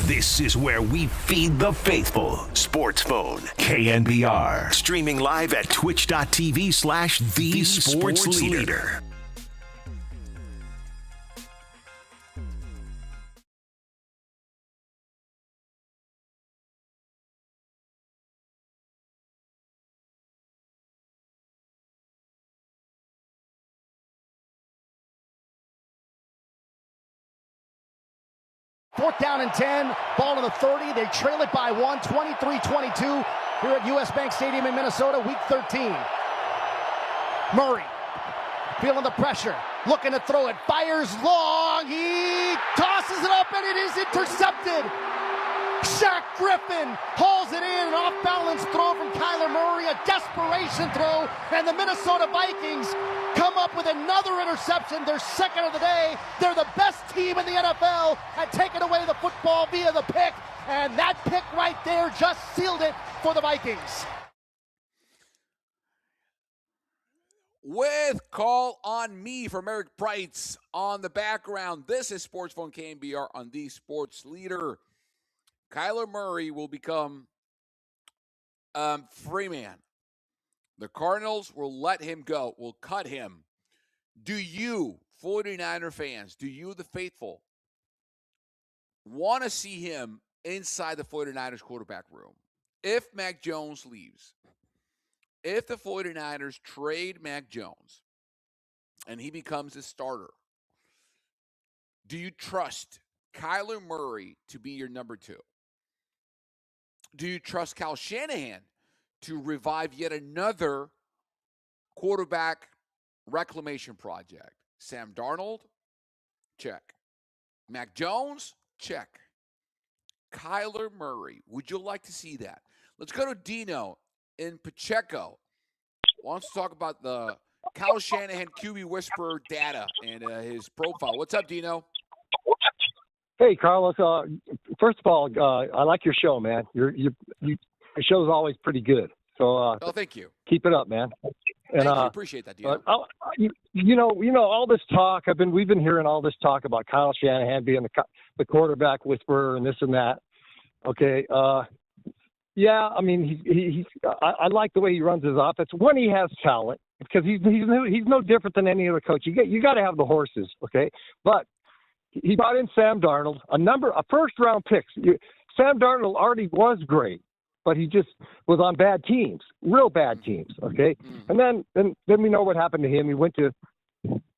This is where we feed the faithful. Sports Phone, KNBR. Streaming live at twitch.tv/The Sports Leader. Fourth down and 10, ball to the 30. They trail it by 1, 23-22 here at US Bank Stadium in Minnesota, week 13. Murray feeling the pressure, looking to throw it, fires long, he tosses it up and it is intercepted. Shaq Griffin hauls it in, an off-balance throw from Kyler Murray, a desperation throw, and the Minnesota Vikings come up with another interception, their second of the day. They're the best team in the NFL at taking away the football via the pick, and that pick right there just sealed it for the Vikings. With Call on Me from Eric Brights on the background, this is Sports Phone KNBR on the Sports Leader. Kyler Murray will become free man. The Cardinals will let him go, will cut him. Do you, 49er fans, do you, the faithful, want to see him inside the 49ers quarterback room? If Mac Jones leaves, if the 49ers trade Mac Jones and he becomes a starter, do you trust Kyler Murray to be your number 2? Do you trust Kyle Shanahan to revive yet another quarterback reclamation project? Sam Darnold? Check. Mac Jones? Check. Kyler Murray. Would you like to see that? Let's go to Dino in Pacheco. Wants to talk about the Kyle Shanahan QB Whisperer data and his profile. What's up, Dino? Hey, Carlos. First of all, I like your show, man. Your show's always pretty good. So, thank you. Keep it up, man. And, thank you. Appreciate that, Dino. You know, all this talk. We've been hearing all this talk about Kyle Shanahan being the quarterback whisperer and this and that. Okay. Yeah. I mean, I like the way he runs his offense when he has talent, because he's no different than any other coach. You got to have the horses. Okay. But he brought in Sam Darnold, a first-round pick. Sam Darnold already was great, but he just was on bad teams, real bad teams, okay? And then we know what happened to him.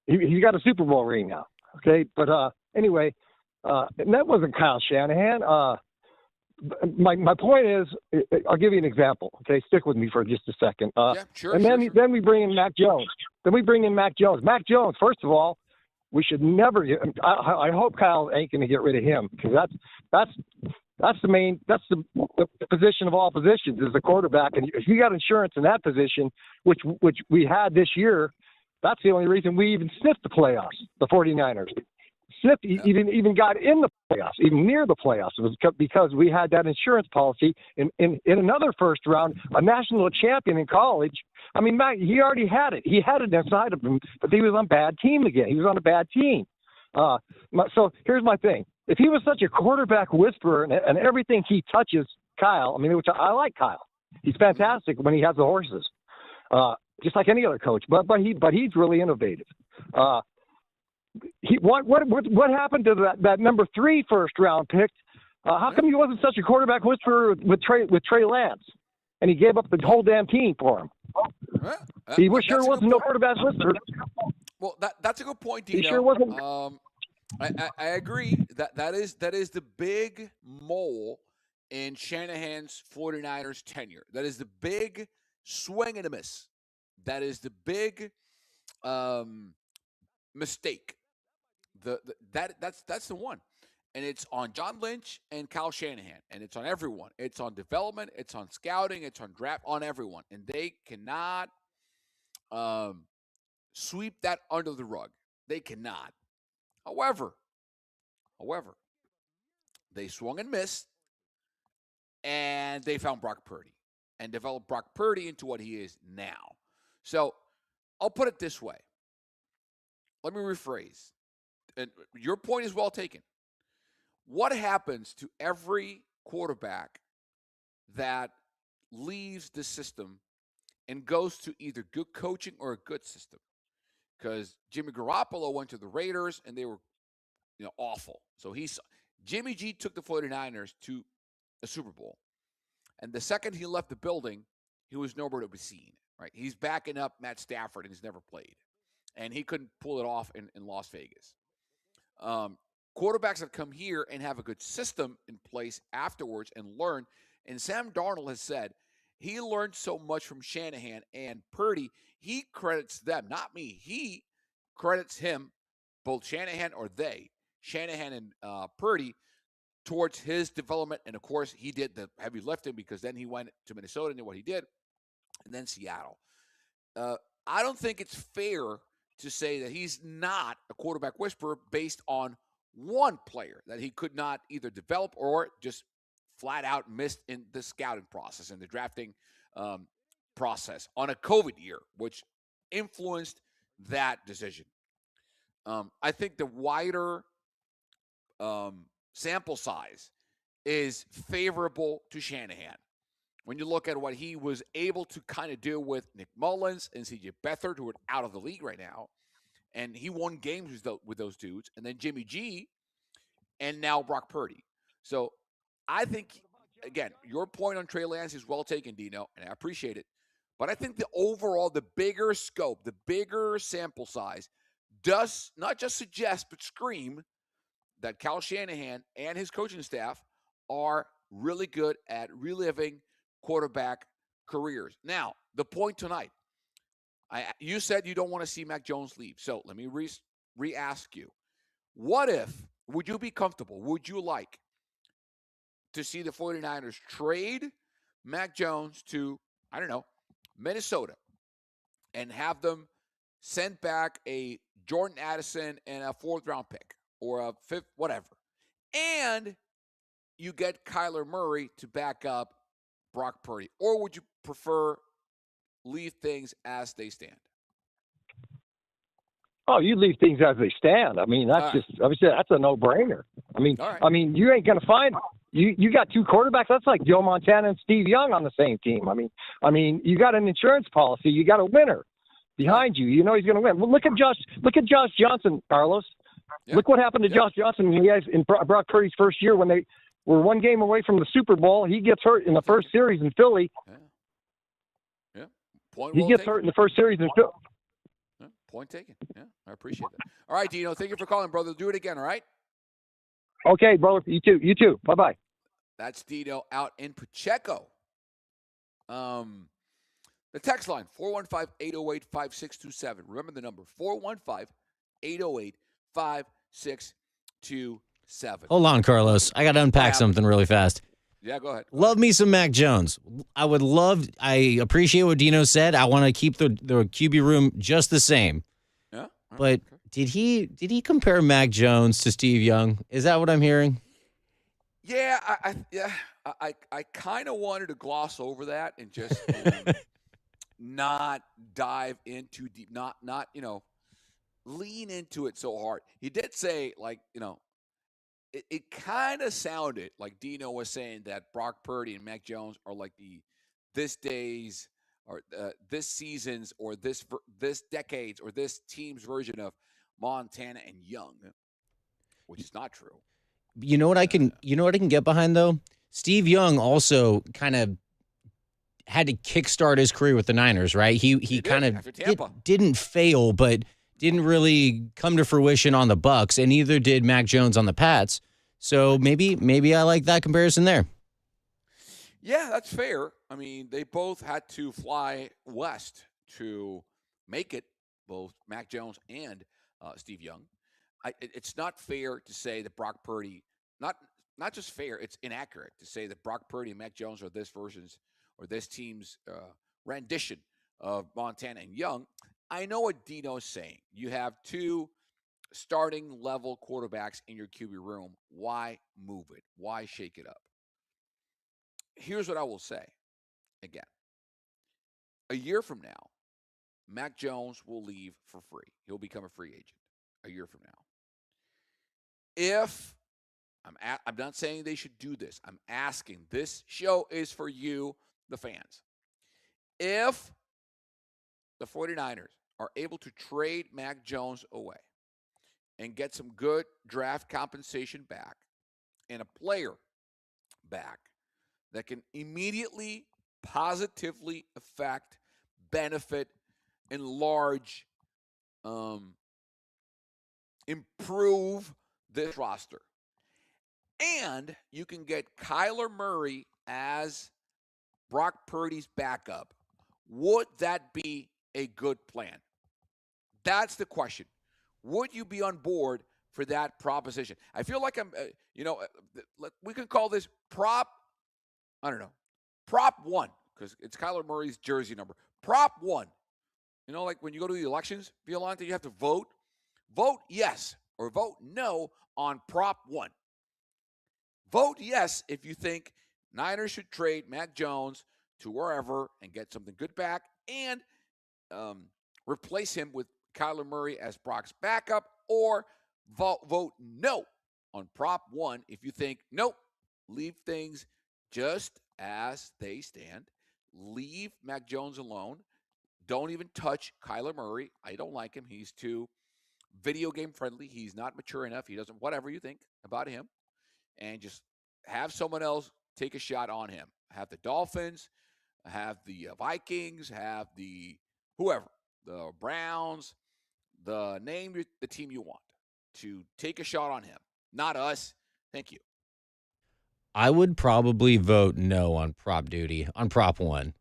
He got a Super Bowl ring now, okay? But anyway, and that wasn't Kyle Shanahan. My point is, I'll give you an example, okay? Stick with me for just a second. Sure. And then we bring in Mac Jones. Mac Jones, first of all, we should never. I hope Kyle ain't going to get rid of him, because that's the position of all positions is the quarterback. And if you got insurance in that position, which we had this year, that's the only reason we even sniffed the playoffs. The 49ers even got in the playoffs, even near the playoffs. It was because we had that insurance policy in another first round, a national champion in college. I mean, Matt, he already had it. He had it inside of him, but he was on a bad team again. He was on a bad team. So here's my thing. If he was such a quarterback whisperer and everything he touches, Kyle, which I like Kyle. He's fantastic when he has the horses, just like any other coach. But he's really innovative. What happened to that number 3 first round pick? How come he wasn't such a quarterback whisperer with Trey Lance, and he gave up the whole damn team for him? He sure wasn't no quarterback whisperer. Well, that's a good point, Dino. He sure wasn't. I agree that is the big mole in Shanahan's 49ers tenure. That is the big swing and a miss. That is the big mistake. That's the one. And it's on John Lynch and Kyle Shanahan, and it's on everyone. It's on development, it's on scouting, it's on draft, on everyone. And they cannot sweep that under the rug. They cannot. However, they swung and missed, and they found Brock Purdy and developed Brock Purdy into what he is now. So I'll put it this way. Let me rephrase. And your point is well taken. what happens to every quarterback that leaves the system and goes to either good coaching or a good system? Because Jimmy Garoppolo went to the Raiders and they were, awful. So Jimmy G took the 49ers to a Super Bowl. And the second he left the building, he was nowhere to be seen, right? He's backing up Matt Stafford, and he's never played. And he couldn't pull it off in Las Vegas. Quarterbacks that come here and have a good system in place afterwards and learn. And Sam Darnold has said he learned so much from Shanahan and Purdy. He credits them, not me. He credits him, both Shanahan or they, Shanahan and Purdy, towards his development. And, of course, he did the heavy lifting because then he went to Minnesota and did what he did, and then Seattle. I don't think it's fair to say that he's not a quarterback whisperer based on one player that he could not either develop or just flat out missed in the scouting process and the drafting process on a COVID year, which influenced that decision. I think the wider sample size is favorable to Shanahan. When you look at what he was able to kind of do with Nick Mullins and C.J. Beathard, who are out of the league right now, and he won games with those dudes, and then Jimmy G, and now Brock Purdy. So I think, again, your point on Trey Lance is well taken, Dino, and I appreciate it. But I think the bigger scope, the bigger sample size does not just suggest but scream that Kyle Shanahan and his coaching staff are really good at reliving quarterback careers. Now, the point tonight, you said you don't want to see Mac Jones leave. So let me re-ask you. Would you be comfortable, would you like to see the 49ers trade Mac Jones to, I don't know, Minnesota and have them send back a Jordan Addison and a 4th-round pick or a 5th, whatever, and you get Kyler Murray to back up Brock Purdy? Or would you prefer leave things as they stand? Oh, you leave things as they stand. I mean, that's that's a no-brainer. I mean, you ain't gonna find you got two quarterbacks. That's like Joe Montana and Steve Young on the same team. I mean, you got an insurance policy. You got a winner behind you. You know he's gonna win. Well, look at Josh Johnson, Carlos. Yep. Look what happened to Josh Johnson in Brock Purdy's first year when they were one game away from the Super Bowl. He gets hurt in the first series in Philly. Yeah. He gets hurt in the first series in Philly. Yeah. Point taken. Yeah, I appreciate that. All right, Dino, thank you for calling, brother. Do it again, all right? Okay, brother. You too. Bye-bye. That's Dino out in Pacheco. The text line, 415-808-5627. Remember the number, 415-808-5627. Hold on, Carlos. I got to unpack something really fast. Yeah, go ahead. Love me some Mac Jones. I appreciate what Dino said. I want to keep the QB room just the same. Yeah. But did he compare Mac Jones to Steve Young? Is that what I'm hearing? Yeah, I kind of wanted to gloss over that and just not dive in too deep, not lean into it so hard. He did say, it kind of sounded like Dino was saying that Brock Purdy and Mac Jones are like this day's or this season's or this decade's or this team's version of Montana and Young, which is not true. You know what I can get behind though? Steve Young also kind of had to kickstart his career with the Niners, right? He kind of didn't fail, but didn't really come to fruition on the Bucks, and neither did Mac Jones on the Pats. So maybe I like that comparison there. Yeah, that's fair. I mean, they both had to fly west to make it, both Mac Jones and Steve Young. It's not fair to say that Brock Purdy, not just fair, it's inaccurate to say that Brock Purdy and Mac Jones are this version's or this team's rendition of Montana and Young. I know what Dino's saying. You have two starting level quarterbacks in your QB room. Why move it? Why shake it up? Here's what I will say. Again, a year from now, Mac Jones will leave for free. He'll become a free agent a year from now. If I'm not saying they should do this. I'm asking. This show is for you, the fans. If the 49ers are able to trade Mac Jones away and get some good draft compensation back and a player back that can immediately, positively affect, benefit, enlarge, improve this roster. And you can get Kyler Murray as Brock Purdy's backup. Would that be a good plan? That's the question. Would you be on board for that proposition? I feel like I'm, we can call this prop one, because it's Kyler Murray's jersey number. Prop one. Like when you go to the elections, Violante, you have to vote. Vote yes or vote no on prop one. Vote yes if you think Niners should trade Mac Jones to wherever and get something good back and replace him with Kyler Murray as Brock's backup, or vote no on prop one if you think, nope, leave things just as they stand. Leave Mac Jones alone. Don't even touch Kyler Murray. I don't like him. He's too video game friendly. He's not mature enough. He doesn't, whatever you think about him. And just have someone else take a shot on him. Have the Dolphins, have the Vikings, have the whoever, the Browns, name the team you want to take a shot on him. Not us. Thank you. I would probably vote no on prop duty, on prop one,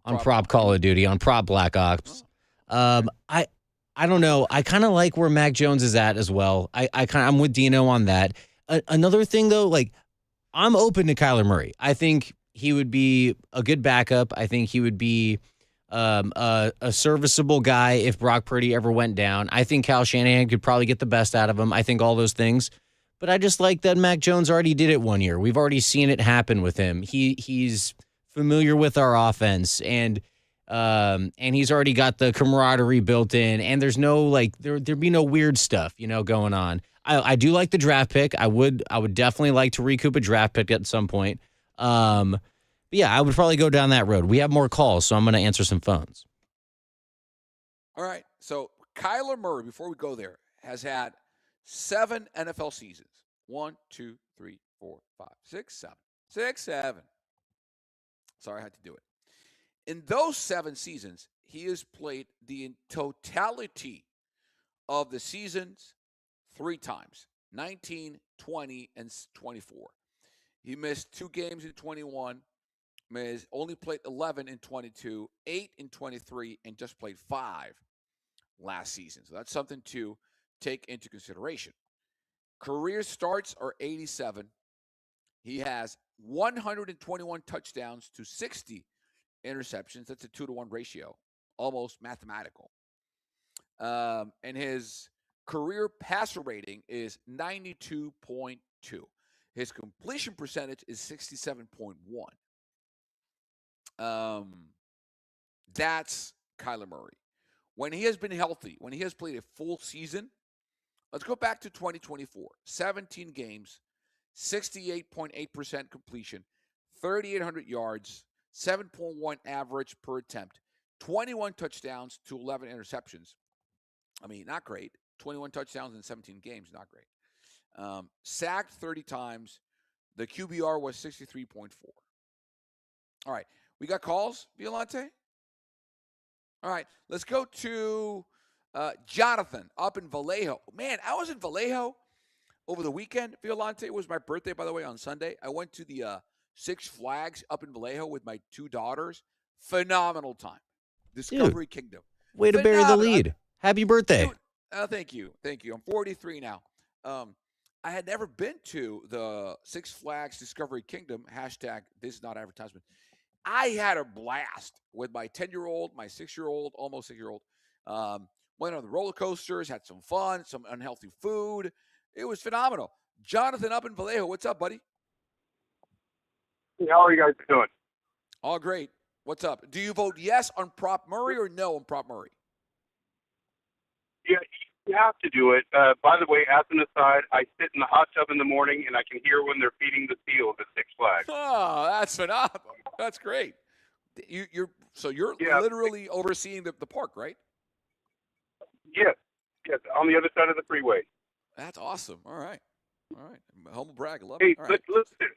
on prop Call of Duty, on prop Black Ops. I don't know. I kind of like where Mac Jones is at as well. I'm with Dino on that. Another thing though, like I'm open to Kyler Murray. I think he would be a good backup. I think he would be a serviceable guy if Brock Purdy ever went down. I think Kyle Shanahan could probably get the best out of him. I think all those things. But I just like that Mac Jones already did it one year. We've already seen it happen with him. He's familiar with our offense, and he's already got the camaraderie built in. And there's no there'd be no weird stuff going on. I do like the draft pick. I would definitely like to recoup a draft pick at some point. But yeah, I would probably go down that road. We have more calls, so I'm going to answer some phones. All right. So Kyler Murray, before we go there, has had 7 NFL seasons. 1, 2, 3, 4, 5, 6, 7. 6, 7. Sorry, I had to do it. In those 7 seasons, he has played the totality of the seasons 3 times, 19, 20, and 24. He missed 2 games in 21, only played 11 in 22, 8 in 23, and just played 5 last season. So that's something to take into consideration. Career starts are 87. He has 121 touchdowns to 60 interceptions. That's a 2-to-1 ratio, almost mathematical. And his career passer rating is 92.2. His completion percentage is 67.1. That's Kyler Murray. When he has been healthy, when he has played a full season, let's go back to 2024. 17 games, 68.8% completion, 3,800 yards, 7.1 average per attempt, 21 touchdowns to 11 interceptions. I mean, not great. 21 touchdowns in 17 games, not great. Sacked 30 times. The QBR was 63.4. All right. We got calls, Violante? All right. Let's go to Jonathan up in Vallejo. Man, I was in Vallejo over the weekend. Violante, it was my birthday, by the way, on Sunday. I went to the Six Flags up in Vallejo with my 2 daughters. Phenomenal time. Discovery Kingdom. Way to bury the lead. Happy birthday. Dude, thank you. Thank you. I'm 43 now. I had never been to the Six Flags Discovery Kingdom. Hashtag, this is not advertisement. I had a blast with my 10-year-old, my 6-year-old, almost 6-year-old. Went on the roller coasters, had some fun, some unhealthy food. It was phenomenal. Jonathan up in Vallejo, what's up, buddy? Hey, how are you guys doing? All great. What's up? Do you vote yes on Prop Murray or no on Prop Murray? Yeah, have to do it. By the way, as an aside, I sit in the hot tub in the morning and I can hear when they're feeding the seals at Six Flags. Oh, that's phenomenal. That's great. You're literally overseeing the park, right? Yes, on the other side of the freeway. That's awesome. All right. Humble brag. I love Hey, it. All right. listen.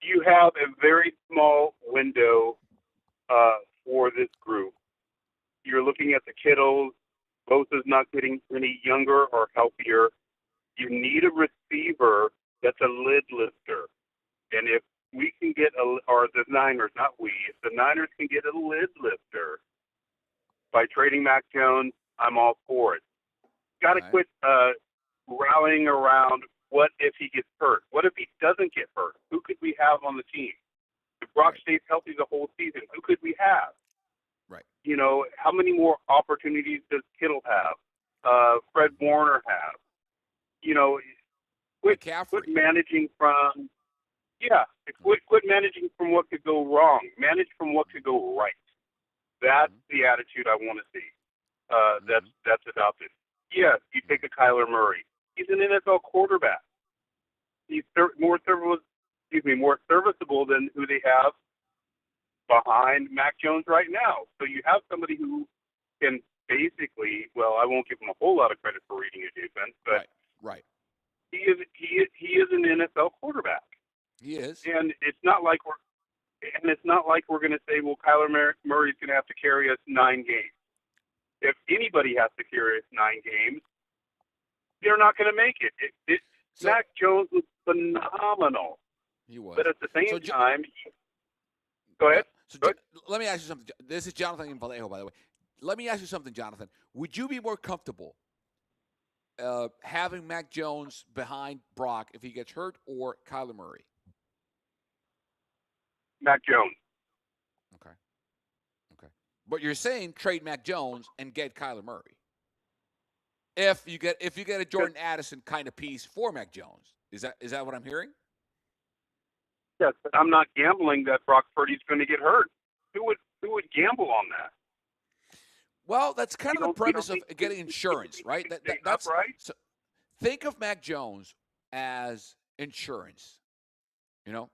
You have a very small window for this group. You're looking at the kiddos. Bosa's not getting any younger or healthier. You need a receiver that's a lid lifter. And if we can get or the Niners, not we, if the Niners can get a lid lifter by trading Mac Jones, I'm all for it. Got to quit rallying around what if he gets hurt? What if he doesn't get hurt? Who could we have on the team? If Brock stays healthy the whole season, who could we have? Right. You know, how many more opportunities does Kittle have? Fred Warner have? You know, quit managing from quit managing from what could go wrong. Manage from what could go right. That's the attitude I want to see. That's adopted. Yes, you take a Kyler Murray. He's an NFL quarterback. He's more serviceable than who they have behind Mac Jones right now. So you have somebody who can basically, well, I won't give him a whole lot of credit for reading a defense, but right. He is an NFL quarterback. He is. And it's not like we're going to say, well, Kyler Murray's going to have to carry us 9 games. If anybody has to carry us 9 games, they're not going to make it. Mac Jones was phenomenal. He was. But at the same time, go ahead. Let me ask you something. This is Jonathan in Vallejo, by the way. Let me ask you something, Jonathan. Would you be more comfortable having Mac Jones behind Brock if he gets hurt, or Kyler Murray? Mac Jones. Okay. But you're saying trade Mac Jones and get Kyler Murray. If you get a Jordan Addison kind of piece for Mac Jones. Is that what I'm hearing? Yes, but I'm not gambling that Brock Purdy's going to get hurt. Who would gamble on that? Well, that's kind of the premise of getting insurance, right? That's right. So think of Mac Jones as insurance. You know,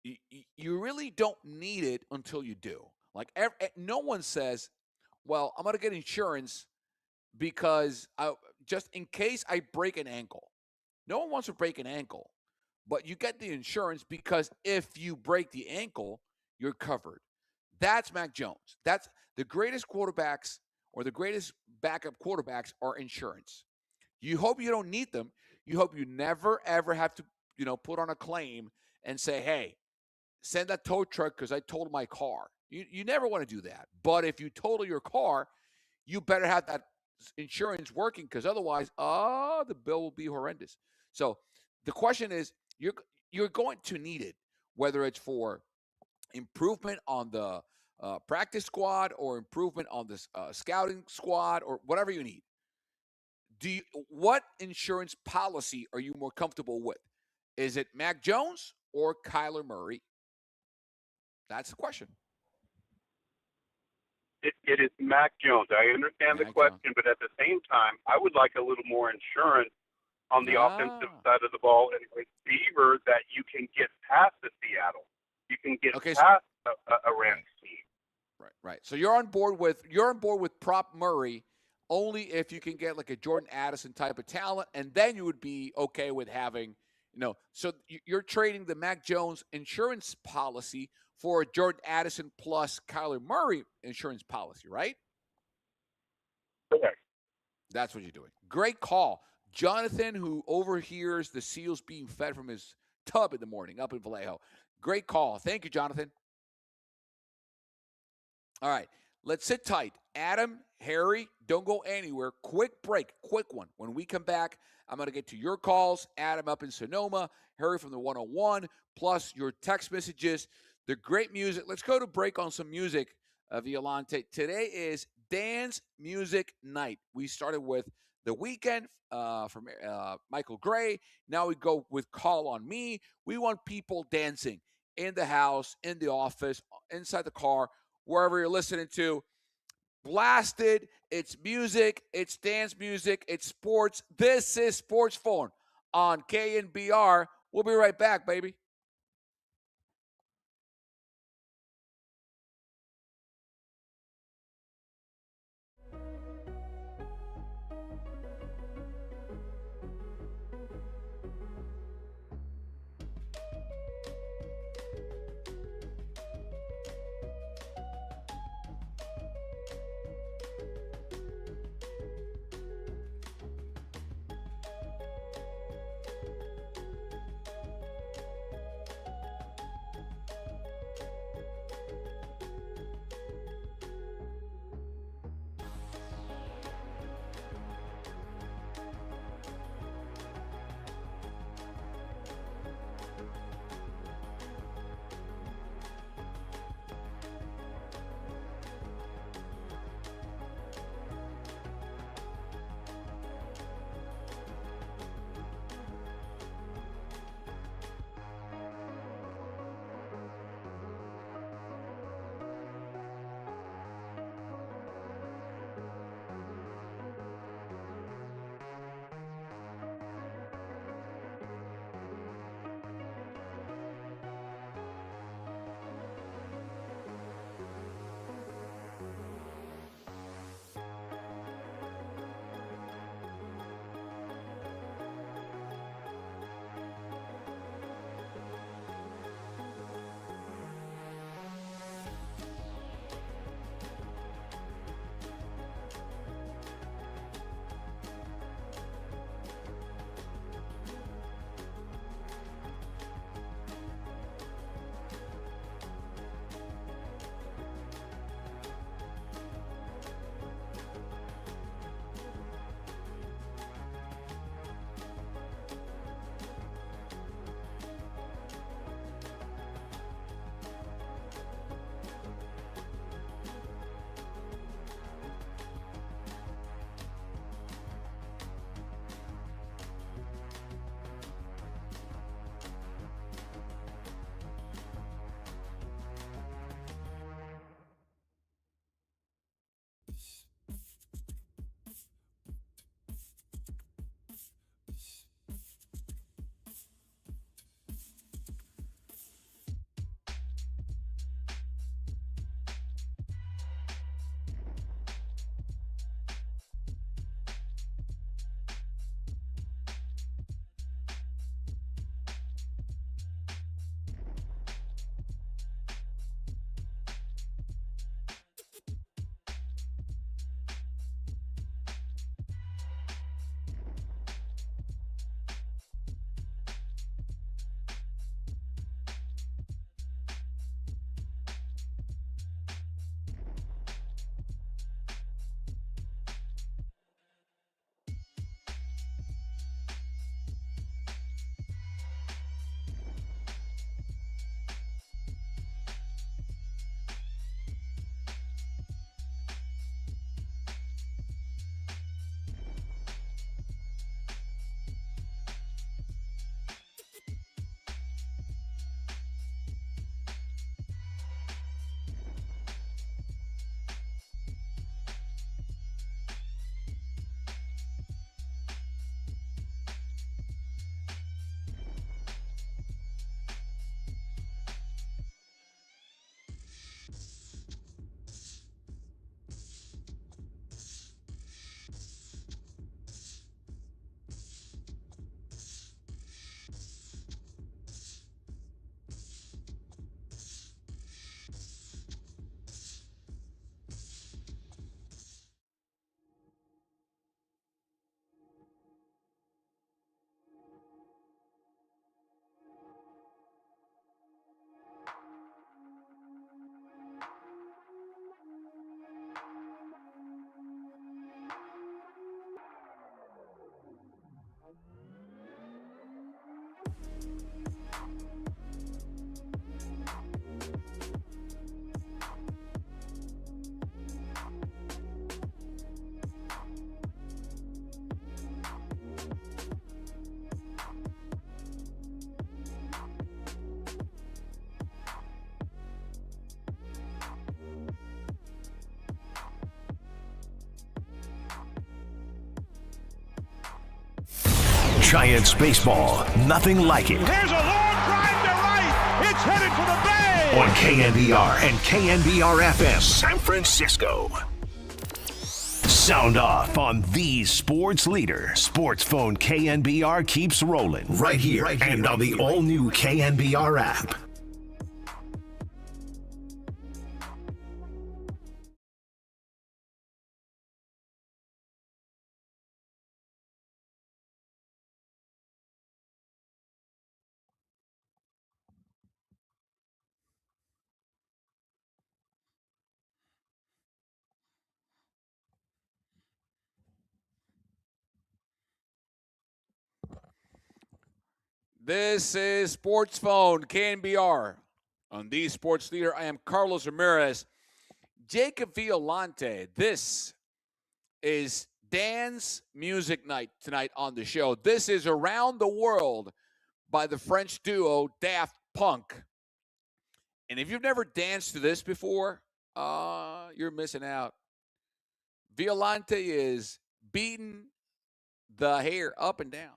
you really don't need it until you do. Like no one says, "Well, I'm going to get insurance because just in case I break an ankle." No one wants to break an ankle, but you get the insurance because if you break the ankle, you're covered. That's Mac Jones. That's the greatest quarterbacks or the greatest backup quarterbacks are insurance. You hope you don't need them. You hope you never, ever have to, put on a claim and say, hey, send that tow truck because I totaled my car. You never want to do that. But if you total your car, you better have that insurance working because otherwise, the bill will be horrendous. So the question is, you're going to need it, whether it's for improvement on the practice squad or improvement on the scouting squad or whatever you need. What insurance policy are you more comfortable with? Is it Mac Jones or Kyler Murray? That's the question. It is Mac Jones. I understand the question, but at the same time, I would like a little more insurance on the offensive side of the ball and receiver that you can get past the Seattle. You can get past a Rams team. Right. So you're on board with prop Murray only if you can get like a Jordan Addison type of talent, and then you would be okay with having, So you're trading the Mac Jones insurance policy for a Jordan Addison plus Kyler Murray insurance policy, right? Okay. That's what you're doing. Great call. Jonathan, who overhears the seals being fed from his tub in the morning up in Vallejo. Great call. Thank you, Jonathan. All right. Let's sit tight. Adam, Harry, don't go anywhere. Quick break. Quick one. When we come back, I'm going to get to your calls. Adam up in Sonoma, Harry from the 101, plus your text messages. The great music. Let's go to break on some music, Violante. Today is Dance Music Night. We started with The Weeknd from Michael Gray. Now we go with Call on Me. We want people dancing in the house, in the office, inside the car, wherever you're listening to. blasted. It's music. It's dance music. It's sports. This is Sports Phone on KNBR. We'll be right back, baby. Giants baseball, nothing like it. Here's a long drive to right. It's headed for the bay. On KNBR and KNBR FM, San Francisco. Sound off on the sports leader. Sports phone KNBR keeps rolling right here and on the all-new KNBR app. This is Sports Phone, KNBR. On the Sports Leader, I am Carlos Ramirez. Jacob Violante. This is Dan's Music Night tonight on the show. This is Around the World by the French duo Daft Punk. And if you've never danced to this before, you're missing out. Violante is beating the hair up and down.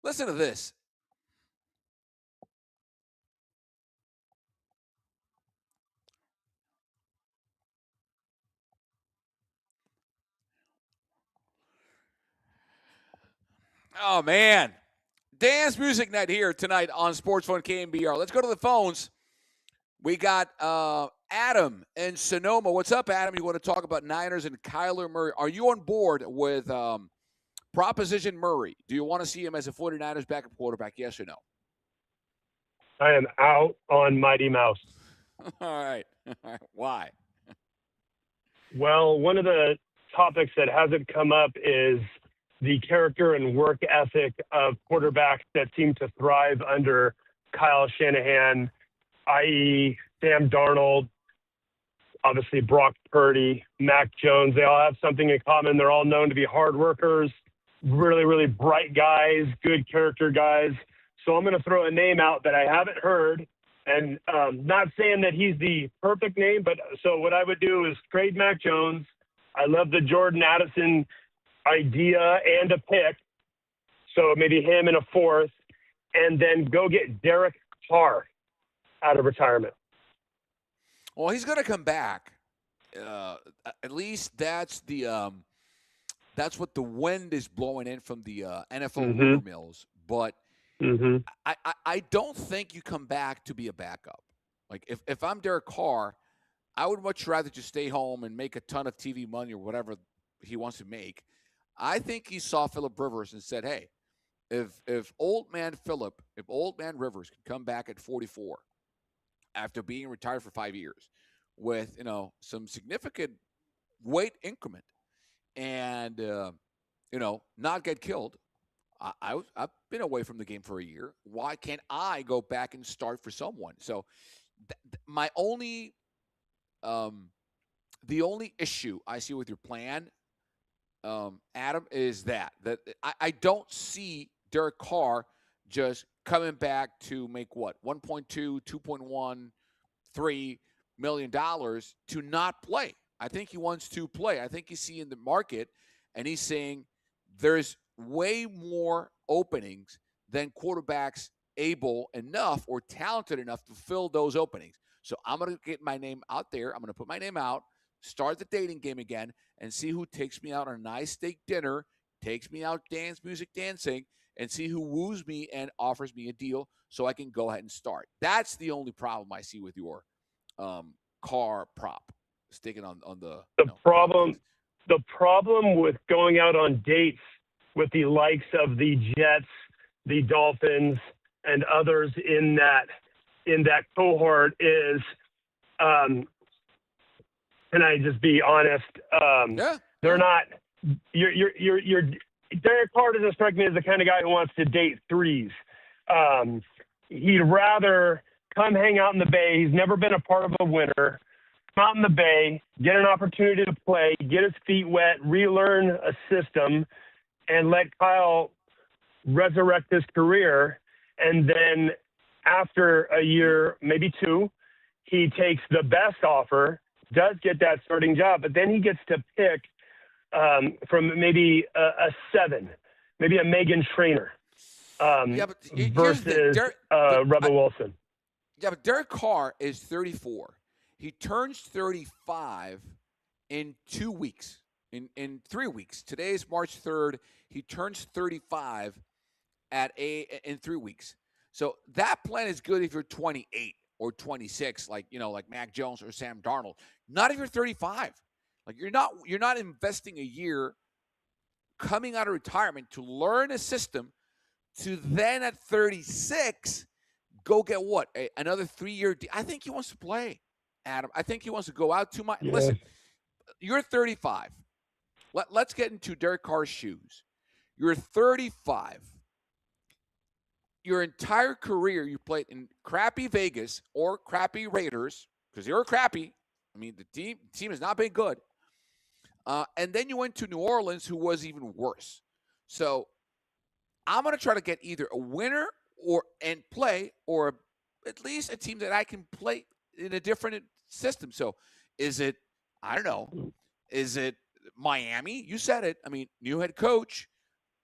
Listen to this. Oh, man. Dan's Music Night here tonight on Sports Phone KNBR. Let's go to the phones. We got Adam in Sonoma. What's up, Adam? You want to talk about Niners and Kyler Murray. Are you on board with Proposition Murray? Do you want to see him as a 49ers backup quarterback, yes or no? I am out on Mighty Mouse. All right. Why? Well, one of the topics that hasn't come up is the character and work ethic of quarterbacks that seem to thrive under Kyle Shanahan, i.e. Sam Darnold, obviously Brock Purdy, Mac Jones. They all have something in common. They're all known to be hard workers, really, really bright guys, good character guys. So I'm going to throw a name out that I haven't heard, and not saying that he's the perfect name, but so what I would do is trade Mac Jones. I love the Jordan Addison idea and a pick, so maybe him in a fourth, and then go get Derek Carr out of retirement. Well, he's going to come back. At least that's what the wind is blowing in from the NFL rumor mills. But I don't think you come back to be a backup. Like if I'm Derek Carr, I would much rather just stay home and make a ton of TV money or whatever he wants to make. I think he saw Phillip Rivers and said, hey, if old man Rivers can come back at 44 after being retired for 5 years with, some significant weight increment and, not get killed, I've been away from the game for a year. Why can't I go back and start for someone? So my only the only issue I see with your plan, Adam, is that I don't see Derek Carr just coming back to make what, 1.2, 2.1, $3 million to not play. I think he wants to play. I think he's seeing the market, and he's saying there's way more openings than quarterbacks able enough or talented enough to fill those openings. So I'm going to get my name out there. I'm going to put my name out, start the dating game again, and see who takes me out on a nice steak dinner, takes me out dance music dancing, and see who woos me and offers me a deal so I can go ahead and start. That's the only problem I see with your Carr prop, sticking on the problem. The problem with going out on dates with the likes of the Jets, the Dolphins, and others in that cohort is, can I just be honest? They're not. You're Derek Carr doesn't strike me as the kind of guy who wants to date threes. He'd rather come hang out in the Bay. He's never been a part of a winner. Come out in the Bay, get an opportunity to play, get his feet wet, relearn a system, and let Kyle resurrect his career. And then after a year, maybe two, he takes the best offer, does get that starting job, but then he gets to pick from maybe a 7, maybe a Megan Trainor versus Rebel Wilson. Yeah, but Derek Carr is 34. He turns 35 in 2 weeks, in 3 weeks. Today is March 3rd. He turns 35 in 3 weeks. So that plan is good if you're 28 or 26, like Mac Jones or Sam Darnold. Not if you're 35. Like you're not investing a year coming out of retirement to learn a system to then at 36 go get what? Another 3-year deal. I think he wants to play, Adam. I think he wants to go out too much. Yeah. Listen, you're 35. Let's get into Derek Carr's shoes. You're 35. Your entire career you played in crappy Vegas or crappy Raiders, because you're crappy. I mean, the team has not been good. And then you went to New Orleans, who was even worse. So I'm going to try to get either a winner and play, or at least a team that I can play in a different system. So is it, I don't know, is it Miami? You said it. I mean, new head coach,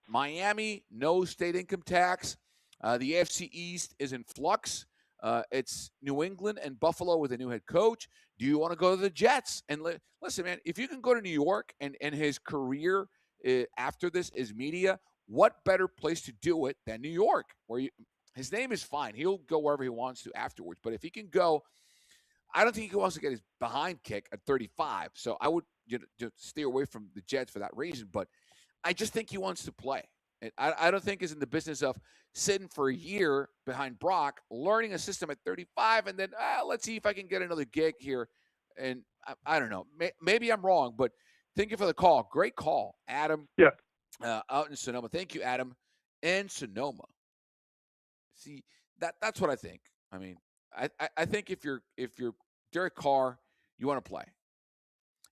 Miami, no state income tax. The AFC East is in flux. It's New England and Buffalo with a new head coach. Do you want to go to the Jets? And listen, man, if you can go to New York and his career after this is media, what better place to do it than New York, where his name is fine. He'll go wherever he wants to afterwards. But if he can go, I don't think he wants to get his behind kick at 35. So I would just stay away from the Jets for that reason. But I just think he wants to play. And I don't think he's in the business of sitting for a year behind Brock, learning a system at 35, and then let's see if I can get another gig here. And I don't know. Maybe I'm wrong, but thank you for the call. Great call, Adam. Yeah. Out in Sonoma. Thank you, Adam. In Sonoma. See, that's what I think. I mean, I think if you're Derek Carr, you want to play.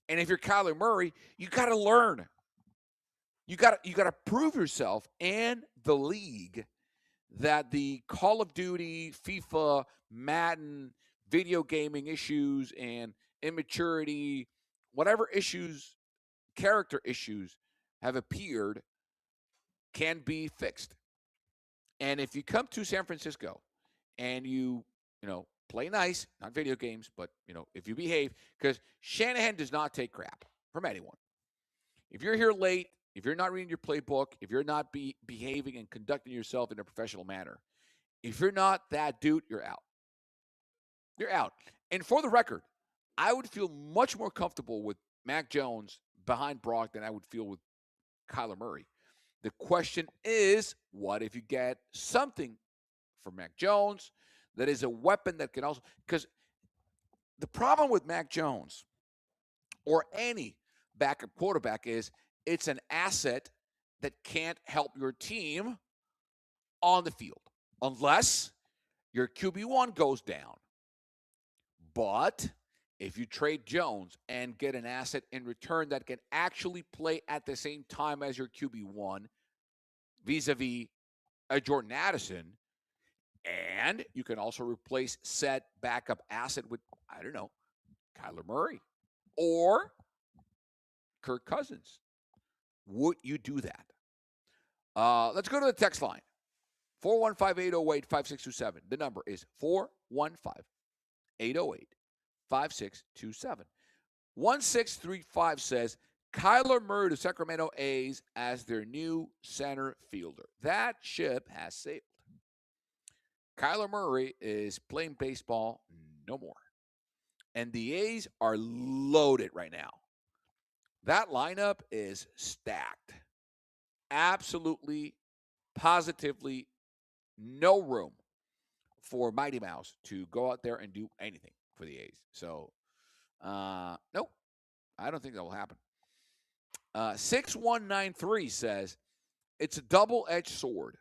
And if you're Kyler Murray, you got to learn. You got to prove yourself and the league that the Call of Duty, FIFA, Madden, video gaming issues and immaturity, whatever issues, character issues have appeared, can be fixed. And if you come to San Francisco and you play nice, not video games, but if you behave, because Shanahan does not take crap from anyone. If you're here late, if you're not reading your playbook, if you're not behaving and conducting yourself in a professional manner, if you're not that dude, you're out. You're out. And for the record, I would feel much more comfortable with Mac Jones behind Brock than I would feel with Kyler Murray. The question is, what if you get something from Mac Jones that is a weapon that can also, because the problem with Mac Jones or any backup quarterback is it's an asset that can't help your team on the field unless your QB1 goes down. But if you trade Jones and get an asset in return that can actually play at the same time as your QB1 vis-a-vis a Jordan Addison, and you can also replace said backup asset with, I don't know, Kyler Murray or Kirk Cousins, would you do that? Let's go to the text line. 415-808-5627. The number is 415-808-5627. 1635 says, Kyler Murray to Sacramento A's as their new center fielder. That ship has sailed. Kyler Murray is playing baseball no more. And the A's are loaded right now. That lineup is stacked. Absolutely, positively, no room for Mighty Mouse to go out there and do anything for the A's. So, nope, I don't think that will happen. 6193 says, it's a double-edged sword.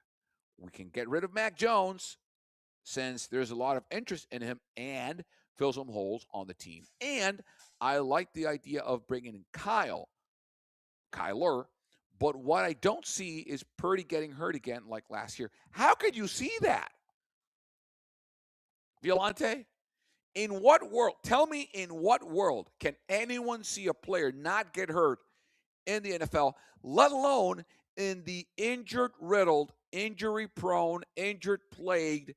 We can get rid of Mac Jones since there's a lot of interest in him and fill some holes on the team. And I like the idea of bringing in Kyler. But what I don't see is Purdy getting hurt again like last year. How could you see that? Violante? In what world? Tell me, in what world can anyone see a player not get hurt in the NFL, let alone in the injured-riddled, injury-prone, injured-plagued,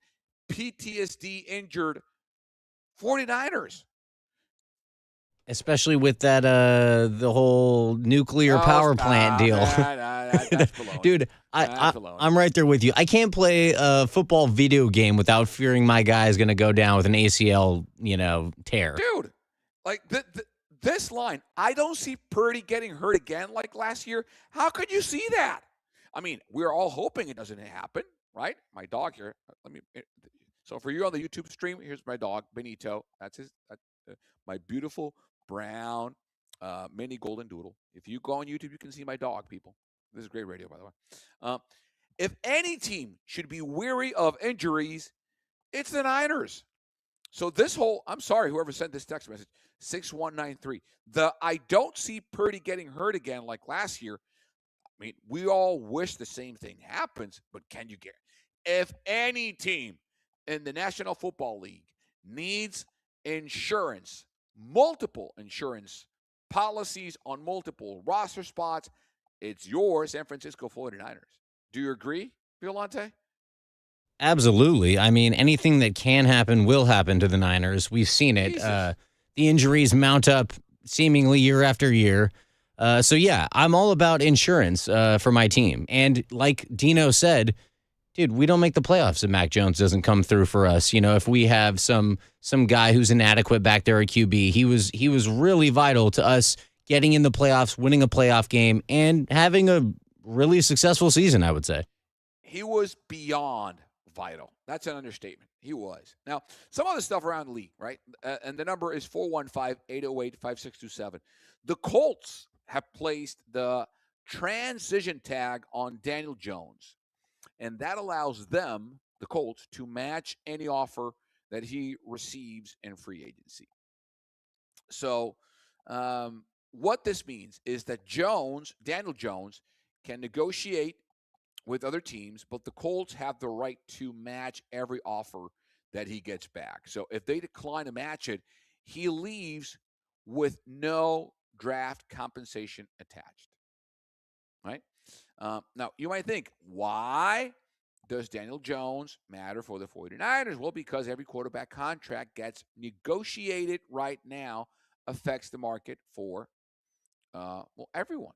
PTSD-injured 49ers. Especially with that the whole nuclear power plant deal. That's baloney. Dude, That's baloney. I'm right there with you. I can't play a football video game without fearing my guy is going to go down with an ACL, tear. Dude, like this line, I don't see Purdy getting hurt again like last year. How could you see that? I mean, we're all hoping it doesn't happen, right? My dog here. So for you on the YouTube stream, here's my dog, Benito. That's my beautiful brown mini golden doodle. If you go on YouTube, you can see my dog, people. This is great radio, by the way. If any team should be weary of injuries, it's the Niners. So I'm sorry, whoever sent this text message, 6193. I don't see Purdy getting hurt again like last year. I mean, we all wish the same thing happens, but can you get? If any team in the National Football League needs insurance, multiple insurance policies on multiple roster spots, it's your San Francisco 49ers. Do you agree, Violante? Absolutely. I mean, anything that can happen will happen to the Niners. We've seen it. The injuries mount up seemingly year after year. So, yeah, I'm all about insurance for my team. And like Dino said, dude, we don't make the playoffs if Mac Jones doesn't come through for us. If we have some guy who's inadequate back there at QB, he was really vital to us getting in the playoffs, winning a playoff game, and having a really successful season, I would say. He was beyond vital. That's an understatement. He was. Now, some other stuff around the league, right? And the number is 415-808-5627. The Colts have placed the transition tag on Daniel Jones. And that allows them, the Colts, to match any offer that he receives in free agency. So what this means is that Daniel Jones, can negotiate with other teams, but the Colts have the right to match every offer that he gets back. So if they decline to match it, he leaves with no draft compensation attached. Right? Now, you might think, why does Daniel Jones matter for the 49ers? Well, because every quarterback contract gets negotiated right now affects the market for, everyone.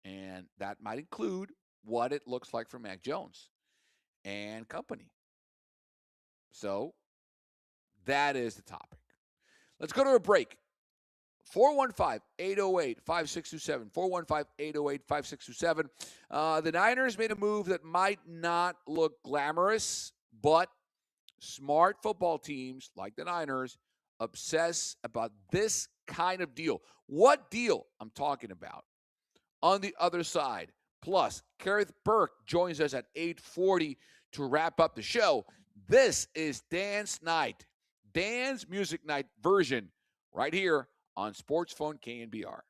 And that might include what it looks like for Mac Jones and company. So that is the topic. Let's go to a break. 415-808-5627. 415-808-5627. The Niners made a move that might not look glamorous, but smart football teams like the Niners obsess about this kind of deal. What deal I'm talking about? On the other side. Plus, Kerith Burke joins us at 8:40 to wrap up the show. This is Dan's Night, Dan's Music Night version, right here on Sports Phone KNBR.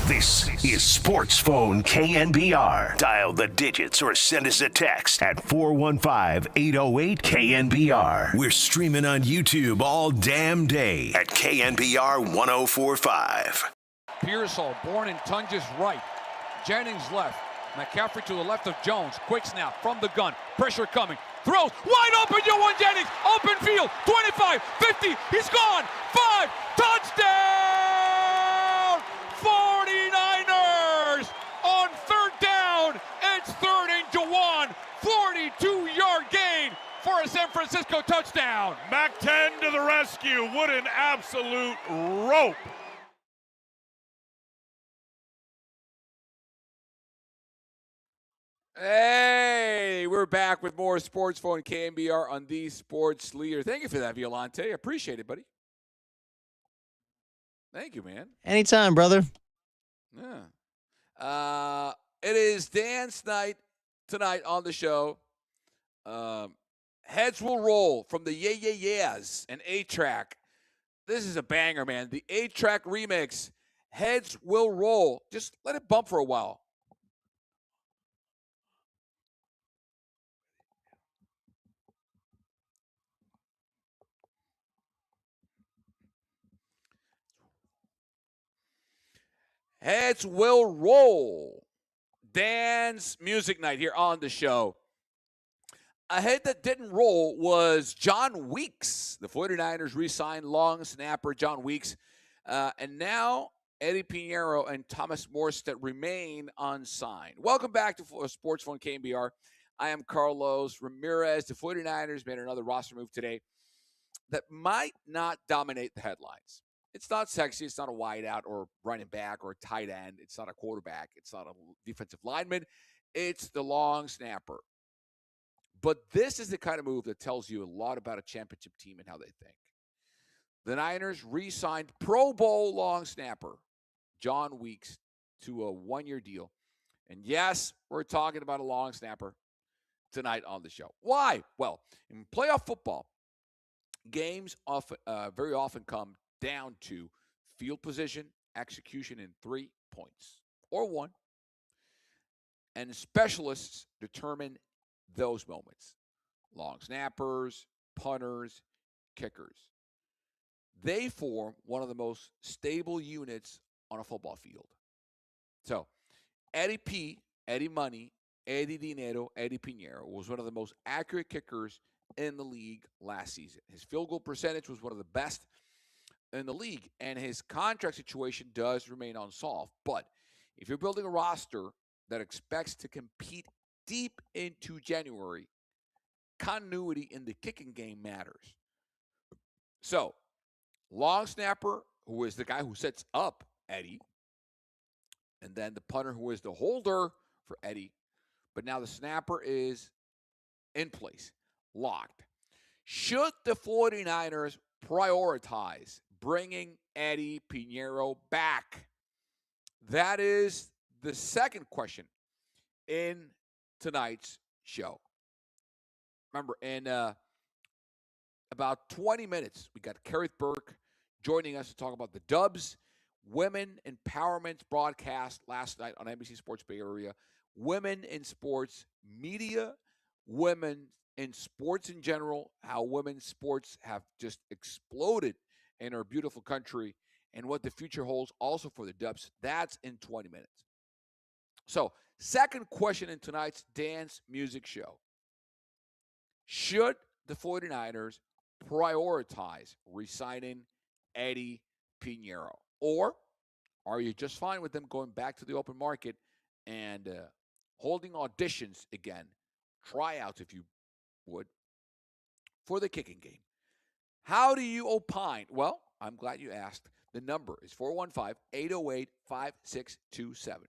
This is Sports Phone KNBR. Dial the digits or send us a text at 415-808-KNBR. We're streaming on YouTube all damn day at KNBR 1045. Pearsall, born in Tunge's right. Jennings left. McCaffrey to the left of Jones. Quick snap from the gun. Pressure coming. Throws. Wide open, Yohan Jennings. Open field. 25, 50. He's gone. 5. Touchdown! 49ers on third down. It's 3rd and Jawan. 42-yard gain for a San Francisco touchdown. Mac 10 to the rescue. What an absolute rope. Hey, we're back with more Sports Phone KNBR on the Sports Leader. Thank you for that, Violante. Appreciate it, buddy. Thank you, man. Anytime, brother. Yeah. It is dance night tonight on the show. Heads will roll from the Yeah Yeah Yeahs and 8-Track. This is a banger, man. The 8-Track remix. Heads will roll. Just let it bump for a while. Heads will roll. Dance music night here on the show. A head that didn't roll was John Weeks. The 49ers re-signed long snapper John Weeks. And now Eddie Pinheiro and Thomas Morstead remain unsigned. Welcome back to Sports Phone KNBR. I am Carlos Ramirez. The 49ers made another roster move today that might not dominate the headlines. It's not sexy. It's not a wideout or running back or a tight end. It's not a quarterback. It's not a defensive lineman. It's the long snapper. But this is the kind of move that tells you a lot about a championship team and how they think. The Niners re-signed Pro Bowl long snapper John Weeks to a 1-year deal. And yes, we're talking about a long snapper tonight on the show. Why? Well, in playoff football, games very often come down to field position, execution in 3 points or 1. And specialists determine those moments. Long snappers, punters, kickers. They form one of the most stable units on a football field. So, Eddie P, Eddie Money, Eddie Dinero, Eddie Pinheiro was one of the most accurate kickers in the league last season. His field goal percentage was one of the best in the league, and his contract situation does remain unsolved. But if you're building a roster that expects to compete deep into January, continuity in the kicking game matters. So, long snapper, who is the guy who sets up Eddie, and then the punter, who is the holder for Eddie. But now the snapper is in place, locked. Should the 49ers prioritize bringing Eddie Pinheiro back? That is the second question in tonight's show. Remember, in about 20 minutes, we got Kerith Burke joining us to talk about the Dubs Women Empowerment broadcast last night on NBC Sports Bay Area. Women in sports media, women in sports in general, how women's sports have just exploded in our beautiful country, and what the future holds also for the Dubs. That's in 20 minutes. So, second question in tonight's dance music show. Should the 49ers prioritize re-signing Eddie Pinheiro? Or are you just fine with them going back to the open market and holding auditions again, tryouts if you would, for the kicking game? How do you opine? Well, I'm glad you asked. The number is 415-808-5627.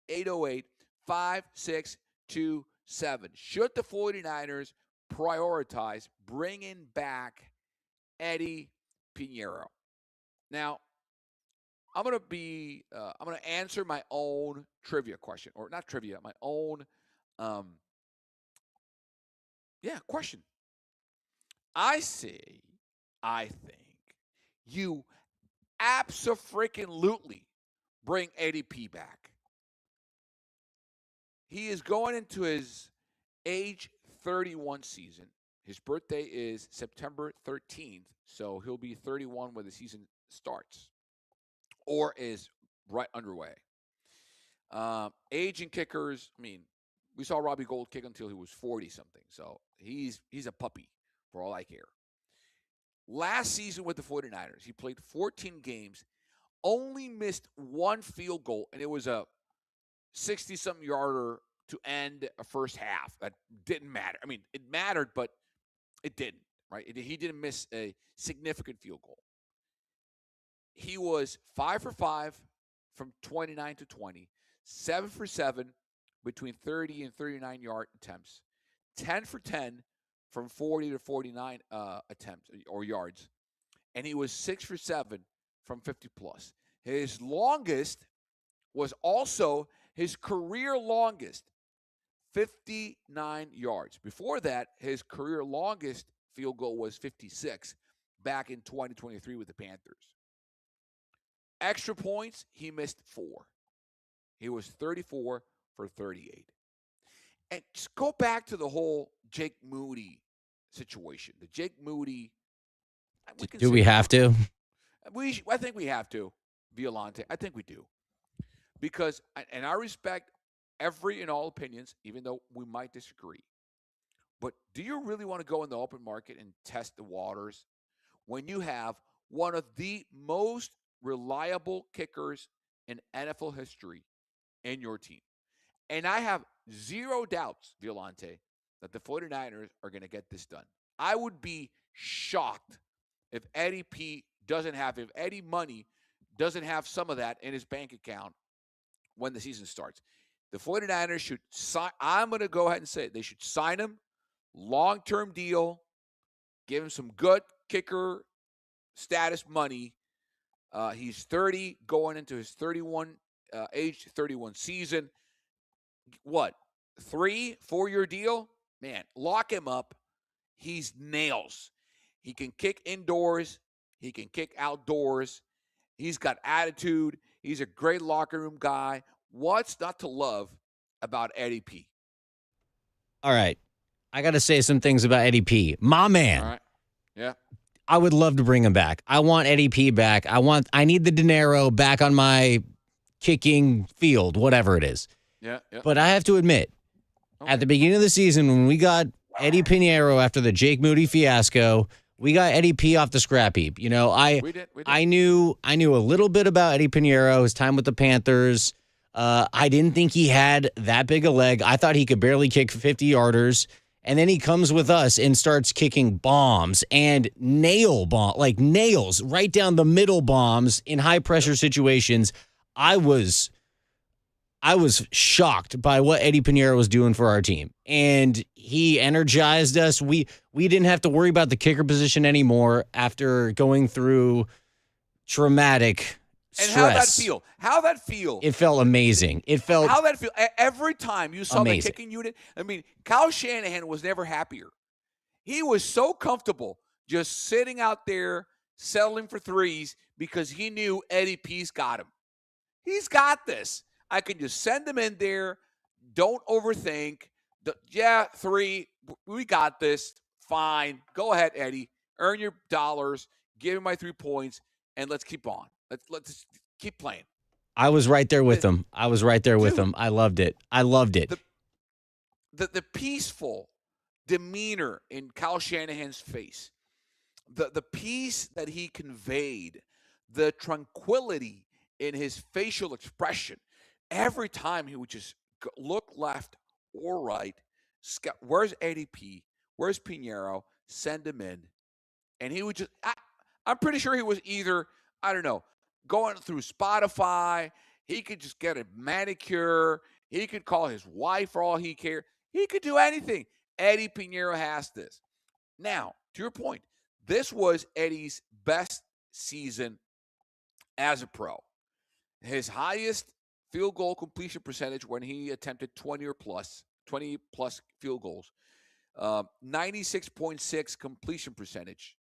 415-808-5627. Should the 49ers prioritize bringing back Eddie Pinheiro? Now, I'm going to answer my own trivia question, or not trivia, my own, question. I think you abso-freaking-lutely bring ADP back. He is going into his age 31 season. His birthday is September 13th, so he'll be 31 when the season starts or is right underway. Age and kickers, I mean, we saw Robbie Gould kick until he was 40-something, so he's a puppy for all I care. Last season with the 49ers, he played 14 games, only missed one field goal, and it was a 60-something yarder to end a first half. That didn't matter. I mean, it mattered, but it didn't, right? He didn't miss a significant field goal. He was 5 for 5 from 29 to 20, 7 for 7 between 30 and 39-yard attempts, 10 for 10 from 40 to 49 attempts or yards, and he was 6 for 7 from 50-plus. His longest was also his career longest, 59 yards. Before that, his career longest field goal was 56 back in 2023 with the Panthers. Extra points, he missed 4. He was 34 for 38. And just go back to the whole Jake Moody situation. The Jake Moody. Do we have to? I think we have to, Violante. I think we do. Because, and I respect every and all opinions, even though we might disagree. But do you really want to go in the open market and test the waters when you have one of the most reliable kickers in NFL history in your team? And I have zero doubts, Violante, that the 49ers are going to get this done. I would be shocked if Eddie Money doesn't have some of that in his bank account when the season starts. The 49ers should sign. I'm going to go ahead and say it. They should sign him, long-term deal, give him some good kicker status money. He's 30, going into his 31 season. What, 3-4-year deal? Man, lock him up. He's nails. He can kick indoors. He can kick outdoors. He's got attitude. He's a great locker room guy. What's not to love about Eddie P? All right. I got to say some things about Eddie P. My man. All right. Yeah. I would love to bring him back. I want Eddie P back. I need the dinero back on my kicking field, whatever it is. Yeah. But I have to admit, at the beginning of the season, when we got Eddie Pinheiro after the Jake Moody fiasco, we got Eddie P off the scrap heap. You know, we did. I knew a little bit about Eddie Pinheiro, his time with the Panthers. I didn't think he had that big a leg. I thought he could barely kick 50-yarders. And then he comes with us and starts kicking bombs and nails right down the middle bombs in high-pressure situations. I was shocked by what Eddie Pinheiro was doing for our team. And he energized us. We didn't have to worry about the kicker position anymore after going through traumatic And stress. How'd that feel? It felt amazing. How'd that feel? Every time you saw amazing. the kicking unit, I mean, Kyle Shanahan was never happier. He was so comfortable just sitting out there settling for threes because he knew Eddie P's got him. He's got this. I can just send him in there. Don't overthink. 3. We got this. Fine. Go ahead, Eddie. Earn your dollars. Give me my 3 points, and let's keep on. Let's keep playing. I was right there with him. I loved it. The peaceful demeanor in Kyle Shanahan's face, the peace that he conveyed, the tranquility in his facial expression. Every time he would just look left or right, where's ADP? Where's Pinheiro? Send him in. And he would just, I'm pretty sure he was either, I don't know, going through Spotify. He could just get a manicure. He could call his wife for all he cared. He could do anything. Eddie Pinheiro has this. Now, to your point, this was Eddie's best season as a pro. His highest field goal completion percentage when he attempted 20 plus field goals. 96.6 completion percentage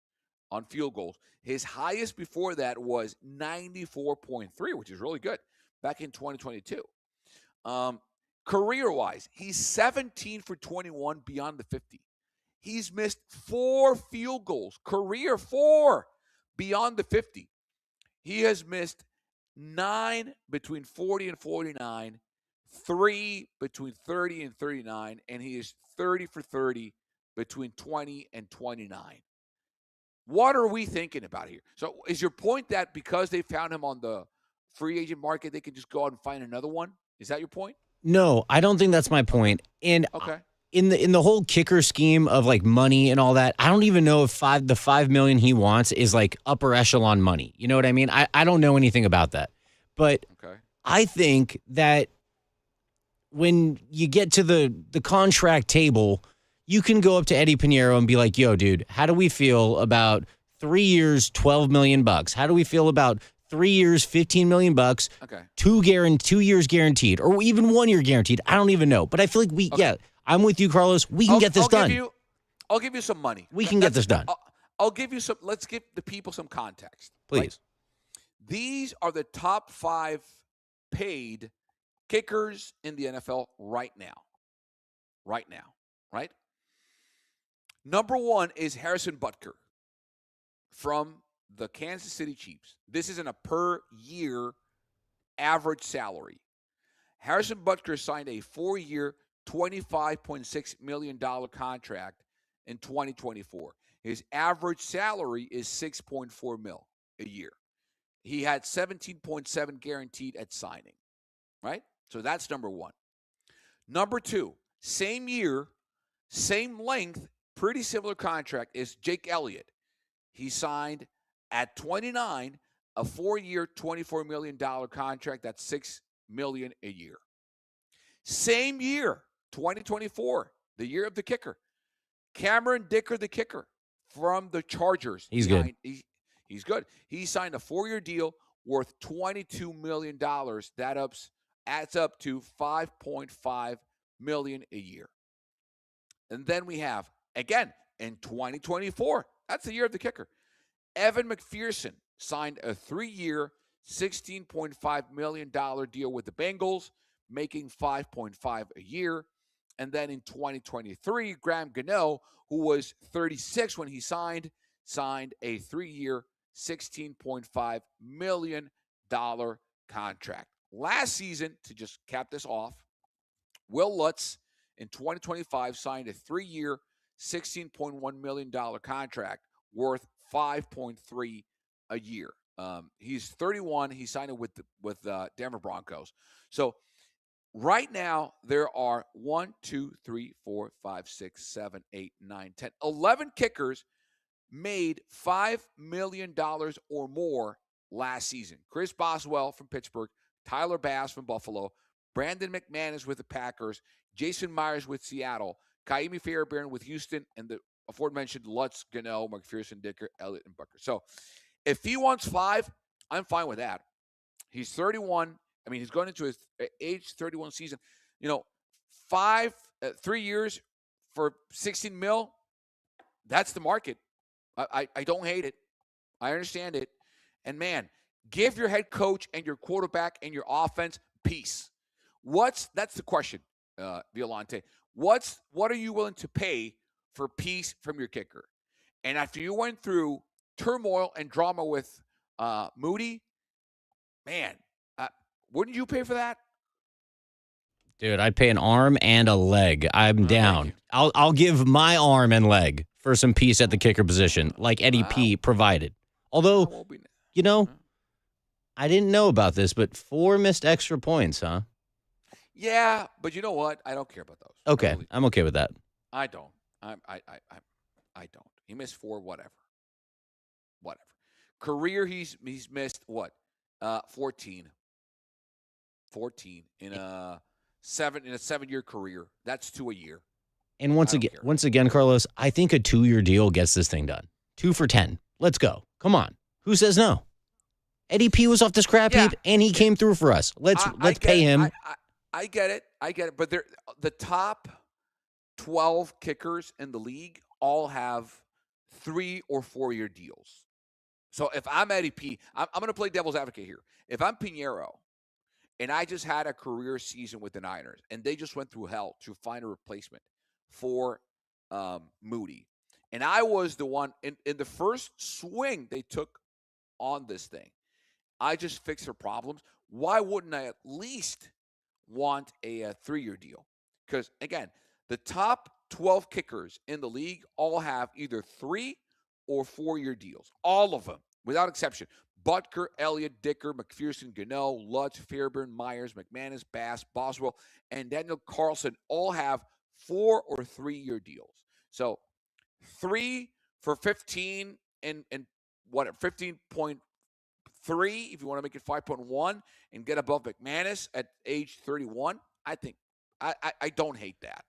on field goals. His highest before that was 94.3, which is really good. back in 2022. Career-wise, he's 17 for 21 beyond the 50. He's missed 4 field goals, career 4 beyond the 50. He has missed 9 between 40 and 49, 3 between 30 and 39, and he is 30 for 30 between 20 and 29. What are we thinking about here? So is your point that because they found him on the free agent market, they can just go out and find another one? Is that your point? No, I don't think that's my point. And Okay. in the whole kicker scheme of like money and all that, I don't even know if the $5 million he wants is like upper echelon money. You know what I mean? I don't know anything about that. But I think that when you get to the contract table, you can go up to Eddie Pinheiro and be like, yo, dude, how do we feel about 3 years, $12 million? How do we feel about 3 years, $15 million? Okay. 2 years guaranteed, or even 1 year guaranteed. I don't even know. But I feel like I'm with you, Carlos. We can get this done. I'll give you some money. We can get this done. I'll give you some. Let's give the people some context. Please. Right? These are the top 5 paid kickers in the NFL right now. Right now. Right? Number 1 is Harrison Butker from the Kansas City Chiefs. This isn't a per year average salary. Harrison Butker signed a 4-year, $25.6 million contract in 2024. His average salary is $6.4 million a year. He had 17.7 guaranteed at signing, right? So that's number 1. Number 2, same year, same length, pretty similar contract is Jake Elliott. He signed at 29 a 4-year, $24 million contract. That's $6 million a year. Same year, 2024, the year of the kicker. Cameron Dicker, the kicker from the Chargers. He's good. He's good. He signed a 4-year deal worth $22 million. That adds up to $5.5 million a year. And then we have, again, in 2024, that's the year of the kicker. Evan McPherson signed a 3-year, $16.5 million deal with the Bengals, making $5.5 a year. And then in 2023, Graham Gano, who was 36 when he signed a 3-year, $16.5 million contract. Last season, to just cap this off, Will Lutz in 2025 signed a 3-year, $16.1 million contract worth $5.3 a year. He's 31. He signed it with Denver Broncos. So right now, there are 1, 2, 3, 4, 5, 6, 7, 8, 9, 10, 11 kickers made $5 million or more last season. Chris Boswell from Pittsburgh, Tyler Bass from Buffalo, Brandon McManus with the Packers, Jason Myers with Seattle, Kaimi Fairbairn with Houston, and the aforementioned Lutz, Gano, McPherson, Dicker, Elliott, and Butker. So if he wants 5, I'm fine with that. He's 31. I mean, he's going into his age 31 season. 3 years for 16 mil, that's the market. I don't hate it. I understand it. And, man, give your head coach and your quarterback and your offense peace. That's the question, Violante. What are you willing to pay for peace from your kicker? And after you went through turmoil and drama with Moody, man, wouldn't you pay for that? Dude, I'd pay an arm and a leg. I'm down. I'll give my arm and leg for some peace at the kicker position, like Eddie P provided. Although, I didn't know about this, but 4 missed extra points, huh? Yeah, but you know what? I don't care about those. Okay, I'm okay with that. I don't. I don't. He missed 4, whatever. Career, he's missed what? 14. 14 in a 7-year career. That's 2 a year. And once again, Carlos, I think a 2-year deal gets this thing done. 2 for 10. Let's go. Come on. Who says no? Eddie P was off the scrap heap, and he came through for us. Let's pay him. I get it. But the top 12 kickers in the league all have 3 or 4-year deals. So if I'm Eddie P, I'm going to play devil's advocate here. If I'm Pinheiro and I just had a career season with the Niners, and they just went through hell to find a replacement for Moody. And I was the one in the first swing they took on this thing. I just fixed their problems. Why wouldn't I at least want a 3-year deal? Because, again, the top 12 kickers in the league all have either 3 or 4-year deals. All of them, without exception. Butker, Elliott, Dicker, McPherson, Gano, Lutz, Fairburn, Myers, McManus, Bass, Boswell, and Daniel Carlson all have 4 or 3-year deals. So 3 for 15 and what, 15.3 if you want to make it 5.1 and get above McManus at age 31. I think I don't hate that.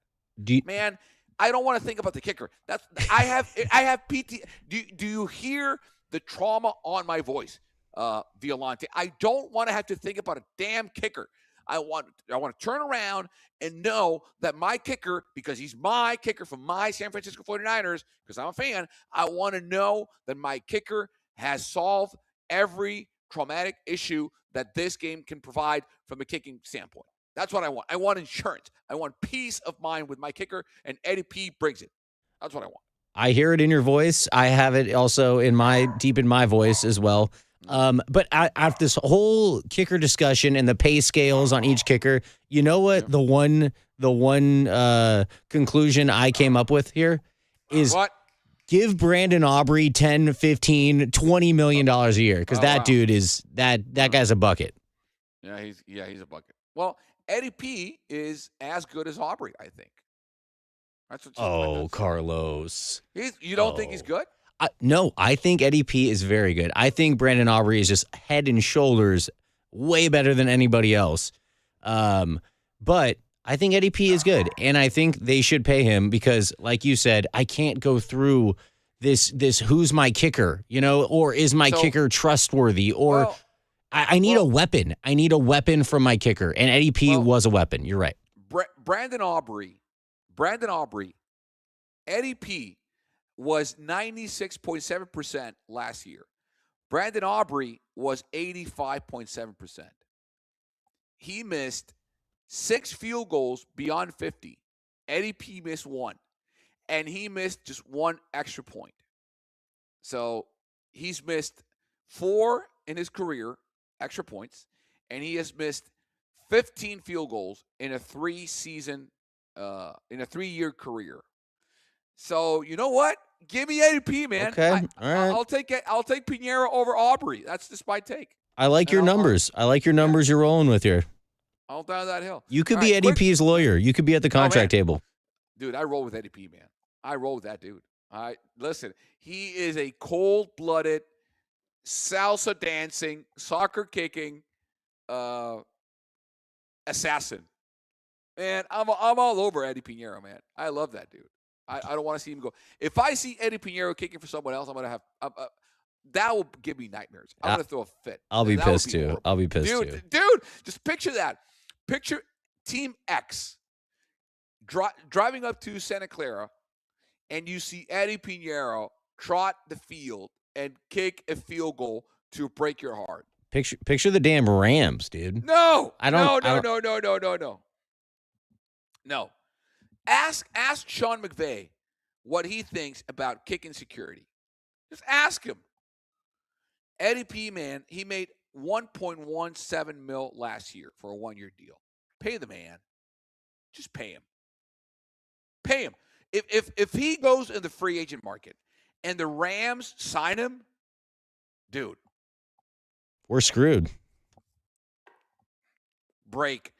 Man, I don't want to think about the kicker. I have PT. Do you hear the trauma on my voice, Violante? I don't want to have to think about a damn kicker. I want to turn around and know that my kicker, because he's my kicker from my San Francisco 49ers, because I'm a fan, I want to know that my kicker has solved every traumatic issue that this game can provide from a kicking standpoint. That's what I want. I want insurance. I want peace of mind with my kicker, and Eddie P brings it. That's what I want. I hear it in your voice. I have it also deep in my voice as well. But after this whole kicker discussion and the pay scales on each kicker, you know what? The one conclusion I came up with here is give Brandon Aubrey $10, $15, $20 million a year, because dude is that guy's a bucket. Yeah, he's a bucket. Well, Eddie P is as good as Aubrey, I think. That's what Carlos. You don't think he's good? No, I think Eddie P is very good. I think Brandon Aubrey is just head and shoulders way better than anybody else. But I think Eddie P is good, and I think they should pay him because, like you said, I can't go through this who's my kicker, or is my kicker trustworthy, or I need a weapon. I need a weapon from my kicker, and Eddie P was a weapon. You're right. Brandon Aubrey, Eddie P was 96.7% last year. Brandon Aubrey was 85.7%. He missed 6 field goals beyond 50. Eddie P missed 1. And he missed just 1 extra point. So he's missed 4 in his career, extra points, and he has missed 15 field goals in a 3-year career. So you know what? Give me Eddie P, man. Okay, all right. I'll take Pinheiro over Aubrey. That's just my take. I like your numbers. I like your numbers you're rolling with here. I'll down that hill. You could be Eddie P's lawyer. You could be at the contract table. Dude, I roll with Eddie P, man. I roll with that dude. Listen, he is a cold-blooded, salsa dancing, soccer kicking assassin. Man, I'm all over Eddie Pinheiro, man. I love that dude. I don't want to see him go. If I see Eddie Pinheiro kicking for someone else, I'm gonna have that will give me nightmares. I'm gonna throw a fit. I'll be pissed too. Horrible. I'll be pissed too. Dude, just picture that. Picture Team X driving up to Santa Clara, and you see Eddie Pinheiro trot the field and kick a field goal to break your heart. Picture the damn Rams, dude. No. No. Ask Sean McVay what he thinks about kicking security. Just ask him. Eddie P, man, he made $1.17 million last year for a 1-year deal. Pay the man. Just pay him. Pay him. If he goes in the free agent market and the Rams sign him, dude, we're screwed. Break.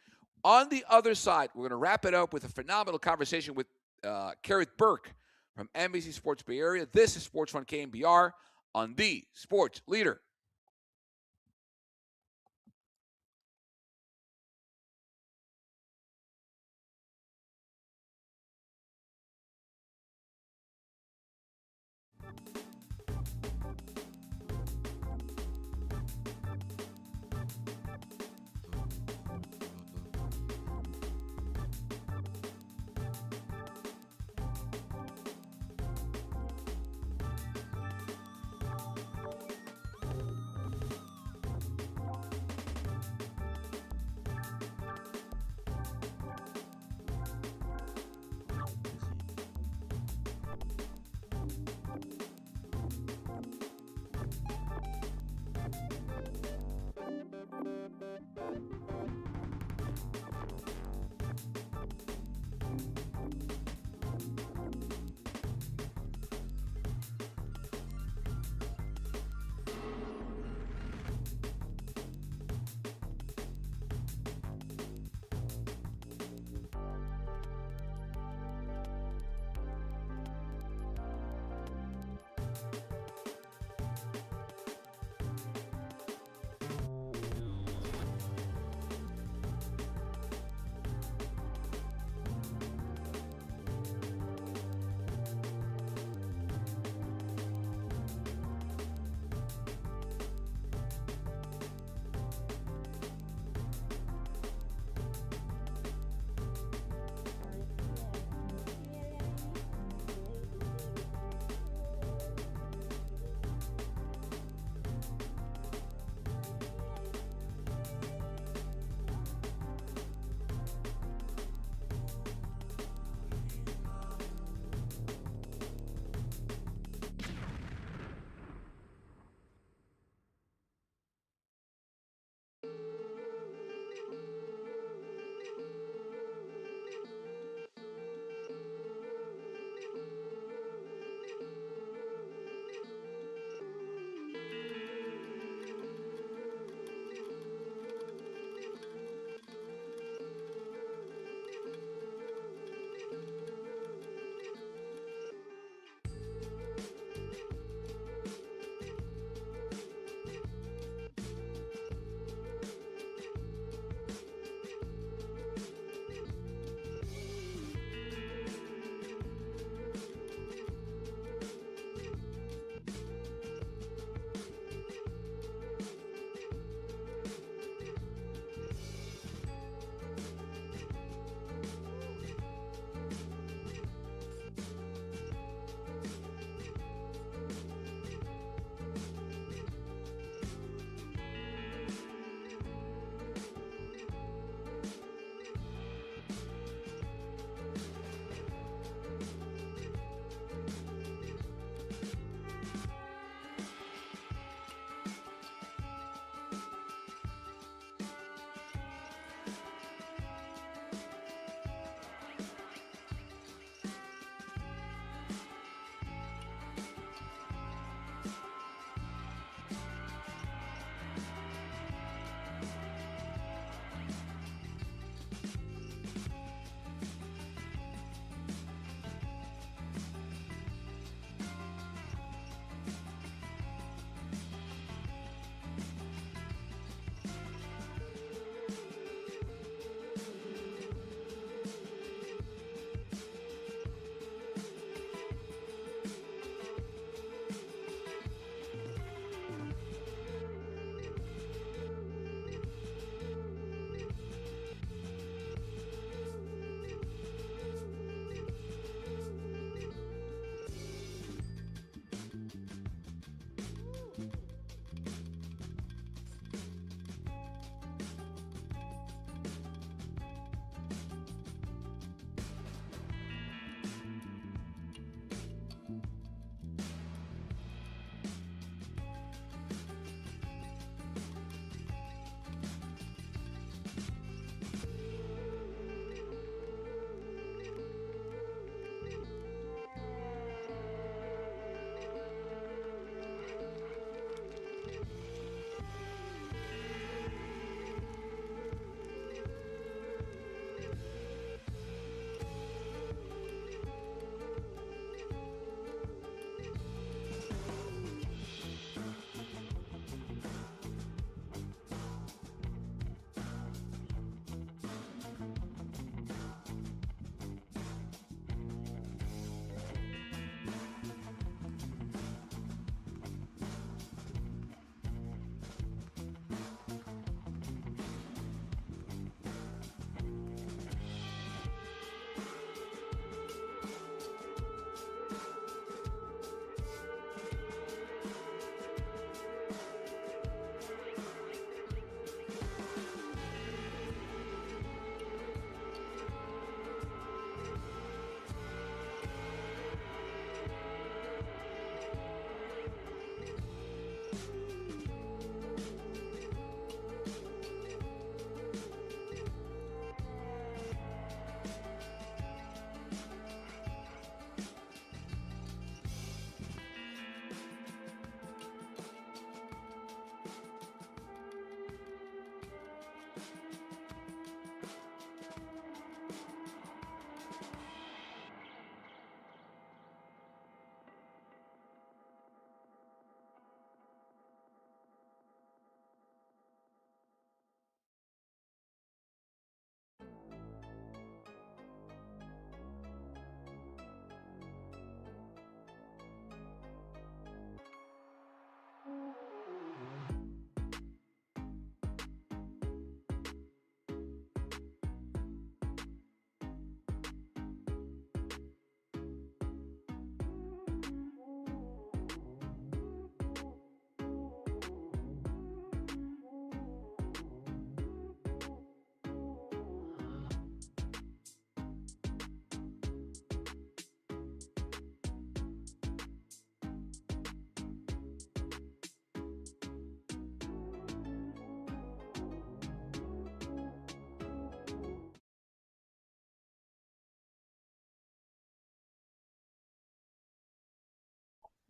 On the other side, we're going to wrap it up with a phenomenal conversation with Kerith Burke from NBC Sports Bay Area. This is Sports Fun KNBR on the Sports Leader.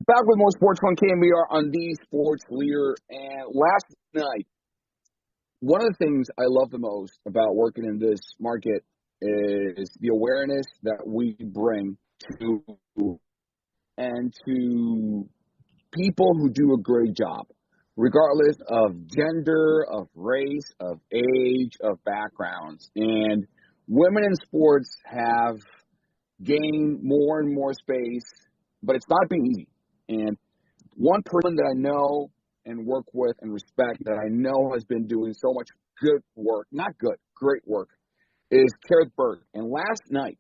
Back with more Sports Fun KNBR on the Sports Leader. And last night, one of the things I love the most about working in this market is the awareness that we bring to people who do a great job, regardless of gender, of race, of age, of backgrounds. And women in sports have gained more and more space, but it's not been easy. And one person that I know and work with and respect that I know has been doing so much good work, not good, great work, is Kareth Burke. And last night,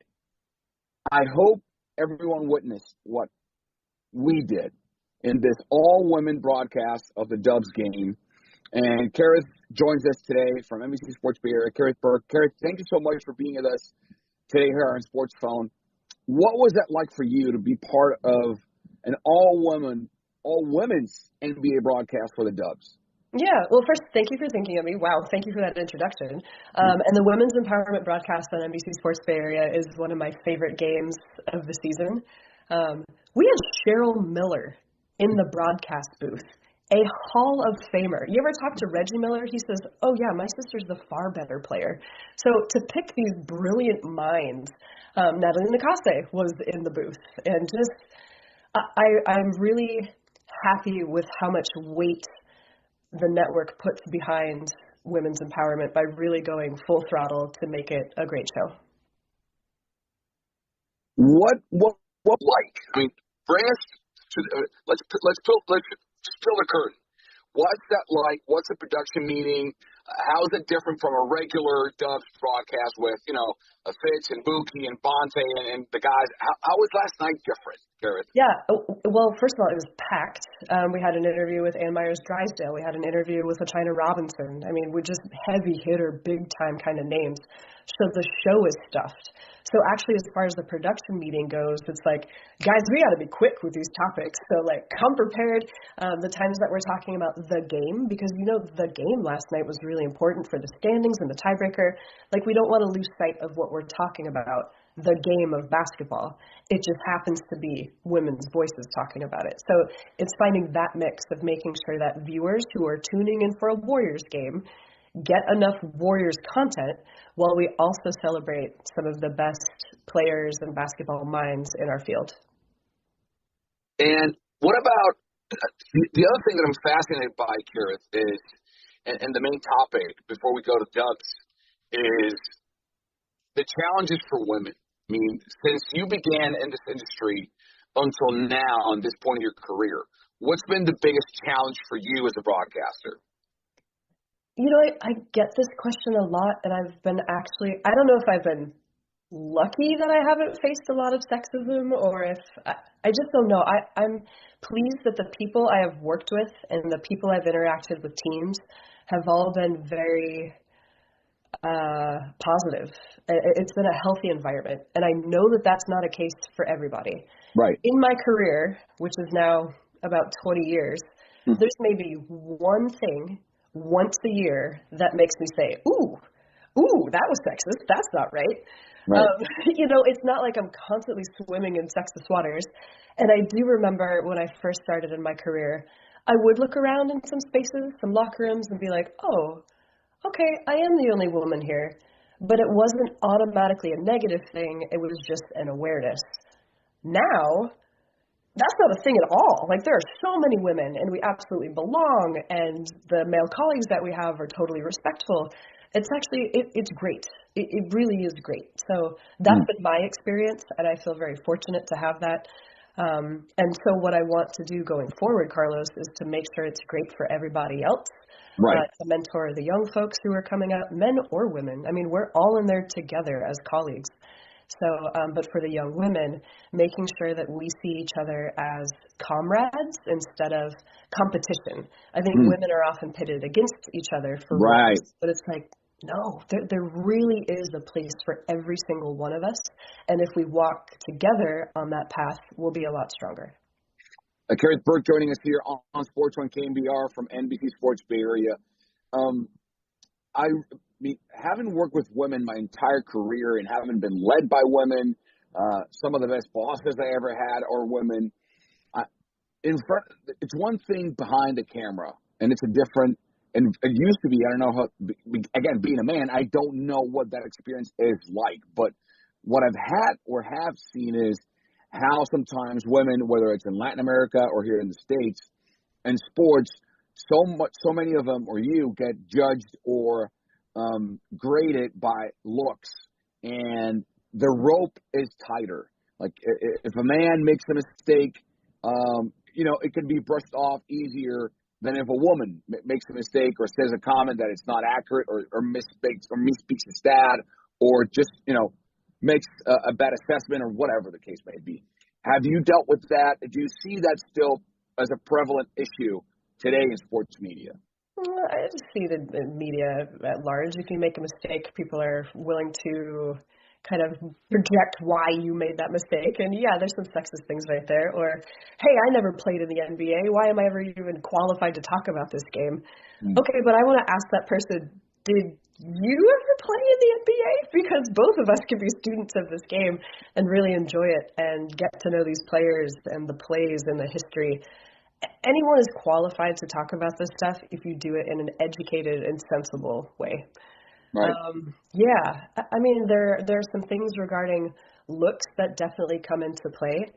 I hope everyone witnessed what we did in this all-women broadcast of the Dubs game. And Kareth joins us today from NBC Sports Bay Area. Kareth Burke. Kareth, thank you so much for being with us today here on Sports Phone. What was that like for you to be part of an all-women's NBA broadcast for the Dubs? Yeah, well, first, thank you for thinking of me. Wow, thank you for that introduction. And the Women's Empowerment broadcast on NBC Sports Bay Area is one of my favorite games of the season. We had Cheryl Miller in the broadcast booth, a Hall of Famer. You ever talk to Reggie Miller? He says, oh, yeah, my sister's the far better player. So to pick these brilliant minds, Natalie Nakase was in the booth. And just I'm really happy with how much weight the network puts behind women's empowerment by really going full throttle to make it a great show. What like? I mean, bring us to let's spill the curtain. What's that like? What's a production meeting? How is it different from a regular Dubs broadcast with, a Fitz and Buki and Bonte and the guys? How was last night different, Kareth? Yeah. Well, first of all, it was packed. We had an interview with Ann Myers-Drysdale. We had an interview with LaChina Robinson. I mean, we're just heavy hitter, big time kind of names. So the show is stuffed. So actually, as far as the production meeting goes, it's like, guys, we got to be quick with these topics. So, come prepared. The times that we're talking about the game, because, the game last night was really important for the standings and the tiebreaker. We don't want to lose sight of what we're talking about the game of basketball. It just happens to be women's voices talking about it. So it's finding that mix of making sure that viewers who are tuning in for a Warriors game get enough Warriors content while we also celebrate some of the best players and basketball minds in our field. And what about the other thing that I'm fascinated by, Kareth, is, and the main topic before we go to Ducks, is the challenges for women. I mean, since you began in this industry until now, on this point of your career, what's been the biggest challenge for you as a broadcaster? You know, I get this question a lot, and I've been I don't know if I've been lucky that I haven't faced a lot of sexism, or if, I just don't know. I'm pleased that the people I have worked with and the people I've interacted with teams have all been very positive. It's been a healthy environment, and I know that that's not a case for everybody. Right. In my career, which is now about 20 years, there's maybe one thing once a year that makes me say, ooh, that was sexist. That's not right. Right. You know, it's not like I'm constantly swimming in sexist waters. And I do remember when I first started in my career, I would look around in some spaces, some locker rooms, and be like, oh, okay, I am the only woman here. But it wasn't automatically a negative thing. It was just an awareness. Now, that's not a thing at all. Like, there are so many women, and we absolutely belong, and the male colleagues that we have are totally respectful. It's actually, it's great. It really is great. So that's been my experience, and I feel very fortunate to have that. And so what I want to do going forward, Carlos, is to make sure it's great for everybody else. Right. To mentor the young folks who are coming up, men or women. I mean, we're all in there together as colleagues. So, but for the young women, making sure that we see each other as comrades instead of competition. I think women are often pitted against each other for roles, but it's like, no, there really is a place for every single one of us. And if we walk together on that path, we'll be a lot stronger. Kareth Burke joining us here on Sports on KNBR from NBC Sports Bay Area. I mean, having worked with women my entire career and having been led by women, some of the best bosses I ever had are women. It's one thing behind the camera, and it's a different. And it used to be, I don't know how. Again, being a man, I don't know what that experience is like. But what I've had or have seen is how sometimes women, whether it's in Latin America or here in the States, in sports, so many of them, or you, get judged or graded by looks, and the rope is tighter. Like if a man makes a mistake, it can be brushed off easier than if a woman makes a mistake or says a comment that it's not accurate or misspeaks a stat or just makes a bad assessment or whatever the case may be. Have you dealt with that? Do you see that still as a prevalent issue today in sports media? I just see the media at large. If you make a mistake, people are willing to kind of project why you made that mistake. And yeah, there's some sexist things right there. Or, hey, I never played in the NBA. Why am I ever even qualified to talk about this game? Okay, but I want to ask that person, did you ever play in the NBA? Because both of us can be students of this game and really enjoy it and get to know these players and the plays and the history. Anyone is qualified to talk about this stuff if you do it in an educated and sensible way. Right. I mean, there are some things regarding looks that definitely come into play.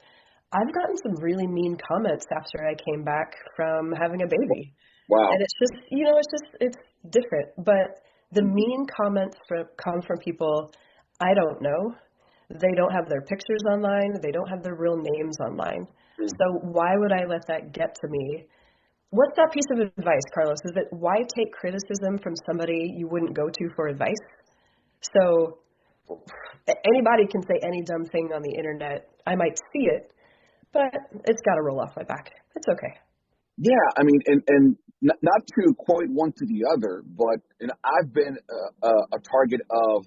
I've gotten some really mean comments after I came back from having a baby. Wow. And it's just, it's different. But the mean comments come from people I don't know. They don't have their pictures online. They don't have their real names online. So why would I let that get to me? What's that piece of advice, Carlos? Is it why take criticism from somebody you wouldn't go to for advice? So anybody can say any dumb thing on the internet. I might see it, but it's got to roll off my back. It's okay. Yeah, I mean, and not to equate one to the other, but I've been a target of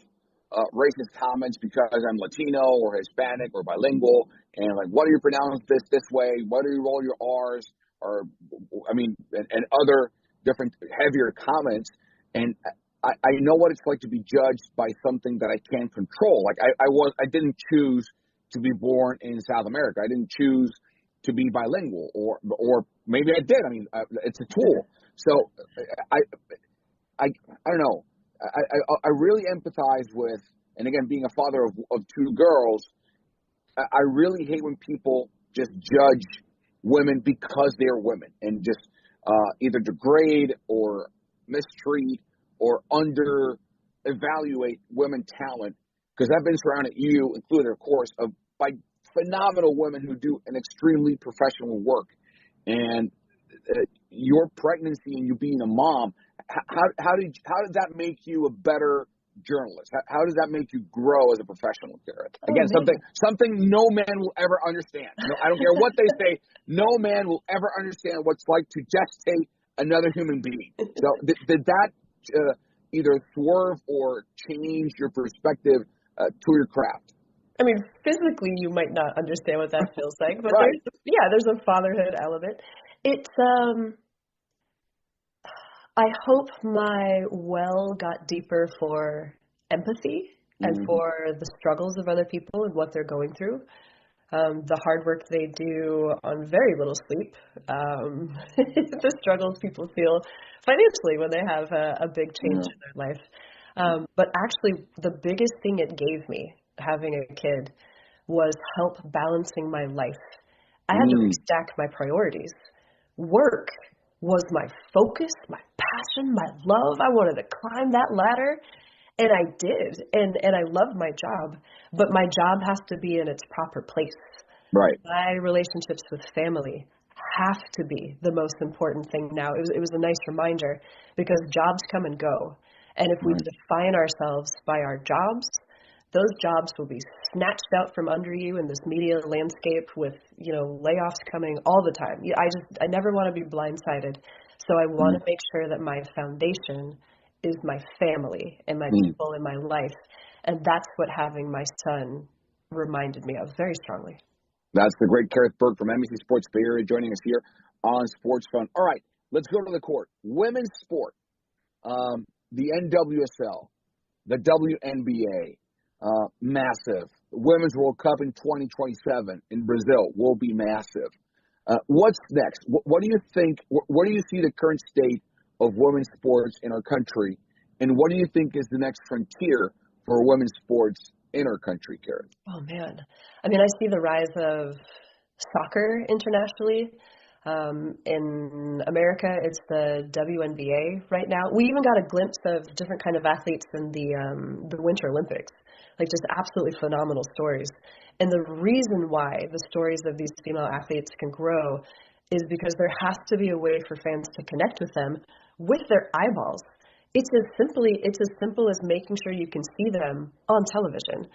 racist comments because I'm Latino or Hispanic or bilingual, and like, why do you pronounce this way? Why do you roll your R's? Or, I mean, and other different heavier comments. And I know what it's like to be judged by something that I can't control. Like I didn't choose to be born in South America. I didn't choose to be bilingual, or maybe I did. I mean, it's a tool. So I don't know. I really empathize with, and again, being a father of two girls, I really hate when people just judge women because they're women and just either degrade or mistreat or under evaluate women talent, because I've been surrounded, you included, of course, by phenomenal women who do an extremely professional work. And your pregnancy and you being a mom, how did that make you a better journalist? How does that make you grow as a professional, Garrett? Again, something no man will ever understand. I don't care what they say. No man will ever understand what it's like to gestate another human being. So did that either swerve or change your perspective to your craft? I mean, physically, you might not understand what that feels like, but right. there's a fatherhood element. It's I hope my well got deeper for empathy and for the struggles of other people and what they're going through. The hard work they do on very little sleep, the struggles people feel financially when they have a big change in their life. But actually, the biggest thing it gave me, having a kid, was help balancing my life. I had to restack my priorities. Work was my focus, my passion, my love. I wanted to climb that ladder, and I did, and I loved my job, but my job has to be in its proper place. Right. My relationships with family have to be the most important thing now. It was a nice reminder, because jobs come and go, and if we define ourselves by our jobs, those jobs will be snatched out from under you in this media landscape with, layoffs coming all the time. I never want to be blindsided. So I want to make sure that my foundation is my family and my people in my life. And that's what having my son reminded me of very strongly. That's the great Kareth Burke from NBC Sports Bay Area joining us here on Sports Fun. All right, let's go to the court. Women's sport, the NWSL, the WNBA, massive. Women's World Cup in 2027 in Brazil will be massive. What's next? What do you think? What do you see the current state of women's sports in our country, and what do you think is the next frontier for women's sports in our country, Kareth? Oh man, I mean, I see the rise of soccer internationally. In America, it's the WNBA right now. We even got a glimpse of different kind of athletes in the Winter Olympics, like just absolutely phenomenal stories. And the reason why the stories of these female athletes can grow is because there has to be a way for fans to connect with them with their eyeballs. It's as simple as making sure you can see them on television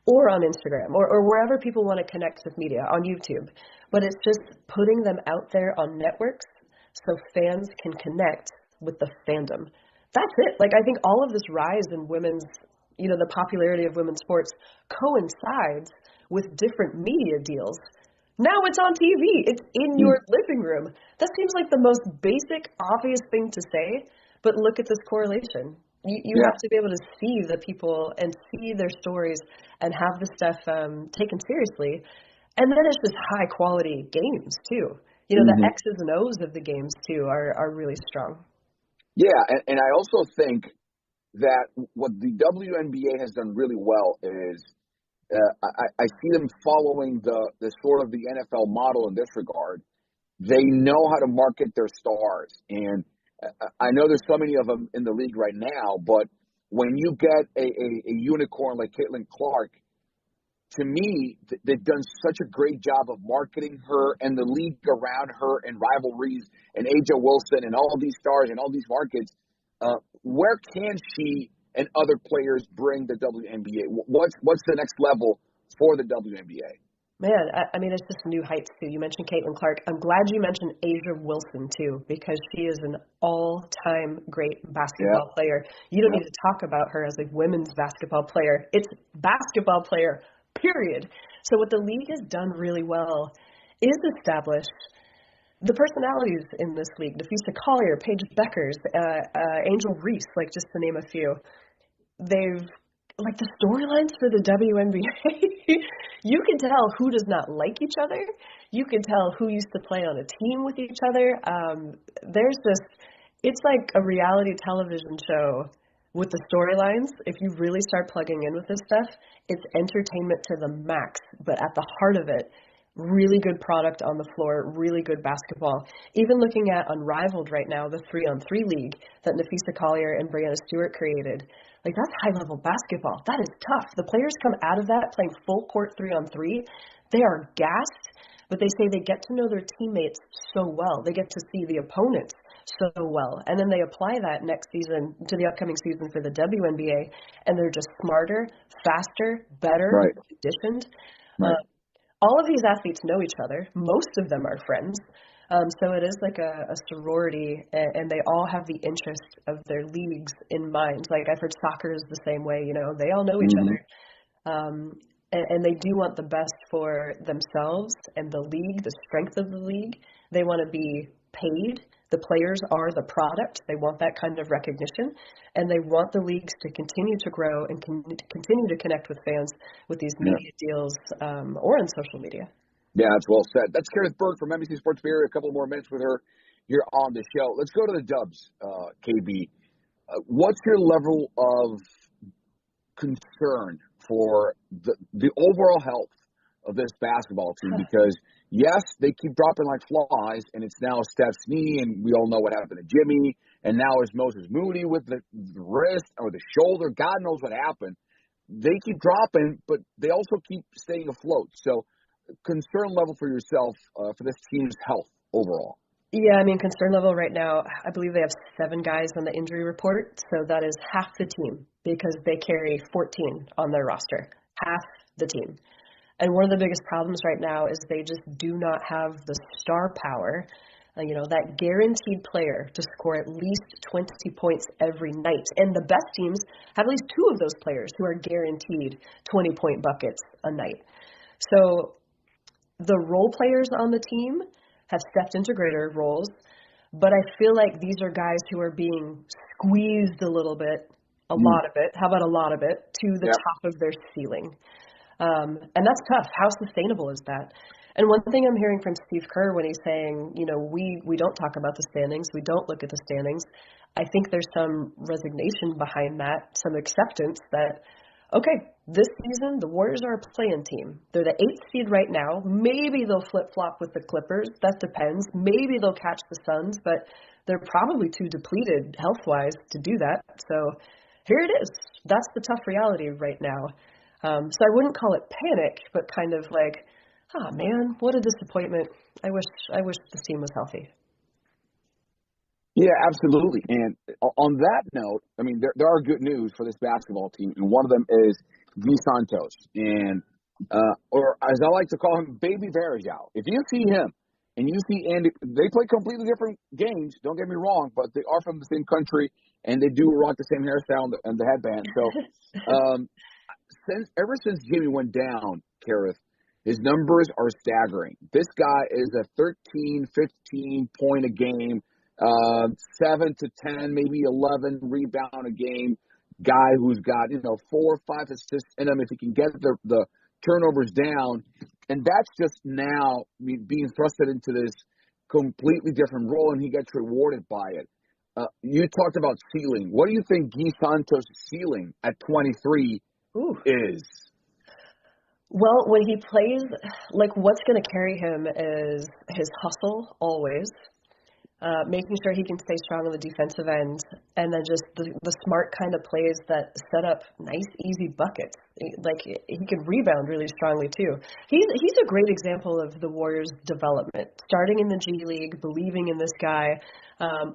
or on Instagram or wherever people want to connect with media, on YouTube. But it's just putting them out there on networks so fans can connect with the fandom. That's it. Like, I think all of this rise in women's, the popularity of women's sports coincides with different media deals. Now it's on TV. It's in your living room. That seems like the most basic, obvious thing to say, but look at this correlation. You have to be able to see the people and see their stories and have the stuff taken seriously. And then it's just high quality games too. The X's and O's of the games too are really strong. Yeah, and I also think that what the WNBA has done really well is I see them following the sort of the NFL model in this regard. They know how to market their stars, and I know there's so many of them in the league right now, but when you get a unicorn like Caitlin Clark, to me, they've done such a great job of marketing her and the league around her and rivalries and Aja Wilson and all these stars and all these markets. Where can she and other players bring the WNBA? What's the next level for the WNBA? Man, I mean, it's just new heights, too. You mentioned Caitlin Clark. I'm glad you mentioned Aja Wilson, too, because she is an all-time great basketball player. You don't need to talk about her as a women's basketball player. It's basketball player, period. So what the league has done really well is establish the personalities in this league, Nafisa Collier, Paige Beckers, Angel Reese, like just to name a few, they've, like the storylines for the WNBA, you can tell who does not like each other. You can tell who used to play on a team with each other. It's like a reality television show with the storylines. If you really start plugging in with this stuff, it's entertainment to the max. But at the heart of it, really good product on the floor, really good basketball. Even looking at Unrivaled right now, the 3-on-3 league that Nafisa Collier and Brianna Stewart created, like that's high-level basketball. That is tough. The players come out of that playing full court 3-on-3. They are gassed, but they say they get to know their teammates so well. They get to see the opponents so well. And then they apply that next season to the upcoming season for the WNBA, and they're just smarter, faster, better, conditioned. Right. All of these athletes know each other. Most of them are friends. So it is like a sorority, and they all have the interest of their leagues in mind. Like I've heard soccer is the same way, they all know each other. And they do want the best for themselves and the league, the strength of the league. They want to be paid. The players are the product. They want that kind of recognition, and they want the leagues to continue to grow and continue to connect with fans with these media deals or on social media. Yeah, that's well said. That's Kareth Burke from NBC Sports Bay Area. A couple more minutes with her here on the show. Let's go to the Dubs, KB. What's your level of concern for the overall health of this basketball team? Because, yes, they keep dropping like flies, and it's now Steph's knee, and we all know what happened to Jimmy, and now it's Moses Moody with the wrist or the shoulder. God knows what happened. They keep dropping, but they also keep staying afloat. So concern level for yourself for this team's health overall. Yeah, I mean, concern level right now, I believe they have 7 guys on the injury report, so that is half the team because they carry 14 on their roster, half the team. And one of the biggest problems right now is they just do not have the star power, that guaranteed player to score at least 20 points every night. And the best teams have at least 2 of those players who are guaranteed 20-point buckets a night. So the role players on the team have stepped into greater roles, but I feel like these are guys who are being squeezed a little bit, a lot of it, how about a lot of it, to the top of their ceiling. And that's tough. How sustainable is that? And one thing I'm hearing from Steve Kerr when he's saying, we don't talk about the standings, we don't look at the standings, I think there's some resignation behind that, some acceptance that, okay, this season, the Warriors are a play-in team. They're the 8th seed right now. Maybe they'll flip-flop with the Clippers. That depends. Maybe they'll catch the Suns, but they're probably too depleted health-wise to do that. So here it is. That's the tough reality right now. So I wouldn't call it panic, but kind of like, oh, man, what a disappointment. I wish this team was healthy. Yeah, absolutely. And on that note, I mean, there are good news for this basketball team, and one of them is Guy Santos, and or as I like to call him, Baby Varejao. If you see him and you see Andy, they play completely different games. Don't get me wrong, but they are from the same country, and they do rock the same hairstyle and the headband. So, ever since Jimmy went down, Kareth, his numbers are staggering. This guy is a 13, 15 point a game. 7 to 10, maybe 11 rebound a game guy who's got, 4 or 5 assists in him if he can get the turnovers down. And that's just now being thrusted into this completely different role, and he gets rewarded by it. You talked about ceiling. What do you think Guy Santos' ceiling at 23 is? Well, when he plays, what's going to carry him is his hustle always. Making sure he can stay strong on the defensive end, and then just the smart kind of plays that set up nice, easy buckets. He can rebound really strongly too. He's a great example of the Warriors' development, starting in the G League, believing in this guy,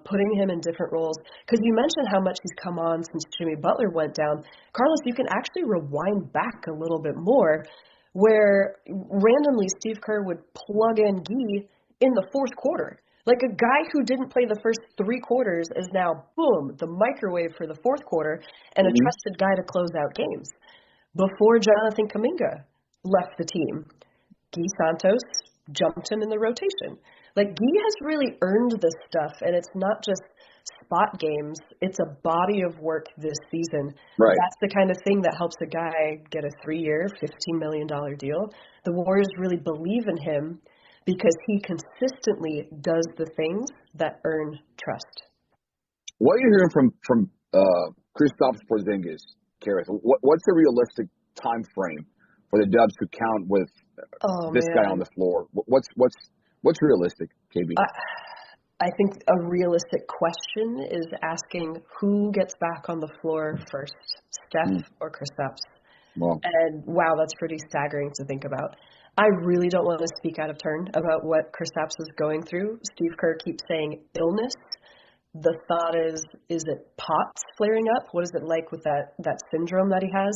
putting him in different roles. Because you mentioned how much he's come on since Jimmy Butler went down. Carlos, you can actually rewind back a little bit more, where randomly Steve Kerr would plug in Guy in the fourth quarter. Like a guy who didn't play the first 3 quarters is now, boom, the microwave for the fourth quarter and a trusted guy to close out games. Before Jonathan Kuminga left the team, Guy Santos jumped him in the rotation. Like, Guy has really earned this stuff, and it's not just spot games. It's a body of work this season. Right. That's the kind of thing that helps a guy get a 3-year, $15 million deal. The Warriors really believe in him because he consistently does the things that earn trust. What are you hearing from Kristaps Porzingis, Kareth? What's the realistic time frame for the Dubs to count with this guy on the floor? What's realistic, KB? I think a realistic question is asking who gets back on the floor first, Steph or Kristaps. Well, and wow, that's pretty staggering to think about. I really don't want to speak out of turn about what Kristaps is going through. Steve Kerr keeps saying illness. The thought is it POTS flaring up? What is it like with that syndrome that he has?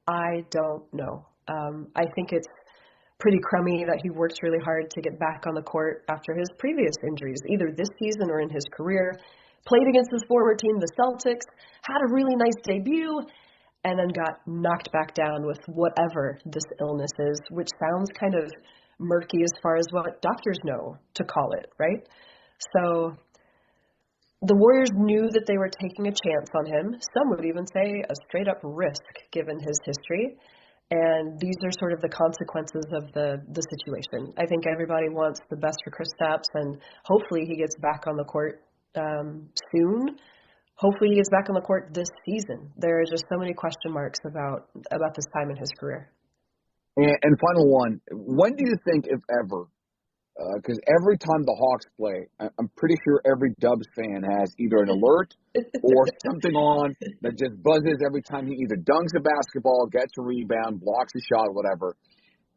I don't know. I think it's pretty crummy that he works really hard to get back on the court after his previous injuries, either this season or in his career. Played against his former team, the Celtics, had a really nice debut, and then got knocked back down with whatever this illness is, which sounds kind of murky as far as what doctors know to call it, right? So the Warriors knew that they were taking a chance on him. Some would even say a straight-up risk, given his history. And these are sort of the consequences of the situation. I think everybody wants the best for Kristaps, and hopefully he gets back on the court soon. Hopefully he gets back on the court this season. There are just so many question marks about this time in his career. And final one, when do you think, if ever, because every time the Hawks play, I'm pretty sure every Dubs fan has either an alert or something on that just buzzes every time he either dunks a basketball, gets a rebound, blocks a shot, whatever.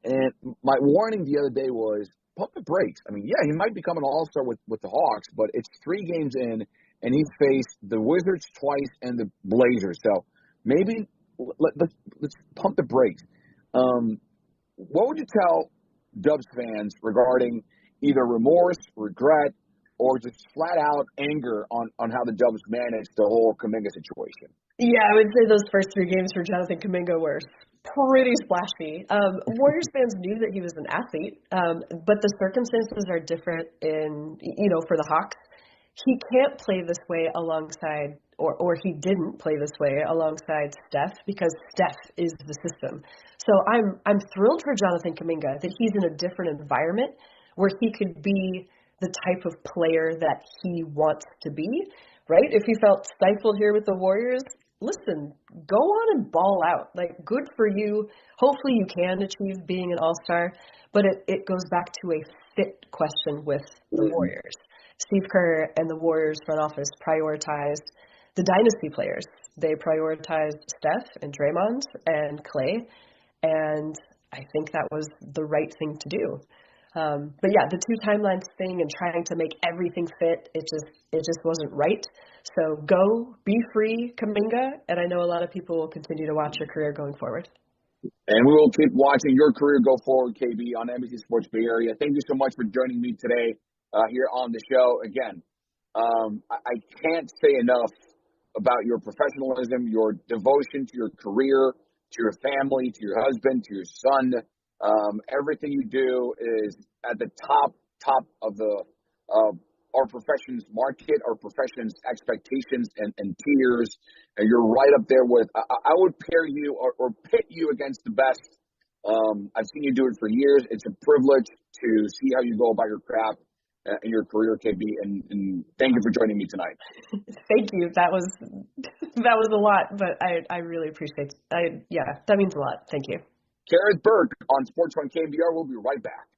And my warning the other day was, pump the brakes. I mean, yeah, he might become an all-star with the Hawks, but it's 3 games in, and he faced the Wizards twice and the Blazers. So maybe let's pump the brakes. What would you tell Dubs fans regarding either remorse, regret, or just flat-out anger on how the Dubs managed the whole Kuminga situation? Yeah, I would say those first 3 games for Jonathan Kuminga were pretty splashy. Warriors fans knew that he was an athlete, but the circumstances are different for the Hawks. He can't play this way alongside, or he didn't play this way alongside Steph, because Steph is the system. So I'm thrilled for Jonathan Kuminga that he's in a different environment where he could be the type of player that he wants to be, right? If he felt stifled here with the Warriors, listen, go on and ball out. Like, good for you. Hopefully you can achieve being an all-star, but it goes back to a fit question with the Warriors. Steve Kerr and the Warriors front office prioritized the dynasty players. They prioritized Steph and Draymond and Clay, and I think that was the right thing to do. But yeah, the 2 timelines thing and trying to make everything fit, it just wasn't right. So go, be free, Kuminga, and I know a lot of people will continue to watch your career going forward. And we will keep watching your career go forward, KB, on NBC Sports Bay Area. Thank you so much for joining me today here on the show. Again, I can't say enough about your professionalism, your devotion to your career, to your family, to your husband, to your son. Everything you do is at the top of the our profession's market, our profession's expectations and tiers. And you're right up there with, I would pair you or pit you against the best. I've seen you do it for years. It's a privilege to see how you go about your craft in your career, KB, and thank you for joining me tonight. Thank you. That was a lot, but I really appreciate it. That means a lot. Thank you. Kareth Burke on Sports on KNBR. We'll be right back.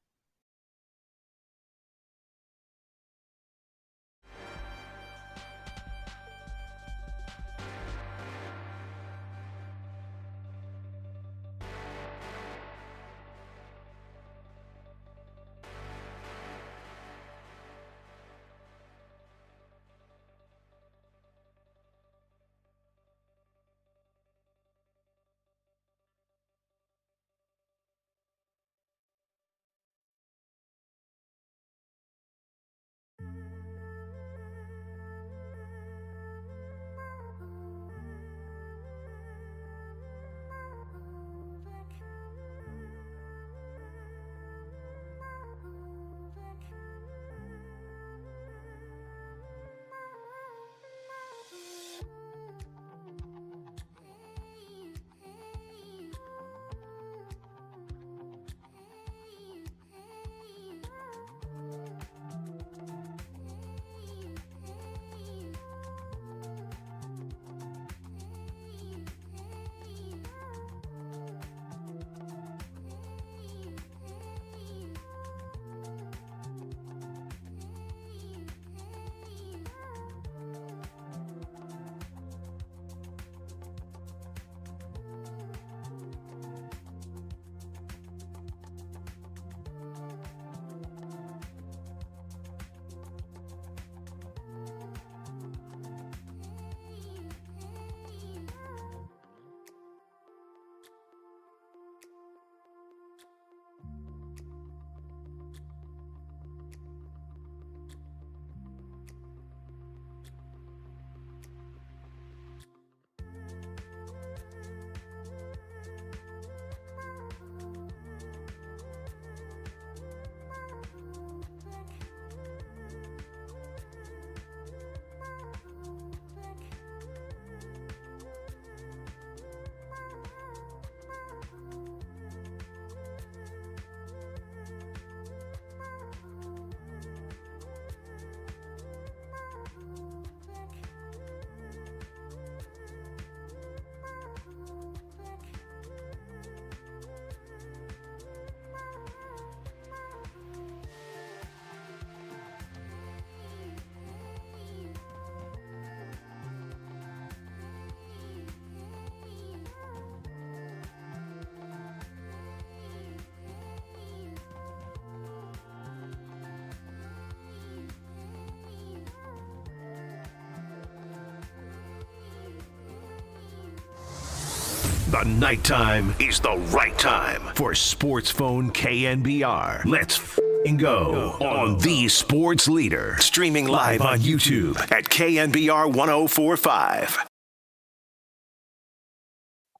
The nighttime is the right time for Sports Phone KNBR. Let's f***ing go on the Sports Leader. Streaming live on YouTube at KNBR 1045.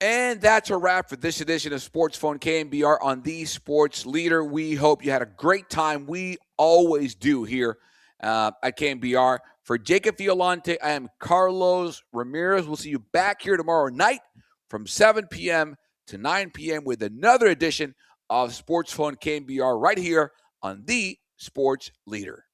And that's a wrap for this edition of Sports Phone KNBR on the Sports Leader. We hope you had a great time. We always do here at KNBR. For Jacob Violante, I am Carlos Ramirez. We'll see you back here tomorrow night from 7 p.m. to 9 p.m. with another edition of Sports Phone KNBR right here on the Sports Leader.